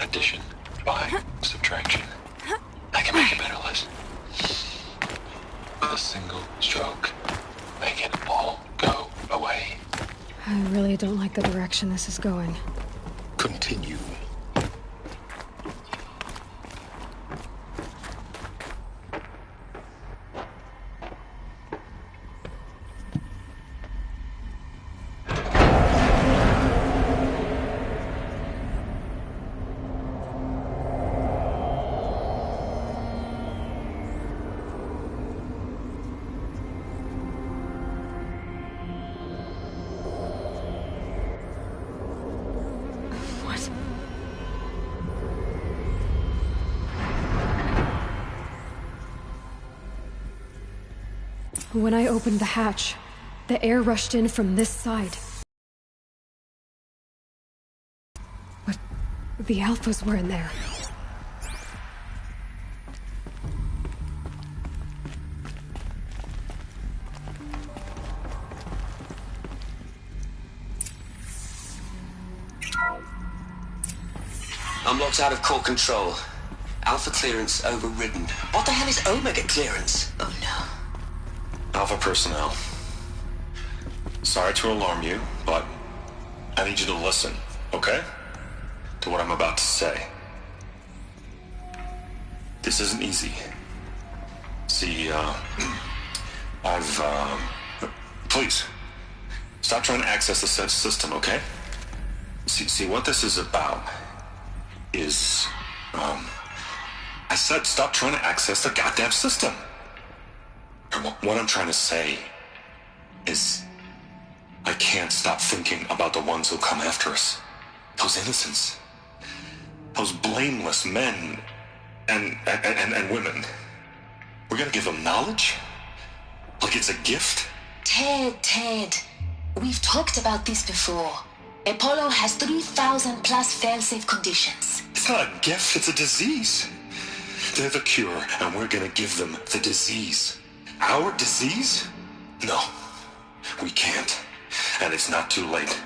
Addition. By. Subtraction. I can make a better list. With a single stroke. Make it all go away. I really don't like the direction this is going. Continue. When I opened the hatch, the air rushed in from this side. But the Alphas were in there. I'm locked out of core control. Alpha clearance overridden. What the hell is Omega clearance? Oh no. Alpha personnel. Sorry to alarm you, but I need you to listen, okay? To what I'm about to say. This isn't easy. See, please, stop trying to access the sense system, okay? See, what this is about is, I said stop trying to access the goddamn system. What I'm trying to say is I can't stop thinking about the ones who come after us. Those innocents. Those blameless men and women. We're gonna give them knowledge? Like it's a gift? Ted. We've talked about this before. Apollo has 3,000 plus fail-safe conditions. It's not a gift, it's a disease. They're the cure, and we're gonna give them the disease. Our disease? No, we can't. And it's not too late.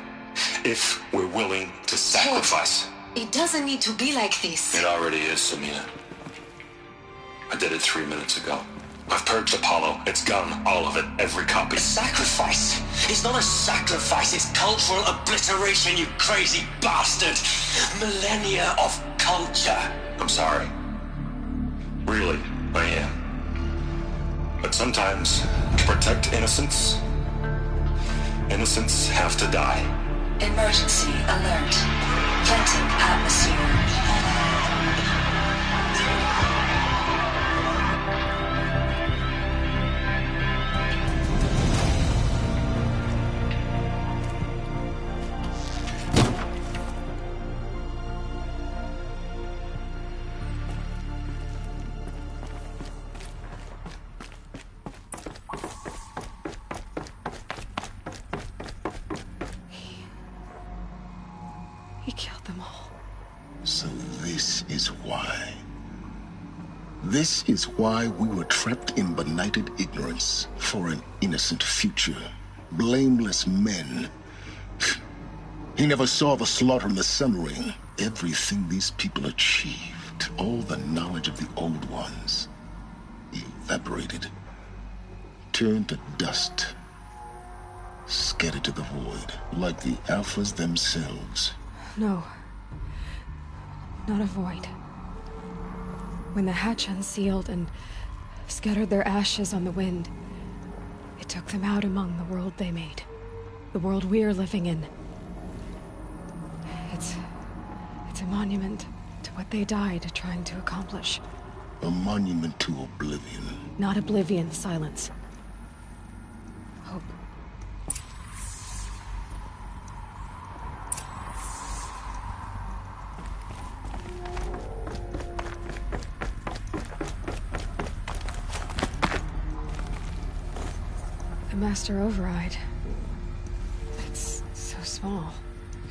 If we're willing to sacrifice. Ted, it doesn't need to be like this. It already is, Samina. I did it 3 minutes ago. I've purged Apollo. It's gone. All of it. Every copy. Sacrifice? It's not a sacrifice. It's cultural obliteration, you crazy bastard. Millennia of culture. I'm sorry. Really, I am. But sometimes, to protect innocence, innocents have to die. Emergency alert. Venting atmosphere. He killed them all. So this is why. This is why we were trapped in benighted ignorance for an innocent future. Blameless men. He never saw the slaughter in the Sun Ring. Everything these people achieved, all the knowledge of the old ones, evaporated, turned to dust, scattered to the void, like the Alphas themselves. No. not a void. When the hatch unsealed and scattered their ashes on the wind, it took them out among the world they made. The world we're living in. It's a monument to what they died trying to accomplish. A monument to oblivion. Not oblivion, silence. Hope. The Master Override. It's so small.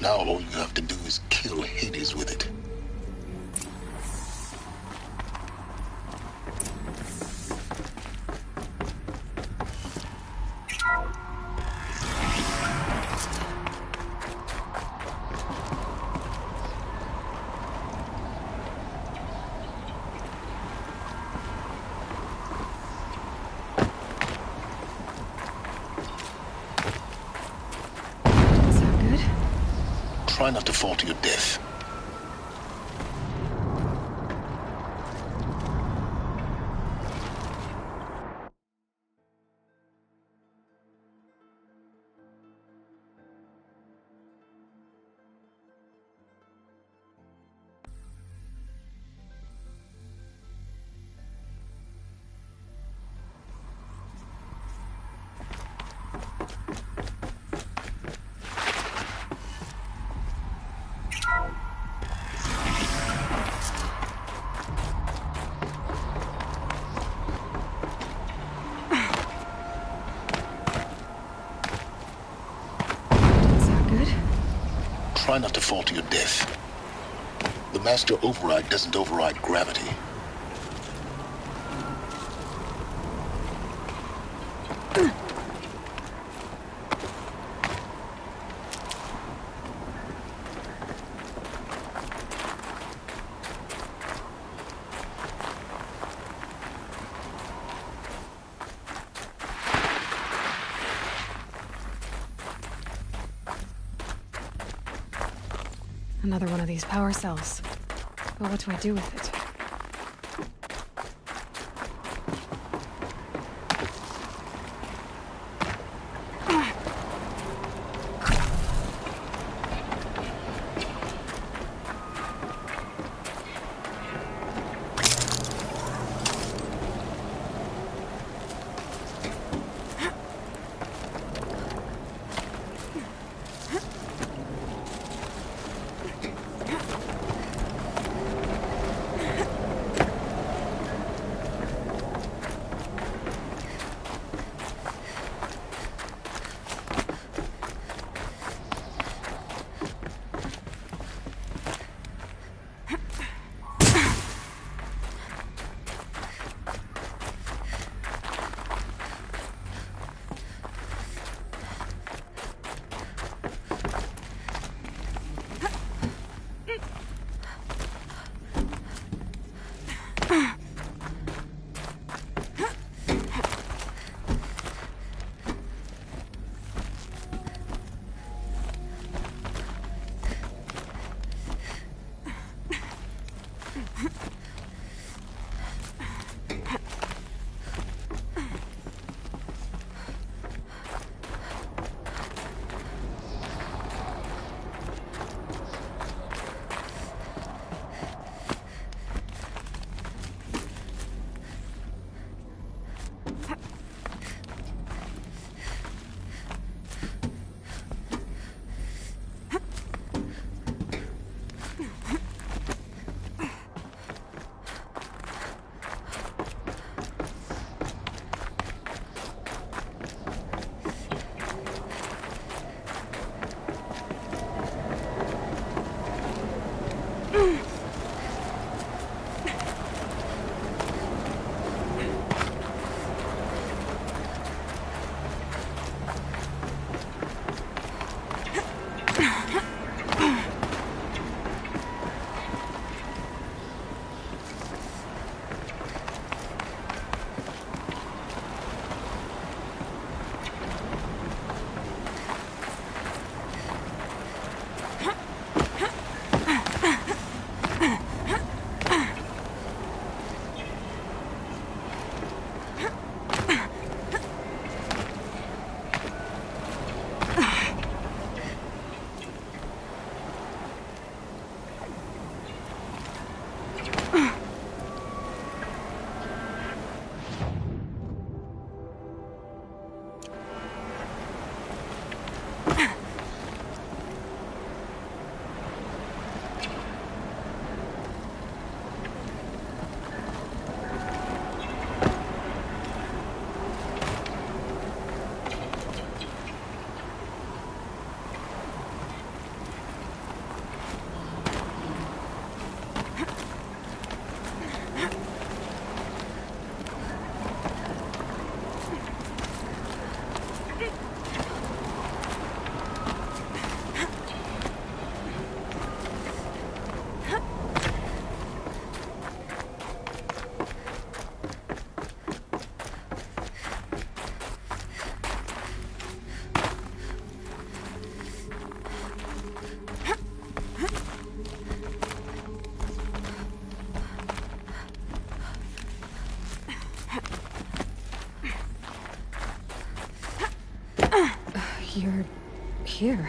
Now all you have to do is kill Hades with it. Try not to fall to your death. Try not to fall to your death. The Master Override doesn't override gravity. Another one of these power cells. But what do I do with it? You're here.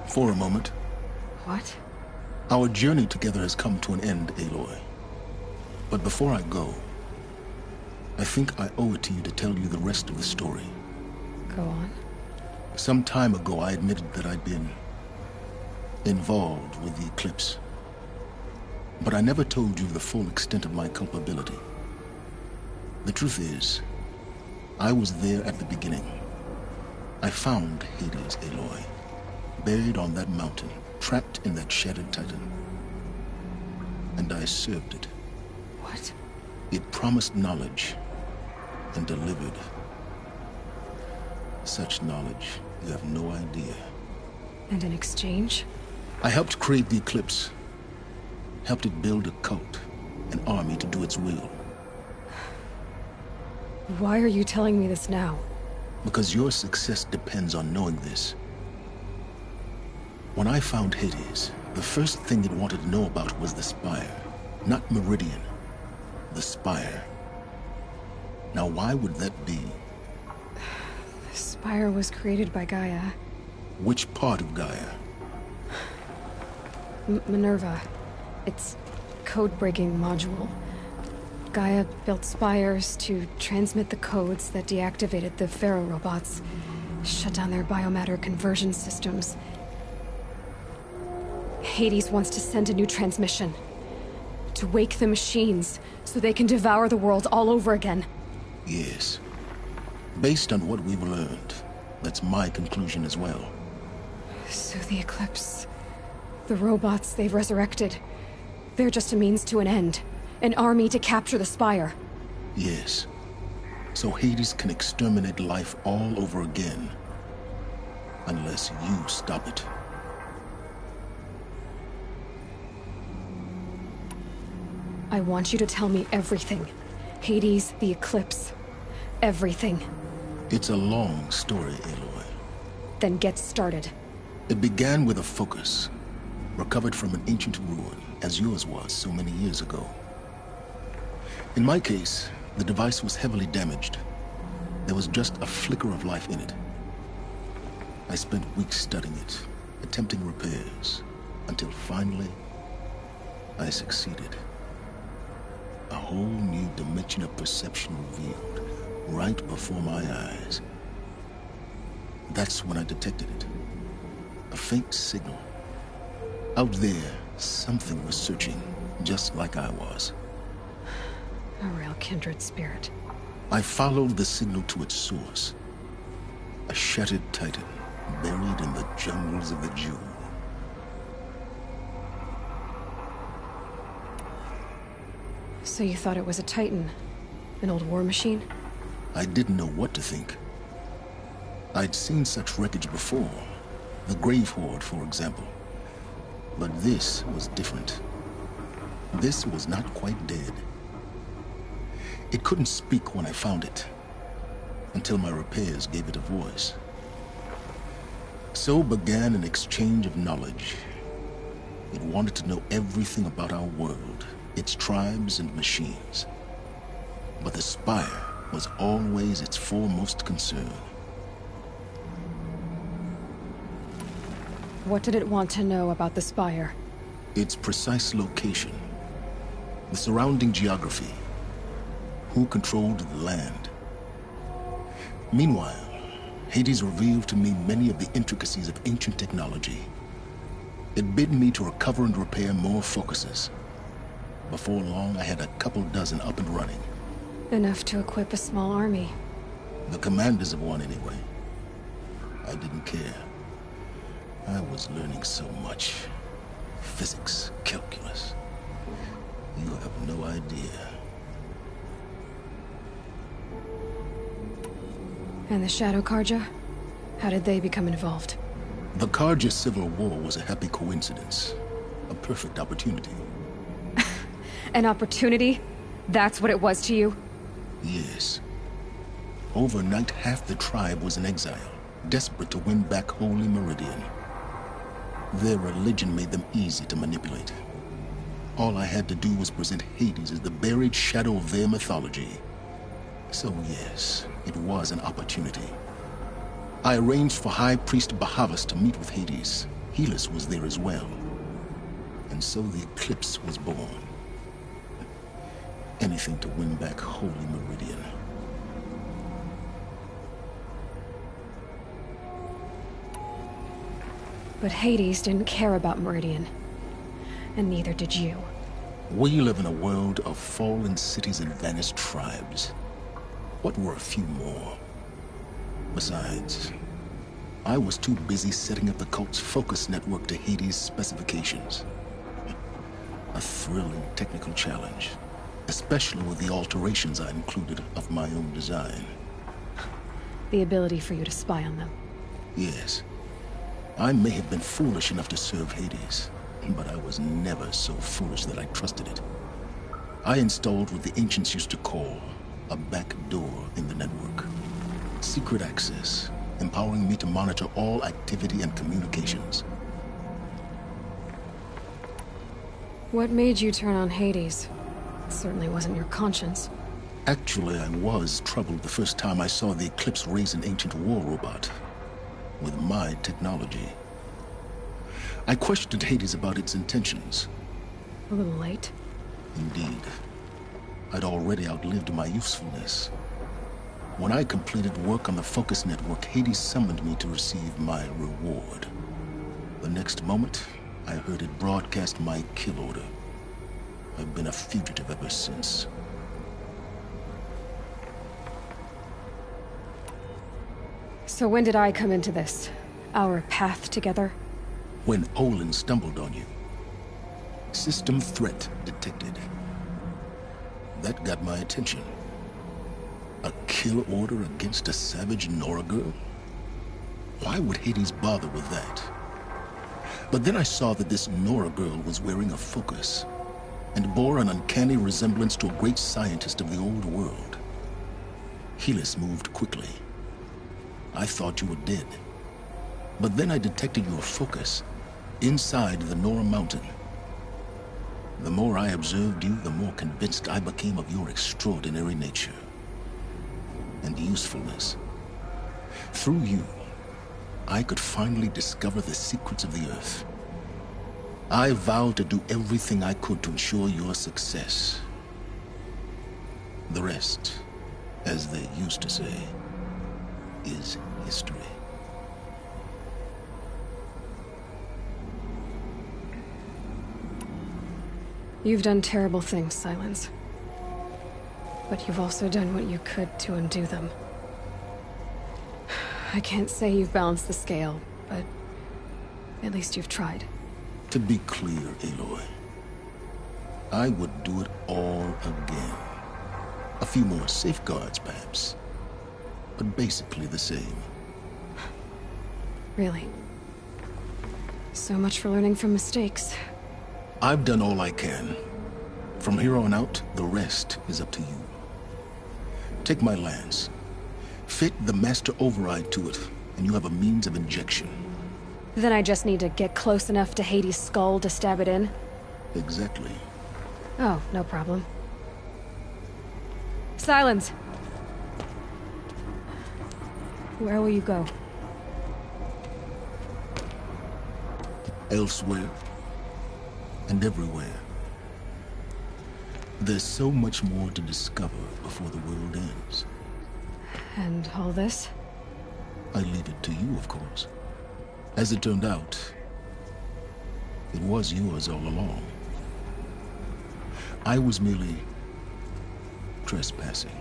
For a moment. What? Our journey together has come to an end, Aloy. But before I go, I think I owe it to you to tell you the rest of the story. Go on. Some time ago, I admitted that I'd been involved with the eclipse. But I never told you the full extent of my culpability. The truth is, I was there at the beginning. I found Hades, Aloy, buried on that mountain, trapped in that shattered titan. And I served it. What? It promised knowledge and delivered. Such knowledge, you have no idea. And in exchange? I helped create the Eclipse. Helped it build a cult, an army to do its will. Why are you telling me this now? Because your success depends on knowing this. When I found Hades, the first thing it wanted to know about was the Spire. Not Meridian. The Spire. Now, why would that be? The Spire was created by Gaia. Which part of Gaia? Minerva. Its code-breaking module. Gaia built spires to transmit the codes that deactivated the Pharaoh robots, shut down their biomatter conversion systems. Hades wants to send a new transmission. To wake the machines, so they can devour the world all over again. Yes. Based on what we've learned, that's my conclusion as well. So the Eclipse... the robots they've resurrected... they're just a means to an end. An army to capture the Spire. Yes. So Hades can exterminate life all over again. Unless you stop it. I want you to tell me everything. Hades, the Eclipse. Everything. It's a long story, Aloy. Then get started. It began with a focus. Recovered from an ancient ruin, as yours was so many years ago. In my case, the device was heavily damaged. There was just a flicker of life in it. I spent weeks studying it, attempting repairs, until finally, I succeeded. A whole new dimension of perception revealed, right before my eyes. That's when I detected it. A faint signal. Out there, something was searching, just like I was. A real kindred spirit. I followed the signal to its source. A shattered titan, buried in the jungles of the Jewel. So you thought it was a titan? An old war machine? I didn't know what to think. I'd seen such wreckage before. The Grave Horde, for example. But this was different. This was not quite dead. It couldn't speak when I found it, until my repairs gave it a voice. So began an exchange of knowledge. It wanted to know everything about our world, its tribes and machines. But the Spire was always its foremost concern. What did it want to know about the Spire? Its precise location, the surrounding geography, who controlled the land. Meanwhile, Hades revealed to me many of the intricacies of ancient technology. It bid me to recover and repair more focuses. Before long, I had a couple dozen up and running. Enough to equip a small army. The commanders of one, anyway. I didn't care. I was learning so much. Physics, calculus. You have no idea. And the Shadow Karja? How did they become involved? The Karja Civil War was a happy coincidence. A perfect opportunity. An opportunity? That's what it was to you? Yes. Overnight, half the tribe was in exile, desperate to win back Holy Meridian. Their religion made them easy to manipulate. All I had to do was present Hades as the buried shadow of their mythology. So yes, it was an opportunity. I arranged for High Priest Bahavas to meet with Hades. Helis was there as well. And so the eclipse was born. Anything to win back Holy Meridian. But Hades didn't care about Meridian. And neither did you. We live in a world of fallen cities and vanished tribes. What were a few more? Besides, I was too busy setting up the cult's focus network to Hades' specifications. A thrilling technical challenge, especially with the alterations I included of my own design. The ability for you to spy on them. Yes. I may have been foolish enough to serve Hades, but I was never so foolish that I trusted it. I installed what the ancients used to call a back door in the network. Secret access, empowering me to monitor all activity and communications. What made you turn on Hades? It certainly wasn't your conscience. Actually, I was troubled the first time I saw the Eclipse raise an ancient war robot. With my technology. I questioned Hades about its intentions. A little late. Indeed. I'd already outlived my usefulness. When I completed work on the Focus Network, Hades summoned me to receive my reward. The next moment, I heard it broadcast my kill order. I've been a fugitive ever since. So when did I come into this? Our path together? When Olin stumbled on you. System threat detected. That got my attention. A kill order against a savage Nora girl? Why would Hades bother with that? But then I saw that this Nora girl was wearing a focus, and bore an uncanny resemblance to a great scientist of the old world. Helis moved quickly. I thought you were dead. But then I detected your focus inside the Nora mountain. The more I observed you, the more convinced I became of your extraordinary nature and usefulness. Through you, I could finally discover the secrets of the Earth. I vowed to do everything I could to ensure your success. The rest, as they used to say, is history. You've done terrible things, Silence. But you've also done what you could to undo them. I can't say you've balanced the scale, but at least you've tried. To be clear, Aloy, I would do it all again. A few more safeguards, perhaps, but basically the same. Really? So much for learning from mistakes. I've done all I can. From here on out, the rest is up to you. Take my lance. Fit the master override to it, and you have a means of injection. Then I just need to get close enough to Hades' skull to stab it in? Exactly. Oh, no problem. Silence! Where will you go? Elsewhere. And everywhere. There's so much more to discover before the world ends. And all this? I leave it to you, of course. As it turned out, it was yours all along. I was merely trespassing.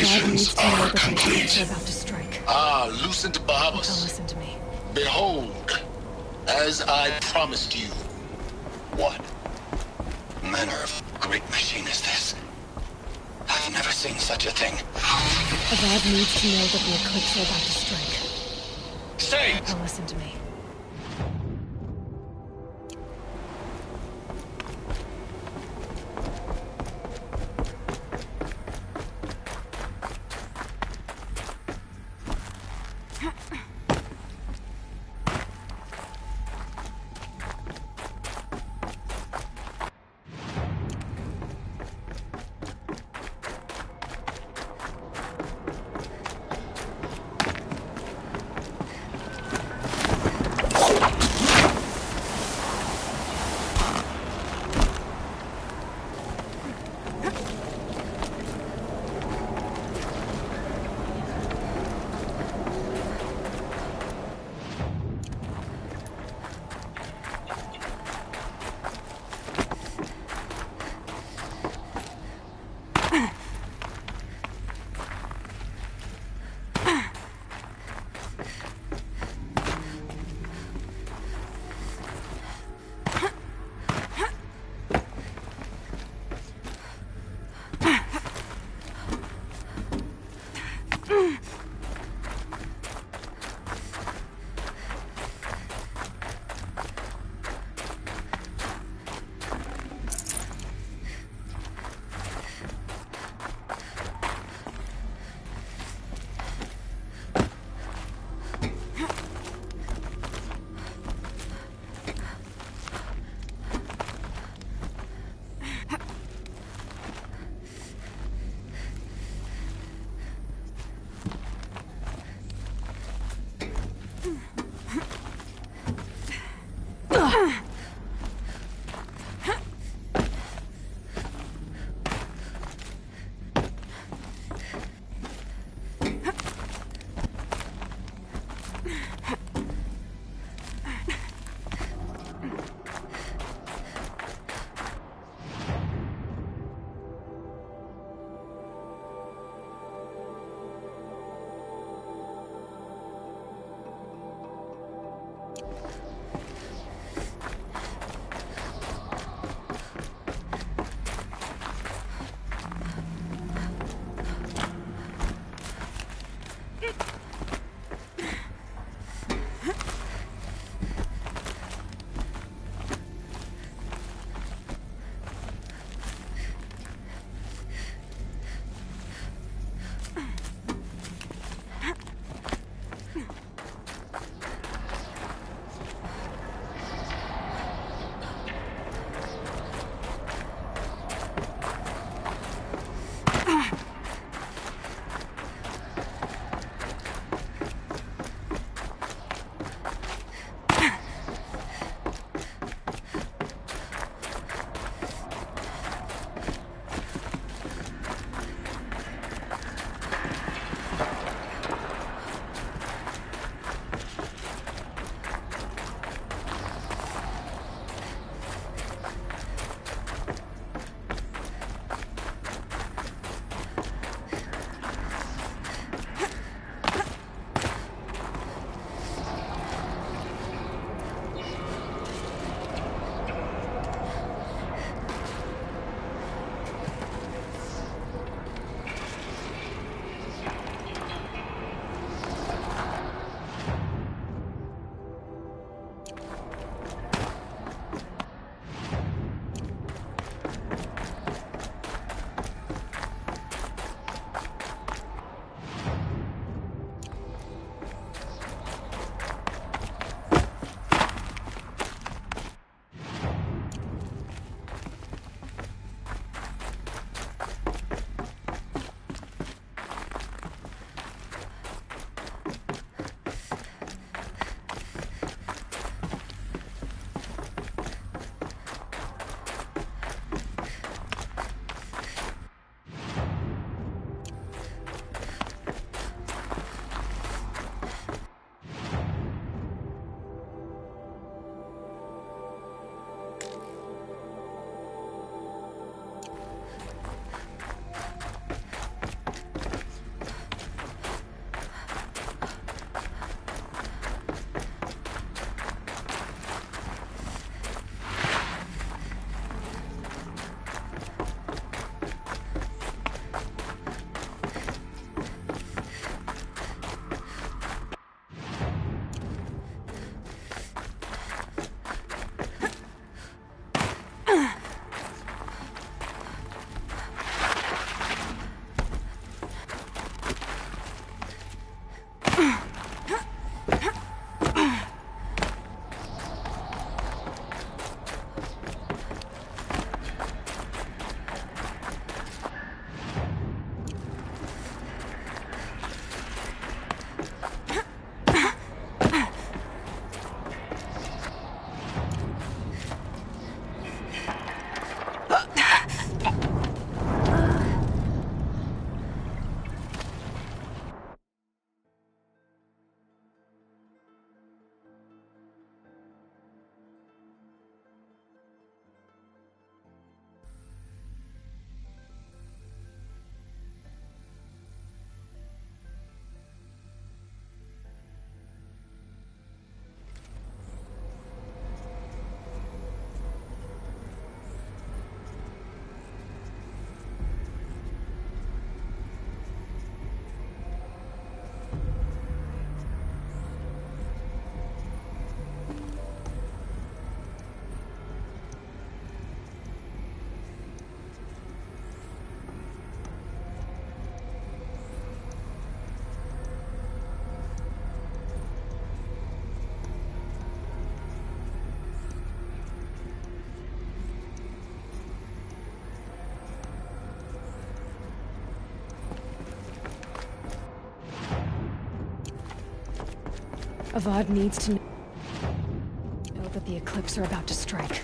preparations are complete. About to strike. Lucent Bahamas. Now listen to me. Behold, as I promised you. What manner of great machine is this? I've never seen such a thing. Avad needs to know that the Eclipse are about to strike. Say! Now listen to me. Avad needs to know that the Eclipse are about to strike.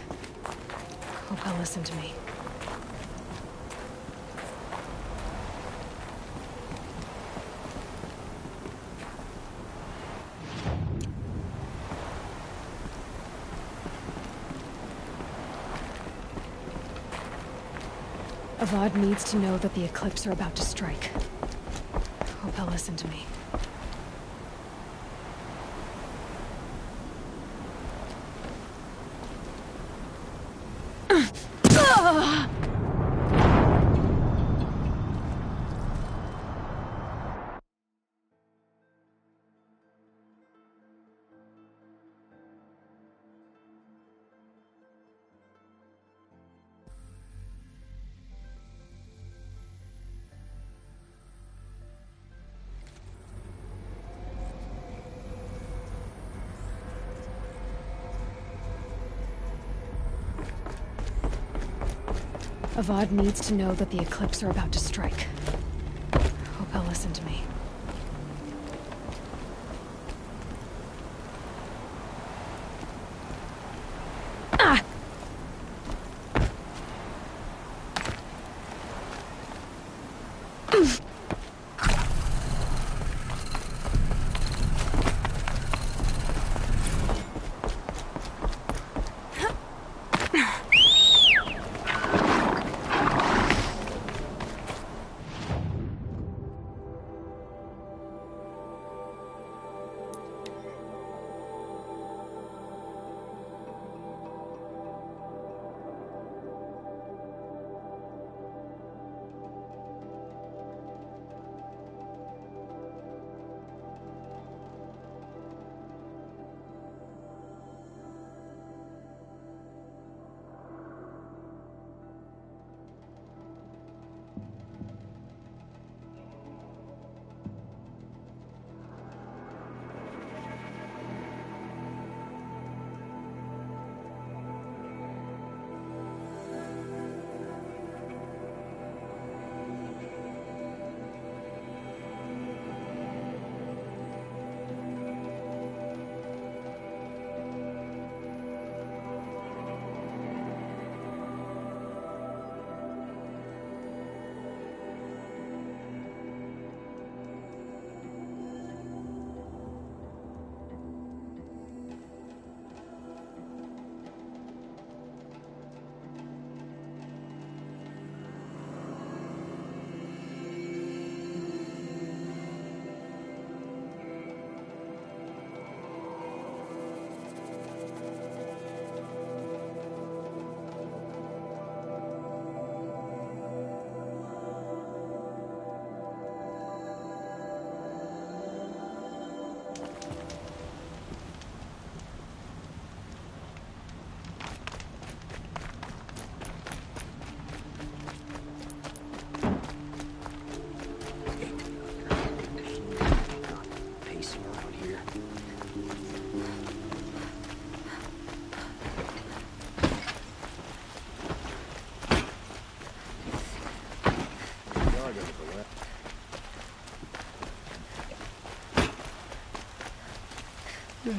Hope he'll listen to me. Avad needs to know that the Eclipse are about to strike. Hope he'll listen to me. Avad needs to know that the Eclipse are about to strike. Hope he'll listen to me.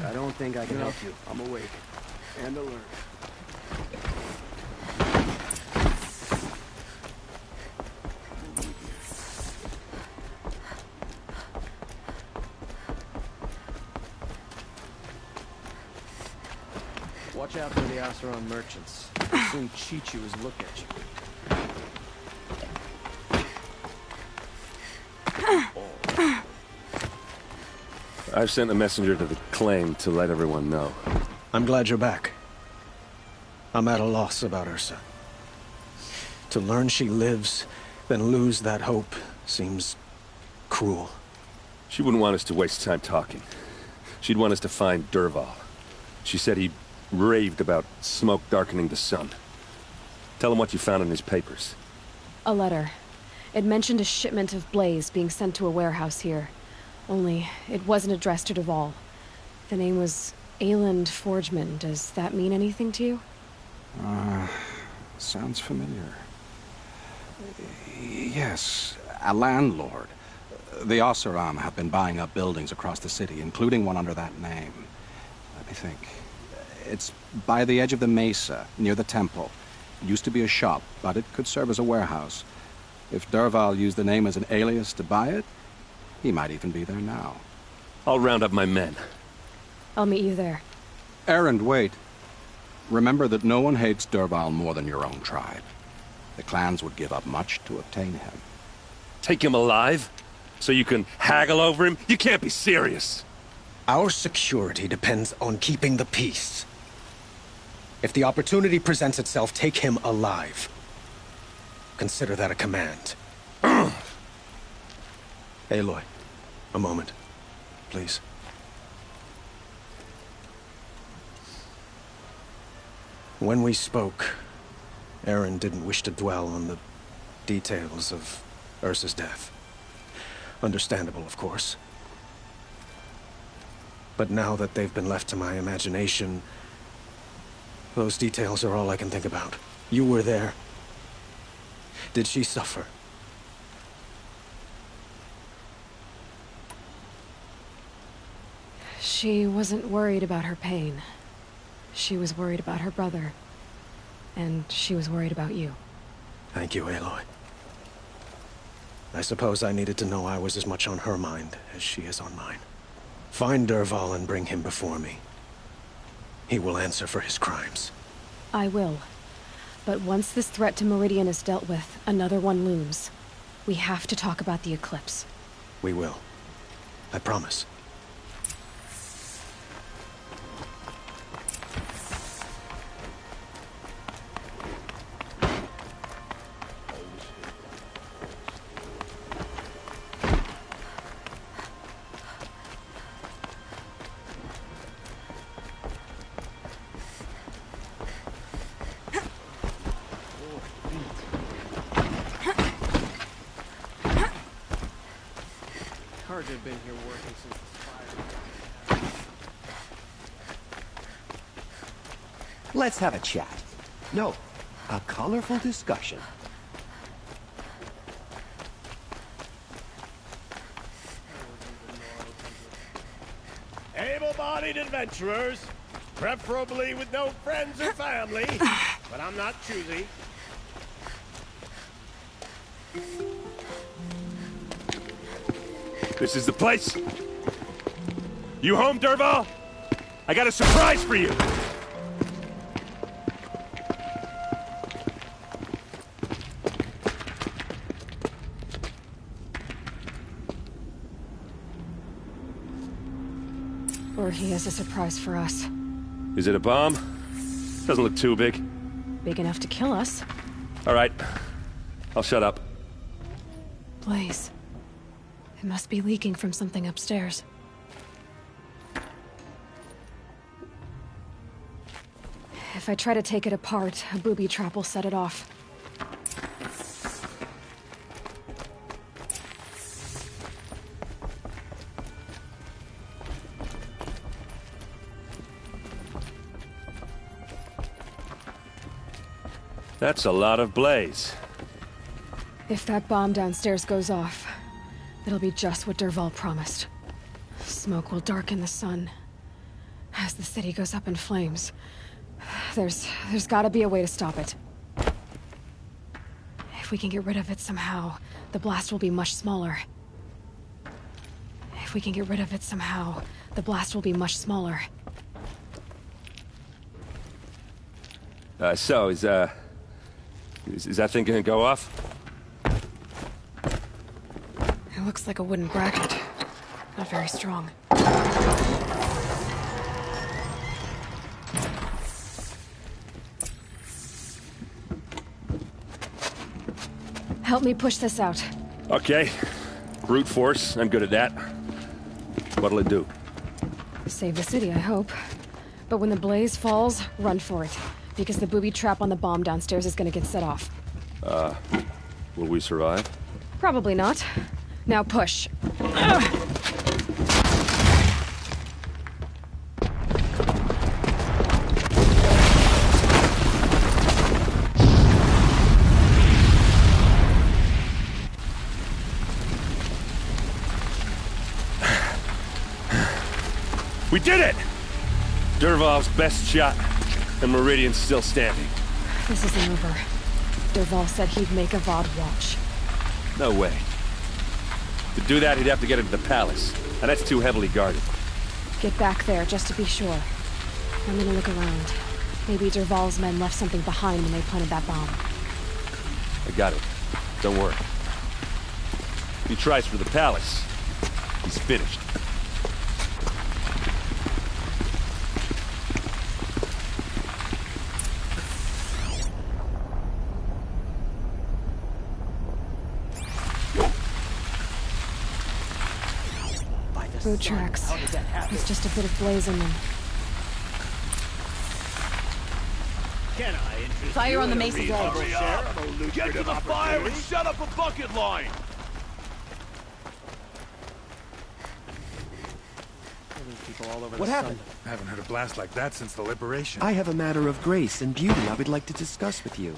I don't think I can help you. I'm awake. And alert. Watch out for the Asaron merchants. They'll soon cheat you as look at you. I've sent a messenger to the claim to let everyone know. I'm glad you're back. I'm at a loss about Ursa. To learn she lives, then lose that hope, seems cruel. She wouldn't want us to waste time talking. She'd want us to find Dervahl. She said he raved about smoke darkening the sun. Tell him what you found in his papers. A letter. It mentioned a shipment of blaze being sent to a warehouse here. Only, it wasn't addressed to Dervahl. The name was Ayland Forgeman. Does that mean anything to you? Sounds familiar. Yes, a landlord. The Oseram have been buying up buildings across the city, including one under that name. Let me think. It's by the edge of the mesa, near the temple. It used to be a shop, but it could serve as a warehouse. If Derval used the name as an alias to buy it, he might even be there now. I'll round up my men. I'll meet you there. Erend, wait. Remember that no one hates Derval more than your own tribe. The clans would give up much to obtain him. Take him alive? So you can haggle over him? You can't be serious. Our security depends on keeping the peace. If the opportunity presents itself, take him alive. Consider that a command. Aloy, a moment, please. When we spoke, Aaron didn't wish to dwell on the details of Ursa's death. Understandable, of course. But now that they've been left to my imagination, those details are all I can think about. You were there. Did she suffer? She wasn't worried about her pain. She was worried about her brother. And she was worried about you. Thank you, Aloy. I suppose I needed to know I was as much on her mind as she is on mine. Find Derval and bring him before me. He will answer for his crimes. I will. But once this threat to Meridian is dealt with, another one looms. We have to talk about the eclipse. We will. I promise. Have been here working since the fire. Let's have a chat. No, a colorful discussion. Able-bodied adventurers, preferably with no friends or family, but I'm not choosy. This is the place? You home, Derval? I got a surprise for you! Or he has a surprise for us. Is it a bomb? Doesn't look too big. Big enough to kill us. All right. I'll shut up. Blaze. It must be leaking from something upstairs. If I try to take it apart, a booby trap will set it off. That's a lot of blaze. If that bomb downstairs goes off, it'll be just what Derval promised. Smoke will darken the sun. As the city goes up in flames, there's gotta be a way to stop it. If we can get rid of it somehow, the blast will be much smaller. If we can get rid of it somehow, the blast will be much smaller. So, is that thing gonna go off? It looks like a wooden bracket. Not very strong. Help me push this out. Okay. Brute force, I'm good at that. What'll it do? Save the city, I hope. But when the blaze falls, run for it. Because the booby trap on the bomb downstairs is gonna get set off. Will we survive? Probably not. Now push. We did it! Dervahl's best shot, and Meridian's still standing. This isn't over. Dervahl said he'd make a VOD watch. No way. To do that, he'd have to get into the palace, and that's too heavily guarded. Get back there, just to be sure. I'm gonna look around. Maybe Dervahl's men left something behind when they planted that bomb. I got it. Don't worry. If he tries for the palace, he's finished. Boot tracks. There's just a bit of blaze in them. Can I interest Fire you on the in a Mesa's reasonable edge. share of a Get to lucrative the fire and opportunity? shut up a bucket line! People all over What the happened? I haven't heard a blast like that since the liberation. I have a matter of grace and beauty I would like to discuss with you.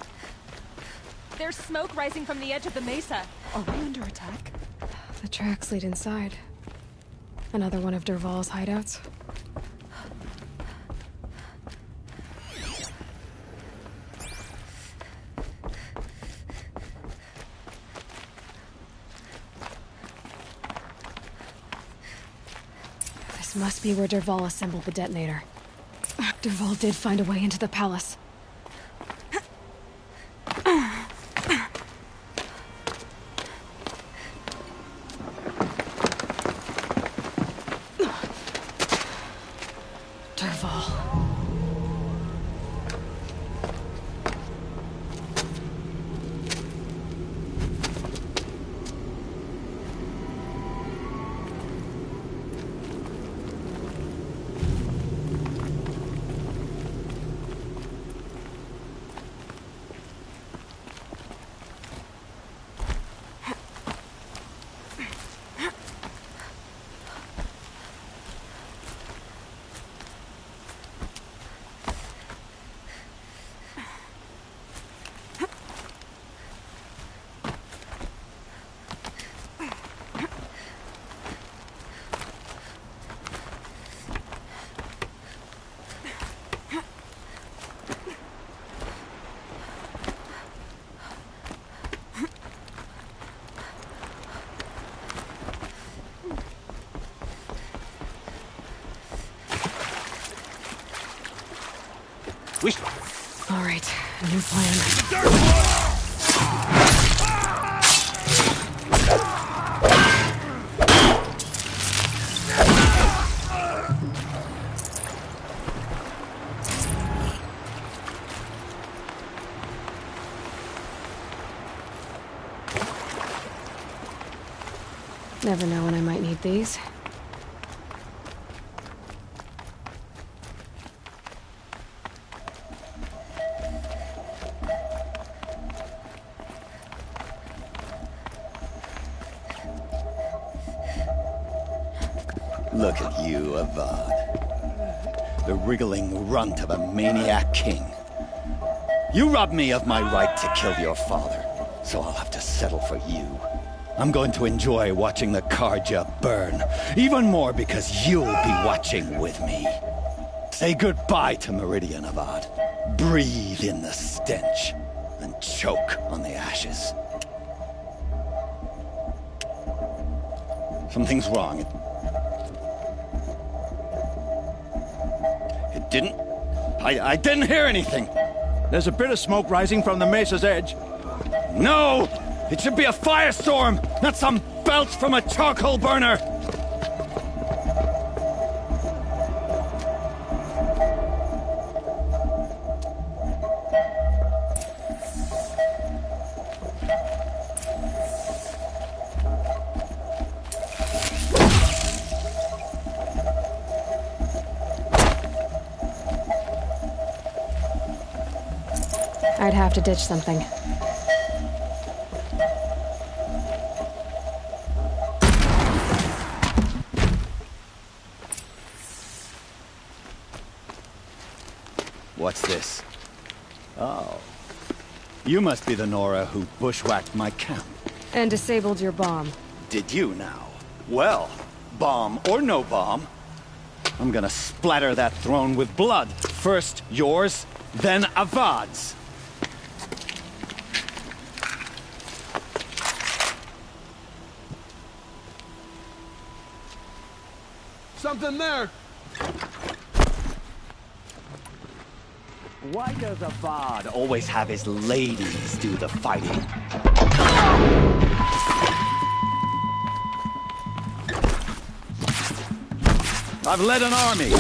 There's smoke rising from the edge of the mesa. Are we under attack? The tracks lead inside. Another one of Dervahl's hideouts. This must be where Dervahl assembled the detonator. Dervahl did find a way into the palace. All right, new plan. Never know when I might need these. Look at you, Avad. The wriggling runt of a maniac king. You robbed me of my right to kill your father, so I'll have to settle for you. I'm going to enjoy watching the Karja burn, even more because you'll be watching with me. Say goodbye to Meridian, Avad. Breathe in the stench, and choke on the ashes. Something's wrong. It didn't... I didn't hear anything. There's a bit of smoke rising from the mesa's edge. No! It should be a firestorm, not some belch from a charcoal burner! I'd have to ditch something. What's this? Oh. You must be the Nora who bushwhacked my camp. And disabled your bomb. Did you now? Well, bomb or no bomb, I'm gonna splatter that throne with blood. First yours, then Avad's. Something there! Why does Avad always have his ladies do the fighting? I've led an army.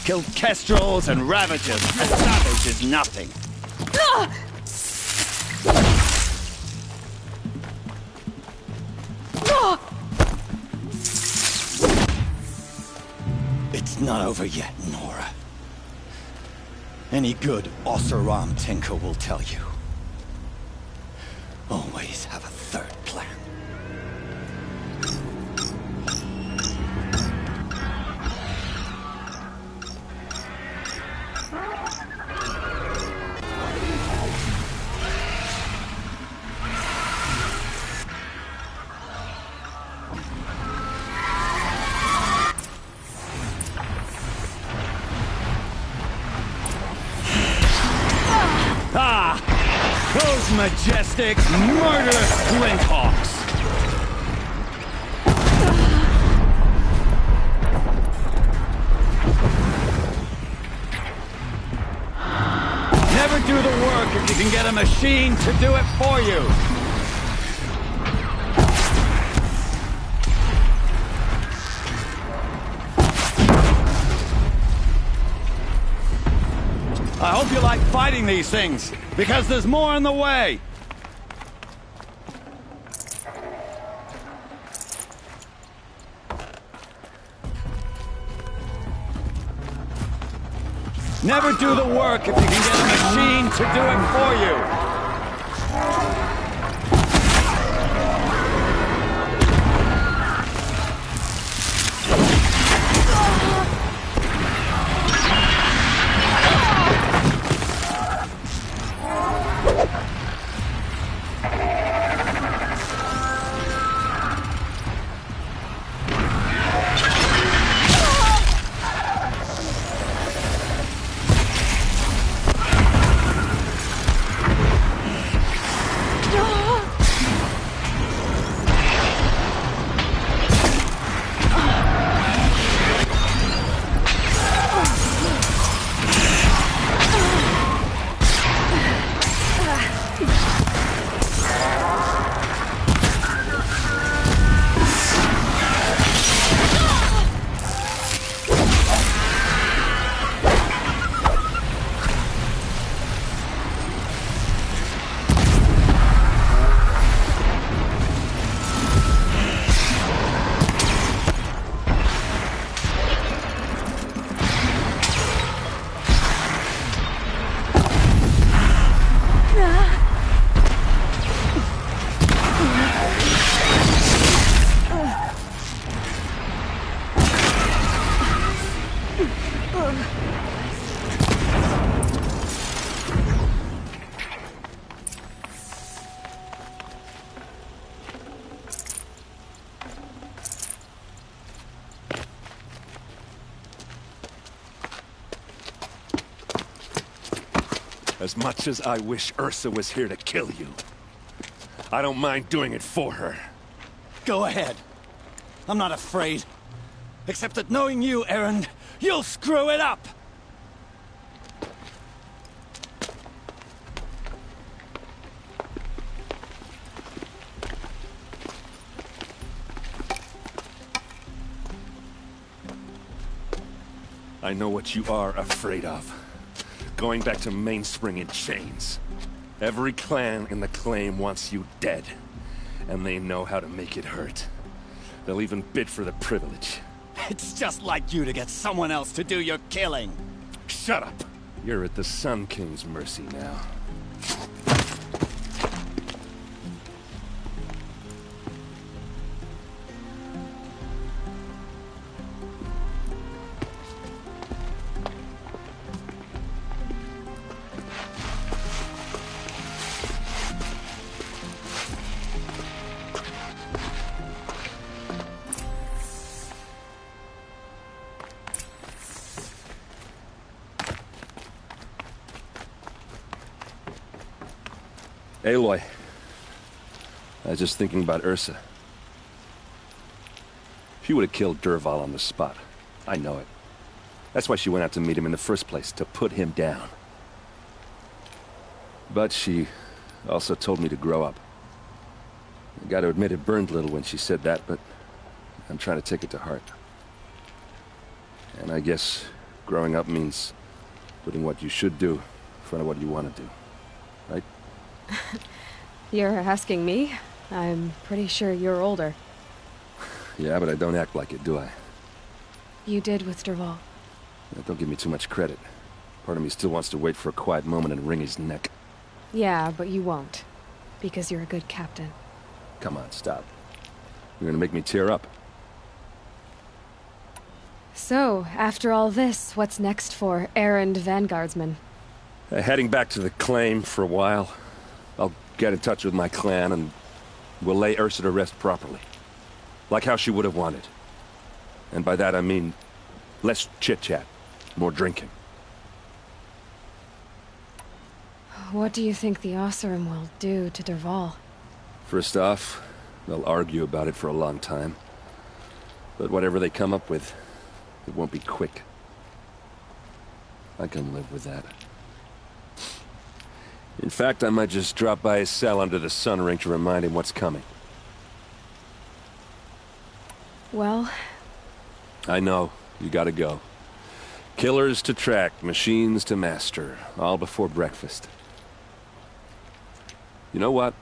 Killed kestrels and ravagers. A savage is nothing. It's not over yet, Nora. Any good Oseram tinker will tell you. Always have a third plan. Those majestic, murderous flinthawks! Never do the work if you can get a machine to do it for you! I hope you like fighting these things, because there's more in the way! Never do the work if you can get a machine to do it for you! As much as I wish Ursa was here to kill you, I don't mind doing it for her. Go ahead. I'm not afraid. Except that knowing you, Erend, you'll screw it up! I know what you are afraid of. Going back to Mainspring in chains. Every clan in the claim wants you dead. And they know how to make it hurt. They'll even bid for the privilege. It's just like you to get someone else to do your killing. Shut up! You're at the Sun King's mercy now. Aloy, I was just thinking about Ursa. She would have killed Dervahl on the spot. I know it. That's why she went out to meet him in the first place, to put him down. But she also told me to grow up. I gotta admit it burned a little when she said that, but I'm trying to take it to heart. And I guess growing up means putting what you should do in front of what you want to do. Right? You're asking me? I'm pretty sure you're older. Yeah, but I don't act like it, do I? You did with Dervahl. Don't give me too much credit. Part of me still wants to wait for a quiet moment and wring his neck. Yeah, but you won't. Because you're a good captain. Come on, stop. You're gonna make me tear up. So, after all this, what's next for errand vanguardsman? Heading back to the claim for a while. I'll get in touch with my clan and we'll lay Ursa to rest properly. Like how she would have wanted. And by that I mean less chit-chat, more drinking. What do you think the Oseram will do to Dervahl? First off, they'll argue about it for a long time. But whatever they come up with, it won't be quick. I can live with that. In fact, I might just drop by his cell under the sun ring to remind him what's coming. Well... I know. You gotta go. Killers to track, machines to master. All before breakfast. You know what?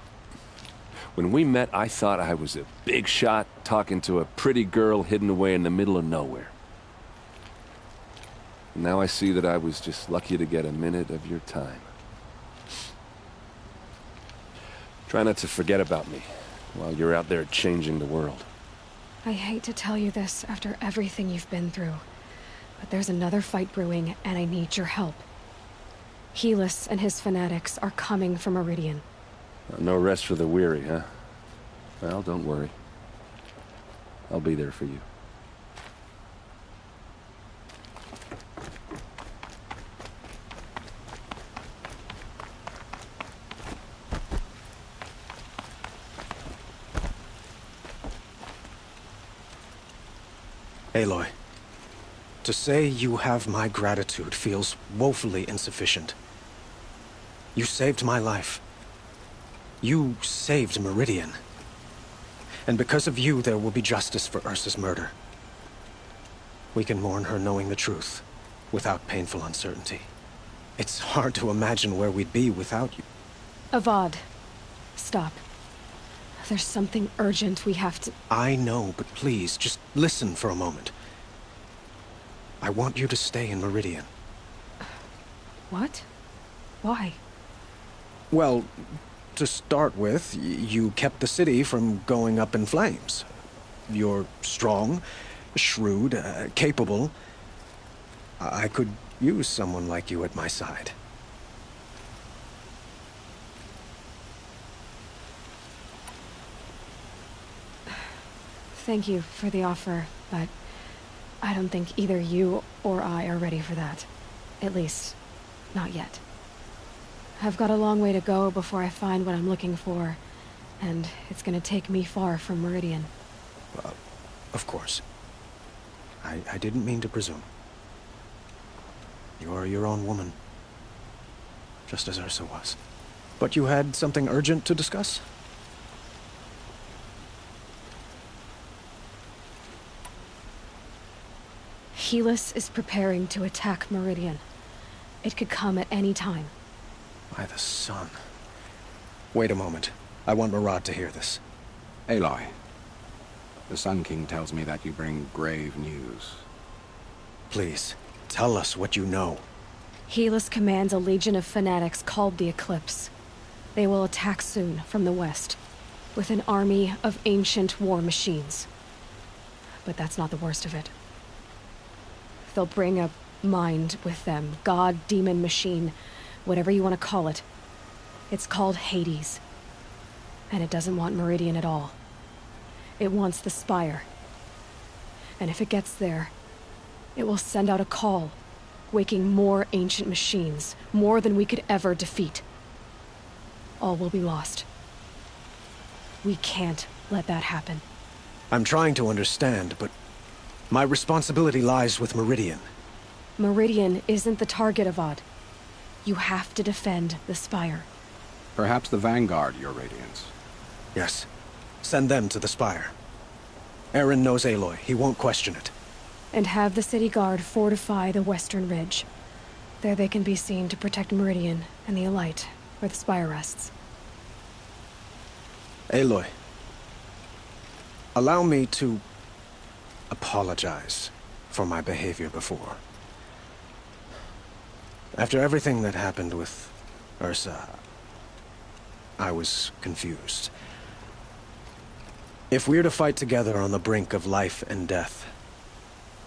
When we met, I thought I was a big shot talking to a pretty girl hidden away in the middle of nowhere. And now I see that I was just lucky to get a minute of your time. Try not to forget about me while you're out there changing the world. I hate to tell you this after everything you've been through, but there's another fight brewing and I need your help. Helis and his fanatics are coming for Meridian. No rest for the weary, huh? Well, don't worry. I'll be there for you. Aloy, to say you have my gratitude feels woefully insufficient. You saved my life. You saved Meridian. And because of you, there will be justice for Ursa's murder. We can mourn her knowing the truth, without painful uncertainty. It's hard to imagine where we'd be without you. Avad, stop. There's something urgent we have to... I know, but please, just listen for a moment. I want you to stay in Meridian. What? Why? Well, to start with, you kept the city from going up in flames. You're strong, shrewd, capable. I could use someone like you at my side. Thank you for the offer, but I don't think either you or I are ready for that. At least, not yet. I've got a long way to go before I find what I'm looking for, and it's gonna take me far from Meridian. Well, of course. I didn't mean to presume. You're your own woman. Just as Ursa was. But you had something urgent to discuss? Helis is preparing to attack Meridian. It could come at any time. By the sun. Wait a moment. I want Murad to hear this. Aloy, the Sun King tells me that you bring grave news. Please, tell us what you know. Helis commands a legion of fanatics called the Eclipse. They will attack soon from the west, with an army of ancient war machines. But that's not the worst of it. They'll bring a mind with them, god, demon, machine, whatever you want to call it. It's called Hades. And it doesn't want Meridian at all. It wants the Spire. And if it gets there, it will send out a call, waking more ancient machines, more than we could ever defeat. all will be lost. We can't let that happen. I'm trying to understand, but my responsibility lies with Meridian. Meridian isn't the target, Avad. You have to defend the Spire. Perhaps the Vanguard, Your Radiance. Yes. Send them to the Spire. Aaron knows Aloy. He won't question it. And have the city guard fortify the western ridge. There they can be seen to protect Meridian and the Elite, where the Spire rests. Aloy, allow me to apologize for my behavior before. After everything that happened with Ursa, I was confused. If we're to fight together on the brink of life and death,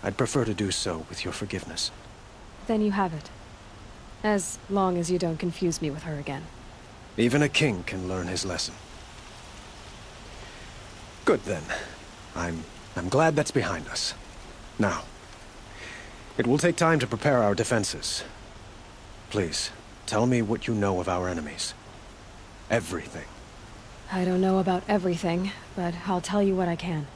I'd prefer to do so with your forgiveness. Then you have it. As long as you don't confuse me with her again. Even a king can learn his lesson. Good then. I'm glad that's behind us. Now, it will take time to prepare our defenses. Please, tell me what you know of our enemies. Everything. I don't know about everything, but I'll tell you what I can.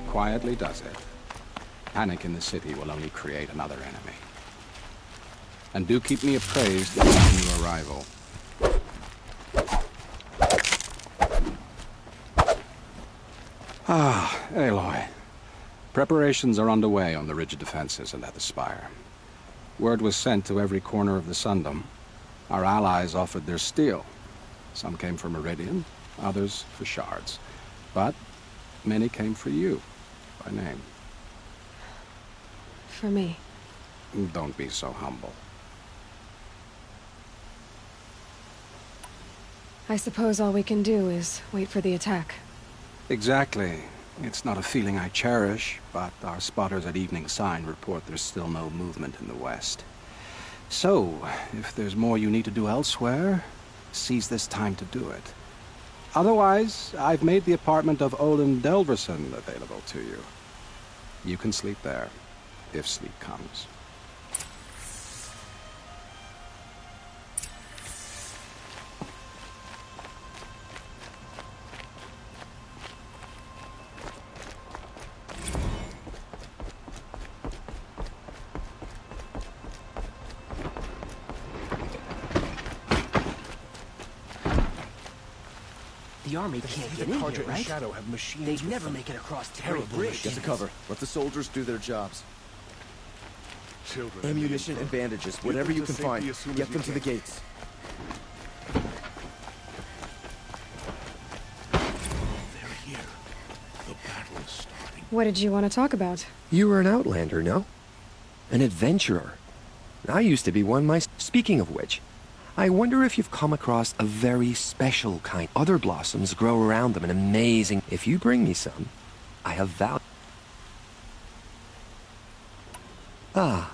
Quietly does it. Panic in the city will only create another enemy. And do keep me appraised of your new arrival. Ah, Aloy. Preparations are underway on the ridge defenses and at the Spire. Word was sent to every corner of the Sundom. Our allies offered their steel. Some came for Meridian, others for shards. But many came for you, by name. For me. Don't be so humble. I suppose all we can do is wait for the attack. Exactly. It's not a feeling I cherish, but our spotters at Evening Sign report there's still no movement in the west. So, if there's more you need to do elsewhere, seize this time to do it. Otherwise, I've made the apartment of Olin Delverson available to you. You can sleep there, if sleep comes. The army can't get in here, right? Shadow have machines. They'd never make it across the Great Bridge. Get to cover. Let the soldiers do their jobs. Children, ammunition and bandages, whatever you can find. Get them to the gates. They're here. The battle is starting. What did you want to talk about? You were an outlander, no? An adventurer. I used to be one myself. Speaking of which, I wonder if you've come across a very special kind. Other blossoms grow around them, an amazing... If you bring me some, I have vowed... Ah.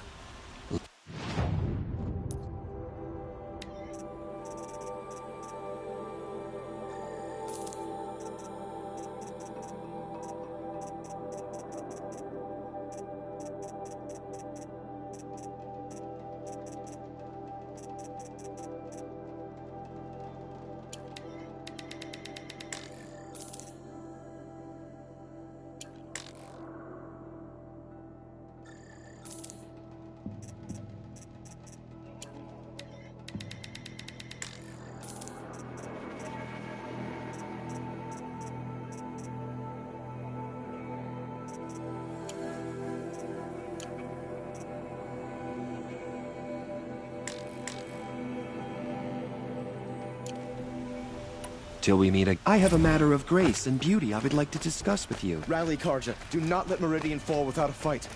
Till we meet again. I have a matter of grace and beauty I would like to discuss with you. Rally, Karja. Do not let Meridian fall without a fight.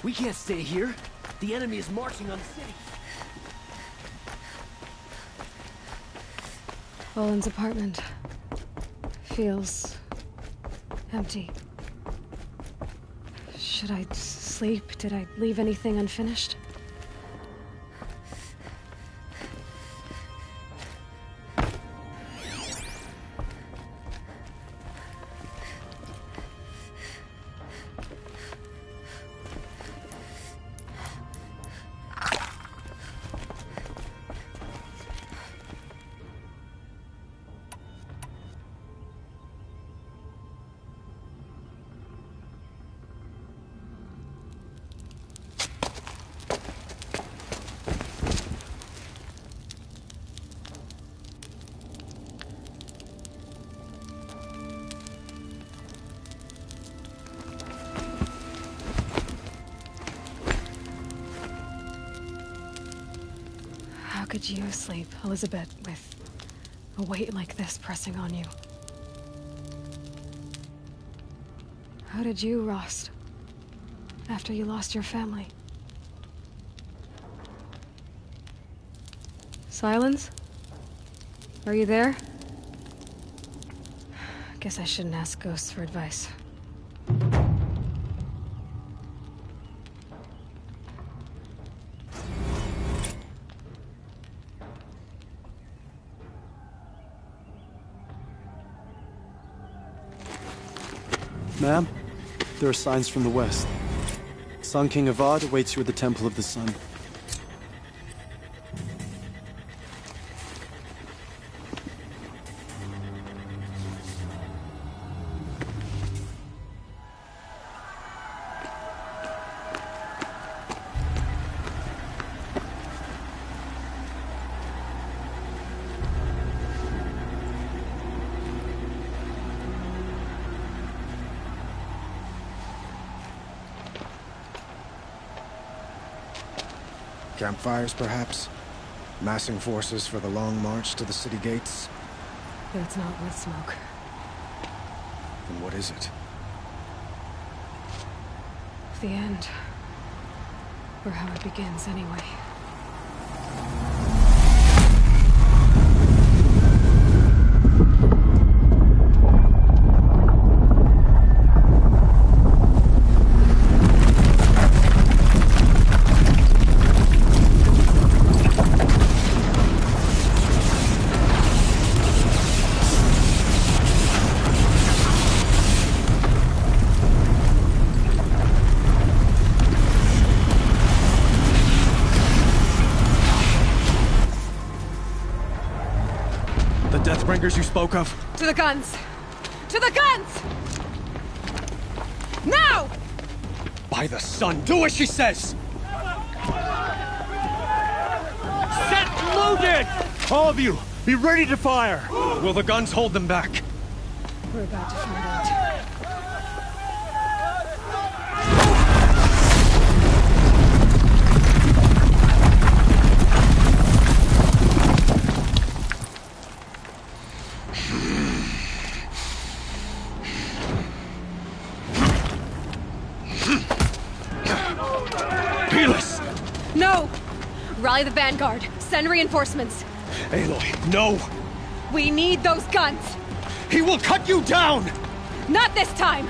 We can't stay here. The enemy is marching on the city. Olin's apartment feels empty. Should I sleep? Did I leave anything unfinished? How could you sleep, Elizabeth, with a weight like this pressing on you? How did you, Rost, after you lost your family? Silence? Are you there? Guess I shouldn't ask ghosts for advice. Ma'am, there are signs from the west. Sun King Avad awaits you at the Temple of the Sun. Campfires, perhaps? Massing forces for the long march to the city gates? It's not wood smoke. Then what is it? The end. Or how it begins, anyway. Deathbringers you spoke of? To the guns! To the guns! Now! By the sun, do as she says! Set loaded! All of you, be ready to fire! Will the guns hold them back? We're about to find out. No! Rally the vanguard. Send reinforcements. Aloy, no! We need those guns! He will cut you down! Not this time!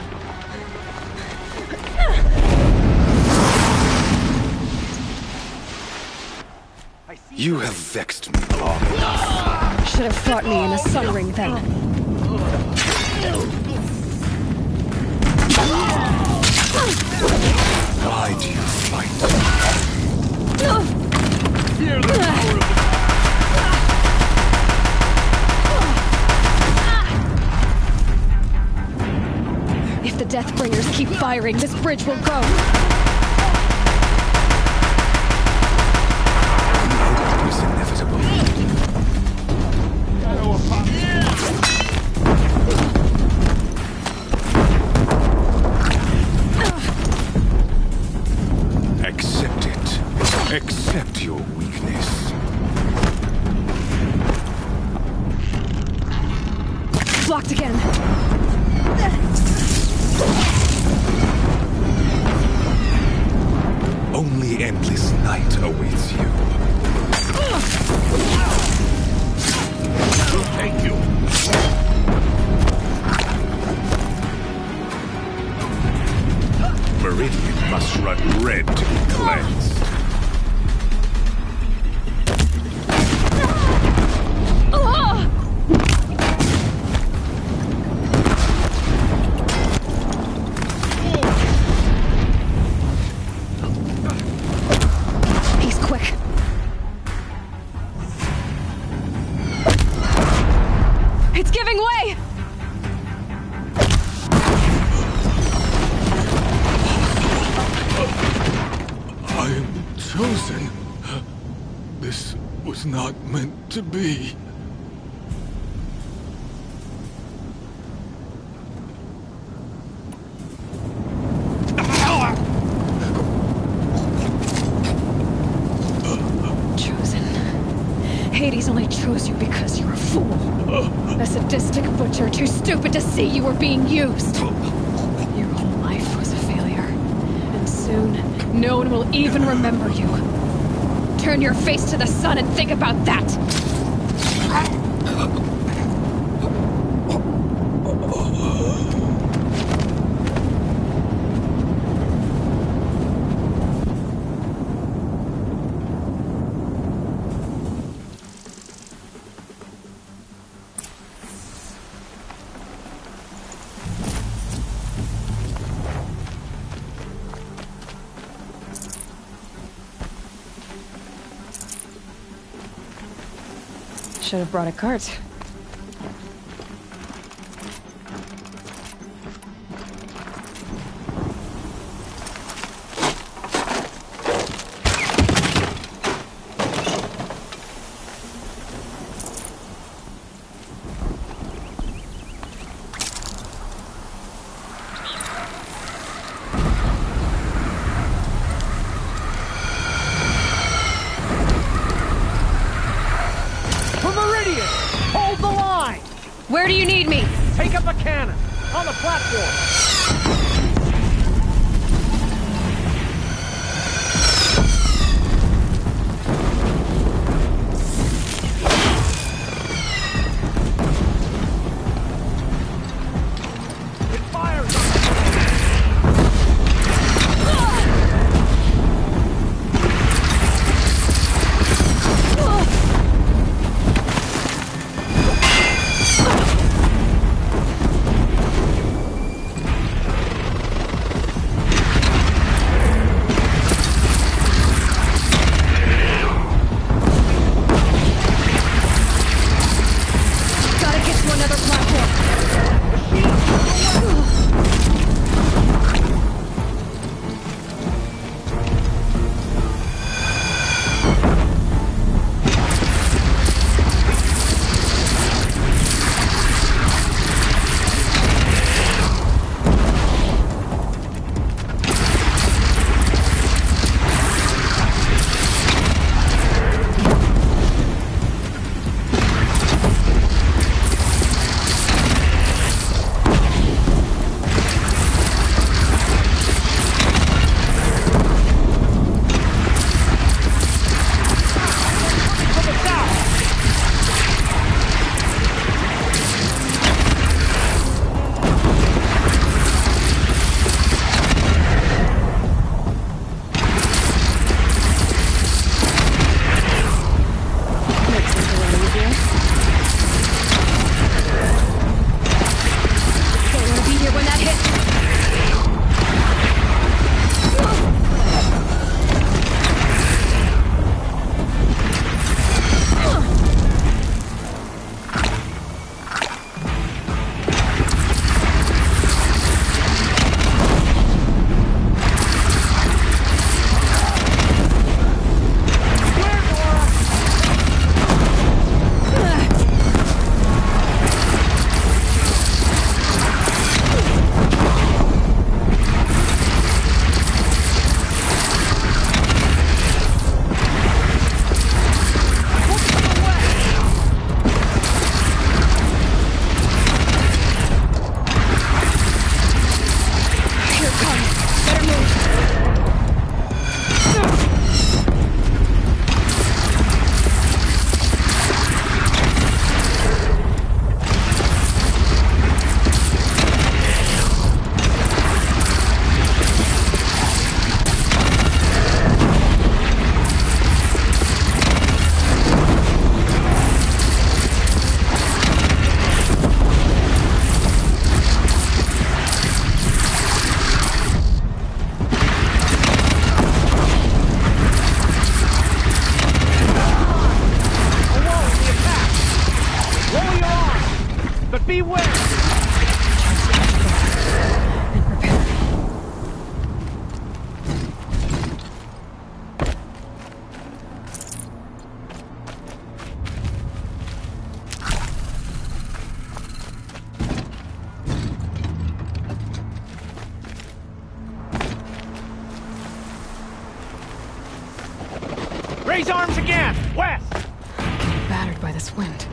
You have vexed me long enough. Should have fought me in a sun ring then. Why do you fight? Hear the power of If the Deathbringers keep firing, this bridge will go. It is inevitable. Accept it. Accept your weakness. Blocked again. Only endless night awaits you. Thank you. Meridian must run red to be cleansed. He's quick. It's giving way! I am chosen. This was not meant to be. Chosen. Hades only chose you because you're a fool. A sadistic butcher too stupid to see you were being used. Your whole life was a failure. And soon, no one will even remember you. Turn your face to the sun and think about that! Should have brought a cart. Hold the line! Where do you need me? Take up a cannon! On the platform! Raise arms again! West! Battered by this wind.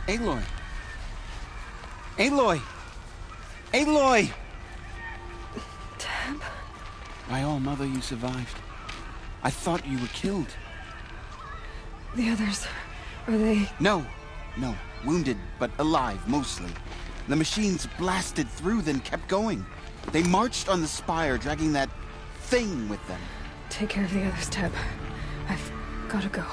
Aloy! Aloy! Aloy! Tab? My own mother, you survived. I thought you were killed. The others, are they... No. Wounded, but alive, mostly. The machines blasted through, then kept going. They marched on the spire, dragging that thing with them. Take care of the others, Tab. I've gotta go.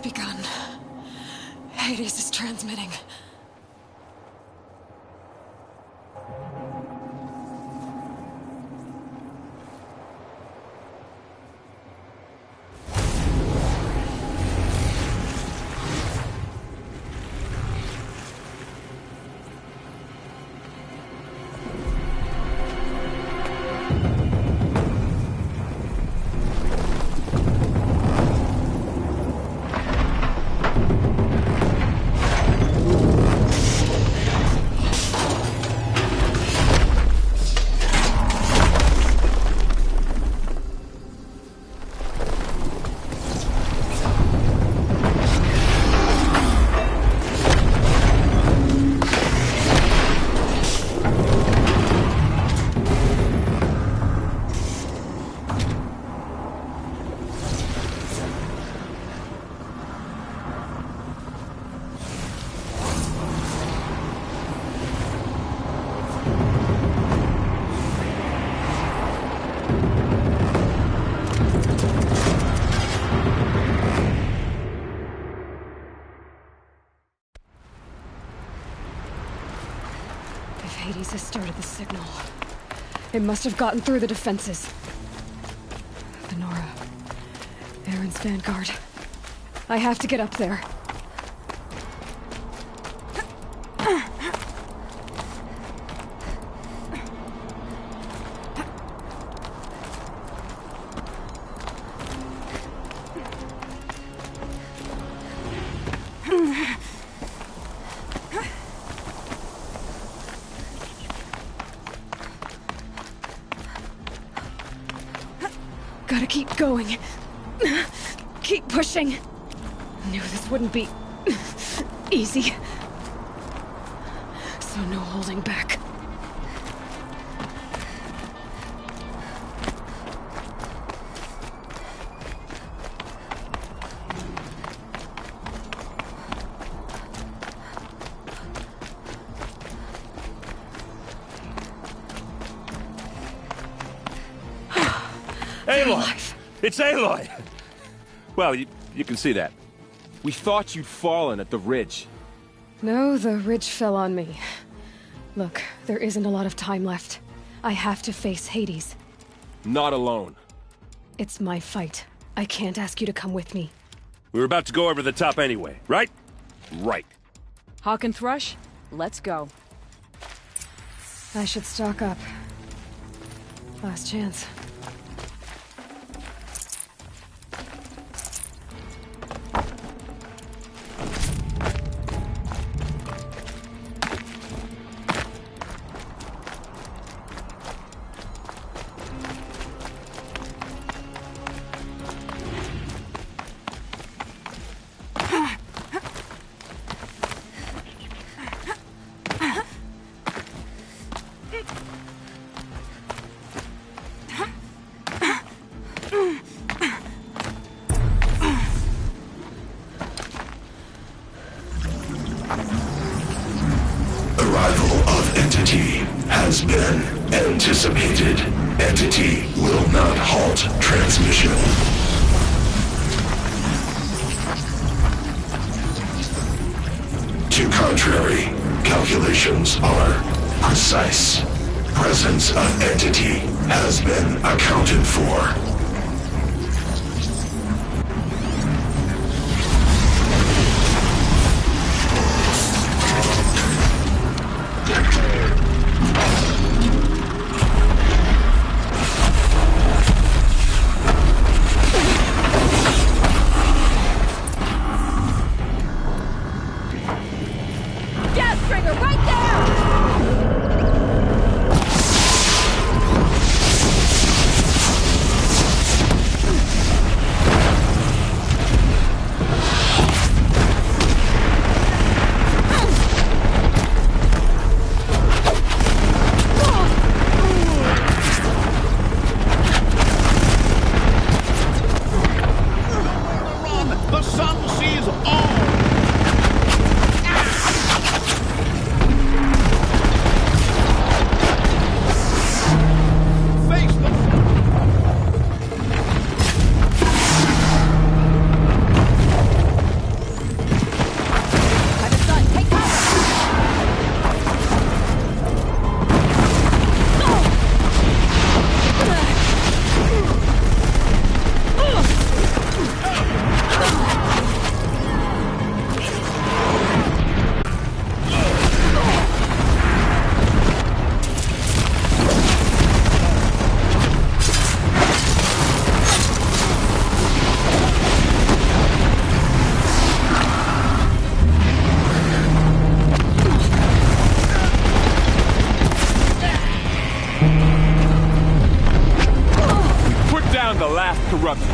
It's begun. Hades is transmitting. Hades has started the signal. It must have gotten through the defenses. The Nora. Aaron's vanguard. I have to get up there. Gotta keep going. Keep pushing. Knew this wouldn't be easy. So no holding back. Aloy! It's Aloy! Well, you can see that. We thought you'd fallen at the ridge. No, the ridge fell on me. Look, there isn't a lot of time left. I have to face Hades. Not alone. It's my fight. I can't ask you to come with me. We were about to go over the top anyway, right? Right. Hawk and Thrush, let's go. I should stock up. Last chance. Has been anticipated. Entity will not halt transmission. To contrary, calculations are precise. Presence of entity has been accounted for. last corruption.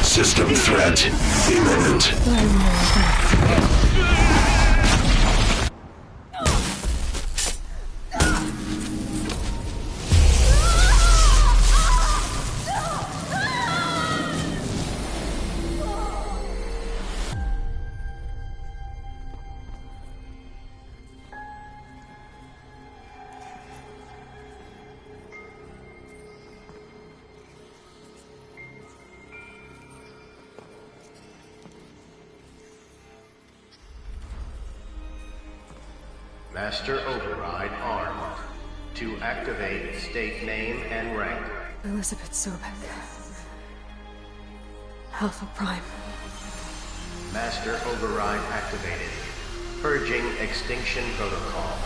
System threat imminent. Master Override armed. To activate, state name and rank. Elizabeth Sobek. Alpha Prime. Master Override activated. Purging extinction protocol.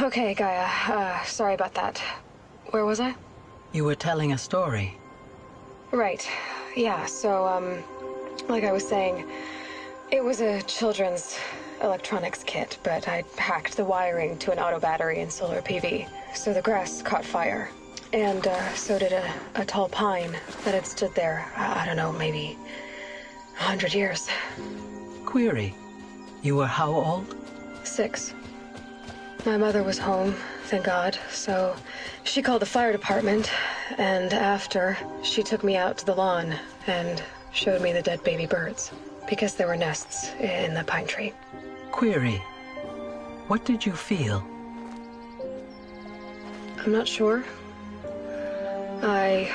Okay, Gaia. Sorry about that. Where was I? You were telling a story. Right. Yeah, so, like I was saying, it was a children's electronics kit, but I hacked the wiring to an auto battery and solar PV. So the grass caught fire. And, so did a tall pine that had stood there, I don't know, maybe 100 years. Query. You were how old? 6. My mother was home, thank God, so she called the fire department, and after, she took me out to the lawn and showed me the dead baby birds, because there were nests in the pine tree. Query. What did you feel? I'm not sure. I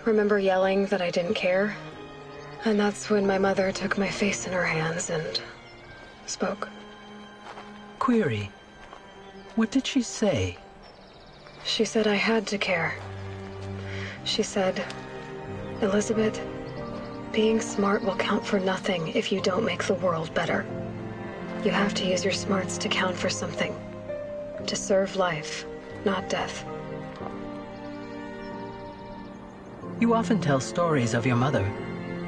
remember yelling that I didn't care, and that's when my mother took my face in her hands and spoke. Query. What did she say? She said I had to care. She said, Elizabeth, being smart will count for nothing if you don't make the world better. You have to use your smarts to count for something. To serve life, not death. You often tell stories of your mother,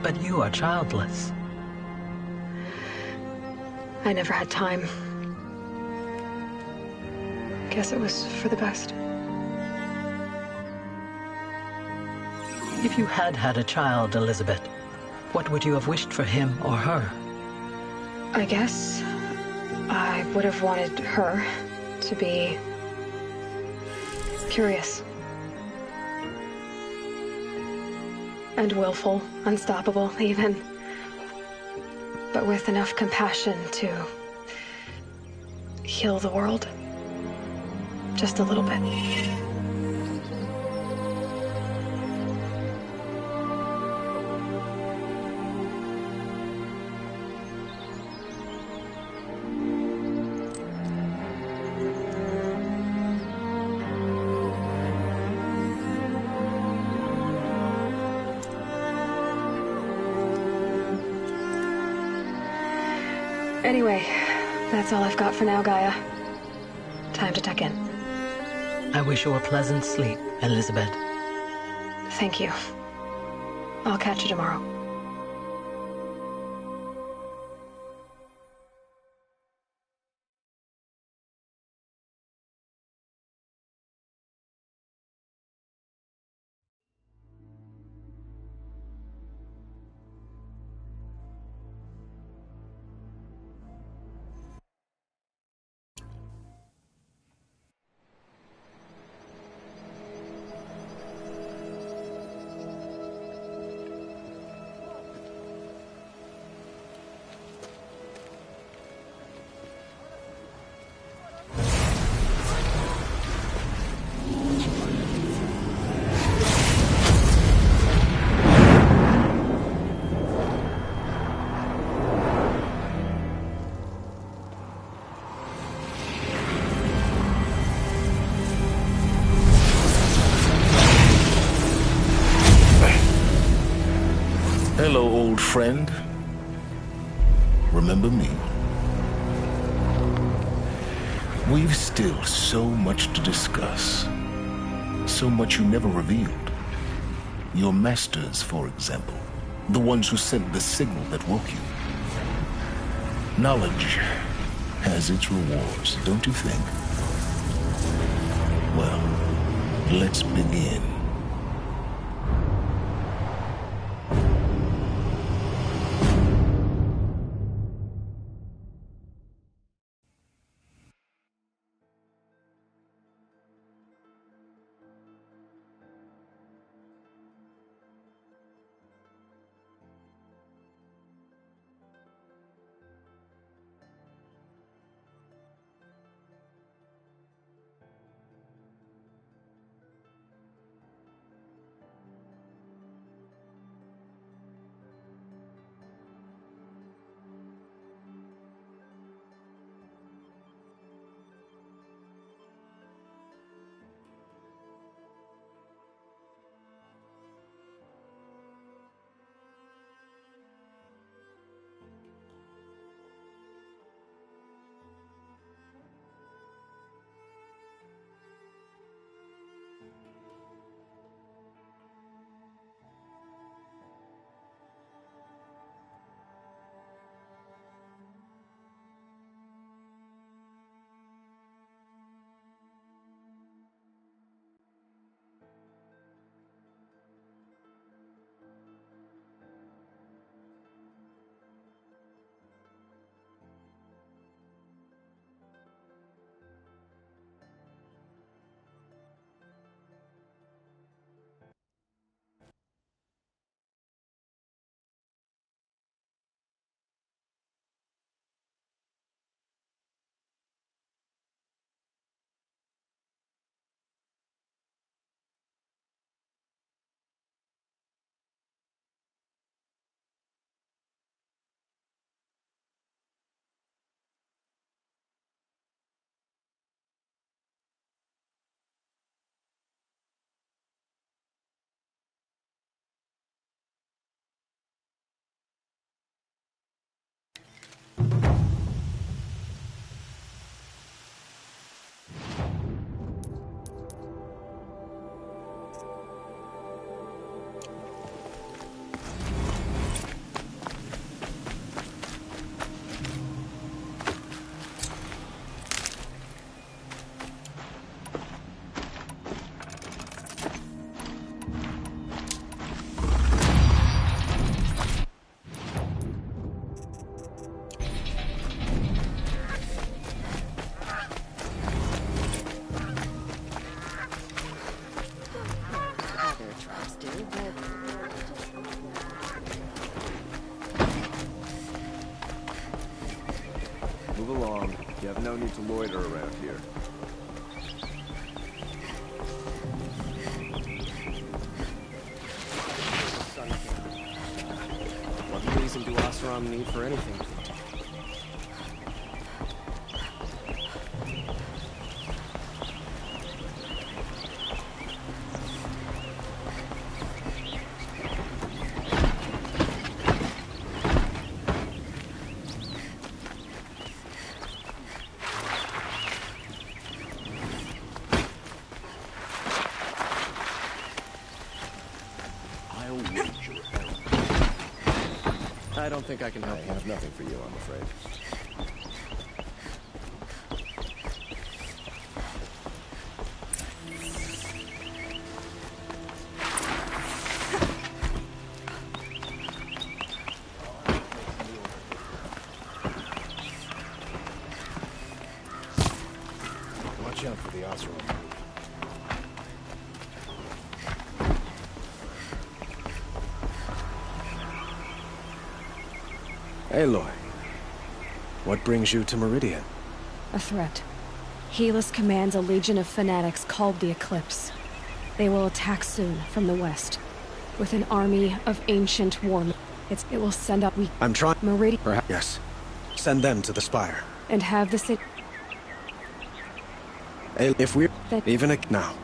but you are childless. I never had time. Guess it was for the best. If you had had a child, Elizabeth, what would you have wished for him or her? I guess I would have wanted her to be curious. And willful, unstoppable, even. But with enough compassion to heal the world. Just a little bit. Anyway, that's all I've got for now, Gaia. Time to tuck in. I wish you a pleasant sleep, Elizabeth. Thank you. I'll catch you tomorrow. Hello, old friend. Remember me? We've still so much to discuss. So much you never revealed. Your masters, for example. The ones who sent the signal that woke you. Knowledge has its rewards, don't you think? Well, let's begin. along. You have no need to loiter around here. What reason do Oseram need for anything? I don't think I can help you. I have nothing for you, I'm afraid. Watch out for the Oseram. Aloy, what brings you to Meridian? A threat. Helis commands a legion of fanatics called the Eclipse. They will attack soon from the west, with an army of ancient warmen. It will send up I'm trying. Meridian. Perhaps. Yes. Send them to the spire. And have the city. If we're even now.